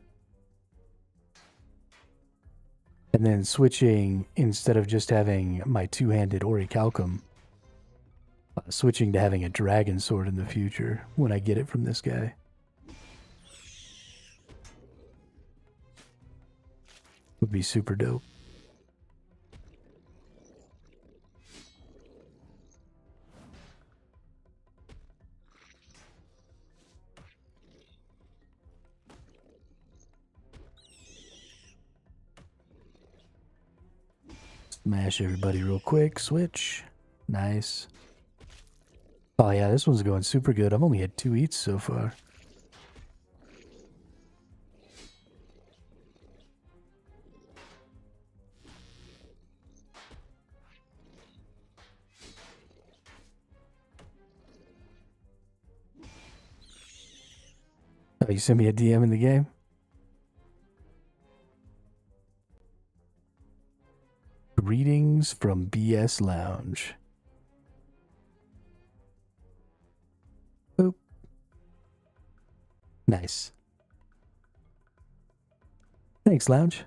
And then switching, instead of just having my 2-handed Orichalcum, switching to having a Dragon Sword in the future when I get it from this guy. Would be super dope. Smash everybody real quick. Switch. Nice. Oh yeah, this one's going super good. I've only had 2 eats so far. Oh, you sent me a DM in the game? Greetings from BS Lounge. Boop. Nice. Thanks, Lounge.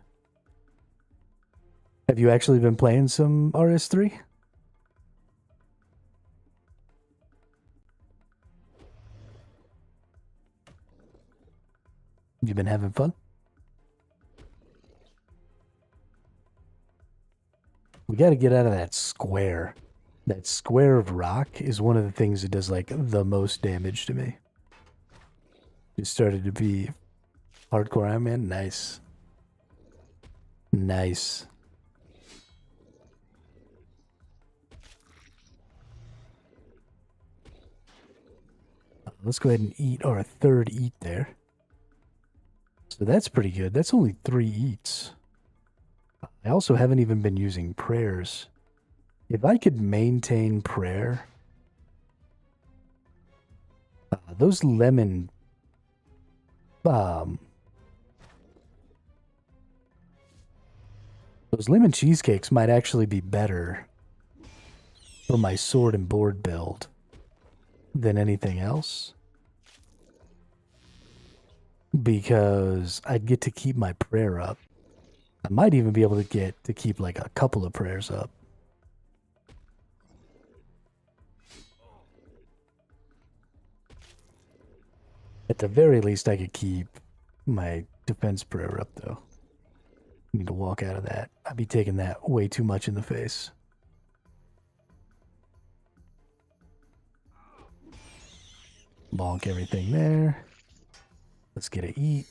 Have you actually been playing some RS3? You been having fun? We got to get out of that square. That square of rock is one of the things that does, like, the most damage to me. Just started to be hardcore Iron Man. Nice. Nice. Let's go ahead and eat our 3rd eat there. So that's pretty good. That's only 3 eats. I also haven't even been using prayers. If I could maintain prayer, those lemon, those lemon cheesecakes might actually be better for my sword and board build than anything else. Because I'd get to keep my prayer up. I might even be able to get to keep like a couple of prayers up. At the very least, I could keep my defense prayer up, though. Need to walk out of that. I'd be taking that way too much in the face. Bonk everything there. Let's get a eat.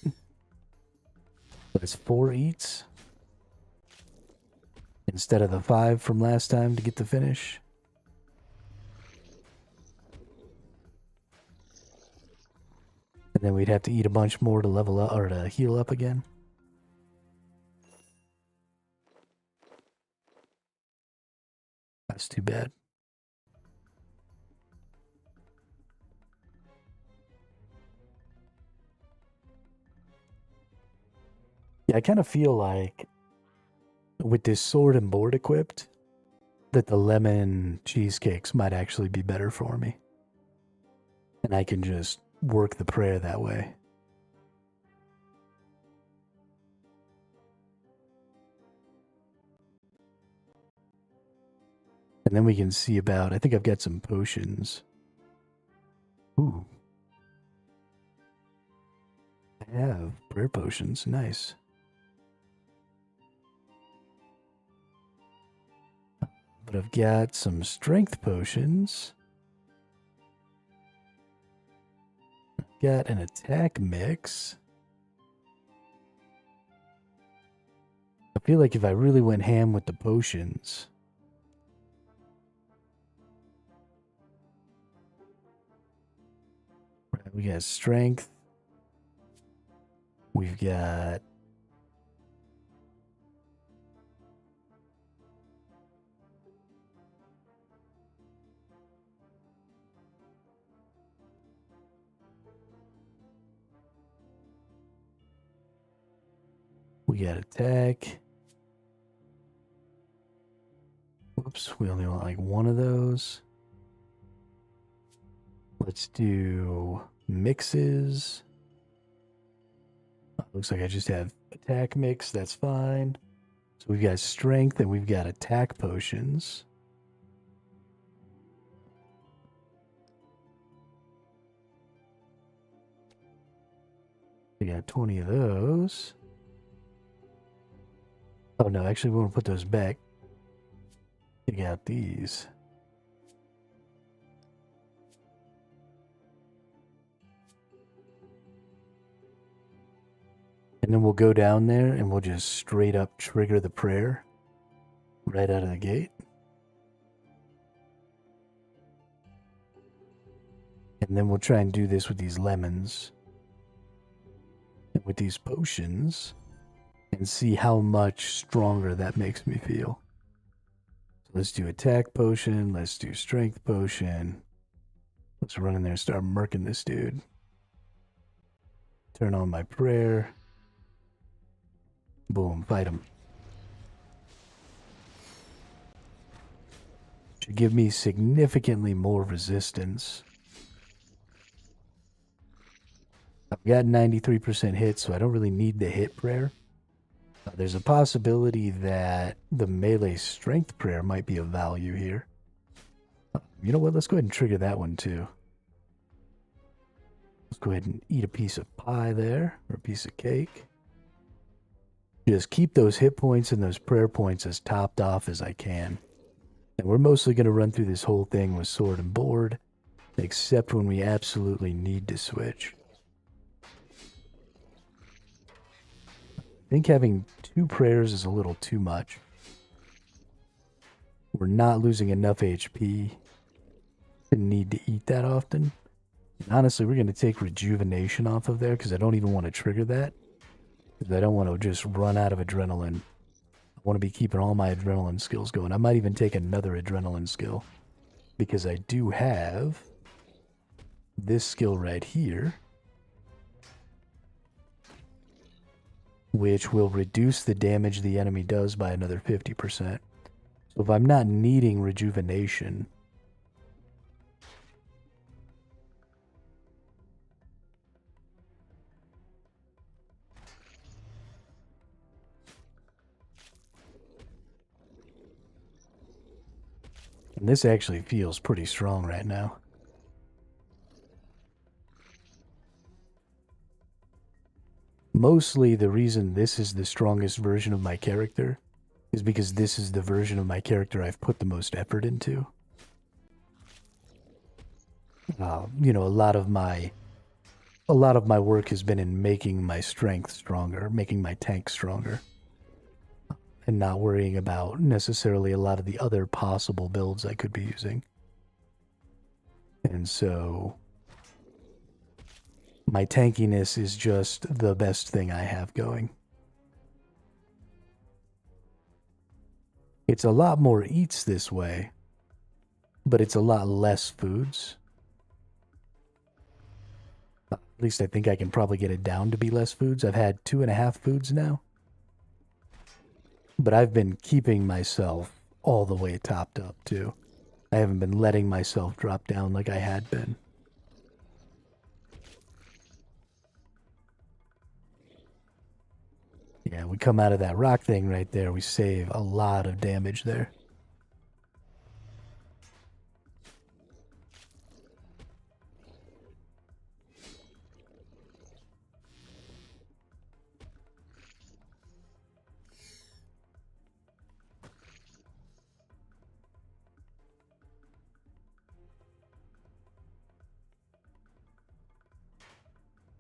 That's 4 eats. Instead of the 5 from last time to get the finish. And then we'd have to eat a bunch more to level up or to heal up again. That's too bad. Yeah, I kind of feel like with this sword and board equipped, that the lemon cheesecakes might actually be better for me. And I can just work the prayer that way. And then we can see about, I think I've got some potions. Ooh. I have prayer potions, nice. But I've got some strength potions. I've got an attack mix. I feel like if I really went ham with the potions, we got strength. We've got attack. Whoops, we only want like one of those. Let's do mixes. Looks like I just have attack mix, that's fine. So we've got strength and we've got attack potions. We got 20 of those. Oh no, actually we want to put those back. Take out these. And then we'll go down there and we'll just straight up trigger the prayer right out of the gate. And then we'll try and do this with these lemons and with these potions and see how much stronger that makes me feel. So let's do attack potion. Let's do strength potion. Let's run in there and start murking this dude. Turn on my prayer. Boom, fight him. Should give me significantly more resistance. I've got 93% hit, so I don't really need the hit prayer. There's a possibility that the melee strength prayer might be of value here. You know what? Let's go ahead and trigger that one too. Let's go ahead and eat a piece of pie there, or a piece of cake. Just keep those hit points and those prayer points as topped off as I can. And we're mostly going to run through this whole thing with sword and board, except when we absolutely need to switch. I think having 2 prayers is a little too much. We're not losing enough HP to need to eat that often. And honestly, we're going to take rejuvenation off of there because I don't even want to trigger that. Because I don't want to just run out of adrenaline. I want to be keeping all my adrenaline skills going. I might even take another adrenaline skill. Because I do have this skill right here, which will reduce the damage the enemy does by another 50%. So if I'm not needing rejuvenation, and this actually feels pretty strong right now. mostly the reason this is the strongest version of my character is because this is the version of my character I've put the most effort into. You know, a lot of my work has been in making my strength stronger, making my tank stronger, and not worrying about necessarily a lot of the other possible builds I could be using. And so my tankiness is just the best thing I have going. It's a lot more eats this way, but it's a lot less foods. At least I think I can probably get it down to be less foods. I've had 2.5 foods now. But I've been keeping myself all the way topped up, too. I haven't been letting myself drop down like I had been. Yeah, we come out of that rock thing right there. We save a lot of damage there.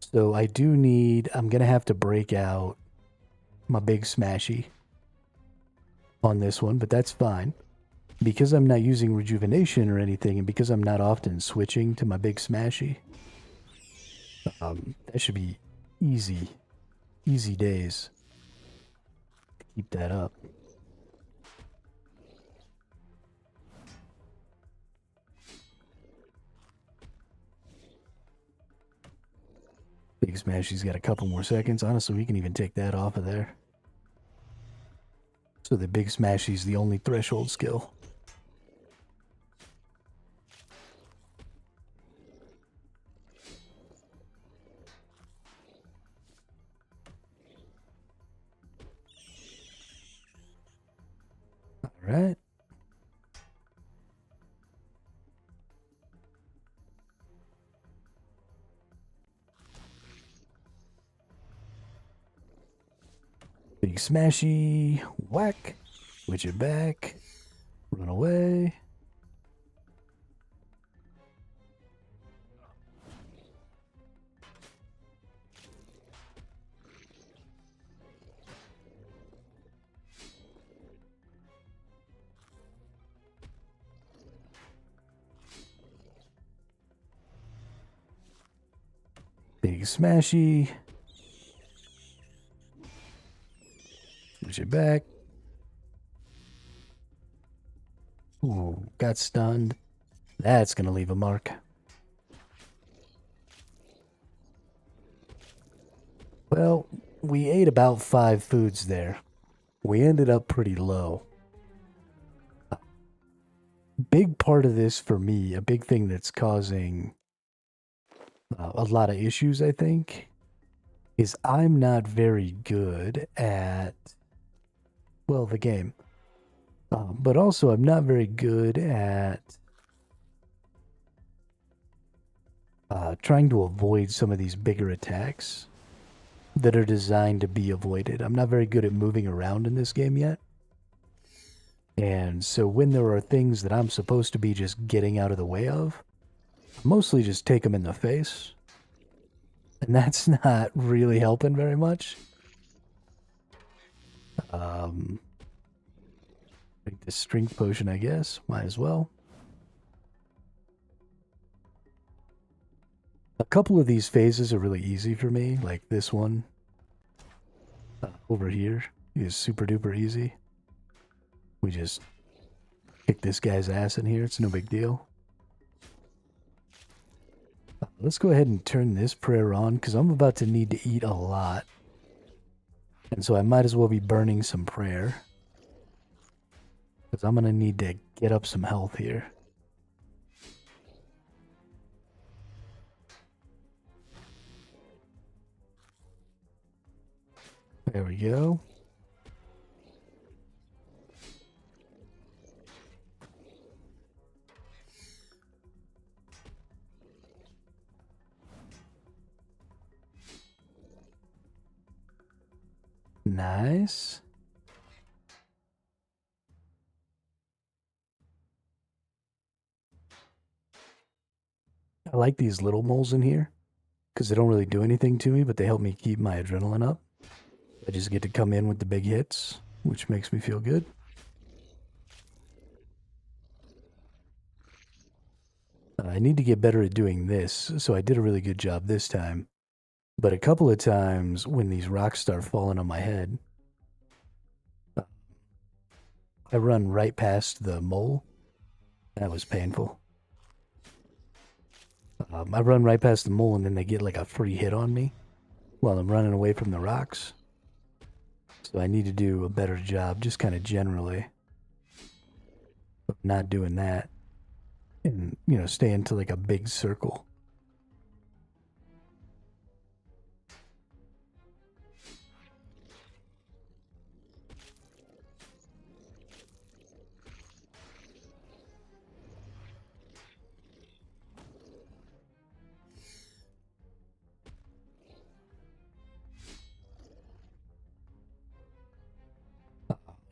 So I do need, I'm going to have to break out my big smashy on this one, but that's fine. Because I'm not using rejuvenation or anything, and because I'm not often switching to my big smashy, that should be easy days to keep that up. Big Smashy's got a couple more seconds. Honestly, we can even take that off of there. So the Big Smashy's the only threshold skill. All right. Big Smashy, whack, switch it back, run away. Big Smashy. Switch it back. Ooh, got stunned. That's going to leave a mark. Well, we ate about 5 foods there. We ended up pretty low. Big part of this for me, a big thing that's causing a lot of issues, I think, is I'm not very good at, well, the game. But also, I'm not very good at trying to avoid some of these bigger attacks that are designed to be avoided. I'm not very good at moving around in this game yet. And so when there are things that I'm supposed to be just getting out of the way of, I mostly just take them in the face. And that's not really helping very much. Take this strength potion, I guess. Might as well. A couple of these phases are really easy for me, like this one over here is super duper easy. We just kick this guy's ass in here, it's no big deal. Let's go ahead and turn this prayer on, because I'm about to need to eat a lot. And so I might as well be burning some prayer. Because I'm going to need to get up some health here. There we go. nice. I like these little moles in here because they don't really do anything to me, but they help me keep my adrenaline up. I just get to come in with the big hits, which makes me feel good. I need to get better at doing this, so I did a really good job this time. But a couple of times when these rocks start falling on my head, I run right past the mole. That was painful. I run right past the mole and then they get like a free hit on me while I'm running away from the rocks. So I need to do a better job, just kind of generally, of not doing that. And, you know, stay into like a big circle.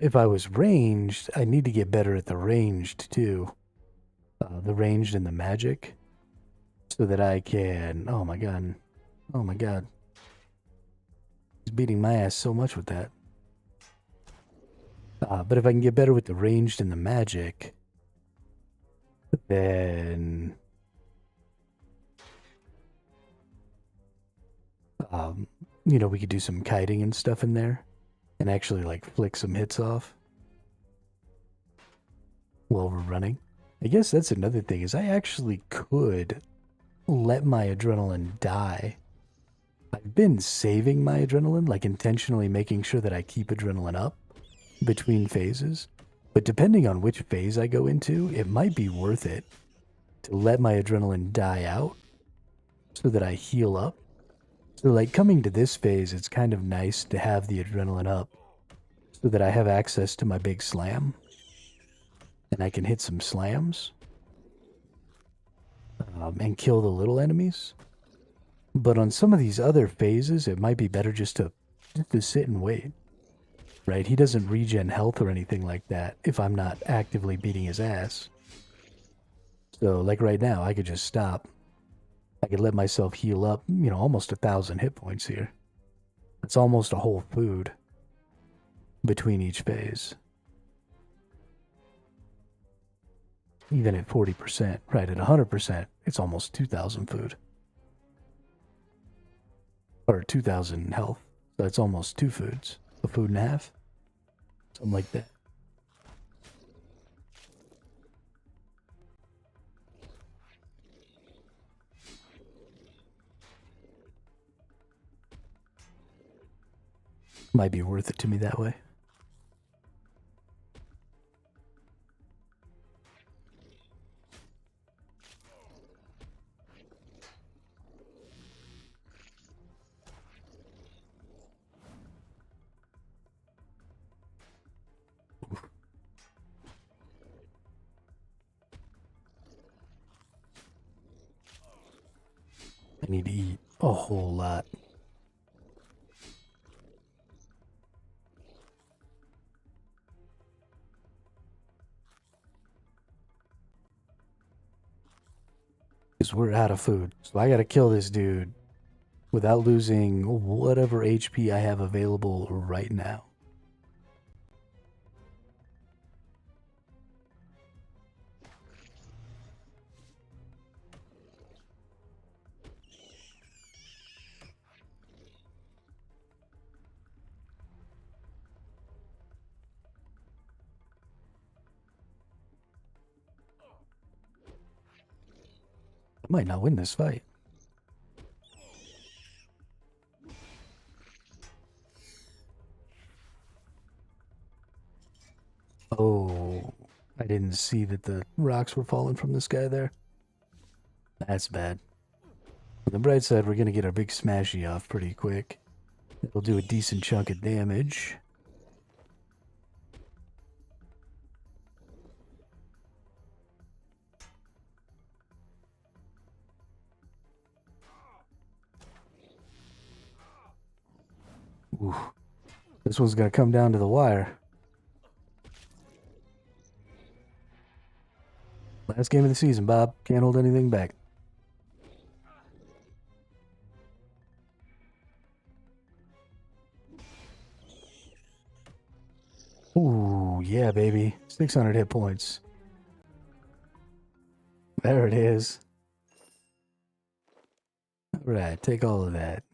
If I was ranged, I need to get better at the ranged too. The ranged and the magic. So that I can... Oh my god. Oh my god. He's beating my ass so much with that. But if I can get better with the ranged and the magic, then... you know, we could do some kiting and stuff in there. And actually, like, flick some hits off. While we're running. I guess that's another thing, is I actually could let my adrenaline die. I've been saving my adrenaline, like intentionally making sure that I keep adrenaline up between phases. But depending on which phase I go into, it might be worth it to let my adrenaline die out so that I heal up. So like coming to this phase, it's kind of nice to have the adrenaline up so that I have access to my big slam. And I can hit some slams and kill the little enemies. But on some of these other phases, it might be better just to sit and wait. Right? He doesn't regen health or anything like that if I'm not actively beating his ass. So, like right now, I could just stop. I could let myself heal up, you know, almost 1,000 hit points here. That's almost a whole food between each phase. Even at 40%, right, at 100%, it's almost 2,000 food. Or 2,000 health. So it's almost 2 foods. A food and a half. Something like that. Might be worth it to me that way. I need to eat a whole lot. Because we're out of food. So I gotta kill this dude without losing whatever HP I have available right now. I might not win this fight. Oh, I didn't see that the rocks were falling from this guy there. That's bad. On the bright side, we're gonna get our big smashy off pretty quick. It'll do a decent chunk of damage. Ooh. This one's gonna come down to the wire. Last game of the season, Bob. Can't hold anything back. Ooh, yeah, baby. 600 hit points. There it is. Alright, take all of that.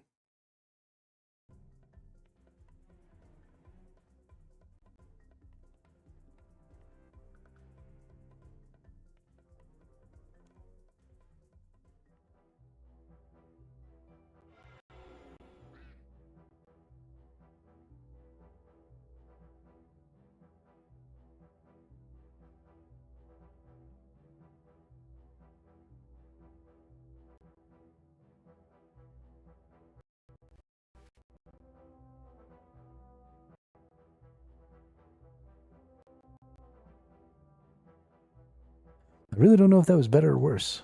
I really don't know if that was better or worse.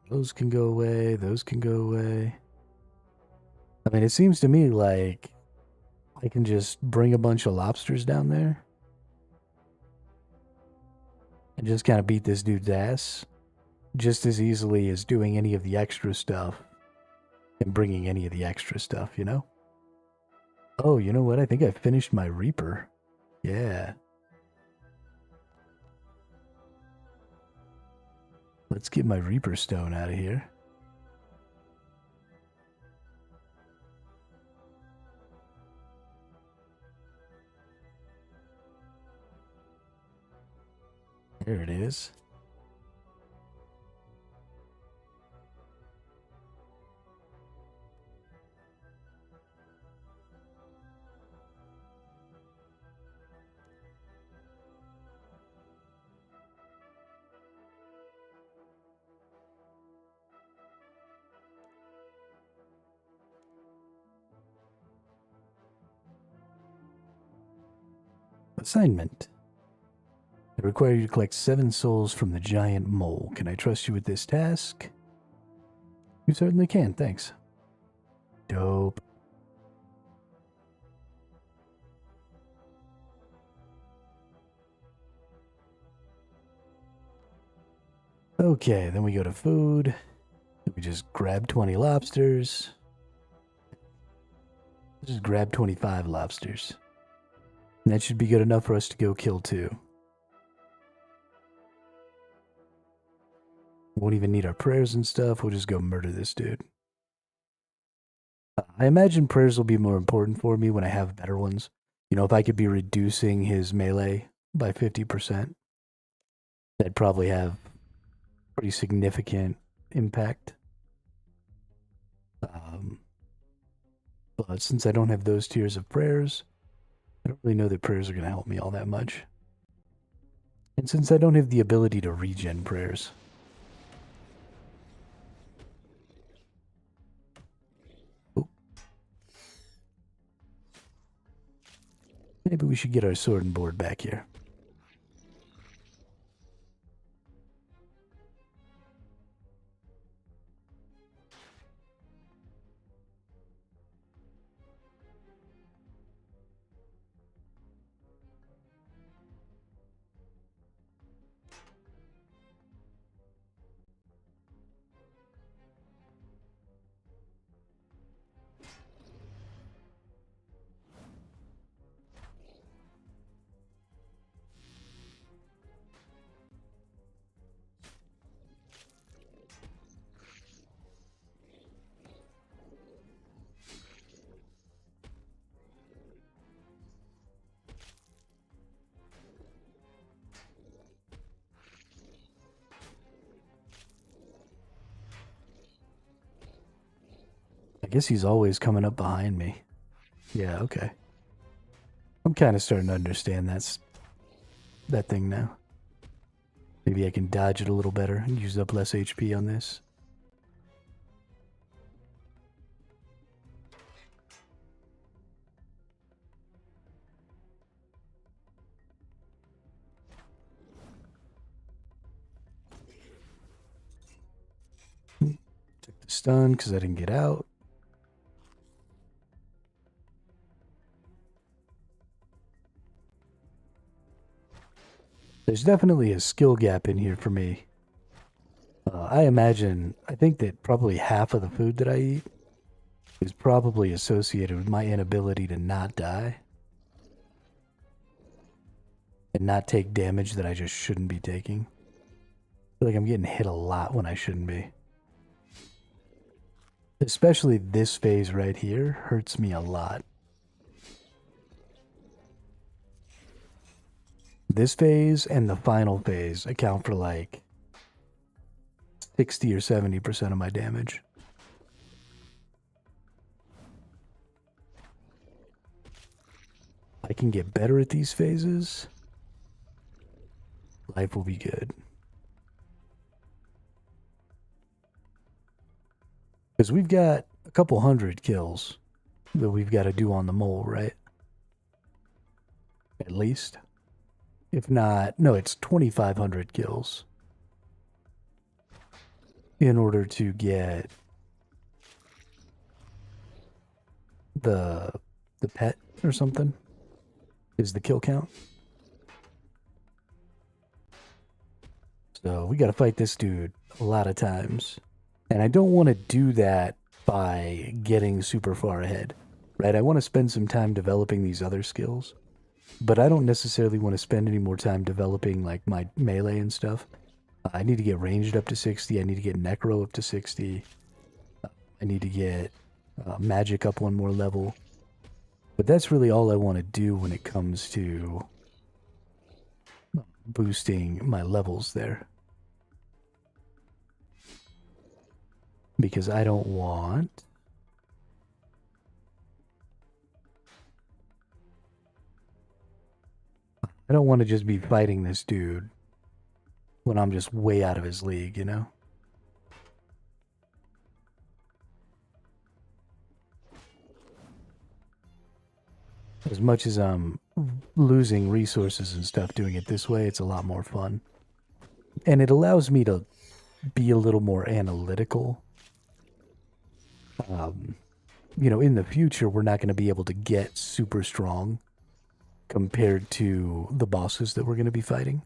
Those can go away. Those can go away. I mean, it seems to me like I can just bring a bunch of lobsters down there and just kind of beat this dude's ass just as easily as doing any of the extra stuff and bringing any of the extra stuff, you know? Oh, you know what? I think I finished my Reaper. Yeah. Let's get my Reaper Stone out of here. There it is. Assignment. I require you to collect 7 souls from the giant mole. Can I trust you with this task? You certainly can, thanks. Dope. Okay, then we go to food. We just grab 20 lobsters. Just grab 25 lobsters. And that should be good enough for us to go kill 2. Won't even need our prayers and stuff. We'll just go murder this dude. I imagine prayers will be more important for me when I have better ones. You know, if I could be reducing his melee by 50%, that'd probably have pretty significant impact. But since I don't have those tiers of prayers, I don't really know that prayers are going to help me all that much. And since I don't have the ability to regen prayers, maybe we should get our sword and board back here. I guess he's always coming up behind me. Yeah, okay. I'm kind of starting to understand that thing now. Maybe I can dodge it a little better and use up less HP on this. Took the stun because I didn't get out. There's definitely a skill gap in here for me. I think that probably half of the food that I eat is probably associated with my inability to not die and not take damage that I just shouldn't be taking. I feel like I'm getting hit a lot when I shouldn't be. Especially this phase right here hurts me a lot. This phase and the final phase account for like 60 or 70% of my damage. I can get better at these phases. Life will be good. Because we've got a couple hundred kills that we've got to do on the mole, right? At least. If not, no, it's 2,500 kills in order to get the pet or something is the kill count. So we got to fight this dude a lot of times. And I don't want to do that by getting super far ahead, right? I want to spend some time developing these other skills, but I don't necessarily want to spend any more time developing like my melee and stuff. I need to get ranged up to 60. I need to get necro up to 60. I need to get magic up one more level. But that's really all I want to do when it comes to boosting my levels there. Because I don't want to just be fighting this dude when I'm just way out of his league, you know? As much as I'm losing resources and stuff doing it this way, it's a lot more fun. And it allows me to be a little more analytical. You know, in the future, we're not going to be able to get super strong compared to the bosses that we're going to be fighting.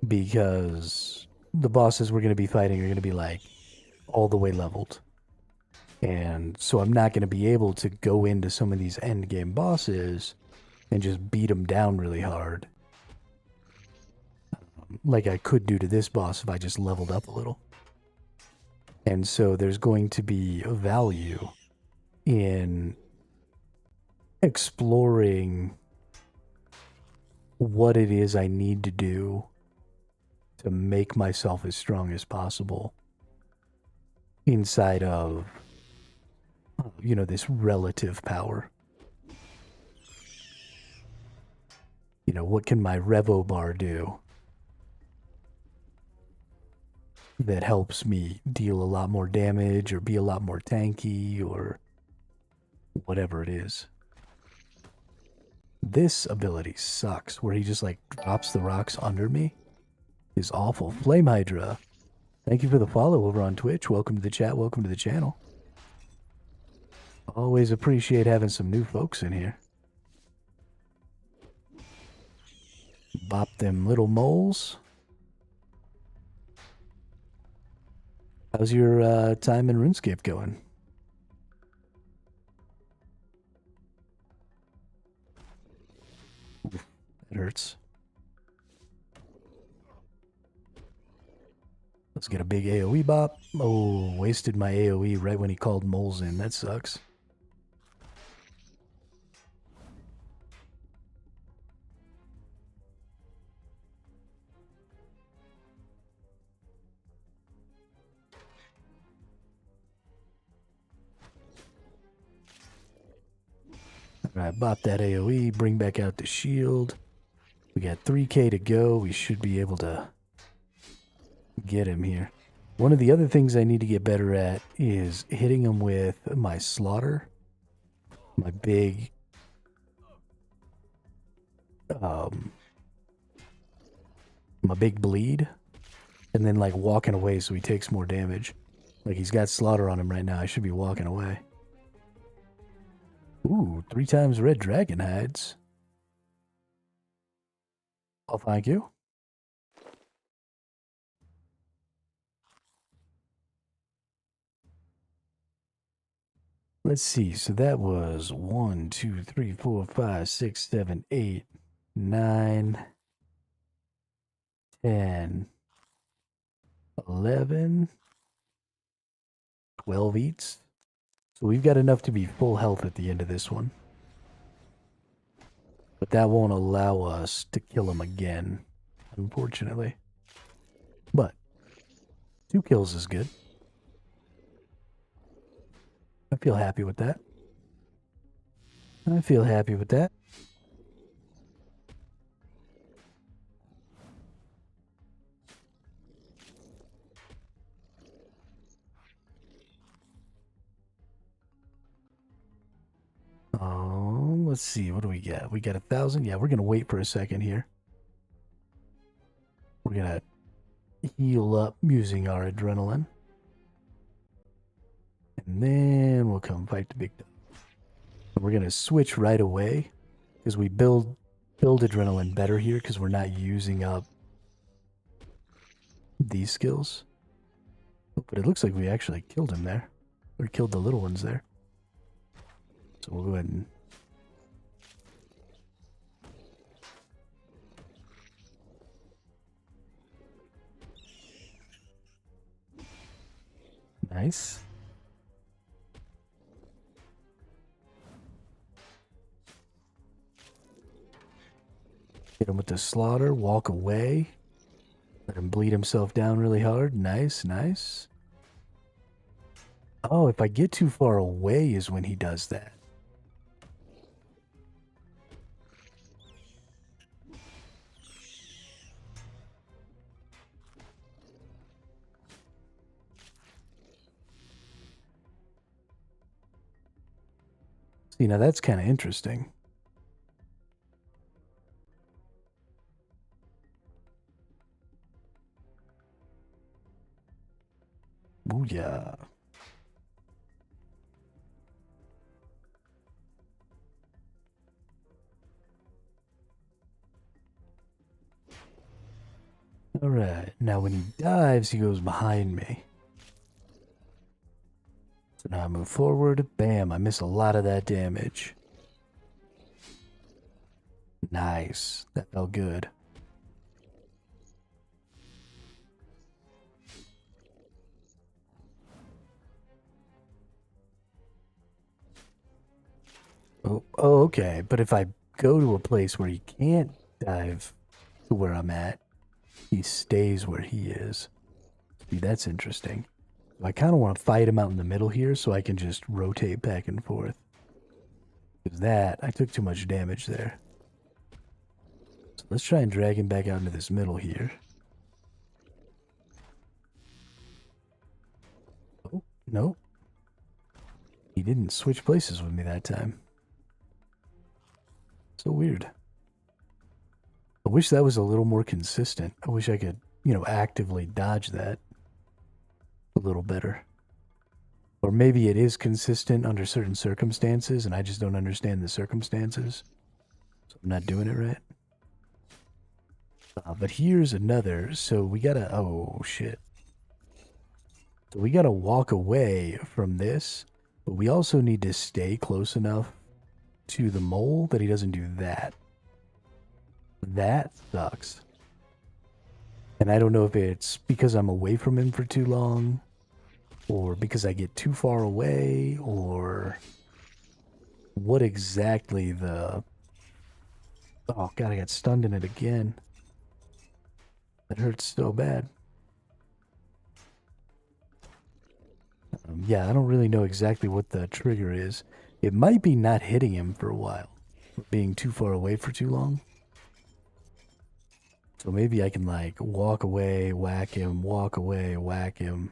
Because the bosses we're going to be fighting are going to be like all the way leveled. And so I'm not going to be able to go into some of these endgame bosses and just beat them down really hard. Like I could do to this boss if I just leveled up a little. And so there's going to be a value in exploring what it is I need to do to make myself as strong as possible inside of, you know, this relative power. You know, what can my Revo bar do that helps me deal a lot more damage or be a lot more tanky or whatever it is. This ability sucks, where he just like drops the rocks under me. Is awful. Flame Hydra, thank you for the follow over on Twitch. Welcome to the chat. Welcome to the channel. Always appreciate having some new folks in here. Bop them little moles. How's your time in RuneScape going? Oof, that hurts. Let's get a big AoE bop. Oh, wasted my AoE right when he called moles in. That sucks. Alright, bop that AoE, bring back out the shield. We got 3k to go. We should be able to get him here. One of the other things I need to get better at is hitting him with my slaughter. My big... my big bleed. And then like walking away so he takes more damage. Like he's got slaughter on him right now. I should be walking away. Ooh, 3 times red dragon hides. Oh, thank you. Let's see. So that was 1, 2, 3, 4, 5, 6, 7, 8, 9, 10, 11, 12 eats. So we've got enough to be full health at the end of this one. But that won't allow us to kill him again, unfortunately. But 2 kills is good. I feel happy with that. I feel happy with that. Let's see. What do we get? We got 1,000. Yeah, we're going to wait for a second here. We're going to heal up using our adrenaline. And then we'll come fight the big dog. And we're going to switch right away because we build adrenaline better here because we're not using up these skills. But it looks like we actually killed him there. Or killed the little ones there. So we'll go ahead and... Nice. Hit him with the slaughter, walk away. Let him bleed himself down really hard. Nice, nice. Oh, if I get too far away is when he does that. See, now that's kind of interesting. Booyah. Alright, now when he dives, he goes behind me. So now I move forward. Bam, I miss a lot of that damage. Nice. That felt good. Oh, okay. But if I go to a place where he can't dive to where I'm at, he stays where he is. See, that's interesting. I kind of want to fight him out in the middle here so I can just rotate back and forth. Because that, I took too much damage there. So let's try and drag him back out into this middle here. Oh, no. He didn't switch places with me that time. So weird. I wish that was a little more consistent. I wish I could, actively dodge that a little better. Or maybe it is consistent under certain circumstances and I just don't understand the circumstances. So I'm not doing it right. But here's another. So we gotta... Oh, shit. So we gotta walk away from this. But we also need to stay close enough to the mole that he doesn't do that. That sucks. And I don't know if it's because I'm away from him for too long, or because I get too far away, or what exactly the... Oh god, I got stunned in it again. That hurts so bad. Yeah, I don't really know exactly what the trigger is. It might be not hitting him for a while, or being too far away for too long. So maybe I can like walk away, whack him, walk away, whack him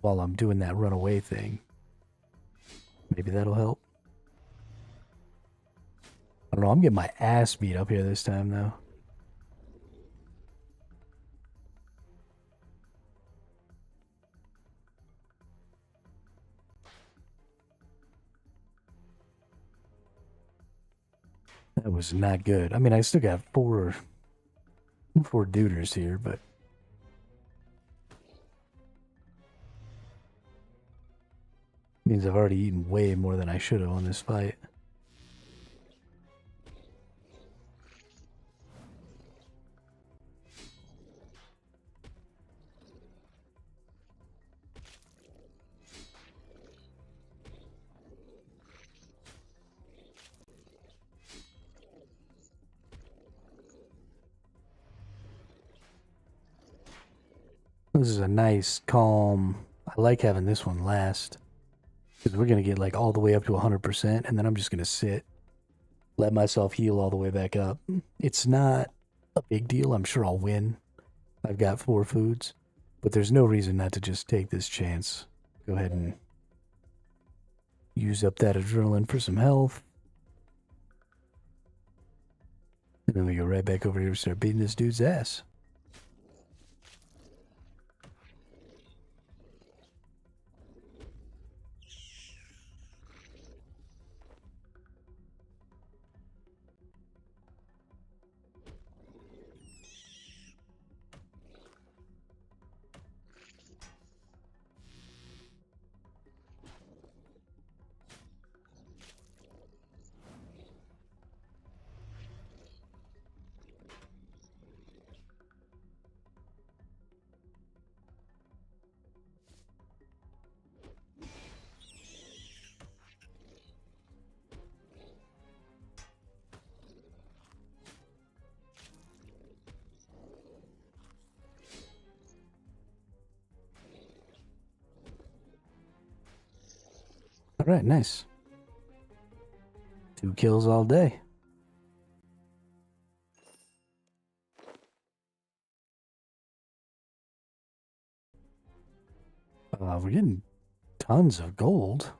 while I'm doing that runaway thing. Maybe that'll help. I don't know, I'm getting my ass beat up here this time though. That was not good. I mean, I still got four duders here, but means I've already eaten way more than I should have on this fight. This is a nice, calm. I like having this one last. Because we're going to get like all the way up to 100%, and then I'm just going to sit. Let myself heal all the way back up. It's not a big deal. I'm sure I'll win. I've got 4 foods. But there's no reason not to just take this chance. Go ahead and use up that adrenaline for some health. And then we go right back over here and start beating this dude's ass. All right, nice. 2 kills all day. We're getting tons of gold.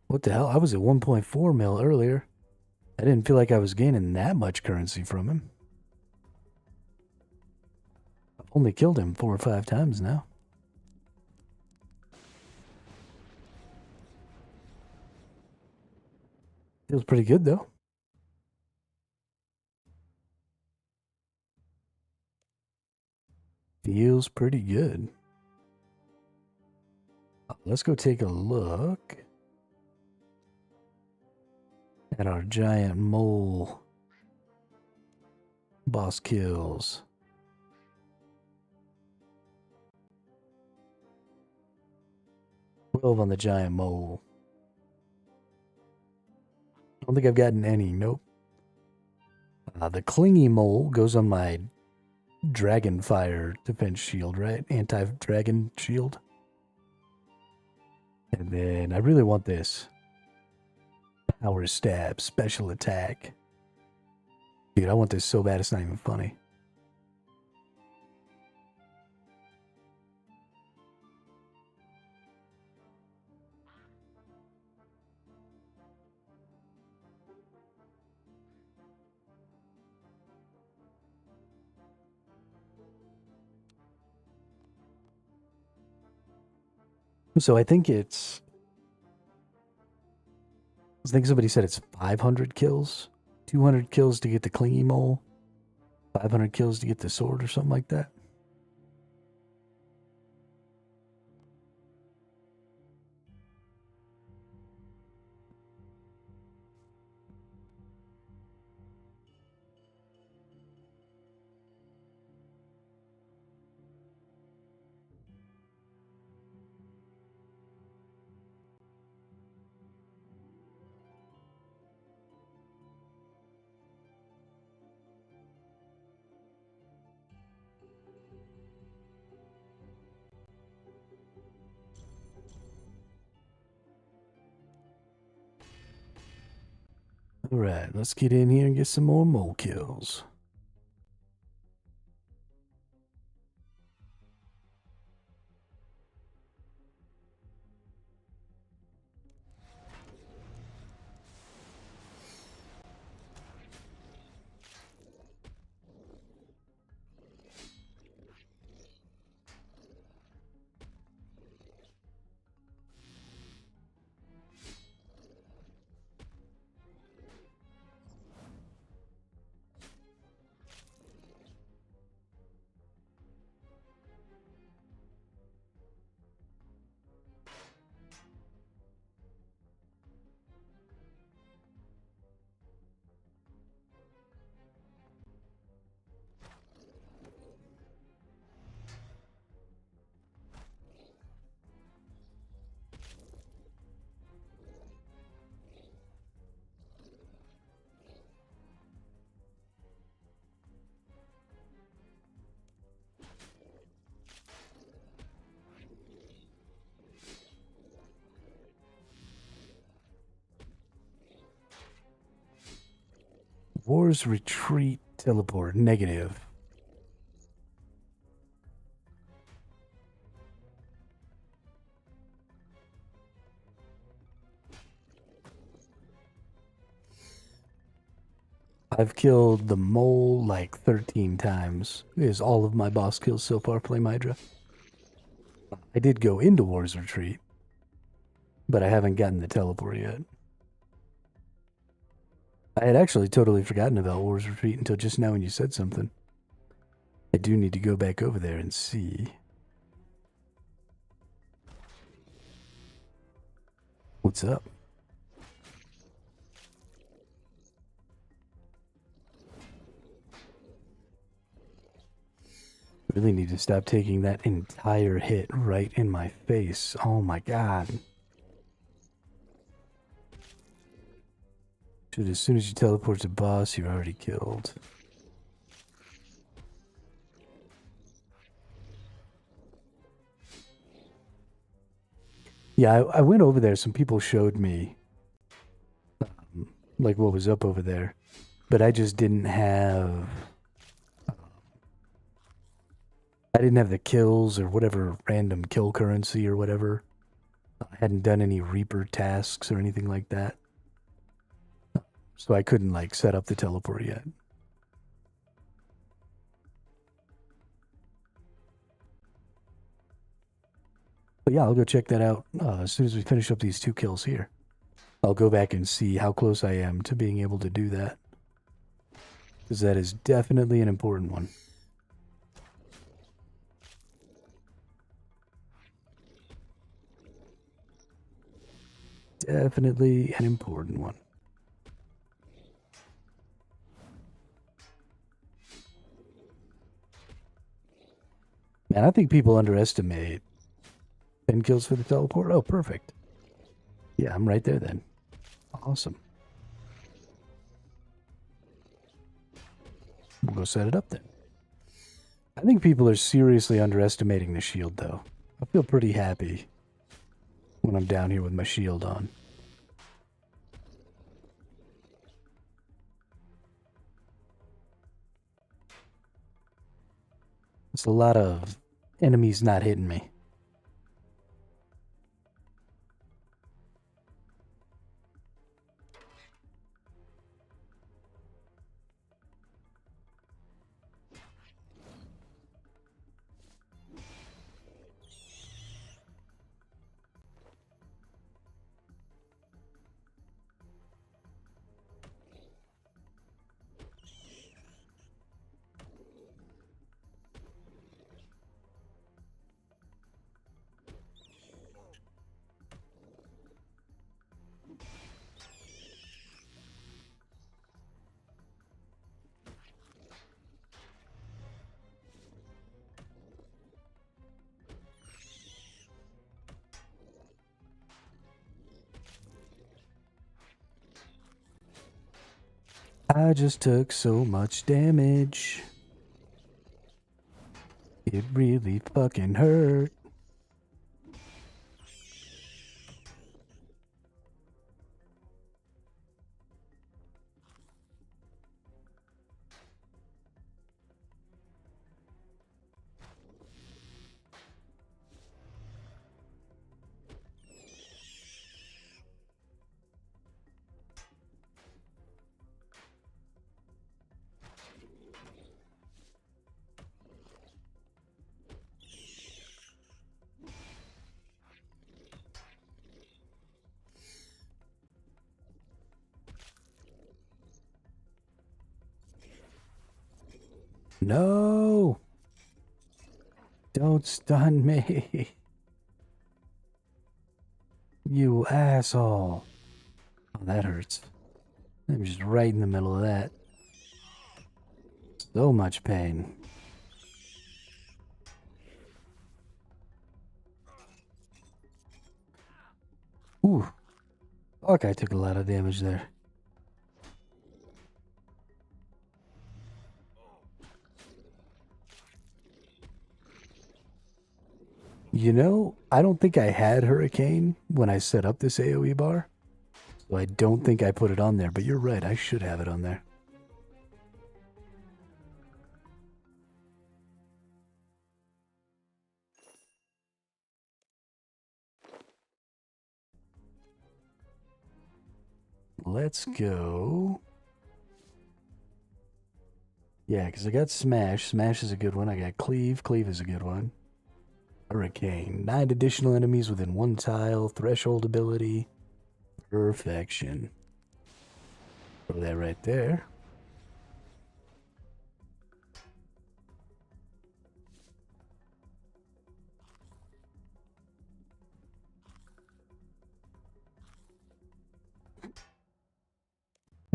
What the hell? I was at 1.4 mil earlier. I didn't feel like I was gaining that much currency from him. I've only killed him 4 or 5 times now. Feels pretty good, though. Feels pretty good. Let's go take a look at our giant mole boss kills. Twelve on the giant mole. I don't think I've gotten any. Nope. The clingy mole goes on my dragon fire defense shield, right? Anti-dragon shield. And then I really want this. Power stab, special attack. Dude, I want this so bad it's not even funny. So I think somebody said it's 500 kills. 200 kills to get the clingy mole. 500 kills to get the sword or something like that. Alright, let's get in here and get some more mole kills. Wars retreat teleport negative. I've killed the mole like 13 times. Is all of my boss kills so far, Flame Hydra. I did go into War's Retreat, but I haven't gotten the teleport yet. I had actually totally forgotten about War's Retreat until just now when you said something. I do need to go back over there and see. What's up? Really need to stop taking that entire hit right in my face. Oh my god. Should as soon as you teleport to boss, you're already killed. Yeah, I went over there. Some people showed me like what was up over there, but I just didn't have... I didn't have the kills or whatever random kill currency or whatever. I hadn't done any Reaper tasks or anything like that. So I couldn't like set up the teleport yet. But yeah, I'll go check that out as soon as we finish up these 2 kills here. I'll go back and see how close I am to being able to do that. Because that is definitely an important one. Definitely an important one. Man, I think people underestimate 10 kills for the teleport. Oh, perfect. Yeah, I'm right there then. Awesome. We'll go set it up then. I think people are seriously underestimating the shield, though. I feel pretty happy when I'm down here with my shield on. It's a lot of enemies not hitting me. I just took so much damage. It really fucking hurt. No! Don't stun me! You asshole! Oh, that hurts. I'm just right in the middle of that. So much pain. Ooh. Fuck, I took a lot of damage there. You know, I don't think I had Hurricane when I set up this AoE bar. So I don't think I put it on there, but you're right, I should have it on there. let's go. Yeah, because I got Smash. Smash is a good one. I got Cleave. Cleave is a good one. Hurricane. 9 additional enemies within 1 tile. Threshold ability. Perfection. Throw that right there.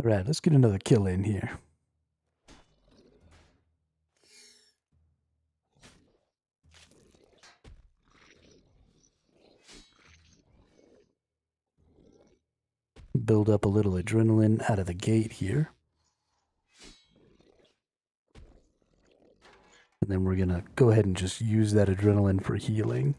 Alright, let's get another kill in here. Build up a little adrenaline out of the gate here. And then we're gonna go ahead and just use that adrenaline for healing.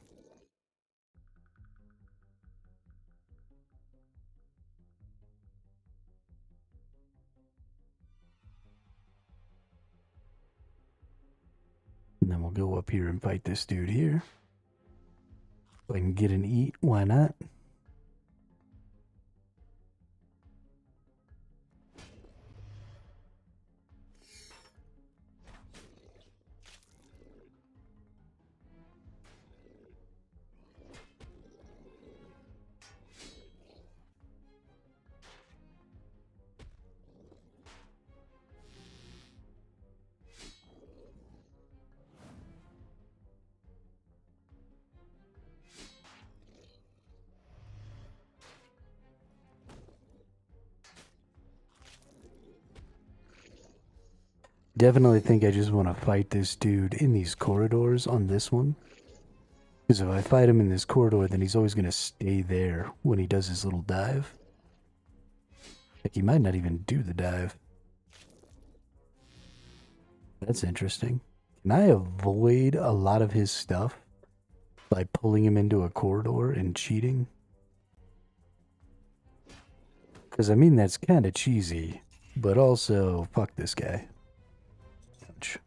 And then we'll go up here and fight this dude here. Go ahead and get an eat, why not? Definitely think I just want to fight this dude in these corridors on this one. Because if I fight him in this corridor, then he's always going to stay there when he does his little dive. Like, he might not even do the dive. That's interesting. Can I avoid a lot of his stuff by pulling him into a corridor and cheating? Because, I mean, that's kind of cheesy. But also, fuck this guy. Ouch.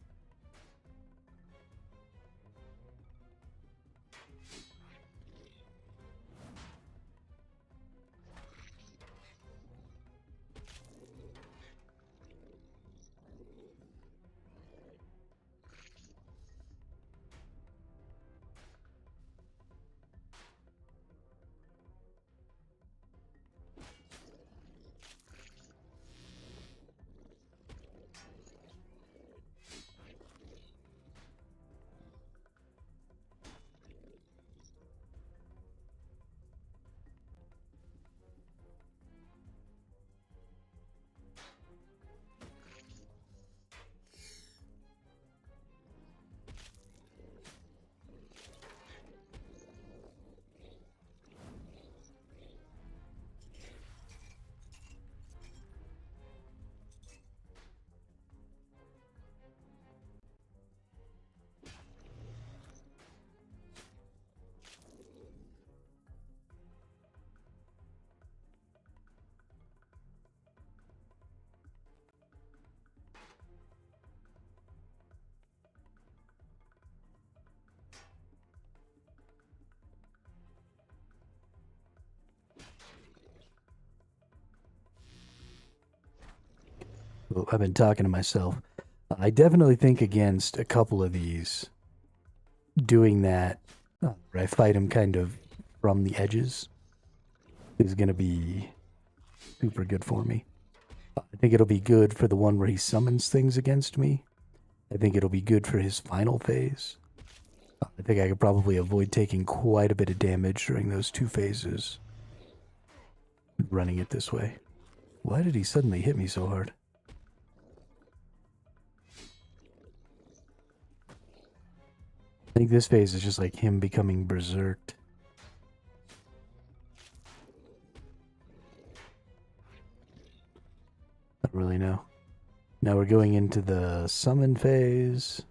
Well, I've been talking to myself. I definitely think against a couple of these, doing that, where I fight him kind of from the edges, is going to be super good for me. I think it'll be good for the one where he summons things against me. I think it'll be good for his final phase. I think I could probably avoid taking quite a bit of damage during those 2 phases. Running it this way. Why did he suddenly hit me so hard? I think this phase is just like him becoming berserked. I don't really know. Now we're going into the summon phase.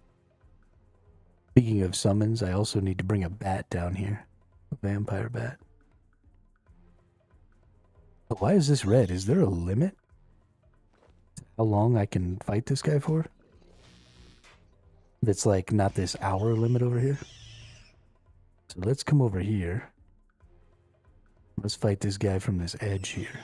Speaking of summons, I also need to bring a bat down here. A vampire bat. But why is this red? Is there a limit to how long I can fight this guy for? That's like not this hour limit over here. So let's come over here. Let's fight this guy from this edge here.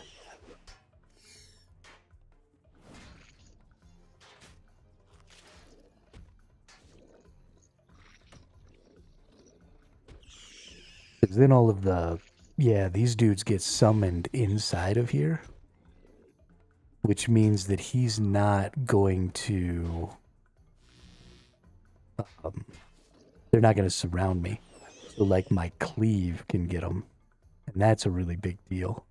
Because then all of the... Yeah, these dudes get summoned inside of here. Which means that he's not going to... they're not going to surround me. So, like, my cleave can get them. And that's a really big deal.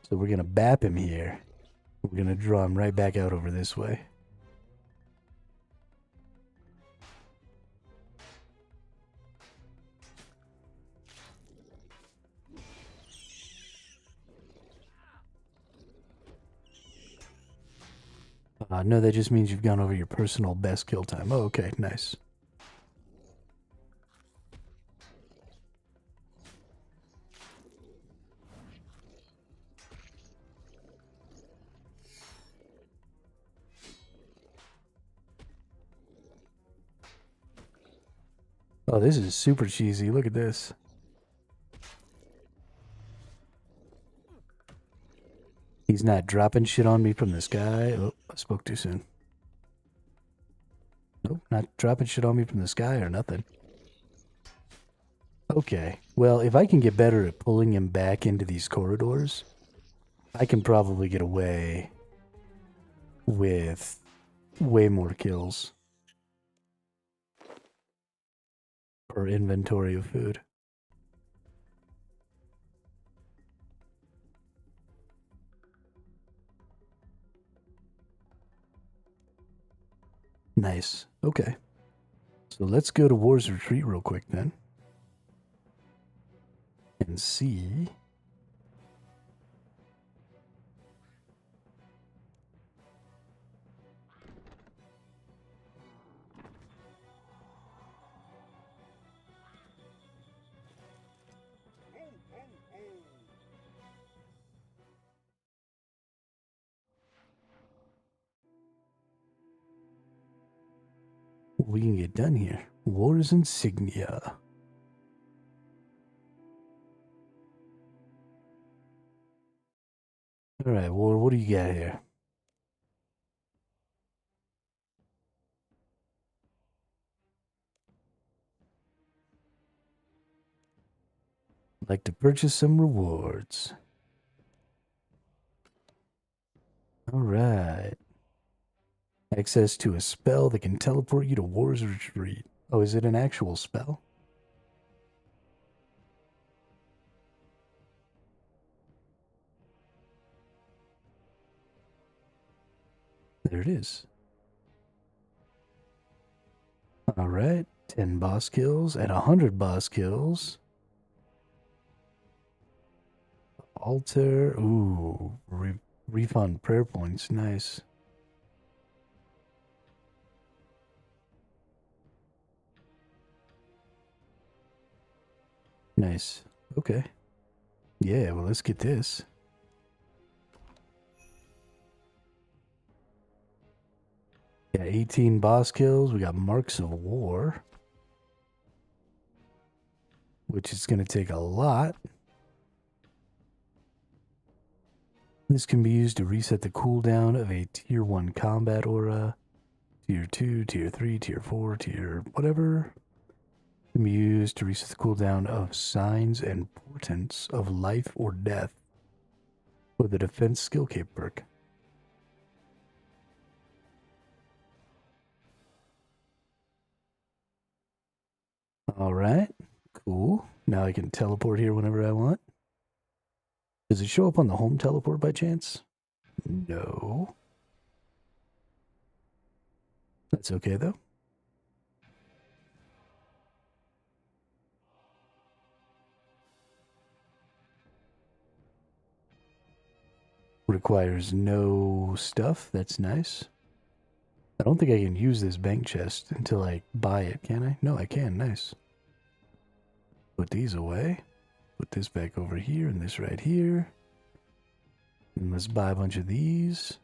So we're going to bap him here. We're going to draw him right back out over this way. No, that just means you've gone over your personal best kill time. Oh, okay, nice. Oh, this is super cheesy. Look at this. He's not dropping shit on me from the sky. Oh, I spoke too soon. Nope, not dropping shit on me from the sky or nothing. Okay, well, if I can get better at pulling him back into these corridors, I can probably get away with way more kills per inventory of food. Nice. Okay. So let's go to War's Retreat real quick then. And see. What we can get done here. War's Insignia. Alright, War, what do you got here? Like to purchase some rewards. Alright. Access to a spell that can teleport you to War's Retreat. Oh, is it an actual spell? There it is. Alright. 10 boss kills and 100 boss kills. Altar. Ooh. Refund prayer points. Nice. Nice. Okay. Yeah, well, let's get this. Yeah, 18 boss kills. We got Marks of War, which is going to take a lot. This can be used to reset the cooldown of a tier 1 combat aura, tier 2, tier 3, tier 4, tier whatever. Can be used to reset the cooldown of signs and portents of life or death with a defense skill cape perk. Alright, cool. Now I can teleport here whenever I want. Does it show up on the home teleport by chance? No. That's okay though. Requires no stuff. That's nice. I don't think I can use this bank chest until I buy it, can I? No, I can. Nice. Put these away. Put this back over here and this right here. And let's buy a bunch of these.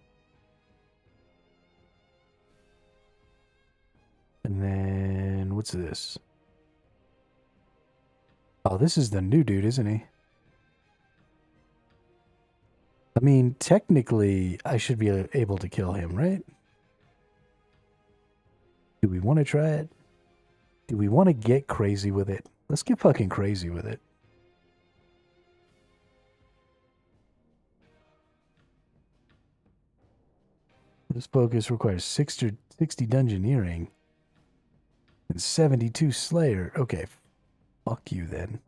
And then, what's this? Oh, this is the new dude, isn't he? I mean, technically, I should be able to kill him, right? Do we want to try it? Do we want to get crazy with it? Let's get fucking crazy with it. This focus requires 60 dungeoneering and 72 slayer. Okay, fuck you then.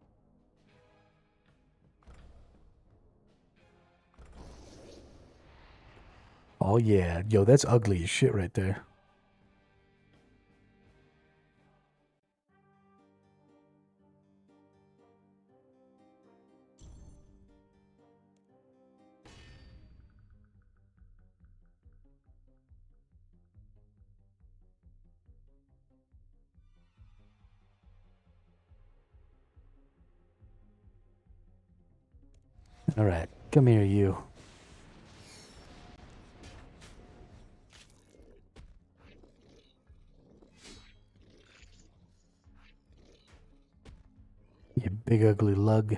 Oh yeah, yo, that's ugly as shit right there. All right, come here, you. You big ugly lug.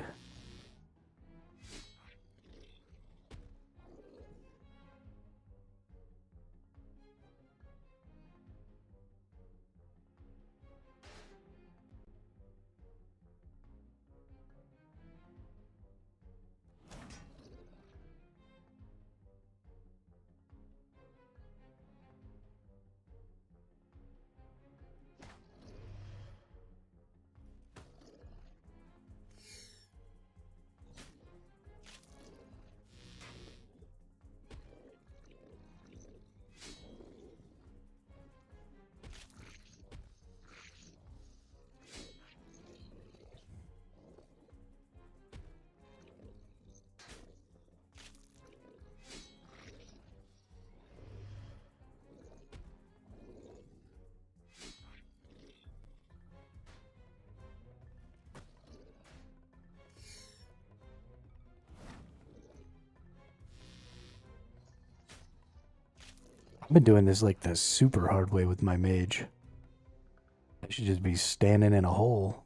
I've been doing this like the super hard way with my mage. I should just be standing in a hole.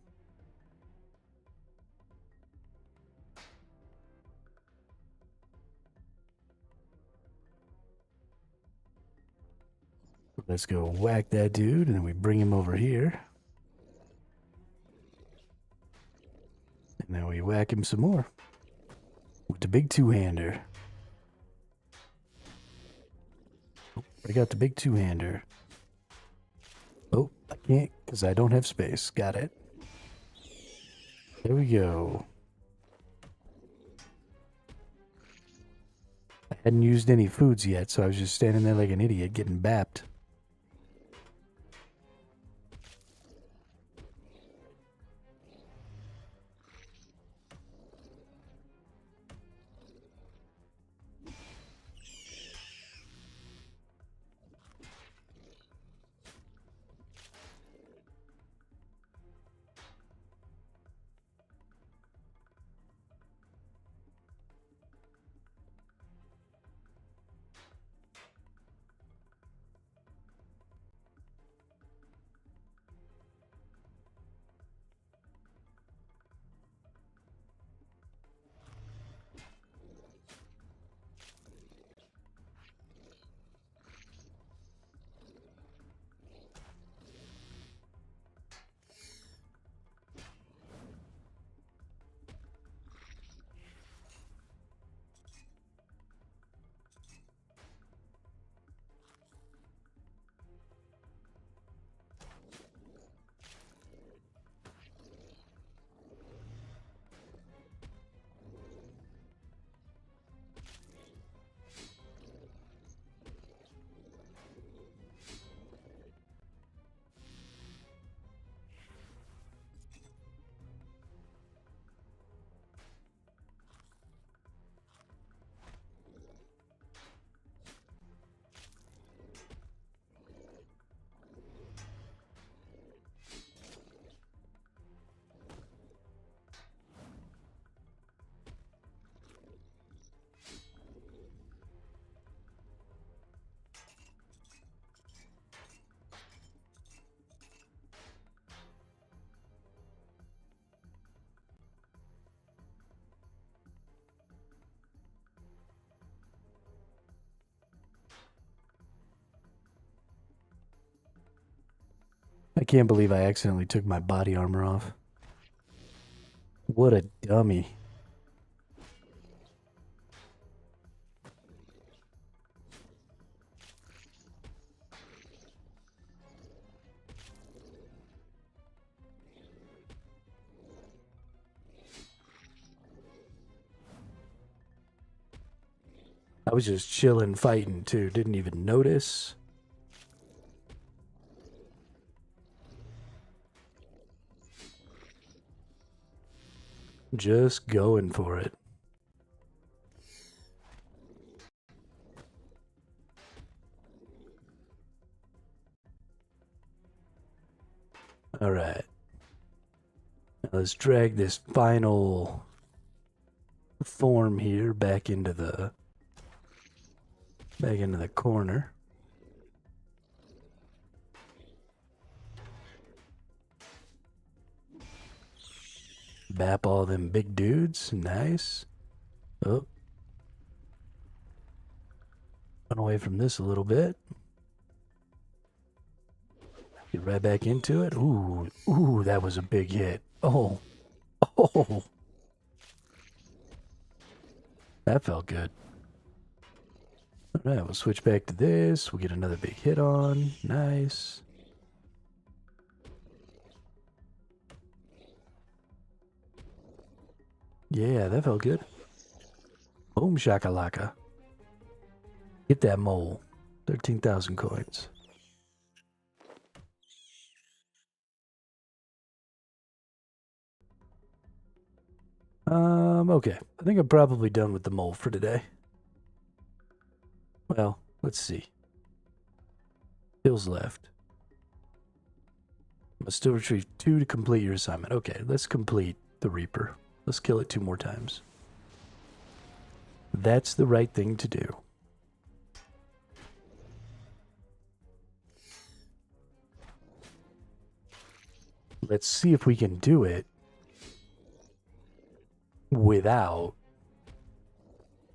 Let's go whack that dude, and then we bring him over here. And then we whack him some more. With the big two-hander. I got the big two-hander. Oh, I can't because I don't have space. Got it. There we go. I hadn't used any foods yet, so I was just standing there like an idiot getting bapped. I can't believe I accidentally took my body armor off. What a dummy. I was just chilling, fighting too. Didn't even notice. Just going for it. All right. Now let's drag this final form here back into the corner. Bap all them big dudes. Nice. Oh. Run away from this a little bit. Get right back into it. Ooh. Ooh, that was a big hit. Oh. Oh. That felt good. Alright, we'll switch back to this. We'll get another big hit on. Nice. Yeah, that felt good. Boom shakalaka. Get that mole. 13,000 coins. Okay. I think I'm probably done with the mole for today. Well, let's see. Hills left. Must still retrieve 2 to complete your assignment. Okay, let's complete the Reaper. Let's kill it 2 more times. That's the right thing to do. Let's see if we can do it without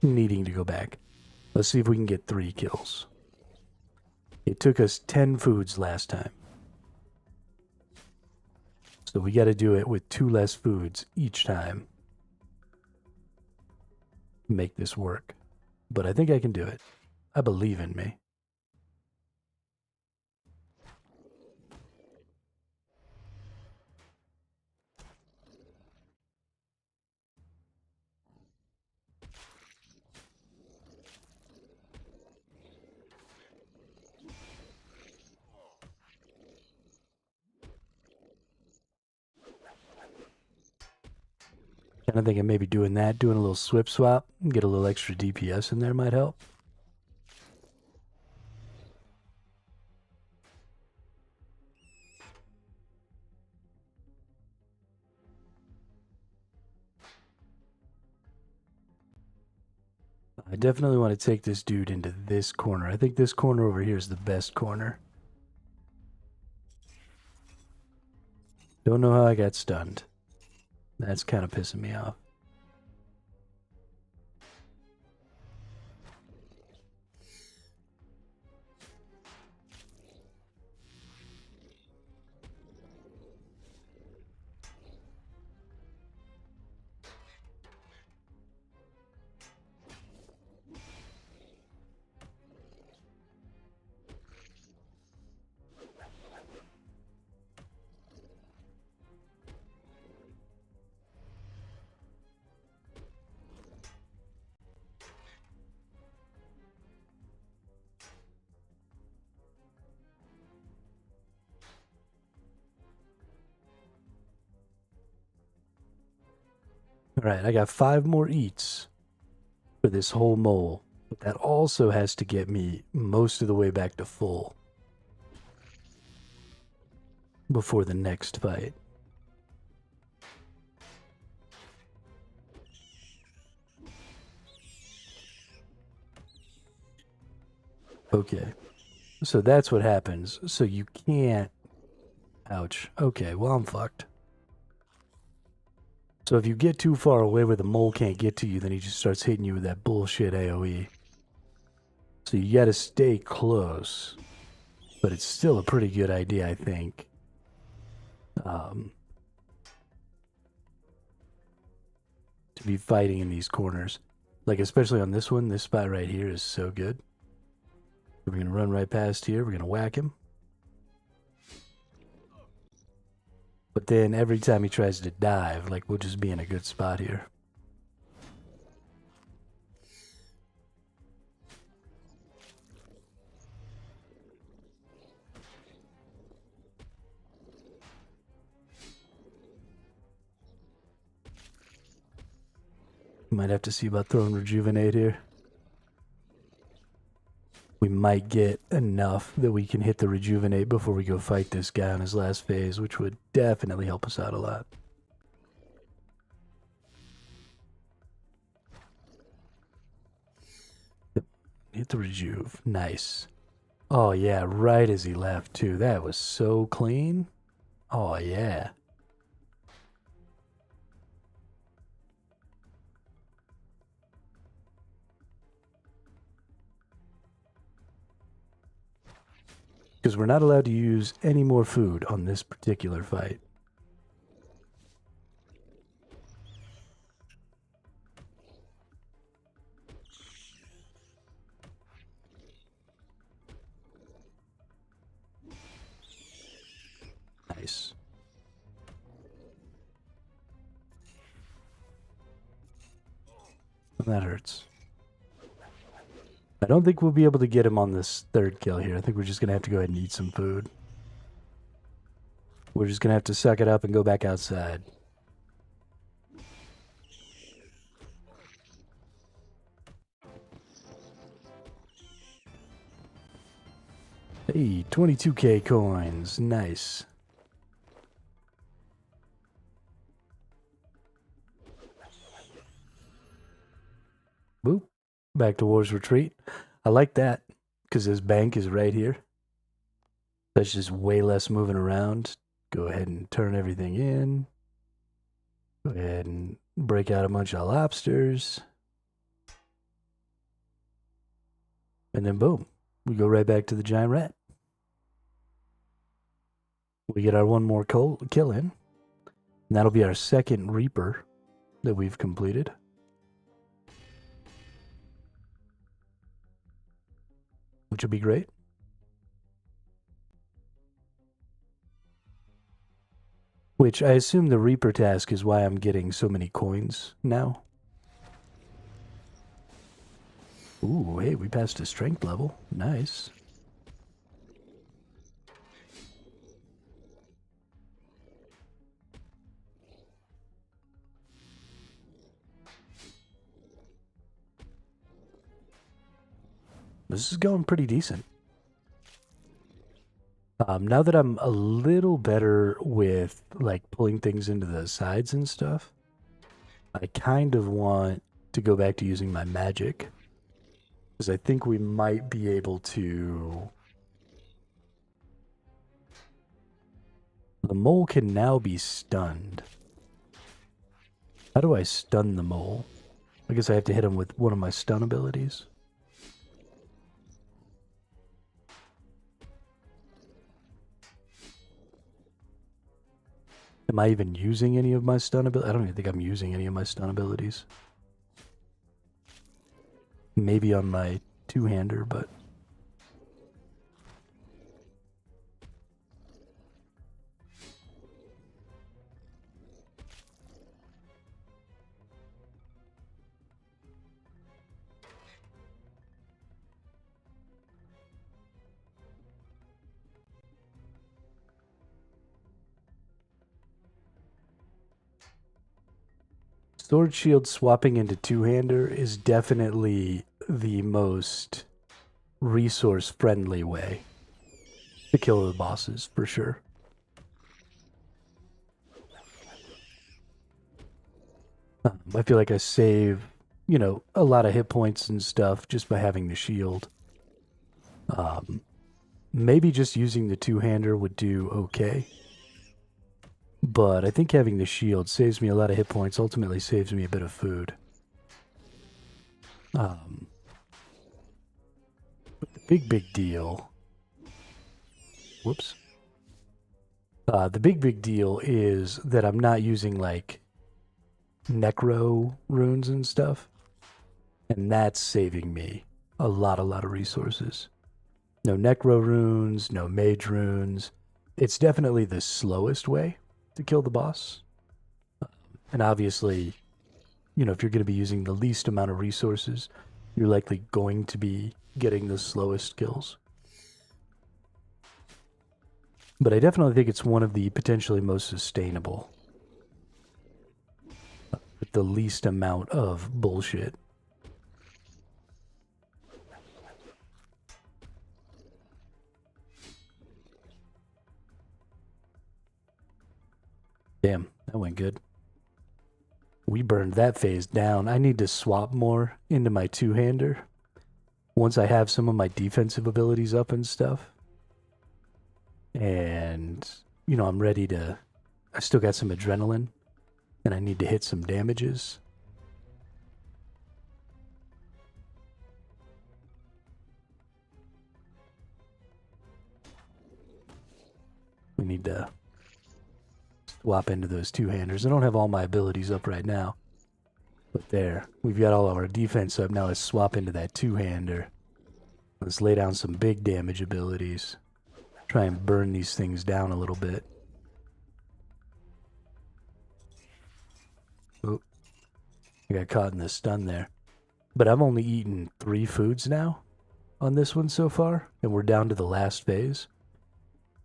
needing to go back. Let's see if we can get 3 kills. It took us 10 foods last time. So we got to do it with 2 less foods each time. Make this work. But I think I can do it. I believe in me. Kind of thinking maybe doing that, doing a little swip swap, and get a little extra DPS in there might help. I definitely want to take this dude into this corner. I think this corner over here is the best corner. Don't know how I got stunned. That's kind of pissing me off. Alright, I got 5 more eats for this whole mole. But that also has to get me most of the way back to full before the next fight. Okay, so that's what happens. So you can't... Ouch. Okay, well I'm fucked. So if you get too far away where the mole can't get to you, then he just starts hitting you with that bullshit AoE. So you gotta stay close. But it's still a pretty good idea, I think, to be fighting in these corners. Like, especially on this one, this spot right here is so good. We're going to run right past here. We're going to whack him. But then every time he tries to dive, like, we'll just be in a good spot here. Might have to see about throwing Rejuvenate here. We might get enough that we can hit the Rejuvenate before we go fight this guy on his last phase, which would definitely help us out a lot. Hit the Rejuve. Nice. Oh, yeah, right as he left, too. That was so clean. Oh, yeah. Because we're not allowed to use any more food on this particular fight. Nice. That hurts. I don't think we'll be able to get him on this third kill here. I think we're just going to have to go ahead and eat some food. We're just going to have to suck it up and go back outside. Hey, 22k coins. Nice. Boop. Back to War's Retreat. I like that because his bank is right here. That's just way less moving around. Go ahead and turn everything in. Go ahead and break out a bunch of lobsters. And then boom, we go right back to the giant rat. We get our one more kill in. And that'll be our second Reaper that we've completed. Which would be great. Which I assume the Reaper task is why I'm getting so many coins now. Ooh, hey, we passed a strength level. Nice. This is going pretty decent. Now that I'm a little better with like pulling things into the sides and stuff, I kind of want to go back to using my magic. Because I think we might be able to... The mole can now be stunned. How do I stun the mole? I guess I have to hit him with one of my stun abilities. Am I even using any of my stun abilities? I don't even think I'm using any of my stun abilities. Maybe on my two-hander, but... Sword Shield swapping into two-hander is definitely the most resource-friendly way to kill the bosses, for sure. I feel like I save, you know, a lot of hit points and stuff just by having the shield. Maybe just using the two-hander would do okay. But I think having the shield saves me a lot of hit points, ultimately saves me a bit of food. But the big deal... Whoops. The big deal is that I'm not using like necro runes and stuff, and that's saving me a lot of resources. No necro runes, no mage runes. It's definitely the slowest way to kill the boss. And obviously, you know, if you're going to be using the least amount of resources, you're likely going to be getting the slowest kills. But I definitely think it's one of the potentially most sustainable, with the least amount of bullshit. Damn, that went good. We burned that phase down. I need to swap more into my two-hander once I have some of my defensive abilities up and stuff. And, you know, I'm ready to... I still got some adrenaline, and I need to hit some damages. We need to swap into those two-handers. I don't have all my abilities up right now. But there, we've got all of our defense up. Now let's swap into that two-hander. Let's lay down some big damage abilities. Try and burn these things down a little bit. Oh, I got caught in the stun there. But I've only eaten 3 foods now on this one so far, and we're down to the last phase.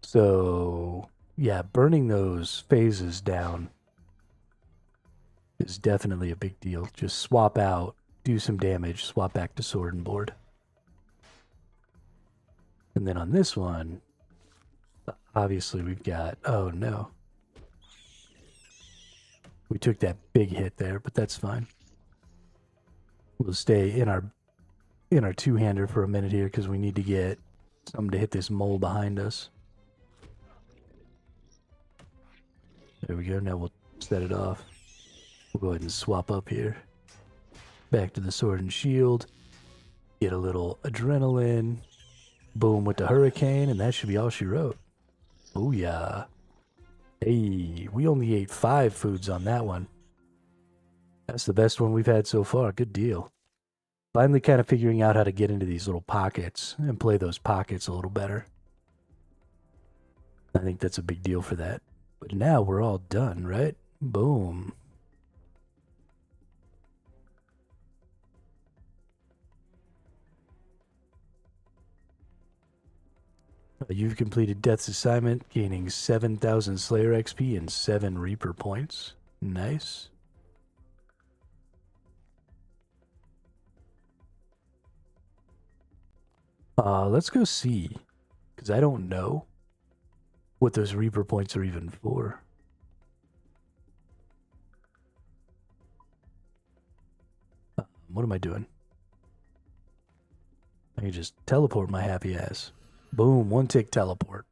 So, yeah, burning those phases down is definitely a big deal. Just swap out, do some damage, swap back to sword and board. And then on this one, obviously we've got... Oh, no. We took that big hit there, but that's fine. We'll stay in our two-hander for a minute here because we need to get something to hit this mole behind us. There we go. Now we'll set it off. We'll go ahead and swap up here. Back to the sword and shield. Get a little adrenaline. Boom with the hurricane, and that should be all she wrote. Oh yeah. Hey, we only ate 5 foods on that one. That's the best one we've had so far. Good deal. Finally kind of figuring out how to get into these little pockets and play those pockets a little better. I think that's a big deal for that. But now we're all done, right? Boom. You've completed Death's assignment, gaining 7,000 Slayer XP and 7 Reaper points. Nice. Let's go see, because I don't know what those Reaper points are even for. What am I doing? I can just teleport my happy ass. Boom, 1-tick teleport.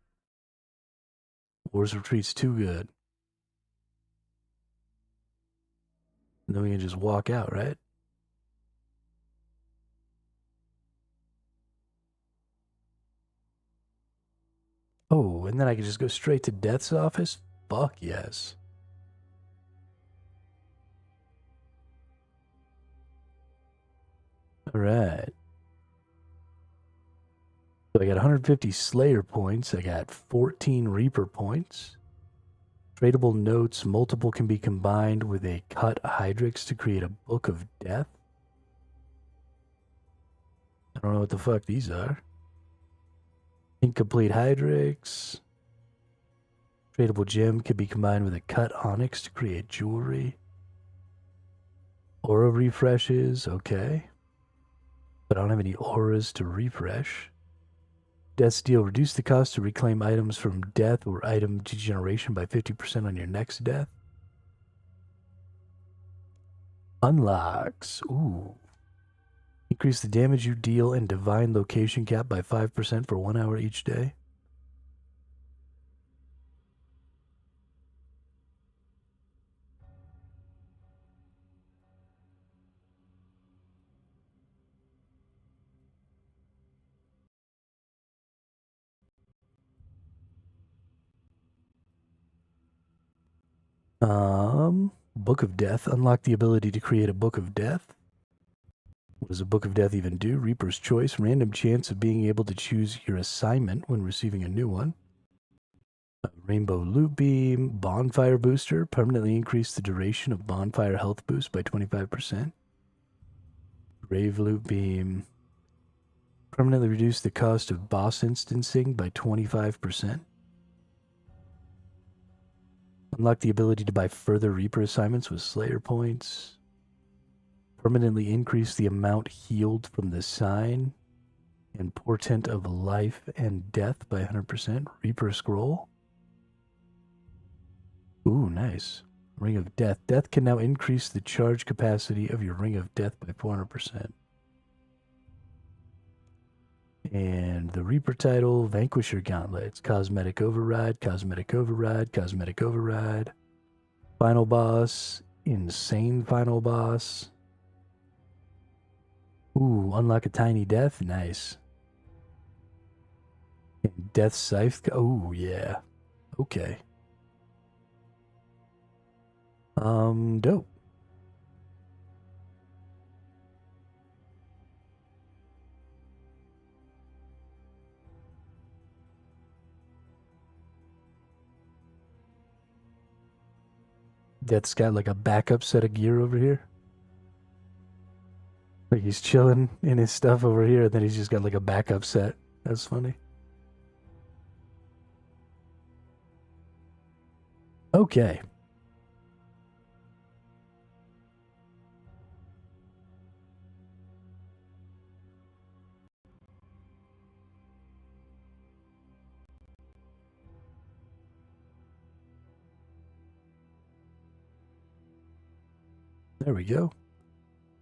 Wars Retreat's too good. And then we can just walk out, right? Oh, and then I can just go straight to Death's office? Fuck yes. Alright. So I got 150 Slayer points. I got 14 Reaper points. Tradable notes. Multiple can be combined with a cut Hydrix to create a Book of Death. I don't know what the fuck these are. Incomplete Hydrix. Tradable gem can be combined with a cut onyx to create jewelry. Aura refreshes. Okay. But I don't have any auras to refresh. Death Deal. Reduce the cost to reclaim items from death or item degeneration by 50% on your next death. Unlocks. Ooh. Increase the damage you deal and divine location cap by 5% for 1 hour each day. Book of Death. Unlock the ability to create a Book of Death. What does a Book of Death even do? Reaper's Choice. Random chance of being able to choose your assignment when receiving a new one. Rainbow Loot Beam. Bonfire Booster. Permanently increase the duration of bonfire health boost by 25%. Rave Loot Beam. Permanently reduce the cost of boss instancing by 25%. Unlock the ability to buy further Reaper assignments with Slayer points. Permanently increase the amount healed from the sign and portent of life and death by 100%. Reaper Scroll. Ooh, nice. Ring of Death. Death can now increase the charge capacity of your Ring of Death by 400%. And the Reaper title, Vanquisher Gauntlets, Cosmetic Override, Cosmetic Override, Cosmetic Override. Final Boss, Insane Final Boss. Ooh, unlock a Tiny Death, nice. And Death Scythe, oh yeah, okay. Dope. Death's got like a backup set of gear over here. Like he's chilling in his stuff over here, and then he's just got like a backup set. That's funny. Okay. There we go.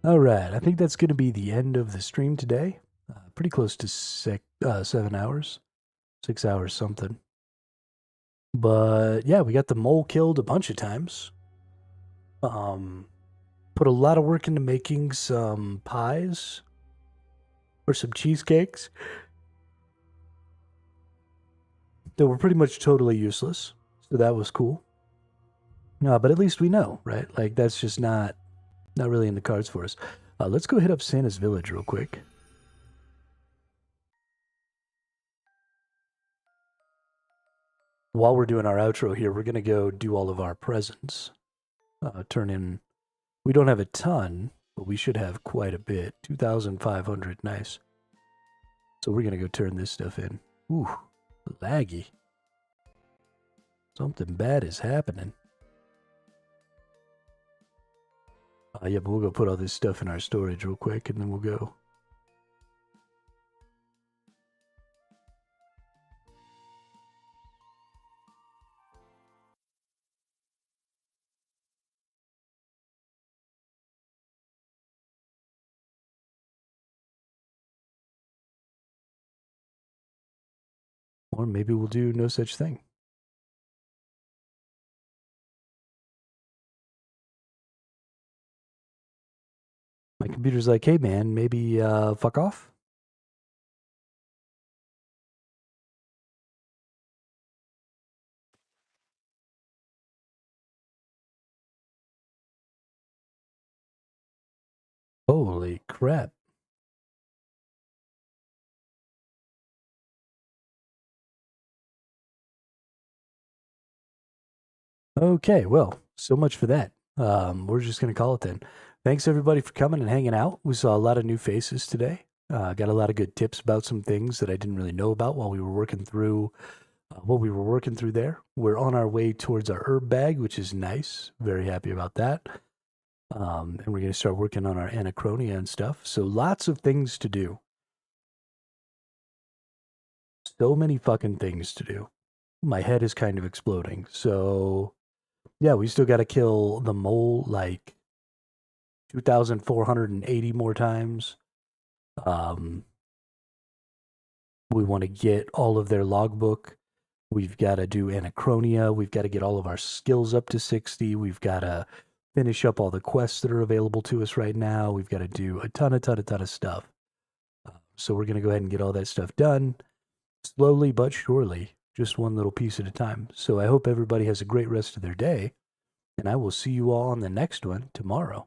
All right, I think that's going to be the end of the stream today. Pretty close to 7 hours, 6 hours something. But yeah, we got the mole killed a bunch of times. Put a lot of work into making some pies or some cheesecakes that were pretty much totally useless. So that was cool. But at least we know, right? Like that's just not really in the cards for us. Let's go hit up Santa's village real quick. While we're doing our outro here, we're going to go do all of our presents. Turn in, we don't have a ton, but we should have quite a bit. 2,500, nice. So we're going to go turn this stuff in. Ooh, laggy. Something bad is happening. Yeah, but we'll go put all this stuff in our storage real quick, and then we'll go. Or maybe we'll do no such thing. My computer's like, hey man, maybe fuck off. Holy crap. Okay, well, so much for that. We're just going to call it then. Thanks everybody for coming and hanging out. We saw a lot of new faces today. Got a lot of good tips about some things that I didn't really know about while we were working through what we were working through there. We're on our way towards our herb bag, which is nice. Very happy about that. And we're going to start working on our anachronia and stuff. So lots of things to do. So many fucking things to do. My head is kind of exploding. So yeah, we still got to kill the mole like 2,480 more times. We want to get all of their logbook. We've got to do anachronia. We've got to get all of our skills up to 60. We've got to finish up all the quests that are available to us right now. We've got to do a ton of stuff. So we're going to go ahead and get all that stuff done slowly but surely, just one little piece at a time. So I hope everybody has a great rest of their day. and I will see you all on the next one tomorrow.